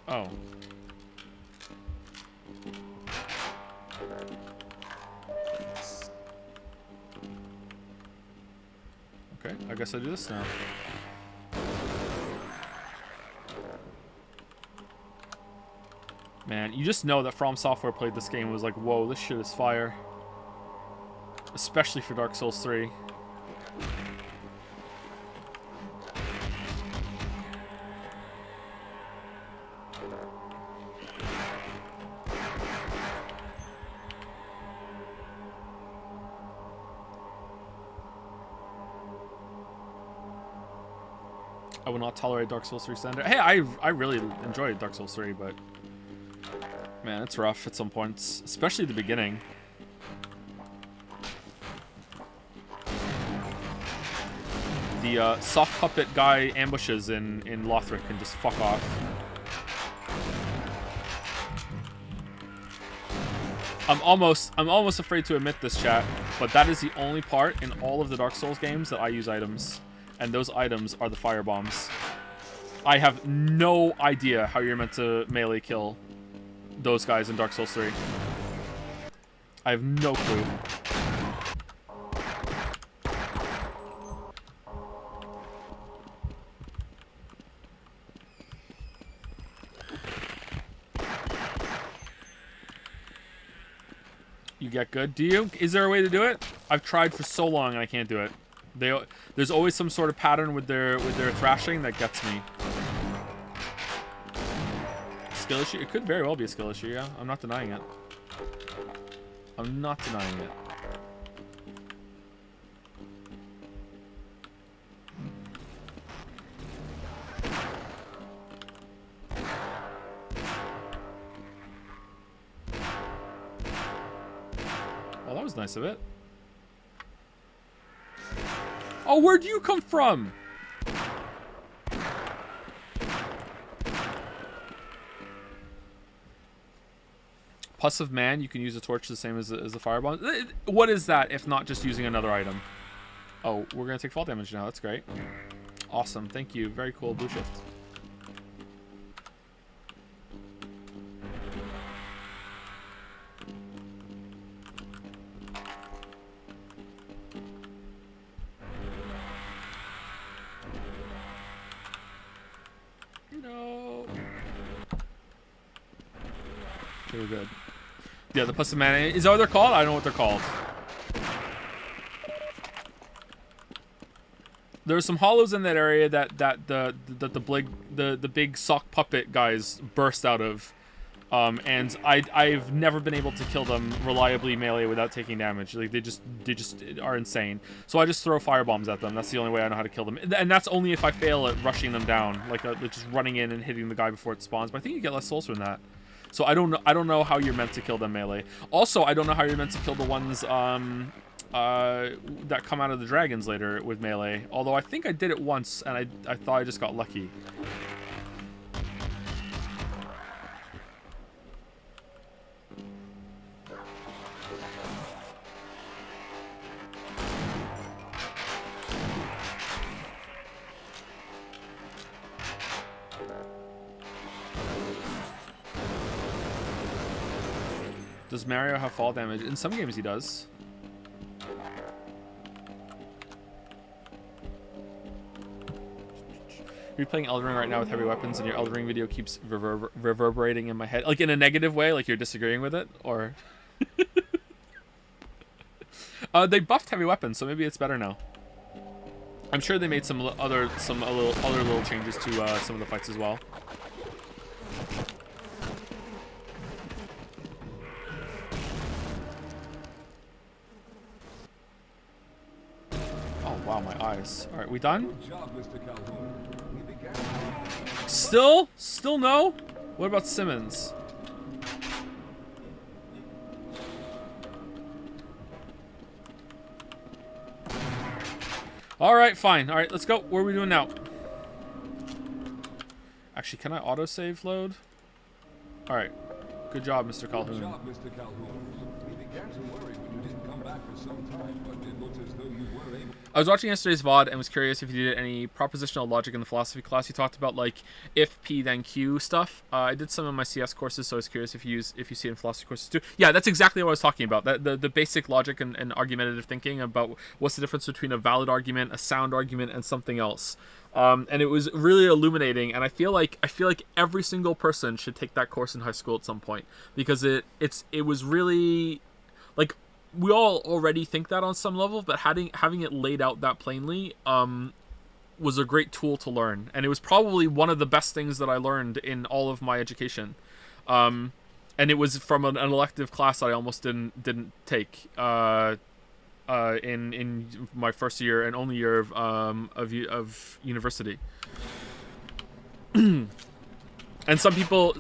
Oh. Okay, I guess I do this now. Man, you just know that From Software played this game and was like, whoa, this shit is fire. Especially for Dark Souls 3. I will not tolerate Dark Souls 3 standard. Hey, I really enjoyed Dark Souls 3, but man, it's rough at some points, especially the beginning. The soft puppet guy ambushes in Lothric can just fuck off. I'm almost afraid to admit this, chat, but that is the only part in all of the Dark Souls games that I use items. And those items are the fire bombs. I have no idea how you're meant to melee kill those guys in Dark Souls 3. I have no clue. You get good, do you? Is there a way to do it? I've tried for so long and I can't do it. There's always some sort of pattern with their thrashing that gets me. Skill issue? It could very well be a skill issue, yeah. I'm not denying it. I'm not denying it. Well, that was nice of it. Oh, where'd you come from? Pus of Man, you can use a torch the same as the firebomb. What is that if not just using another item? Oh, we're going to take fall damage now. That's great. Awesome. Thank you. Very cool, Blue Shift. No. Okay, we're good. Yeah, the Pus of Man. Is that what they're called? I don't know what they're called. There's some hollows in that area that the big sock puppet guys burst out of, and I've never been able to kill them reliably melee without taking damage. Like they just are insane. So I just throw fire bombs at them. That's the only way I know how to kill them, and that's only if I fail at rushing them down, like just running in and hitting the guy before it spawns. But I think you get less souls from that. So I don't know how you're meant to kill them melee. Also, I don't know how you're meant to kill the ones that come out of the dragons later with melee. Although I think I did it once and I thought I just got lucky. Does Mario have fall damage? In some games he does. You're playing Elden Ring right now with heavy weapons and your Elden Ring video keeps reverberating in my head. Like in a negative way, like you're disagreeing with it? Or... they buffed heavy weapons, so maybe it's better now. I'm sure they made some other little changes to some of the fights as well. Wow, my eyes. All right, we done? Good job, Mr. Calhoun. We began. Still no? What about Simmons? All right, fine. All right, let's go. What are we doing now? Actually, can I autosave load? All right. Good job, Mr. Good Calhoun. job, Mr. Calhoun. We began to worry when you didn't come back for some time, but it looks as though you were able... I was watching yesterday's VOD and was curious if you did any propositional logic in the philosophy class. You talked about like if P then Q stuff. I did some of my CS courses, so I was curious if you see it in philosophy courses too. Yeah, that's exactly what I was talking about. The basic logic and argumentative thinking about what's the difference between a valid argument, a sound argument, and something else. And it was really illuminating, and I feel like every single person should take that course in high school at some point, because it was really like, we all already think that on some level, but having it laid out that plainly was a great tool to learn, and it was probably one of the best things that I learned in all of my education. And it was from an elective class that I almost didn't take in my first year and only year of university. And some people,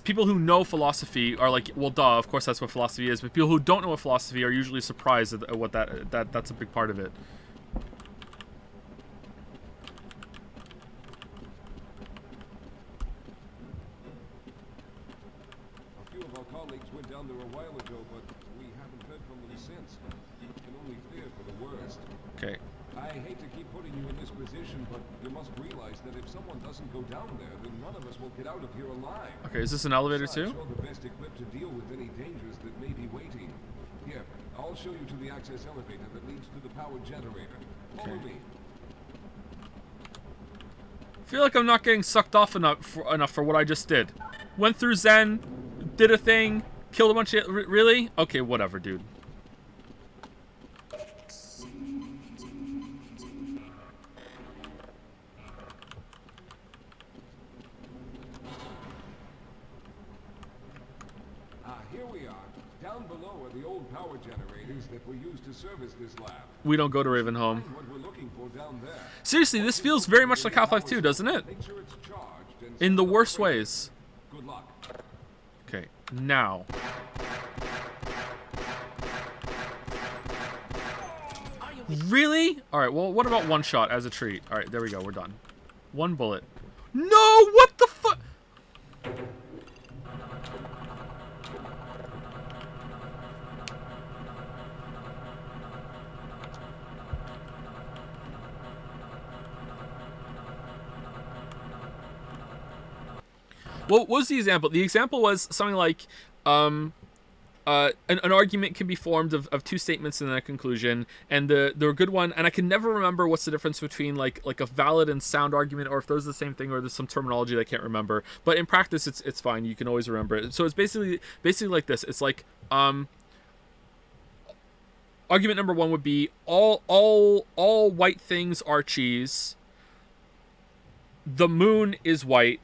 people who know philosophy are like, well, duh, of course that's what philosophy is. But people who don't know what philosophy are usually surprised at what that's a big part of it. A few of our colleagues went down there a while ago, but we haven't heard from them since. We can only fear for the worst. Okay. I hate to keep putting you in this position, but you must realize that if someone doesn't go down there, then none of us will get out of here alive. Okay, is this an elevator Besides, too? you're the best equipped to deal with any dangers that may be waiting. Here, I'll show you to the access elevator that leads to the power generator. Follow Okay. me. I feel like I'm not getting sucked off enough for what I just did. Went through Zen, did a thing, killed a bunch of... Really? Okay, whatever, dude. Here we are. Down below are the old power generators that were used to service this lab. We don't go to Ravenholm. Find what we're looking for down there. Seriously, this feels very much like Half-Life 2, doesn't it? Make sure it's charged and In the set up worst the breaker. ways. Good luck. Okay, now. Really? Alright, well, what about one shot as a treat? Alright, there we go, we're done. One bullet. No! What the fuck? Well, what was the example? The example was something like, an argument can be formed of two statements and then a conclusion, and the good one, and I can never remember what's the difference between like a valid and sound argument, or if those are the same thing, or there's some terminology that I can't remember. But in practice, it's fine. You can always remember it. So it's basically like this. It's like argument number one would be all white things are cheese. The moon is white.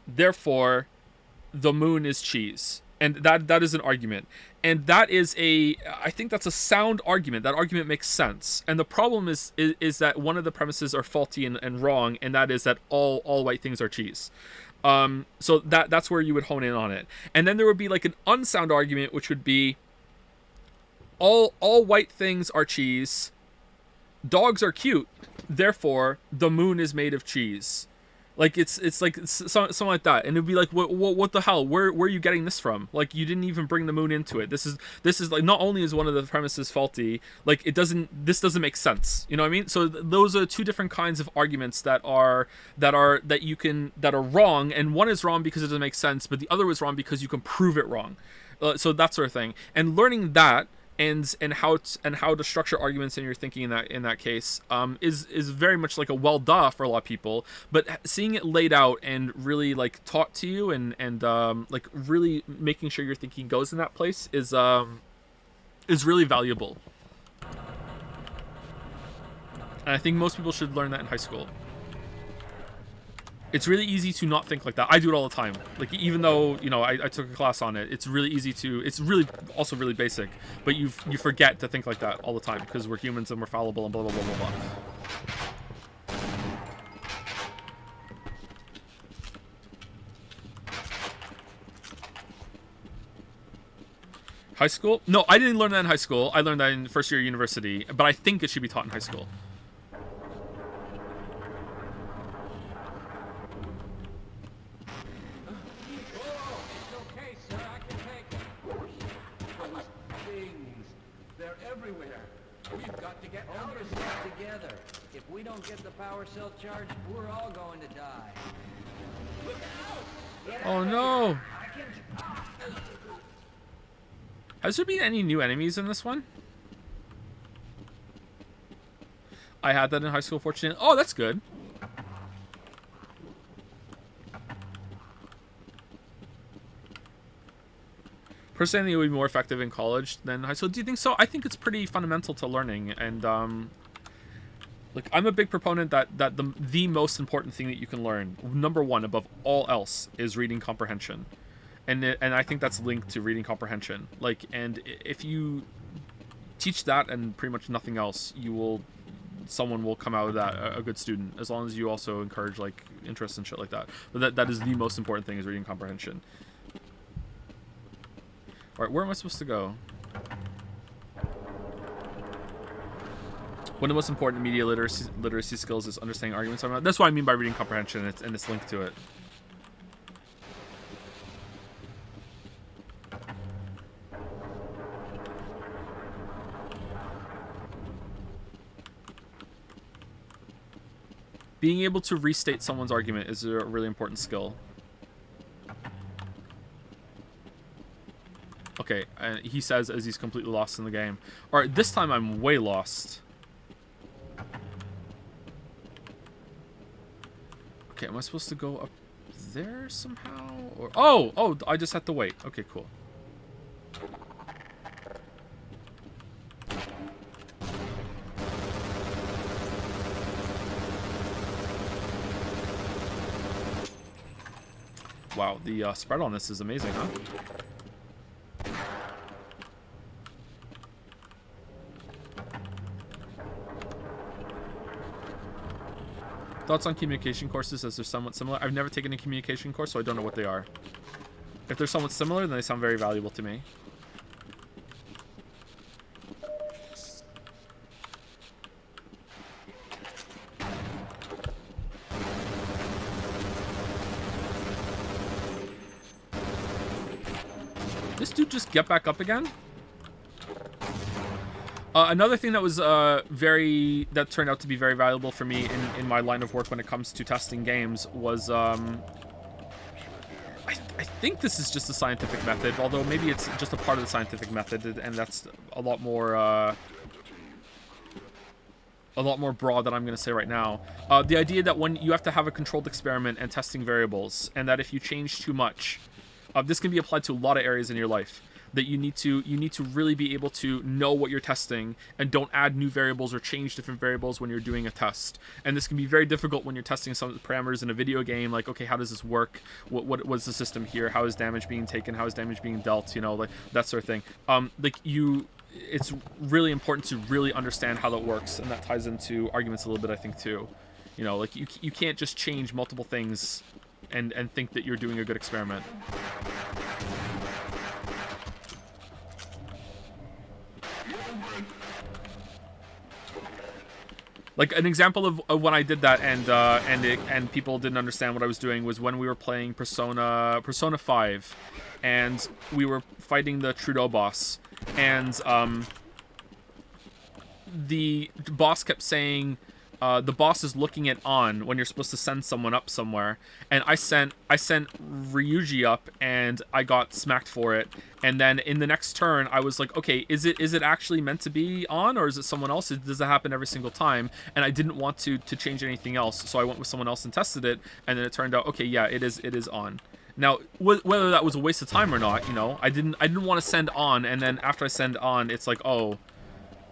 Therefore, the moon is cheese. And that is an argument. And that is I think that's a sound argument. That argument makes sense. And the problem is that one of the premises are faulty and wrong, and that is that all white things are cheese. So that's where you would hone in on it. And then there would be like an unsound argument, which would be all white things are cheese. Dogs are cute. Therefore, the moon is made of cheese. Like it's like something like that, and it'd be like, what the hell? Where are you getting this from? Like, you didn't even bring the moon into it. This is like, not only is one of the premises faulty, like this doesn't make sense. You know what I mean? So those are two different kinds of arguments that are wrong, and one is wrong because it doesn't make sense, but the other is wrong because you can prove it wrong. So that sort of thing, and learning that. And how to structure arguments in your thinking in that case is very much like a well duh for a lot of people, but seeing it laid out and really like taught to you and like really making sure your thinking goes in that place is really valuable. And I think most people should learn that in high school. It's really easy to not think like that. I do it all the time. Like, even though, you know, I took a class on it, it's really easy to... It's really also really basic. But you forget to think like that all the time because we're humans and we're fallible and blah, blah, blah, blah, blah. High school? No, I didn't learn that in high school. I learned that in first year of university. But I think it should be taught in high school. We've got to get all your stuff together. If we don't get the power cell charged, we're all going to die. Oh no! Has there been any new enemies in this one? I had that in high school, fortunately. Oh, that's good. Personally, it would be more effective in college than high school. Do you think so? I think it's pretty fundamental to learning, and like I'm a big proponent that the most important thing that you can learn, number one above all else, is reading comprehension, and I think that's linked to reading comprehension. Like, and if you teach that and pretty much nothing else, someone will come out of that a good student, as long as you also encourage like interest and shit like that. But that is the most important thing, is reading comprehension. Alright, where am I supposed to go? One of the most important media literacy skills is understanding arguments. That's what I mean by reading comprehension, and it's linked to it. Being able to restate someone's argument is a really important skill. Okay, and he says as he's completely lost in the game. Alright, this time I'm way lost. Okay, am I supposed to go up there somehow? Or oh, I just have to wait. Okay, cool. Wow, the spread on this is amazing, huh? Thoughts on communication courses, as they're somewhat similar? I've never taken a communication course, so I don't know what they are. If they're somewhat similar, then they sound very valuable to me. This dude just get back up again? Another thing that was that turned out to be very valuable for me in my line of work when it comes to testing games was I think this is just a scientific method, although maybe it's just a part of the scientific method, and that's a lot more broad than I'm going to say right now. The idea that when you have to have a controlled experiment and testing variables, and that if you change too much, this can be applied to a lot of areas in your life. That you need to really be able to know what you're testing and don't add new variables or change different variables when you're doing a test. And this can be very difficult when you're testing some of the parameters in a video game, like, okay, how does this work? What was the system here? How is damage being taken? How is damage being dealt? You know, like that sort of thing. It's really important to really understand how that works, and that ties into arguments a little bit, I think, too. You know, like you can't just change multiple things and think that you're doing a good experiment. Like an example of when I did that and people didn't understand what I was doing was when we were playing Persona 5, and we were fighting the Trudeau boss, and the boss kept saying the boss is looking at on when you're supposed to send someone up somewhere, and I sent Ryuji up and I got smacked for it, and then in the next turn I was like, okay, is it actually meant to be on, or is it someone else? Does it happen every single time? And I didn't want to change anything else, so I went with someone else and tested it, and then it turned out, okay, yeah, it is on. Now, whether that was a waste of time or not, you know, I didn't want to send on, and then after I send on, it's like, oh,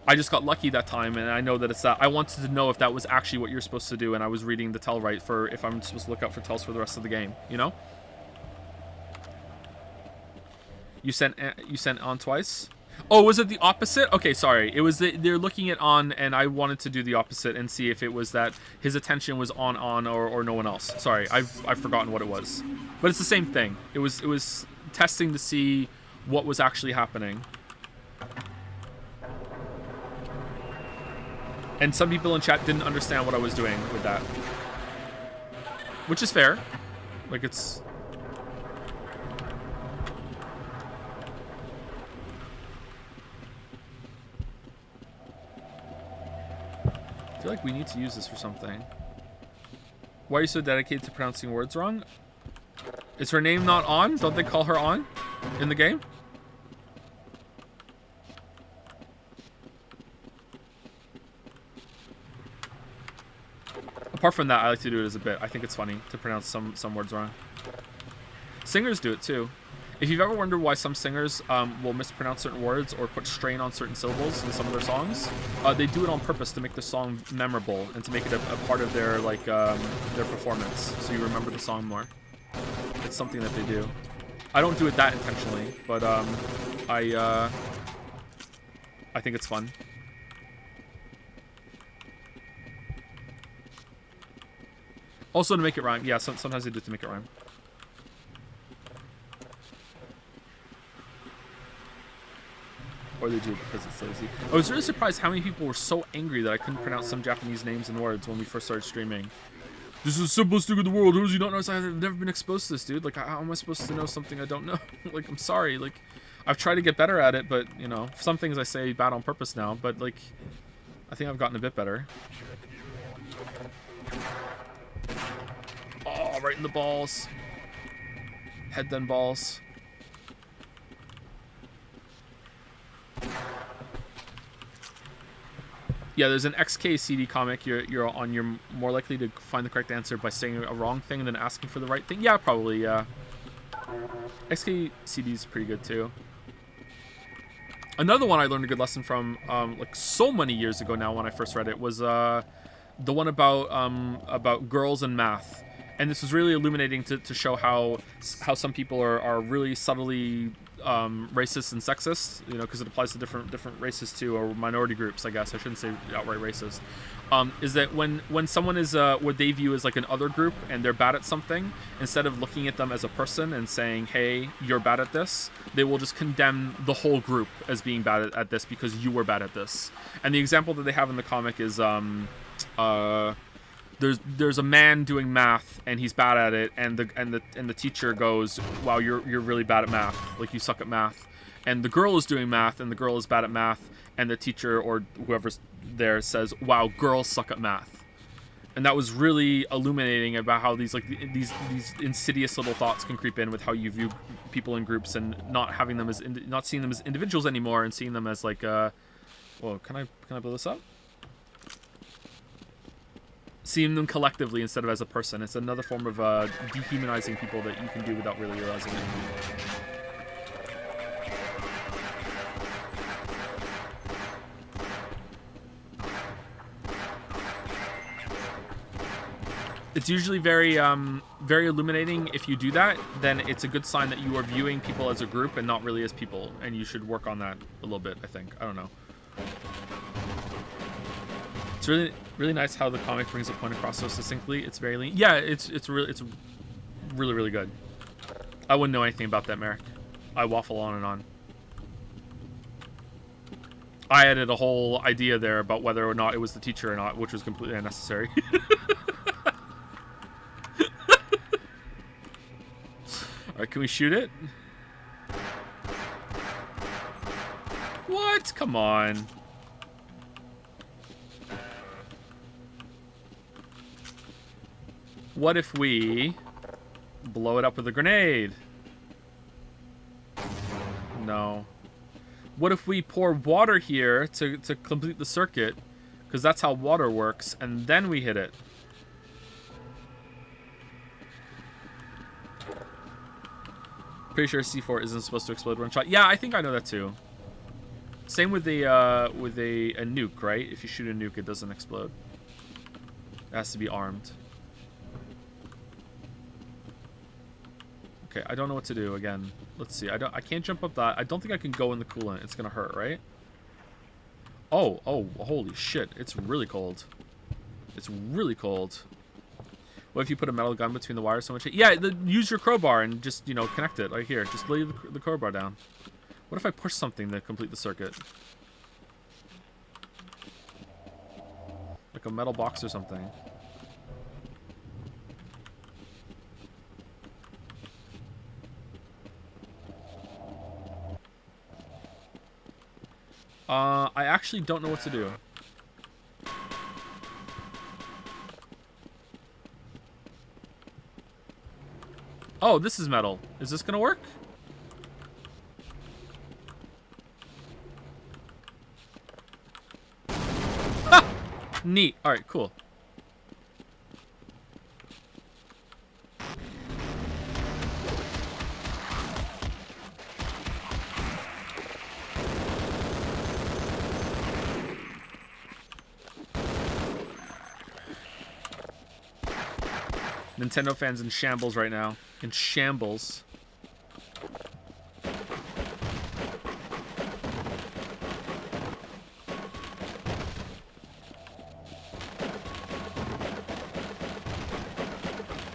I just got lucky that time, and I know that it's that. I wanted to know if that was actually what you're supposed to do, and I was reading the tell right for if I'm supposed to look out for tells for the rest of the game, you know? You sent on twice? Oh, was it the opposite? Okay, sorry. It was they're looking at on, and I wanted to do the opposite and see if it was that his attention was on or no one else. Sorry, I've forgotten what it was. But it's the same thing. It was testing to see what was actually happening. And some people in chat didn't understand what I was doing with that. Which is fair. Like, it's... feel like we need to use this for something. Why are you so dedicated to pronouncing words wrong? Is her name not On? Don't they call her On in the game? Apart from that, I like to do it as a bit. I think it's funny to pronounce some words wrong. Singers do it too. If you've ever wondered why some singers will mispronounce certain words or put strain on certain syllables in some of their songs, they do it on purpose to make the song memorable and to make it a part of their their performance, so you remember the song more. It's something that they do. I don't do it that intentionally, but I think it's fun. Also to make it rhyme. Yeah, sometimes they do it to make it rhyme. Or they do it because it's lazy. I was really surprised how many people were so angry that I couldn't pronounce some Japanese names and words when we first started streaming. This is the simplest thing in the world. Who does you not know? I've never been exposed to this, dude. Like, how am I supposed to know something I don't know? Like, I'm sorry. Like, I've tried to get better at it, but, you know, some things I say bad on purpose now. But, like, I think I've gotten a bit better. Oh, right in the balls. Head then balls. Yeah, there's an XK CD comic. You're more likely to find the correct answer by saying a wrong thing than asking for the right thing. Yeah, probably. Yeah. XK CD is pretty good too. Another one I learned a good lesson from, like so many years ago now when I first read it, was the one about girls and math. And this was really illuminating to show how some people are really subtly racist and sexist, you know, because it applies to different races too, or minority groups, I guess. I shouldn't say outright racist. Is that when someone is what they view as like an other group and they're bad at something, instead of looking at them as a person and saying, hey, you're bad at this, they will just condemn the whole group as being bad at this because you were bad at this. And the example that they have in the comic is there's a man doing math and he's bad at it, and the teacher goes, wow, you're really bad at math, like you suck at math. And the girl is doing math and the girl is bad at math, and the teacher or whoever's there says, wow, girls suck at math. And that was really illuminating about how these insidious little thoughts can creep in with how you view people in groups, and not having them as not seeing them as individuals anymore, and seeing them as like whoa, can I blow this up? Seeing them collectively instead of as a person. It's another form of dehumanizing people that you can do without really realizing it. It's usually very illuminating. If you do that, then it's a good sign that you are viewing people as a group and not really as people, and you should work on that a little bit, I think. I don't know. It's really nice how the comic brings the point across so succinctly. It's very lean. Yeah, it's really good. I wouldn't know anything about that, Merrick. I waffle on and on. I added a whole idea there about whether or not it was the teacher or not, which was completely unnecessary. Alright, can we shoot it? What? Come on. What if we blow it up with a grenade? No. What if we pour water here to complete the circuit? Because that's how water works, and then we hit it. Pretty sure C4 isn't supposed to explode one shot. Yeah, I think I know that too. Same with a nuke, right? If you shoot a nuke, it doesn't explode. It has to be armed. Okay, I don't know what to do again. Let's see. I can't jump up that. I don't think I can go in the coolant. It's gonna hurt, right? Oh, holy shit. It's really cold. It's really cold. What if you put a metal gun between the wires so much? Yeah, use your crowbar and just, you know, connect it right here. Just lay the crowbar down. What if I push something to complete the circuit? Like a metal box or something. I actually don't know what to do. Oh, this is metal. Is this gonna work? Ha! Neat. All right, cool. Nintendo fans in shambles right now. In shambles.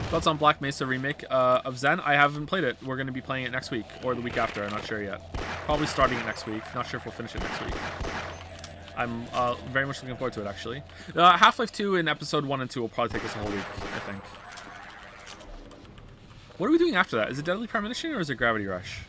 Thoughts on Black Mesa remake of Zen? I haven't played it. We're going to be playing it next week or the week after. I'm not sure yet. Probably starting it next week. Not sure if we'll finish it next week. I'm very much looking forward to it, actually. Half-Life 2 in episode 1 and 2 will probably take us a whole week, I think. What are we doing after that? Is it Deadly Premonition or is it Gravity Rush?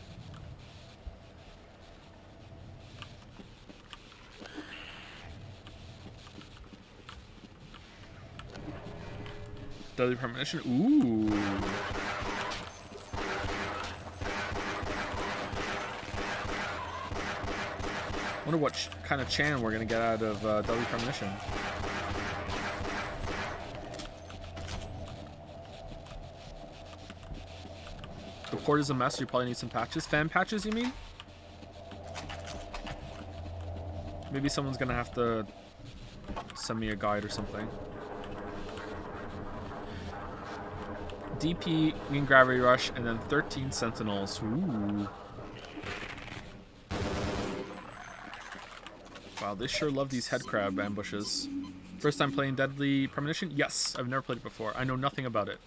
Deadly Premonition? Ooh. Wonder what kind of Chan we're gonna get out of Deadly Premonition. The port is a mess, so you probably need some patches. Fan patches, you mean? Maybe someone's gonna have to send me a guide or something. DP, Green Gravity Rush, and then 13 Sentinels. Ooh. Wow, they sure love these headcrab ambushes. First time playing Deadly Premonition? Yes, I've never played it before. I know nothing about it.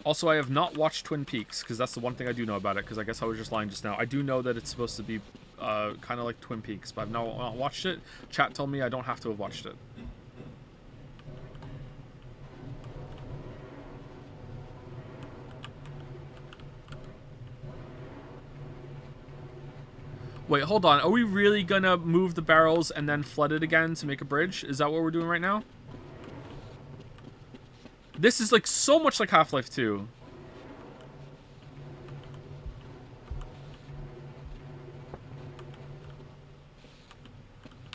Also, I have not watched Twin Peaks, because that's the one thing I do know about it, because I guess I was just lying just now. I do know that it's supposed to be kind of like Twin Peaks, but I've not watched it. Chat told me I don't have to have watched it. Wait, hold on. Are we really gonna move the barrels and then flood it again to make a bridge? Is that what we're doing right now? This is like so much like Half-Life 2.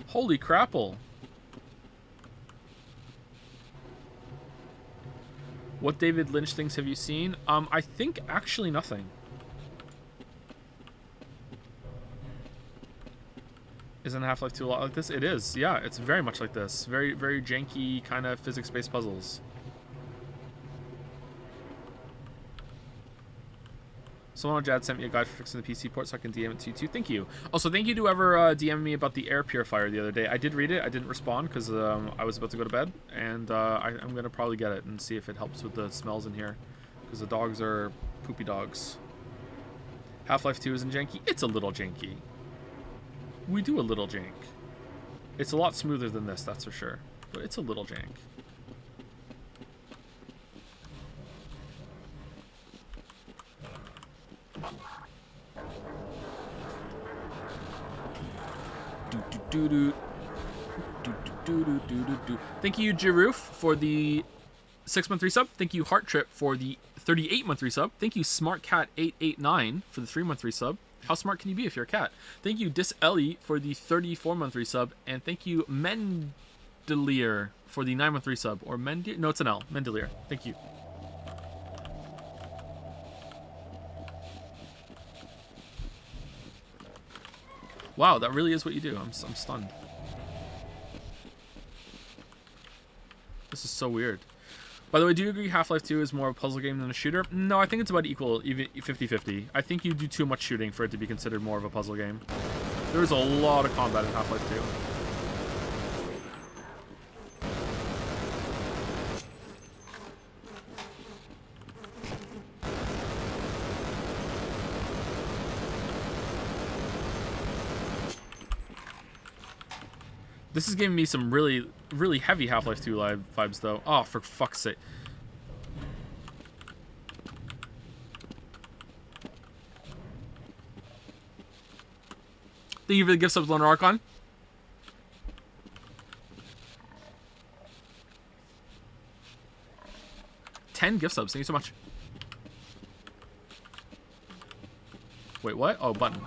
Holy crapple. What David Lynch things have you seen? I think actually nothing. Isn't Half-Life 2 a lot like this? It is, yeah, it's very much like this. Very, very janky kind of physics-based puzzles. Someone on Jad sent me a guide for fixing the PC port so I can DM it to you too. Thank you. Also, thank you to whoever DM'd me about the air purifier the other day. I did read it. I didn't respond because I was about to go to bed. And I'm going to probably get it and see if it helps with the smells in here. Because the dogs are poopy dogs. Half-Life 2 isn't janky. It's a little janky. We do a little jank. It's a lot smoother than this, that's for sure. But it's a little jank. Thank you, Jiroof, for the 6-month resub. Thank you, Heart Trip, for the 38-month resub. Thank you, SmartCat889, for the 3-month resub. How smart can you be if you're a cat? Thank you, Ellie, for the 34-month resub. And thank you, Mendelier, for the 9-month resub. Or Mendier? No, it's an L. Mendelier. Thank you. Wow, that really is what you do. I'm stunned. This is so weird. By the way, do you agree Half-Life 2 is more of a puzzle game than a shooter? No, I think it's about equal, even 50-50. I think you do too much shooting for it to be considered more of a puzzle game. There is a lot of combat in Half-Life 2. This is giving me some really, really heavy Half-Life 2 live vibes, though. Oh, for fuck's sake. Thank you for the gift subs, Loner Archon. $10 gift subs. Thank you so much. Wait, what? Oh, button.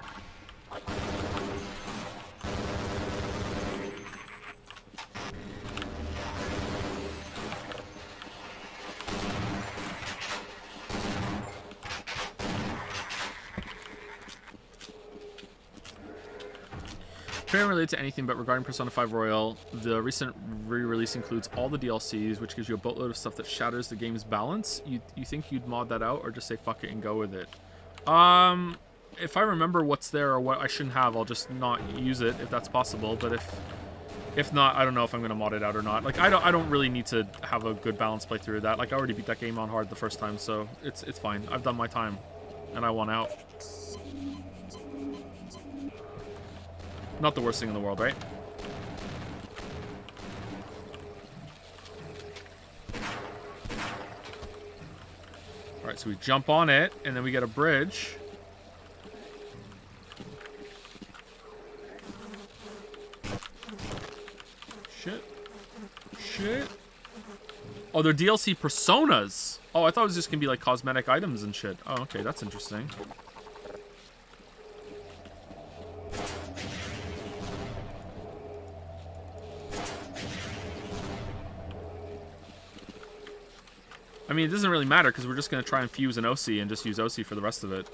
Trailer related to anything, but regarding Persona 5 Royal, the recent re-release includes all the DLCs, which gives you a boatload of stuff that shatters the game's balance. You think you'd mod that out, or just say fuck it and go with it? If I remember what's there or what I shouldn't have, I'll just not use it if that's possible. But if not, I don't know if I'm gonna mod it out or not. Like I don't really need to have a good balance playthrough of that. Like I already beat that game on hard the first time, so it's fine. I've done my time, and I want out. Not the worst thing in the world, right? Alright, so we jump on it, and then we get a bridge. Shit. Shit. Oh, they're DLC personas. Oh, I thought it was just gonna be like cosmetic items and shit. Oh, okay, that's interesting. I mean, it doesn't really matter because we're just going to try and fuse an OC and just use OC for the rest of it.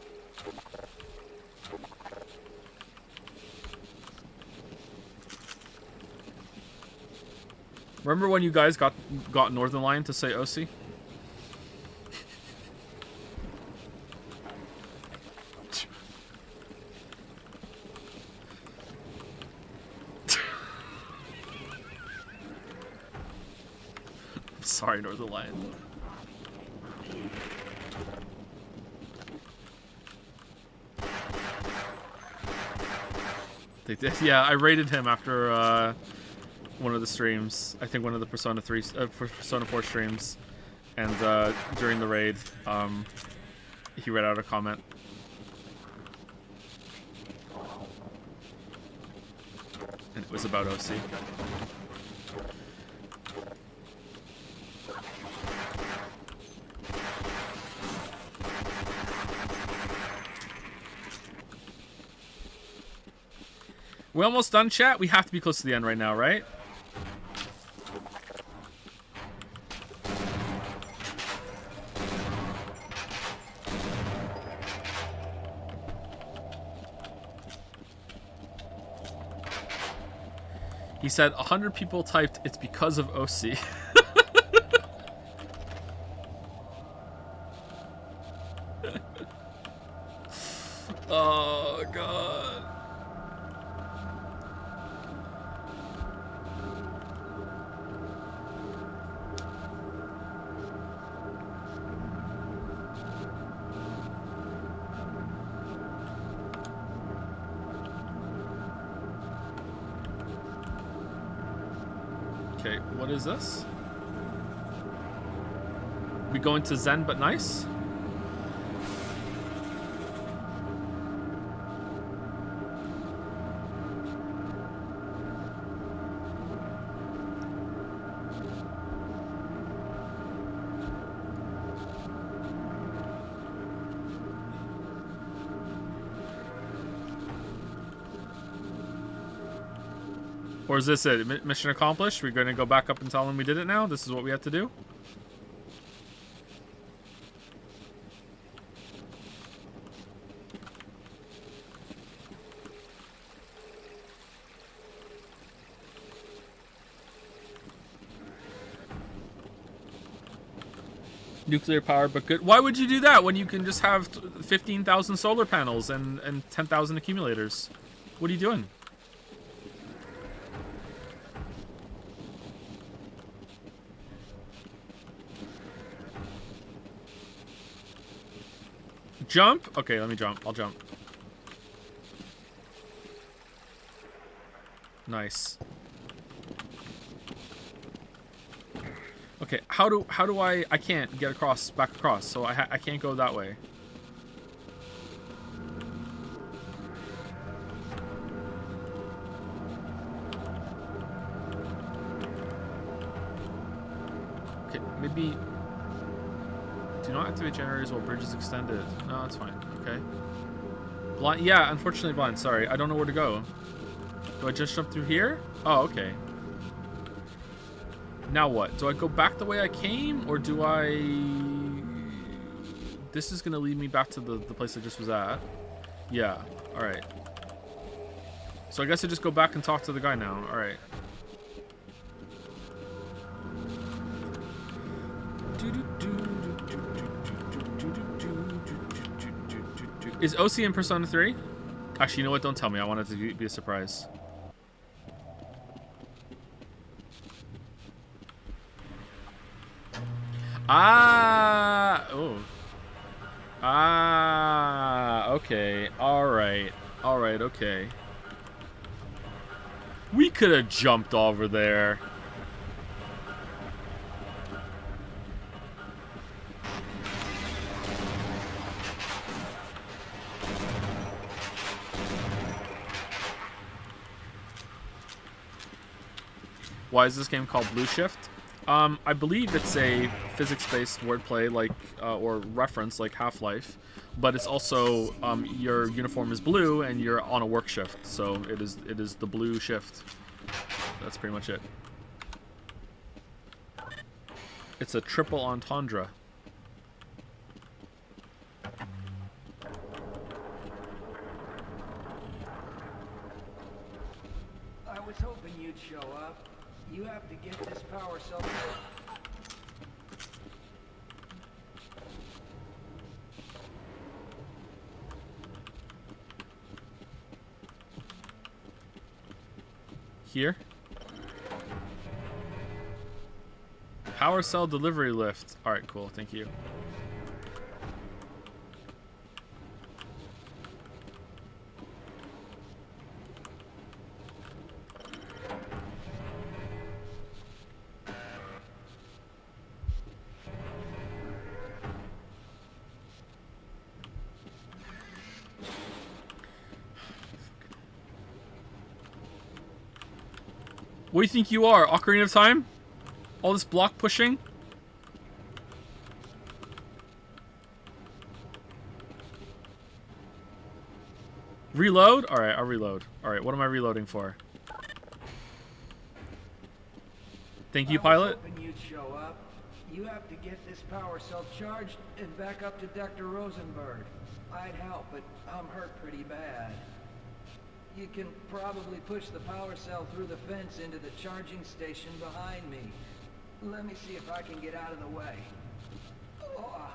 Remember when you guys got Northern Lion to say OC? Sorry, Northern Lion. They did. Yeah, I rated him after one of the streams. I think one of the Persona 4 streams, and during the raid, he read out a comment. And it was about OC. We almost done, chat? We have to be close to the end right now, right? He said 100 people typed, it's because of OC. Oh, God. Okay, what is this? We going to Zen but nice? Or is this it? Mission accomplished? We're going to go back up and tell them we did it now? This is what we have to do? Nuclear power, but good. Why would you do that when you can just have 15,000 solar panels and 10,000 accumulators? What are you doing? Jump? Okay, let me jump. I'll jump. Nice. Okay, how do I can't get across, back across, so I can't go that way. Okay, maybe do not activate generators while bridge is extended. No, that's fine. Okay. Blind? Yeah, unfortunately blind. Sorry. I don't know where to go. Do I just jump through here? Oh, okay. Now what? Do I go back the way I came, or do I... This is going to lead me back to the place I just was at. Yeah. Alright. So I guess I just go back and talk to the guy now. Alright. Is OC in Persona 3? Actually, you know what? Don't tell me. I want it to be a surprise. Ah! Oh. Ah, okay. Alright. Alright, okay. We could have jumped over there. Why is this game called Blue Shift? I believe it's a physics-based wordplay, like, or reference, like Half-Life, but it's also your uniform is blue and you're on a work shift, so it is the blue shift. That's pretty much it. It's a triple entendre. I was hoping you'd show up. You have to get this power cell. Here. Power cell delivery lift. All right, cool. Thank you. What do you think you are? Ocarina of Time? All this block pushing? Reload? Alright, I'll reload. Alright, what am I reloading for? Thank you, pilot. I was hoping you'd show up. You have to get this power cell charged and back up to Dr. Rosenberg. I'd help, but I'm hurt pretty bad. You can probably push the power cell through the fence into the charging station behind me. Let me see if I can get out of the way. Oh.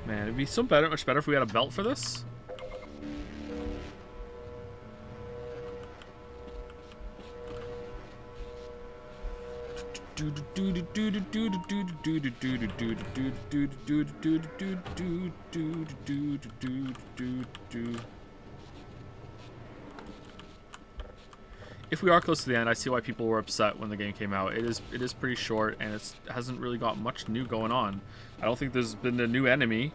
Man, it'd be so better, much better if we had a belt for this. If we are close to the end, I see why people were upset when the game came out. It is pretty short, and it hasn't really got much new going on. I don't think there's been a new enemy,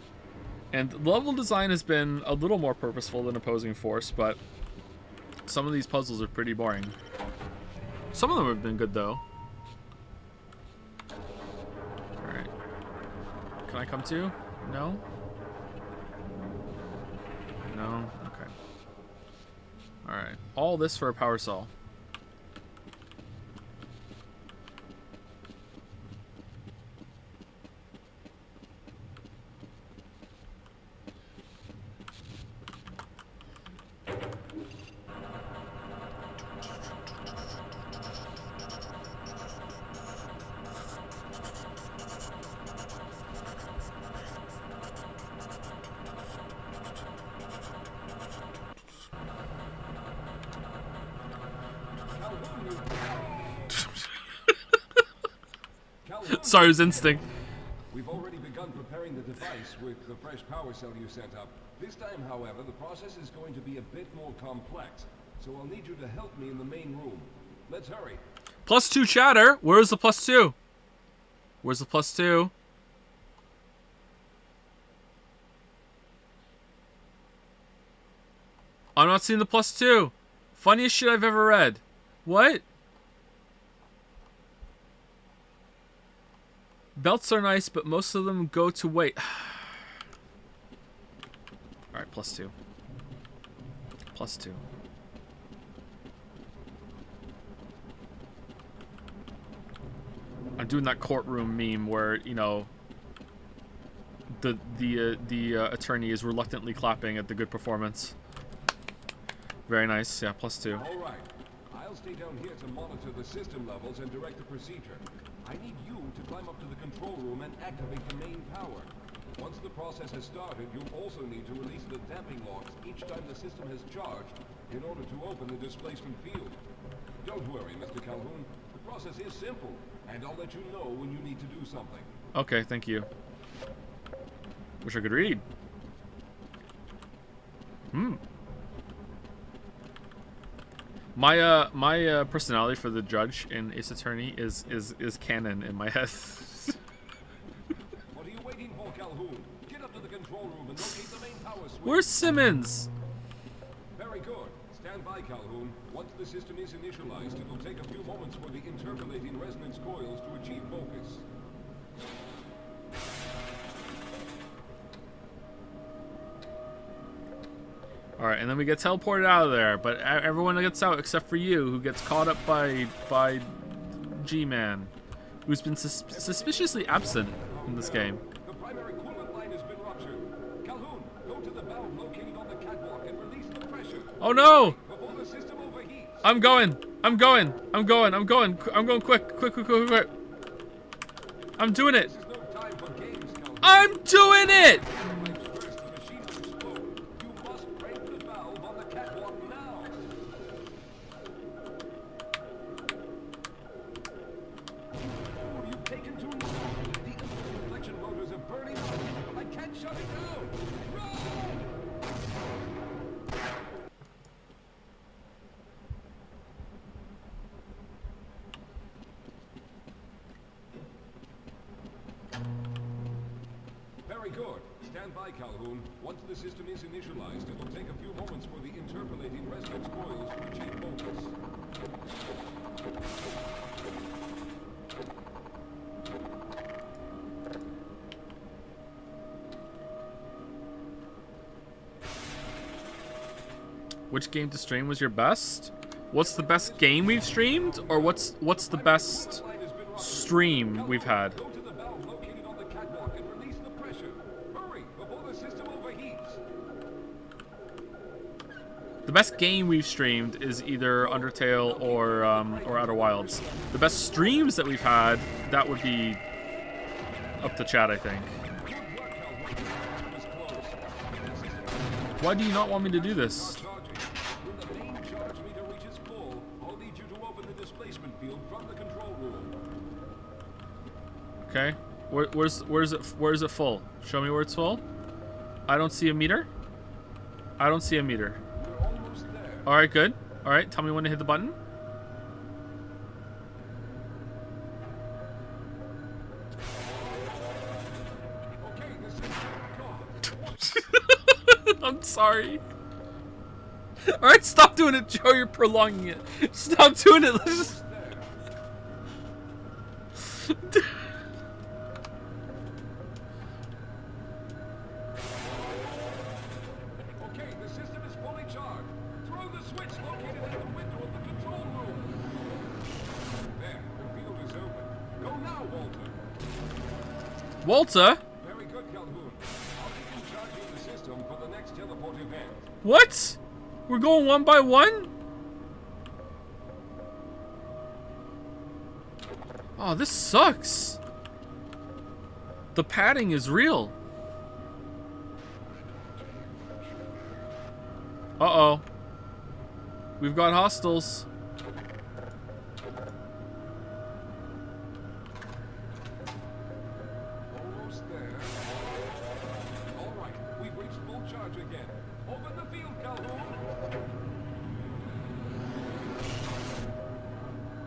and level design has been a little more purposeful than Opposing Force, but some of these puzzles are pretty boring. Some of them have been good, though. Alright. Can I come too? No? No? Okay. Alright. All this for a power cell. Sorry, it was instinct. We've already begun preparing the device with the fresh power cell you sent up. This time, however, the process is going to be a bit more complex, so I'll need you to help me in the main room. Let's hurry. +2 chatter? Where's the +2? Where's the +2? I'm not seeing the +2. Funniest shit I've ever read. What? Belts are nice, but most of them go to weight. Alright, +2. +2. I'm doing that courtroom meme where, you know, the attorney is reluctantly clapping at the good performance. Very nice. Yeah, +2. All right. I'll stay down here to monitor the system levels and direct the procedure. I need you to climb up to the control room and activate the main power. Once the process has started, you'll also need to release the damping locks each time the system has charged in order to open the displacement field. Don't worry, Mr. Calhoun. The process is simple, and I'll let you know when you need to do something. Okay, thank you. Wish I could read. My personality for the judge in Ace Attorney is canon in my head. What are you waiting for, Calhoun? Get up to the control room and locate the main power switch. Where's Simmons? Very good. Stand by, Calhoun. Once the system is initialized, it will take a few moments for the interpolating resonance coils to achieve focus. Alright, and then we get teleported out of there, but everyone gets out except for you, who gets caught up by G-Man, who's been suspiciously absent in this game. The primary coolant line has been ruptured. Calhoun, go to the valve located on the catwalk and release the pressure. Oh no! Before the system overheats. I'm going quick. I'm doing it. This is no time for games, Calhoun. I'm doing it! First, the machine will explode. You must break the valve on the catwalk now. Oh, you've taken too long. The deflection motors are burning up. I can't shut it down. Run! Very good. Stand by, Calhoun. Once the system is initialized, it will take a few moments for the interpolating resonance coils to achieve focus. Which game to stream was your best? What's the best game we've streamed? Or what's the best stream we've had? Go to the valve located on the catwalk and release the pressure. Hurry, before the system overheats. The best game we've streamed is either Undertale or Outer Wilds. The best streams that we've had, that would be up to chat, I think. Why do you not want me to do this? Charging. When the main charge meter reaches full, I'll need you to open the displacement field from the control room. Okay. Where's it full? Show me where it's full. I don't see a meter. I don't see a meter. We're almost there. All right, good. All right, tell me when to hit the button. Okay, this is I'm sorry. All right, stop doing it, Joe. You're prolonging it. Stop doing it. Let's just... Okay, the system is fully charged. Throw the switch located at the window of the control room. There, the field is open. Go now, Walter. Walter? Very good, Calhoun. I'll begin charging the system for the next teleport event. What? We're going one by one? Oh, this sucks. The padding is real. Uh-oh. We've got hostiles. Almost there. All right, we've reached full charge again. Open the field, Calhoun.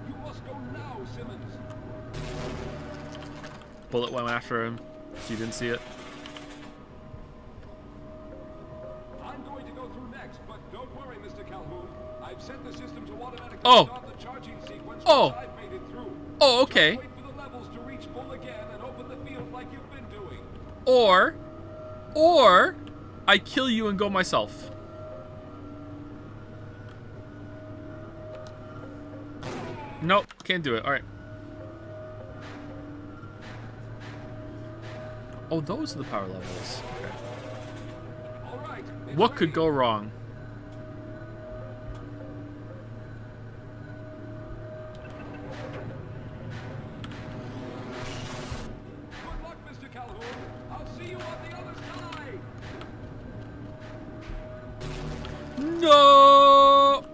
You must go now, Simmons. bullet went after him, so you didn't see it. I'm going to go through next, but don't worry, Mr. Calhoun. I've set the system to automatically start the charging sequence once I've made it through. Oh, okay. Just wait for the levels to reach full again and open the field like you've been doing. Or I kill you and go myself. Nope, can't do it. All right. Oh, those are the power levels. Okay. All right. What could go wrong? Good luck, Mr. Calhoun. I'll see you on the other side. No!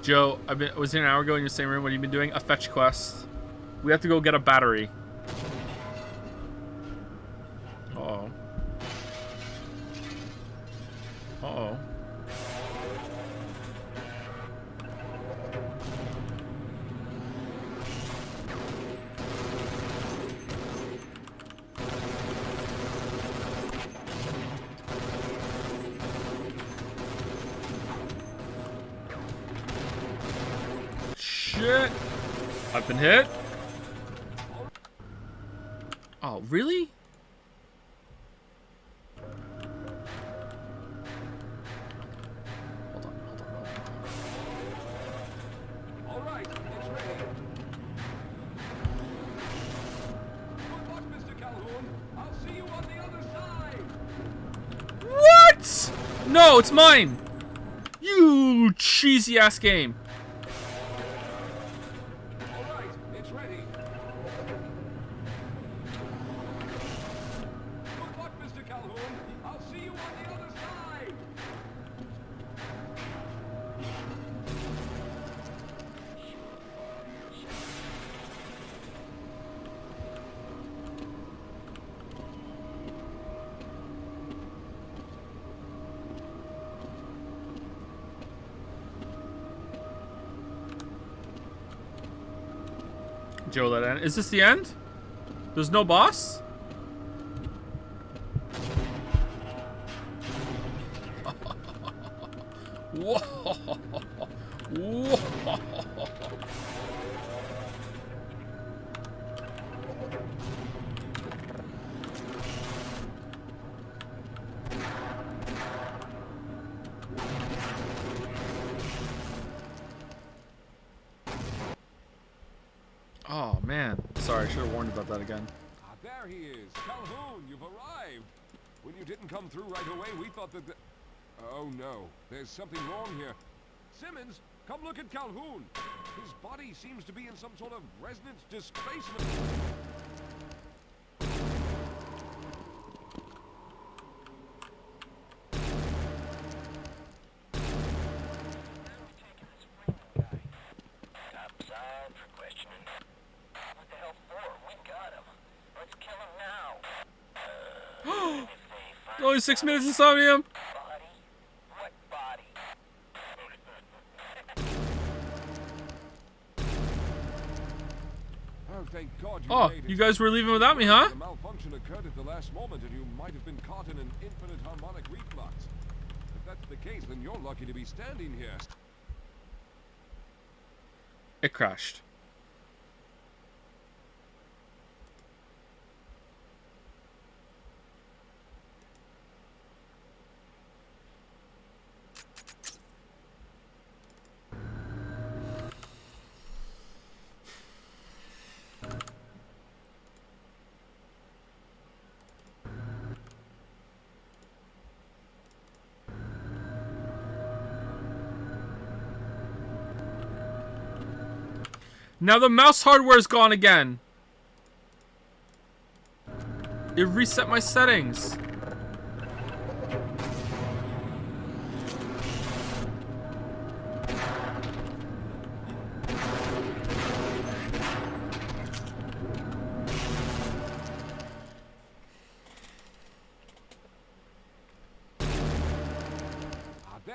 Joe, I was here an hour ago in your same room. What have you been doing? A fetch quest. We have to go get a battery. Uh-oh. Uh-oh. Shit! I've been hit. Oh, really? Hold on. All right, it's ready. Good luck, Mr. Calhoun. I'll see you on the other side. What? No, it's mine. You cheesy ass game. All right, it's ready. Good luck, Mr. Calhoun. I'll see you on the other side. Joe, that end. Is this the end? There's no boss? Whoa. Whoa. Oh man, sorry, I should have warned you about that again. Ah, there he is. Calhoun, you've arrived. When you didn't come through right away, we thought that Oh no, there's something wrong here. Simmons, come look at Calhoun. His body seems to be in some sort of resonance displacement. Only 6 minutes insomnium. Oh, thank God Oh, made it. you guys were leaving without me, huh? The malfunction occurred at the last moment, and you might have been caught in an infinite harmonic reflux. If that's the case, then you're lucky to be standing here. It crashed. Now the mouse hardware is gone again. It reset my settings.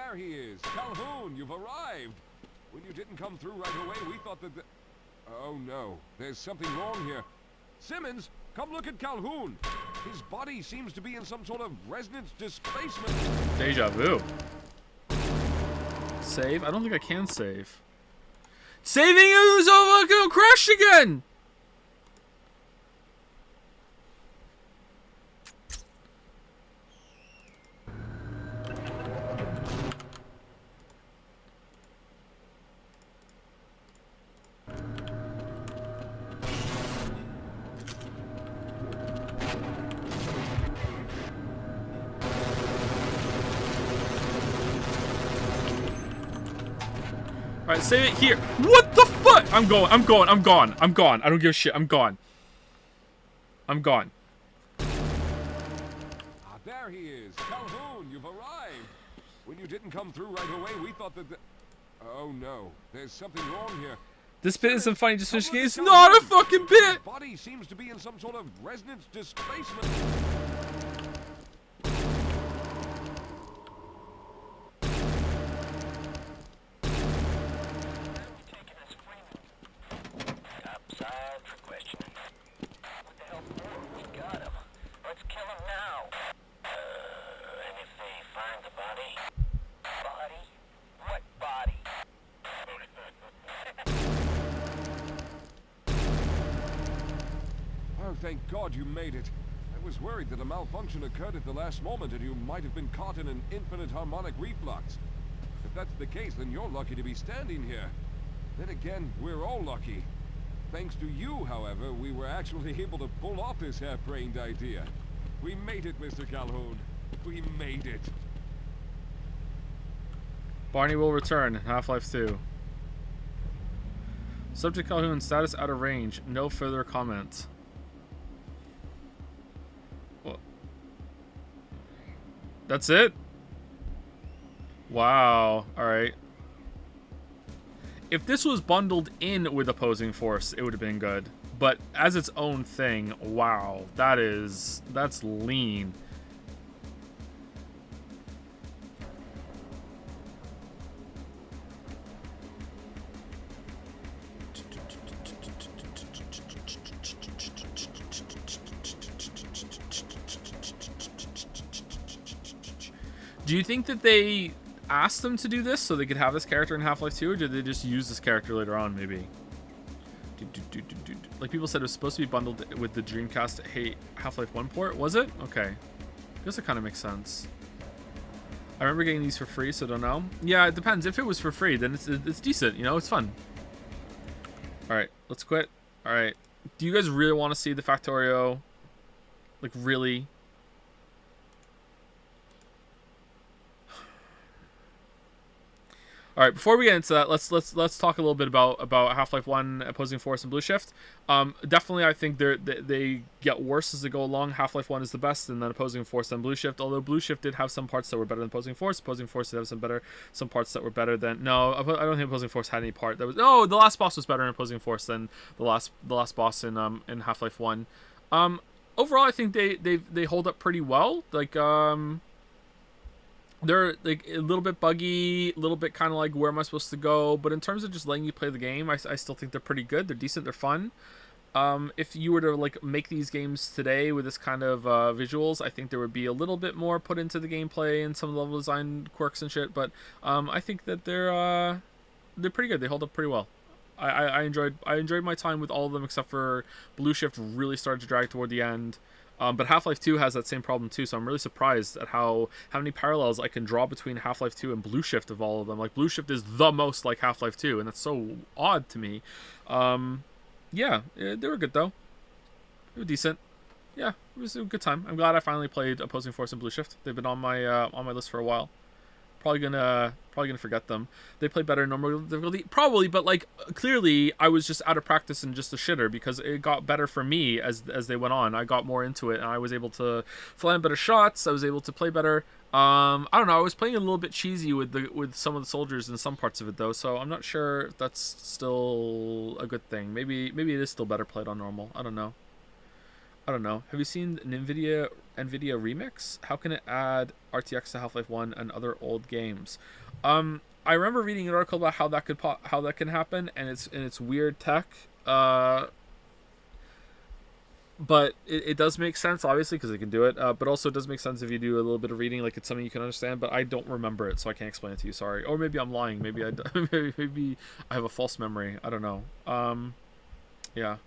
there he is. Calhoun, you've arrived. When you didn't come through right away, we thought that Oh no, there's something wrong here. Simmons, come look at Calhoun. His body seems to be in some sort of resonance displacement. Deja vu. Save? I don't think I can save. Saving is gonna crash again! Alright, save it here. What the fuck? I'm gone. I don't give a shit. I'm gone. There he is. Calhoun, you've arrived. When you didn't come through right away, we thought that Oh no, there's something wrong here. This bit isn't funny, just finishing. It's not a fucking bit! His body seems to be in some sort of resonance displacement. Outside for questioning. What the hell for? We got him. Let's kill him now. And if they find the body? Body? What body? Oh, thank God you made it. I was worried that a malfunction occurred at the last moment and you might have been caught in an infinite harmonic reflux. If that's the case, then you're lucky to be standing here. Then again, we're all lucky. Thanks to you, however, we were actually able to pull off this half-brained idea. We made it, Mr. Calhoun. We made it. Barney will return. Half-Life 2. Subject Calhoun, status out of range. No further comment. Well, that's it? Wow. Alright. If this was bundled in with Opposing Force, it would have been good. But as its own thing, wow. That's lean. Do you think that they asked them to do this so they could have this character in Half-Life 2, or did they just use this character later on, maybe? Like people said, it was supposed to be bundled with the Dreamcast Half-Life 1 port. Was it? Okay. I guess it kind of makes sense. I remember getting these for free, so I don't know. Yeah, it depends. If it was for free, then it's decent, you know? It's fun. Alright, let's quit. Alright. Do you guys really want to see the Factorio? Like, really? All right, before we get into that, let's talk a little bit about Half-Life 1, Opposing Force, and Blue Shift. Definitely, I think they get worse as they go along. Half-Life 1 is the best, and then Opposing Force, then Blue Shift. Although Blue Shift did have some parts that were better than Opposing Force. Opposing Force did have some parts that were better than. No, I don't think Opposing Force had any part that was. No, the last boss was better in Opposing Force than the last boss in Half-Life 1. Overall, I think they hold up pretty well. Like they're like a little bit buggy, a little bit kind of like where am I supposed to go, but in terms of just letting you play the game, I still think they're pretty good. They're decent, they're fun. If you were to like make these games today with this kind of visuals, I think there would be a little bit more put into the gameplay and some level design quirks and shit, but I think that they're pretty good. They hold up pretty well. I enjoyed my time with all of them except for Blue Shift really started to drag toward the end. But Half-Life 2 has that same problem too, so I'm really surprised at how many parallels I can draw between Half-Life 2 and Blue Shift of all of them. Like, Blue Shift is the most like Half-Life 2, and that's so odd to me. Yeah, they were good though. They were decent. Yeah, it was a good time. I'm glad I finally played Opposing Force and Blue Shift. They've been on my list for a while. Probably gonna forget them. They play better in normal difficulty, probably, but like clearly I was just out of practice and just a shitter because it got better for me as they went on. I got more into it and I was able to land better shots. I was able to play better. I don't know. I was playing a little bit cheesy with some of the soldiers in some parts of it though, so I'm not sure if that's still a good thing. Maybe it is still better played on normal. I don't know. I don't know. Have you seen an NVIDIA remix? How can it add RTX to Half-Life 1 and other old games? I remember reading an article about how that can happen, and it's weird tech. But it does make sense, obviously, because they can do it. But also, it does make sense if you do a little bit of reading, like it's something you can understand. But I don't remember it, so I can't explain it to you. Sorry. Or maybe I'm lying. Maybe maybe I have a false memory. I don't know. Yeah.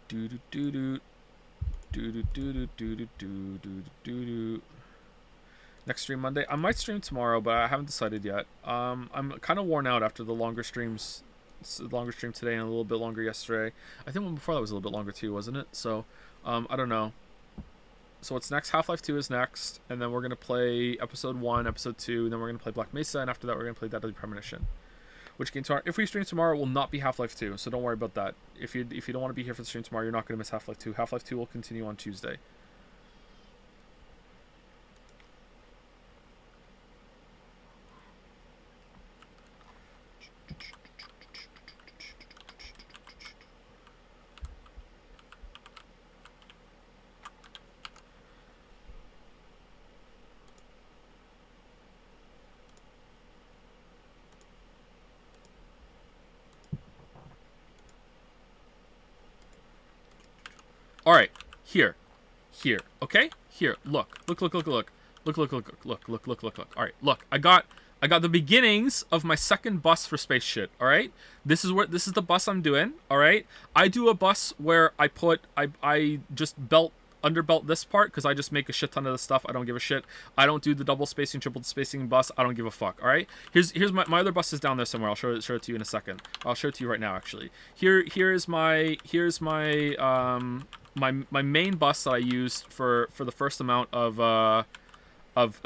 Do do do do do do do do do do do do. Next stream Monday. I might stream tomorrow, but I haven't decided yet. I'm kind of worn out after the longer streams. Longer stream today and a little bit longer yesterday. I think one before that was a little bit longer too, wasn't it? So, I don't know. So what's next? Half-Life 2 is next, and then we're gonna play Episode 1, Episode 2, and then we're gonna play Black Mesa, and after that we're gonna play Deadly Premonition. Which game tomorrow? If we stream tomorrow, it will not be Half-Life 2, so don't worry about that. If you don't want to be here for the stream tomorrow, you're not gonna miss Half-Life 2. Half-Life 2 will continue on Tuesday. All right, here, okay, here. Look. All right, look. I got the beginnings of my second bus for space shit. All right, this is the bus I'm doing. All right, I do a bus where I just underbelt this part because I just make a shit ton of this stuff. I don't give a shit. I don't do the double spacing, triple spacing bus. I don't give a fuck. All right. Here's my other bus is down there somewhere. I'll show it to you in a second. I'll show it to you right now. Actually, here's my my main bus that I used for the first amount of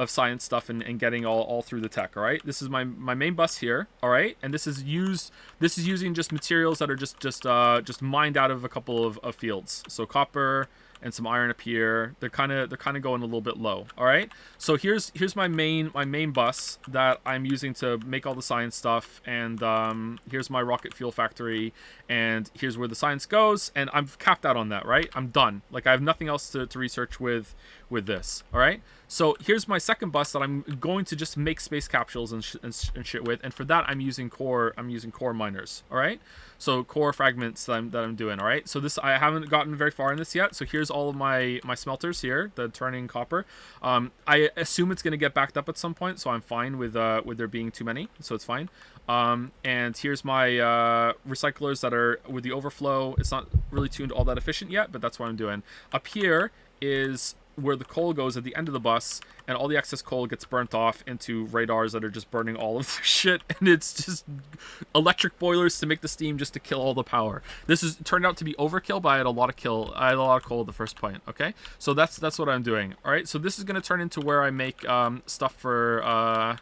science stuff and getting all through the tech. All right. This is my main bus here. All right. And this is using just materials that are just mined out of a couple of fields. So copper and some iron up here. They're kind of going a little bit low. All right. So here's my main bus that I'm using to make all the science stuff. And here's my rocket fuel factory. And here's where the science goes. And I'm capped out on that. Right. I'm done. Like I have nothing else to research with this. All right. So here's my second bus that I'm going to just make space capsules and shit with. And for that, I'm using core miners. All right. So core fragments that I'm doing. All right. So this, I haven't gotten very far in this yet. So here's all of my smelters here, the turning copper. I assume it's going to get backed up at some point. So I'm fine with there being too many. So it's fine. And here's my recyclers that are with the overflow. It's not really tuned all that efficient yet, but that's what I'm doing. Up here is where the coal goes at the end of the bus, and all the excess coal gets burnt off into radars that are just burning all of the shit, and it's just electric boilers to make the steam just to kill all the power. This is turned out to be overkill, but I had a lot of coal at the first point. Okay, so that's what I'm doing. All right, so this is going to turn into where I make stuff for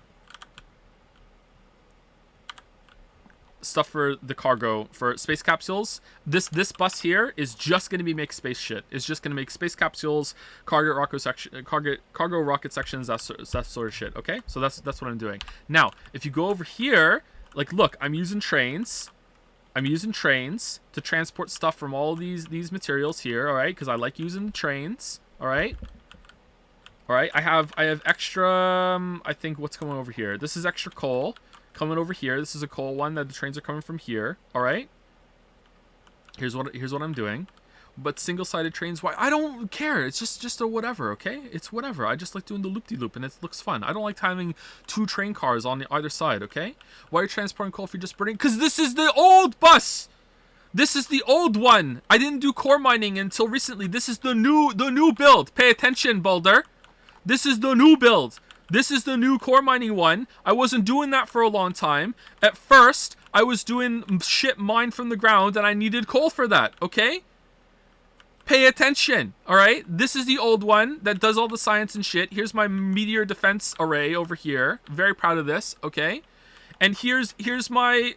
the cargo for space capsules. This bus here is just going to be make space shit. It's just going to make space capsules, cargo rocket sections, that sort of shit. Okay, so that's what I'm doing. Now, if you go over here, like, look, I'm using trains to transport stuff from all these materials here. All right, because I like using trains. All right. I have extra. I think what's going over here. This is extra coal. Coming over here, this is a coal one that the trains are coming from here. All right. Here's what I'm doing. But single-sided trains, why? I don't care. It's just a whatever. Okay, it's whatever. I just like doing the loop-de-loop, and it looks fun. I don't like having two train cars on either side. Okay. Why are you transporting coal if you're just burning? Because this is the old bus. This is the old one. I didn't do core mining until recently. This is the new build. Pay attention, Boulder. This is the new build. This is the new core mining one. I wasn't doing that for a long time. At first, I was doing shit mined from the ground, and I needed coal for that, okay? Pay attention, all right? This is the old one that does all the science and shit. Here's my meteor defense array over here. Very proud of this, okay? And here's my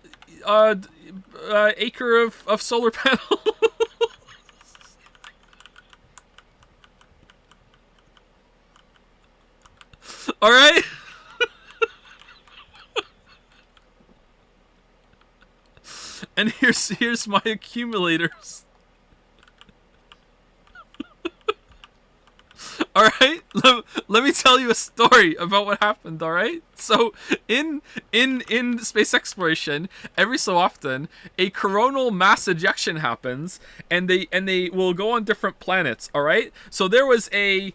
acre of solar panels. All right. And here's my accumulators. All right, let me tell you a story about what happened. All right, so in space exploration, every so often a coronal mass ejection happens, and they will go on different planets. All right, so there was it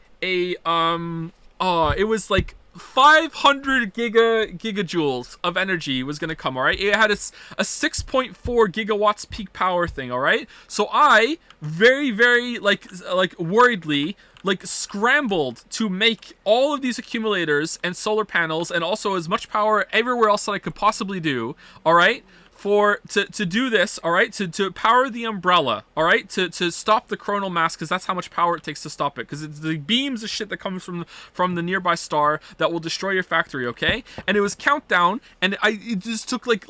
was like 500 gigajoules of energy was gonna come. All right, it had a 6.4 gigawatts peak power thing. All right, so I very like worriedly like scrambled to make all of these accumulators and solar panels and also as much power everywhere else that I could possibly do. All right, to do this, all right, to power the umbrella, all right, to stop the coronal mass, because that's how much power it takes to stop it, because it's the beams of shit that comes from the nearby star that will destroy your factory, okay? And it was countdown, and it just took like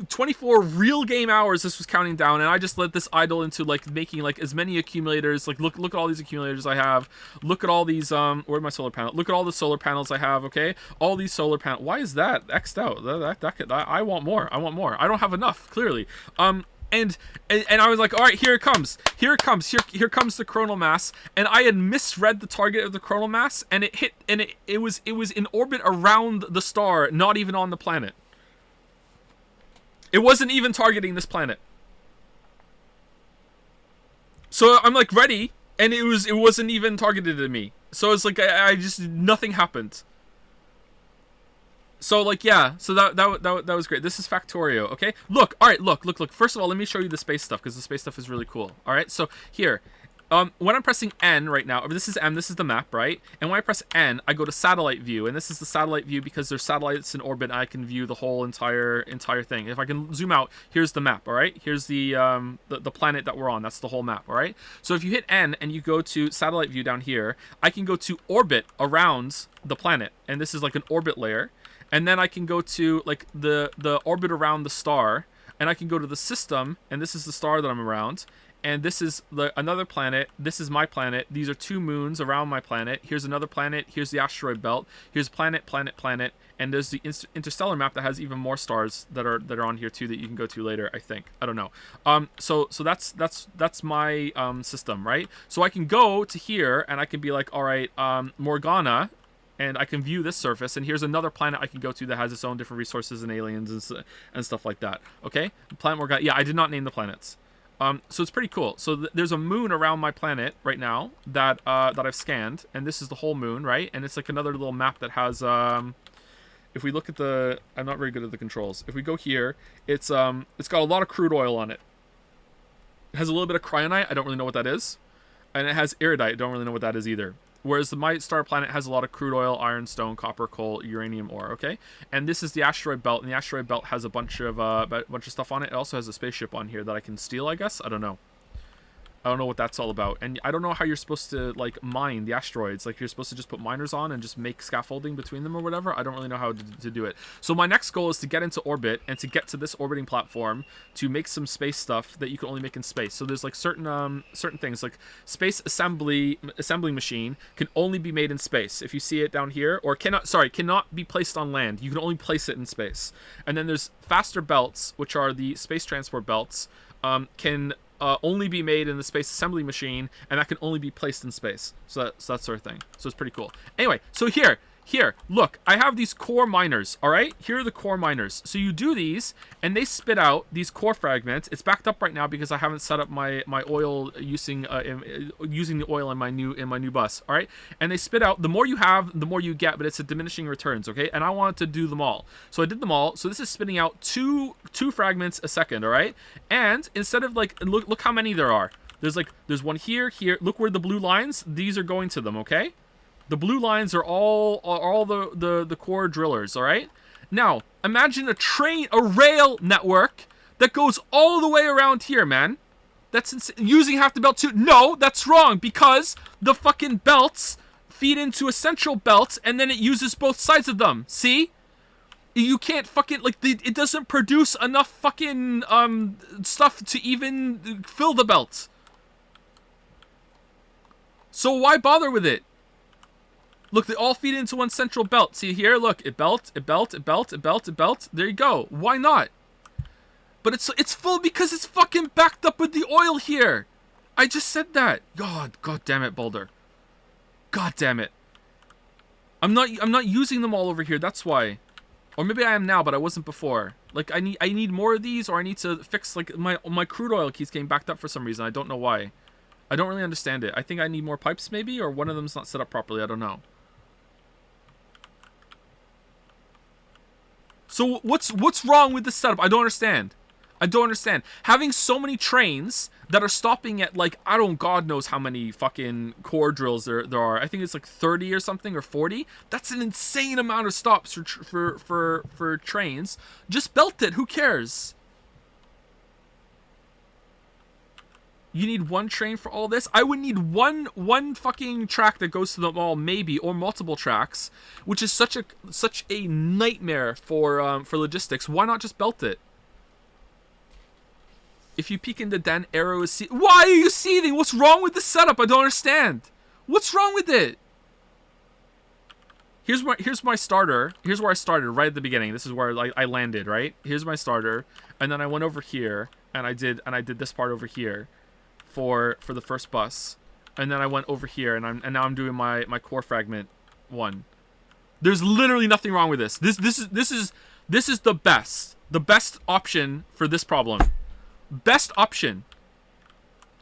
24 real game hours. This was counting down, and I just let this idle into like making like as many accumulators. Like look at all these accumulators I have. Look at all these where's my solar panel? Look at all the solar panels I have, okay? All these solar panels. Why is that X'd out? I want more. I don't have enough, clearly. And I was like, all right, here it comes here comes the coronal mass, and I had misread the target of the coronal mass, and it hit, and it was in orbit around the star, not even on the planet. It wasn't even targeting this planet. So I'm like ready, and it wasn't even targeted at me. So it's like I just, nothing happened. So like, yeah, so that was great. This is Factorio, okay? Look, all right, look. First of all, let me show you the space stuff, because the space stuff is really cool. All right, so here, when I'm pressing N right now, this is M, this is the map, right? And when I press N, I go to satellite view, and this is the satellite view because there's satellites in orbit, and I can view the whole entire thing. If I can zoom out, here's the map, all right? Here's the planet that we're on. That's the whole map, all right? So if you hit N and you go to satellite view down here, I can go to orbit around the planet, and this is like an orbit layer. And then I can go to like the orbit around the star, and I can go to the system, and this is the star that I'm around, and this is another planet. This is my planet. These are two moons around my planet. Here's another planet. Here's the asteroid belt. Here's planet, and there's the interstellar map that has even more stars that are on here too that you can go to later, I think. I don't know. So that's my system, right? So I can go to here, and I can be like, all right, Morgana. And I can view this surface, and here's another planet I can go to that has its own different resources and aliens and stuff like that. Okay, Planet Morgana. Yeah, I did not name the planets. So it's pretty cool. So there's a moon around my planet right now that I've scanned, and this is the whole moon, right? And it's like another little map that has if we look at I'm not very good at the controls. If we go here, it's got a lot of crude oil on it. It has a little bit of cryonite. I don't really know what that is, and it has iridite. I don't really know what that is either. Whereas my star planet has a lot of crude oil, iron, stone, copper, coal, uranium ore, okay? And this is the asteroid belt, and the asteroid belt has a bunch of stuff on it. It also has a spaceship on here that I can steal, I guess? I don't know. I don't know what that's all about. And I don't know how you're supposed to, like, mine the asteroids. Like, you're supposed to just put miners on and just make scaffolding between them or whatever. I don't really know how to do it. So my next goal is to get into orbit and to get to this orbiting platform to make some space stuff that you can only make in space. So there's, like, certain things. Like, space assembling machine can only be made in space. If you see it down here, or cannot be placed on land. You can only place it in space. And then there's faster belts, which are the space transport belts, can only be made in the space assembly machine, and that can only be placed in space. So that sort of thing. So it's pretty cool. Anyway, so here, look, I have these core miners, all right? Here are the core miners. So you do these, and they spit out these core fragments. It's backed up right now because I haven't set up my oil using the oil in my new bus, all right? And they spit out, the more you have, the more you get, but it's a diminishing returns, okay? And I wanted to do them all. So I did them all. So this is spitting out two fragments a second, all right? And instead of like, look how many there are. There's one here. Look where the blue lines, these are going to them, okay? The blue lines are all the core drillers, all right? Now, imagine a rail network that goes all the way around here, man. That's using half the belt too. No, that's wrong, because the fucking belts feed into a central belt, and then it uses both sides of them. See? You can't fucking, like, it doesn't produce enough fucking stuff to even fill the belt. So why bother with it? Look, they all feed into one central belt. See here, look, it belt. There you go. Why not? But it's full because it's fucking backed up with the oil here. I just said that. God damn it, Boulder. God damn it. I'm not using them all over here. That's why. Or maybe I am now, but I wasn't before. Like, I need more of these, or I need to fix, like, my crude oil keeps getting backed up for some reason. I don't know why. I don't really understand it. I think I need more pipes, maybe, or one of them's not set up properly. I don't know. So what's wrong with this setup? I don't understand. I don't understand. Having so many trains that are stopping at, like, I don't God knows how many fucking core drills there are. I think it's like 30 or something, or 40. That's an insane amount of stops for trains. Just belt it. Who cares? You need one train for all this? I would need one fucking track that goes to them all, maybe, or multiple tracks, which is such a nightmare for logistics. Why not just belt it? If you peek into den, arrow is seething. Why are you seething? What's wrong with the setup? I don't understand. What's wrong with it? Here's my starter. Here's where I started right at the beginning. This is where I landed, right? Here's my starter, and then I went over here and I did this part over here for the first bus, and then I went over here and now I'm doing my core fragment one. There's literally nothing wrong with this. This is the best option for this problem. Best option.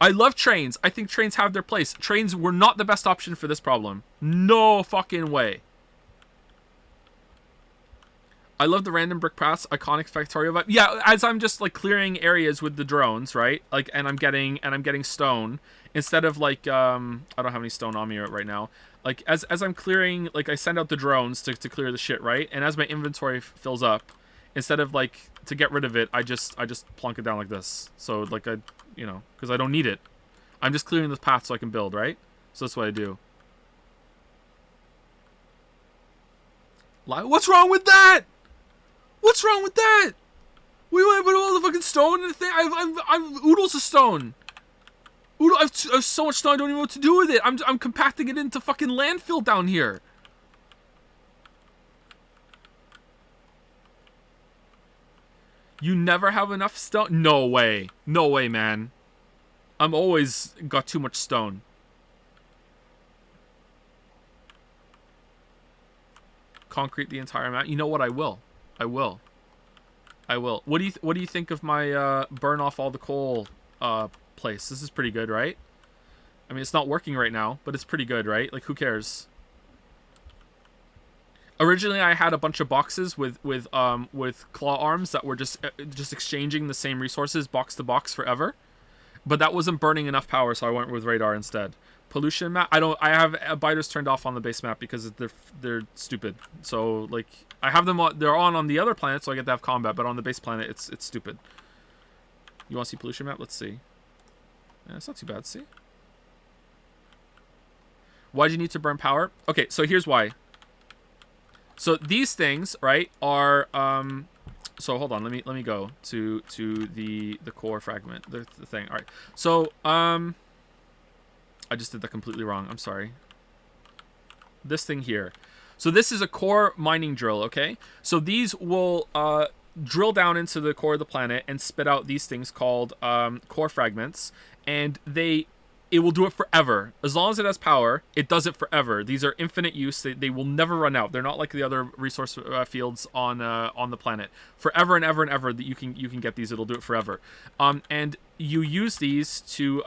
I love trains. I think trains have their place. Trains were not the best option for this problem. No fucking way. I love the random brick paths, iconic Factorio vibe. Yeah, as I'm just like clearing areas with the drones, right? Like, and I'm getting stone instead of like I don't have any stone on me right now. Like as I'm clearing, like I send out the drones to clear the shit, right? And as my inventory fills up, instead of like to get rid of it, I just plunk it down like this. So like because I don't need it. I'm just clearing the path so I can build, right? So that's what I do. What's wrong with that? What's wrong with that? We want to put all the fucking stone in the thing. I've oodles of stone. I've so much stone I don't even know what to do with it. I'm compacting it into fucking landfill down here. You never have enough stone? No way. No way, man. I'm always got too much stone. Concrete the entire map. You know what? I will. What do you think of my burn off all the coal place? This is pretty good, right? I mean, it's not working right now, but it's pretty good, right? Like, who cares? Originally, I had a bunch of boxes with claw arms that were just exchanging the same resources box to box forever, but that wasn't burning enough power, so I went with radar instead. Pollution map. I have biters turned off on the base map because they're stupid. So like I have them on, they're on the other planet, so I get to have combat, but on the base planet it's stupid. You want to see pollution map? Let's see. Yeah, it's not too bad. See. Why do you need to burn power? Okay, so here's why. So these things, right, are so hold on, let me go to the core fragment, the thing. All right. So I just did that completely wrong. I'm sorry. This thing here. So this is a core mining drill, okay? So these will drill down into the core of the planet and spit out these things called core fragments, and it will do it forever. As long as it has power, it does it forever. These are infinite use. They will never run out. They're not like the other resource fields on the planet. Forever and ever and ever that you can get these. It'll do it forever. And you use these to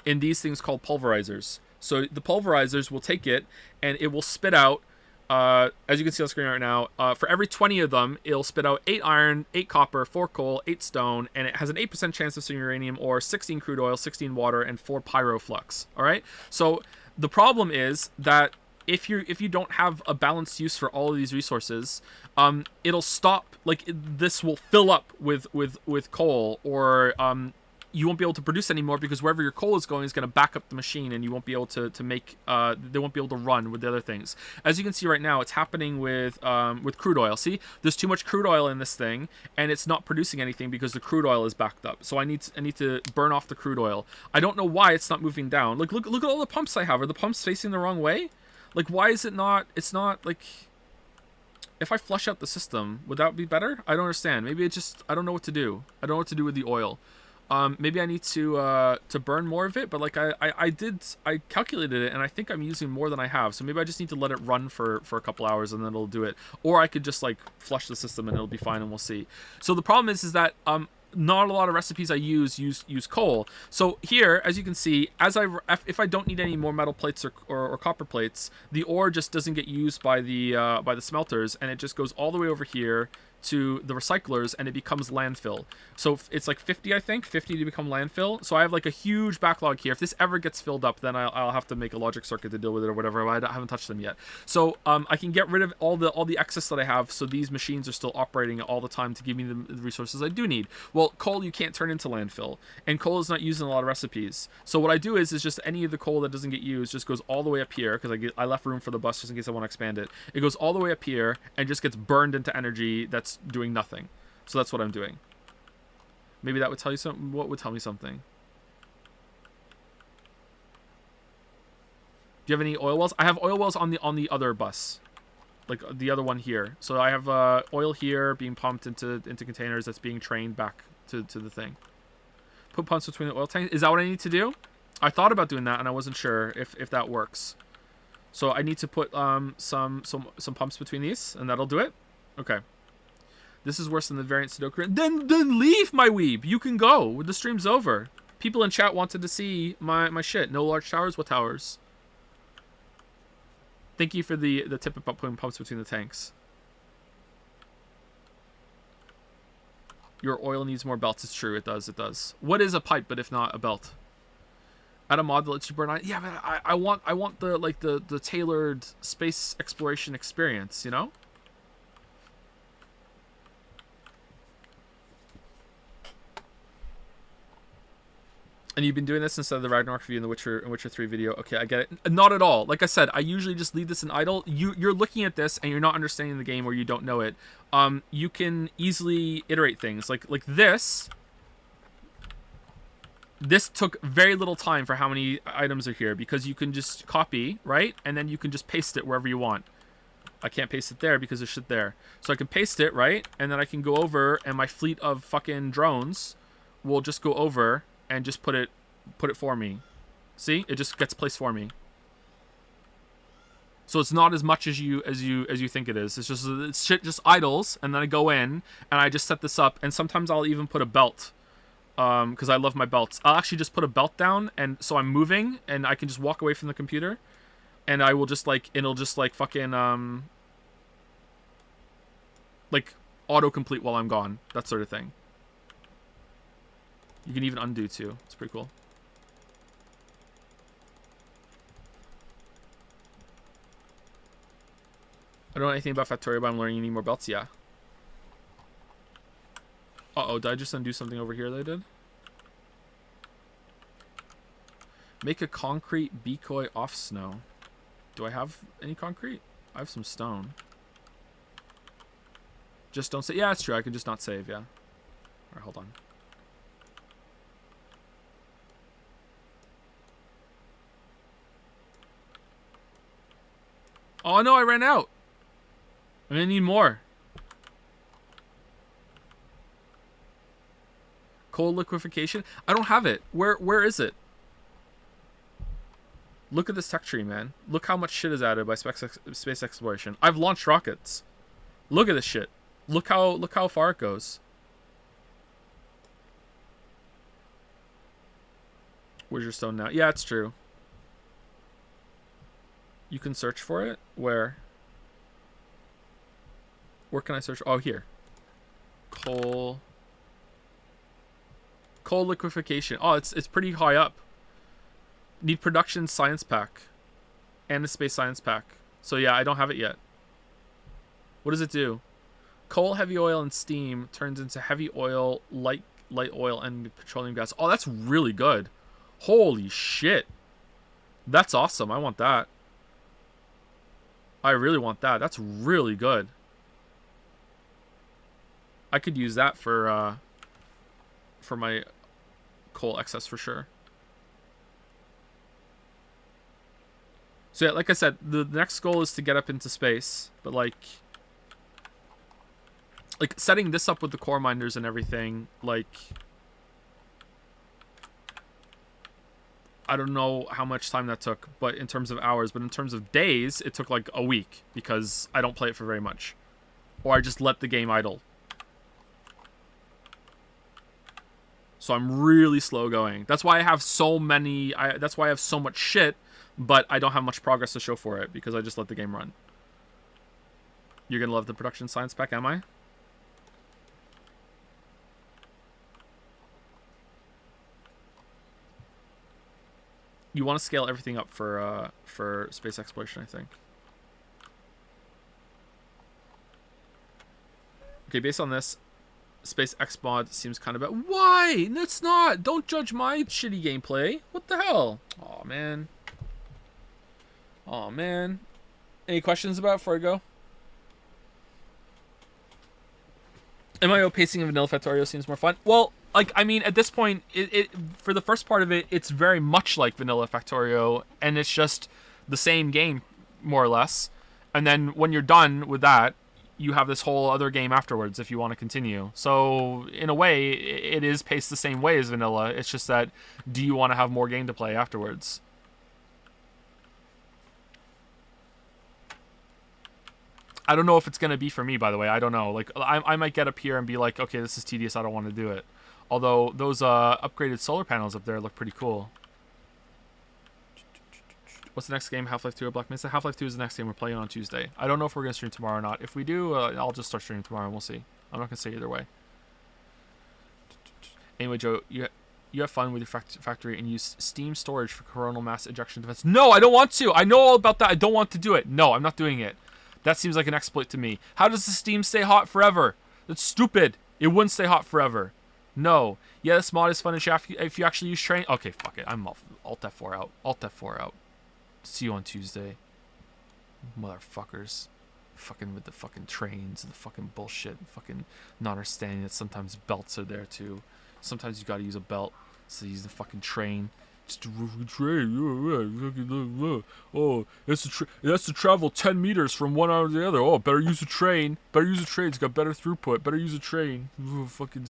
in these things called pulverizers. So the pulverizers will take it and it will spit out, as you can see on the screen right now, for every 20 of them, it'll spit out 8 iron, 8 copper, 4 coal, 8 stone, and it has an 8% chance of some uranium ore, 16 crude oil, 16 water, and 4 pyroflux. All right? So the problem is that if you don't have a balanced use for all of these resources, it'll stop, like this will fill up with coal, or you won't be able to produce anymore because wherever your coal is going is going to back up the machine, and you won't be able to make they won't be able to run with the other things. As you can see right now, it's happening with crude oil. See, there's too much crude oil in this thing, and it's not producing anything because the crude oil is backed up. So I need to burn off the crude oil. I don't know why it's not moving down. Look at all the pumps I have. Are the pumps facing the wrong way? Like, why is it not? It's not like. If I flush out the system, would that be better? I don't understand. Maybe it just. I don't know what to do. I don't know what to do with the oil. Maybe I need to burn more of it, but like I calculated it, and I think I'm using more than I have. So maybe I just need to let it run for a couple hours, and then it'll do it. Or I could just like flush the system, and it'll be fine, and we'll see. So the problem is that not a lot of recipes I use coal. So here, as you can see, if I don't need any more metal plates or copper plates, the ore just doesn't get used by the smelters, and it just goes all the way over here to the recyclers, and it becomes landfill. So it's like 50, I think, 50 to become landfill. So I have like a huge backlog here. If this ever gets filled up, then I'll have to make a logic circuit to deal with it or whatever. I haven't touched them yet. So I can get rid of all the excess that I have, so these machines are still operating all the time to give me the resources I do need. Well, coal you can't turn into landfill, and coal is not used in a lot of recipes. So what I do is just any of the coal that doesn't get used just goes all the way up here, because I left room for the bus just in case I want to expand it. It goes all the way up here and just gets burned into energy that's doing nothing. So that's what I'm doing. Maybe that would tell you something. What would tell me something? Do you have any oil wells? I have oil wells on the other bus, like the other one here. So I have oil here being pumped into containers that's being trained back to the thing. Put pumps between the oil tanks. Is that what I need to do? I thought about doing that, and I wasn't sure if that works. So I need to put some pumps between these, and that'll do it. Okay. This is worse than the variant Sudoku. Then leave, my weeb. You can go. The stream's over. People in chat wanted to see my shit. No large towers. What towers? Thank you for the tip about putting pumps between the tanks. Your oil needs more belts. It's true. It does. It does. What is a pipe, but if not a belt? Add a mod that lets you burn on. Yeah, but I want the tailored space exploration experience. You know. And you've been doing this instead of the Ragnarok review and the Witcher 3 video. Okay, I get it. Not at all. Like I said, I usually just leave this in idle. You're looking at this and you're not understanding the game, or you don't know it. You can easily iterate things. Like this. This took very little time for how many items are here, because you can just copy, right? And then you can just paste it wherever you want. I can't paste it there because there's shit there. So I can paste it, right? And then I can go over, and my fleet of fucking drones will just go over and just put it for me. See? It just gets placed for me. So it's not as much as you think it is. It's shit just idles, and then I go in and I just set this up, and sometimes I'll even put a belt. Because I love my belts. I'll actually just put a belt down, and so I'm moving, and I can just walk away from the computer, and I will just it'll just fucking like autocomplete while I'm gone, that sort of thing. You can even undo too. It's pretty cool. I don't know anything about Factorio, but I'm learning you need more belts. Yeah. Uh-oh, did I just undo something over here that I did? Make a concrete decoy off snow. Do I have any concrete? I have some stone. Just don't say. Yeah, it's true. I can just not save, yeah. Alright, hold on. Oh no, I ran out. I'm gonna need more. Coal liquefaction? I don't have it. Where is it? Look at this tech tree, man. Look how much shit is added by space exploration. I've launched rockets. Look at this shit. Look how far it goes. Where's your stone now? Yeah, it's true. You can search for it? Where? Where can I search? Oh, here. Coal liquefaction. Oh, it's pretty high up. Need production science pack. And a space science pack. So yeah, I don't have it yet. What does it do? Coal, heavy oil, and steam turns into heavy oil, light oil, and petroleum gas. Oh, that's really good. Holy shit. That's awesome. I want that. I really want that. That's really good. I could use that for my coal excess for sure. So yeah, like I said, the next goal is to get up into space, but like setting this up with the core miners and everything, like I don't know how much time that took, but in terms of hours, but in terms of days, it took like a week because I don't play it for very much. Or I just let the game idle. So I'm really slow going. That's why I have so many, that's why I have so much shit, but I don't have much progress to show for it because I just let the game run. You're gonna love the production science pack, am I? You want to scale everything up for space exploration, I think. Okay, based on this, Space X mod seems kind of bad. Why? It's not. Don't judge my shitty gameplay. What the hell? Oh man. Oh man. Any questions about it before I go? MIO pacing of Vanilla Factorio seems more fun. Well, like, I mean, at this point, it for the first part of it, it's very much like Vanilla Factorio, and it's just the same game, more or less. And then when you're done with that, you have this whole other game afterwards if you want to continue. So, in a way, it is paced the same way as Vanilla. It's just that, do you want to have more game to play afterwards? I don't know if it's going to be for me, by the way. I don't know. Like, I might get up here and be like, okay, this is tedious. I don't want to do it. Although, those upgraded solar panels up there look pretty cool. What's the next game? Half-Life 2 or Black Mesa? Half-Life 2 is the next game we're playing on Tuesday. I don't know if we're going to stream tomorrow or not. If we do, I'll just start streaming tomorrow and we'll see. I'm not going to say either way. Anyway, Joe, you have fun with your factory and use steam storage for coronal mass ejection defense. No, I don't want to. I know all about that. I don't want to do it. No, I'm not doing it. That seems like an exploit to me. How does the steam stay hot forever? That's stupid. It wouldn't stay hot forever. No. Yeah, this mod is fun if you actually use train. Okay, fuck it. I'm Alt F4 out. Alt F4 out. See you on Tuesday. Motherfuckers. Fucking with the fucking trains and the fucking bullshit. fucking not understanding that sometimes belts are there too. Sometimes you gotta use a belt. So use the fucking train. Just a train. Oh, it has to travel 10 meters from one end to the other. Oh, better use a train. Better use a train. It's got better throughput. Better use a train. Fucking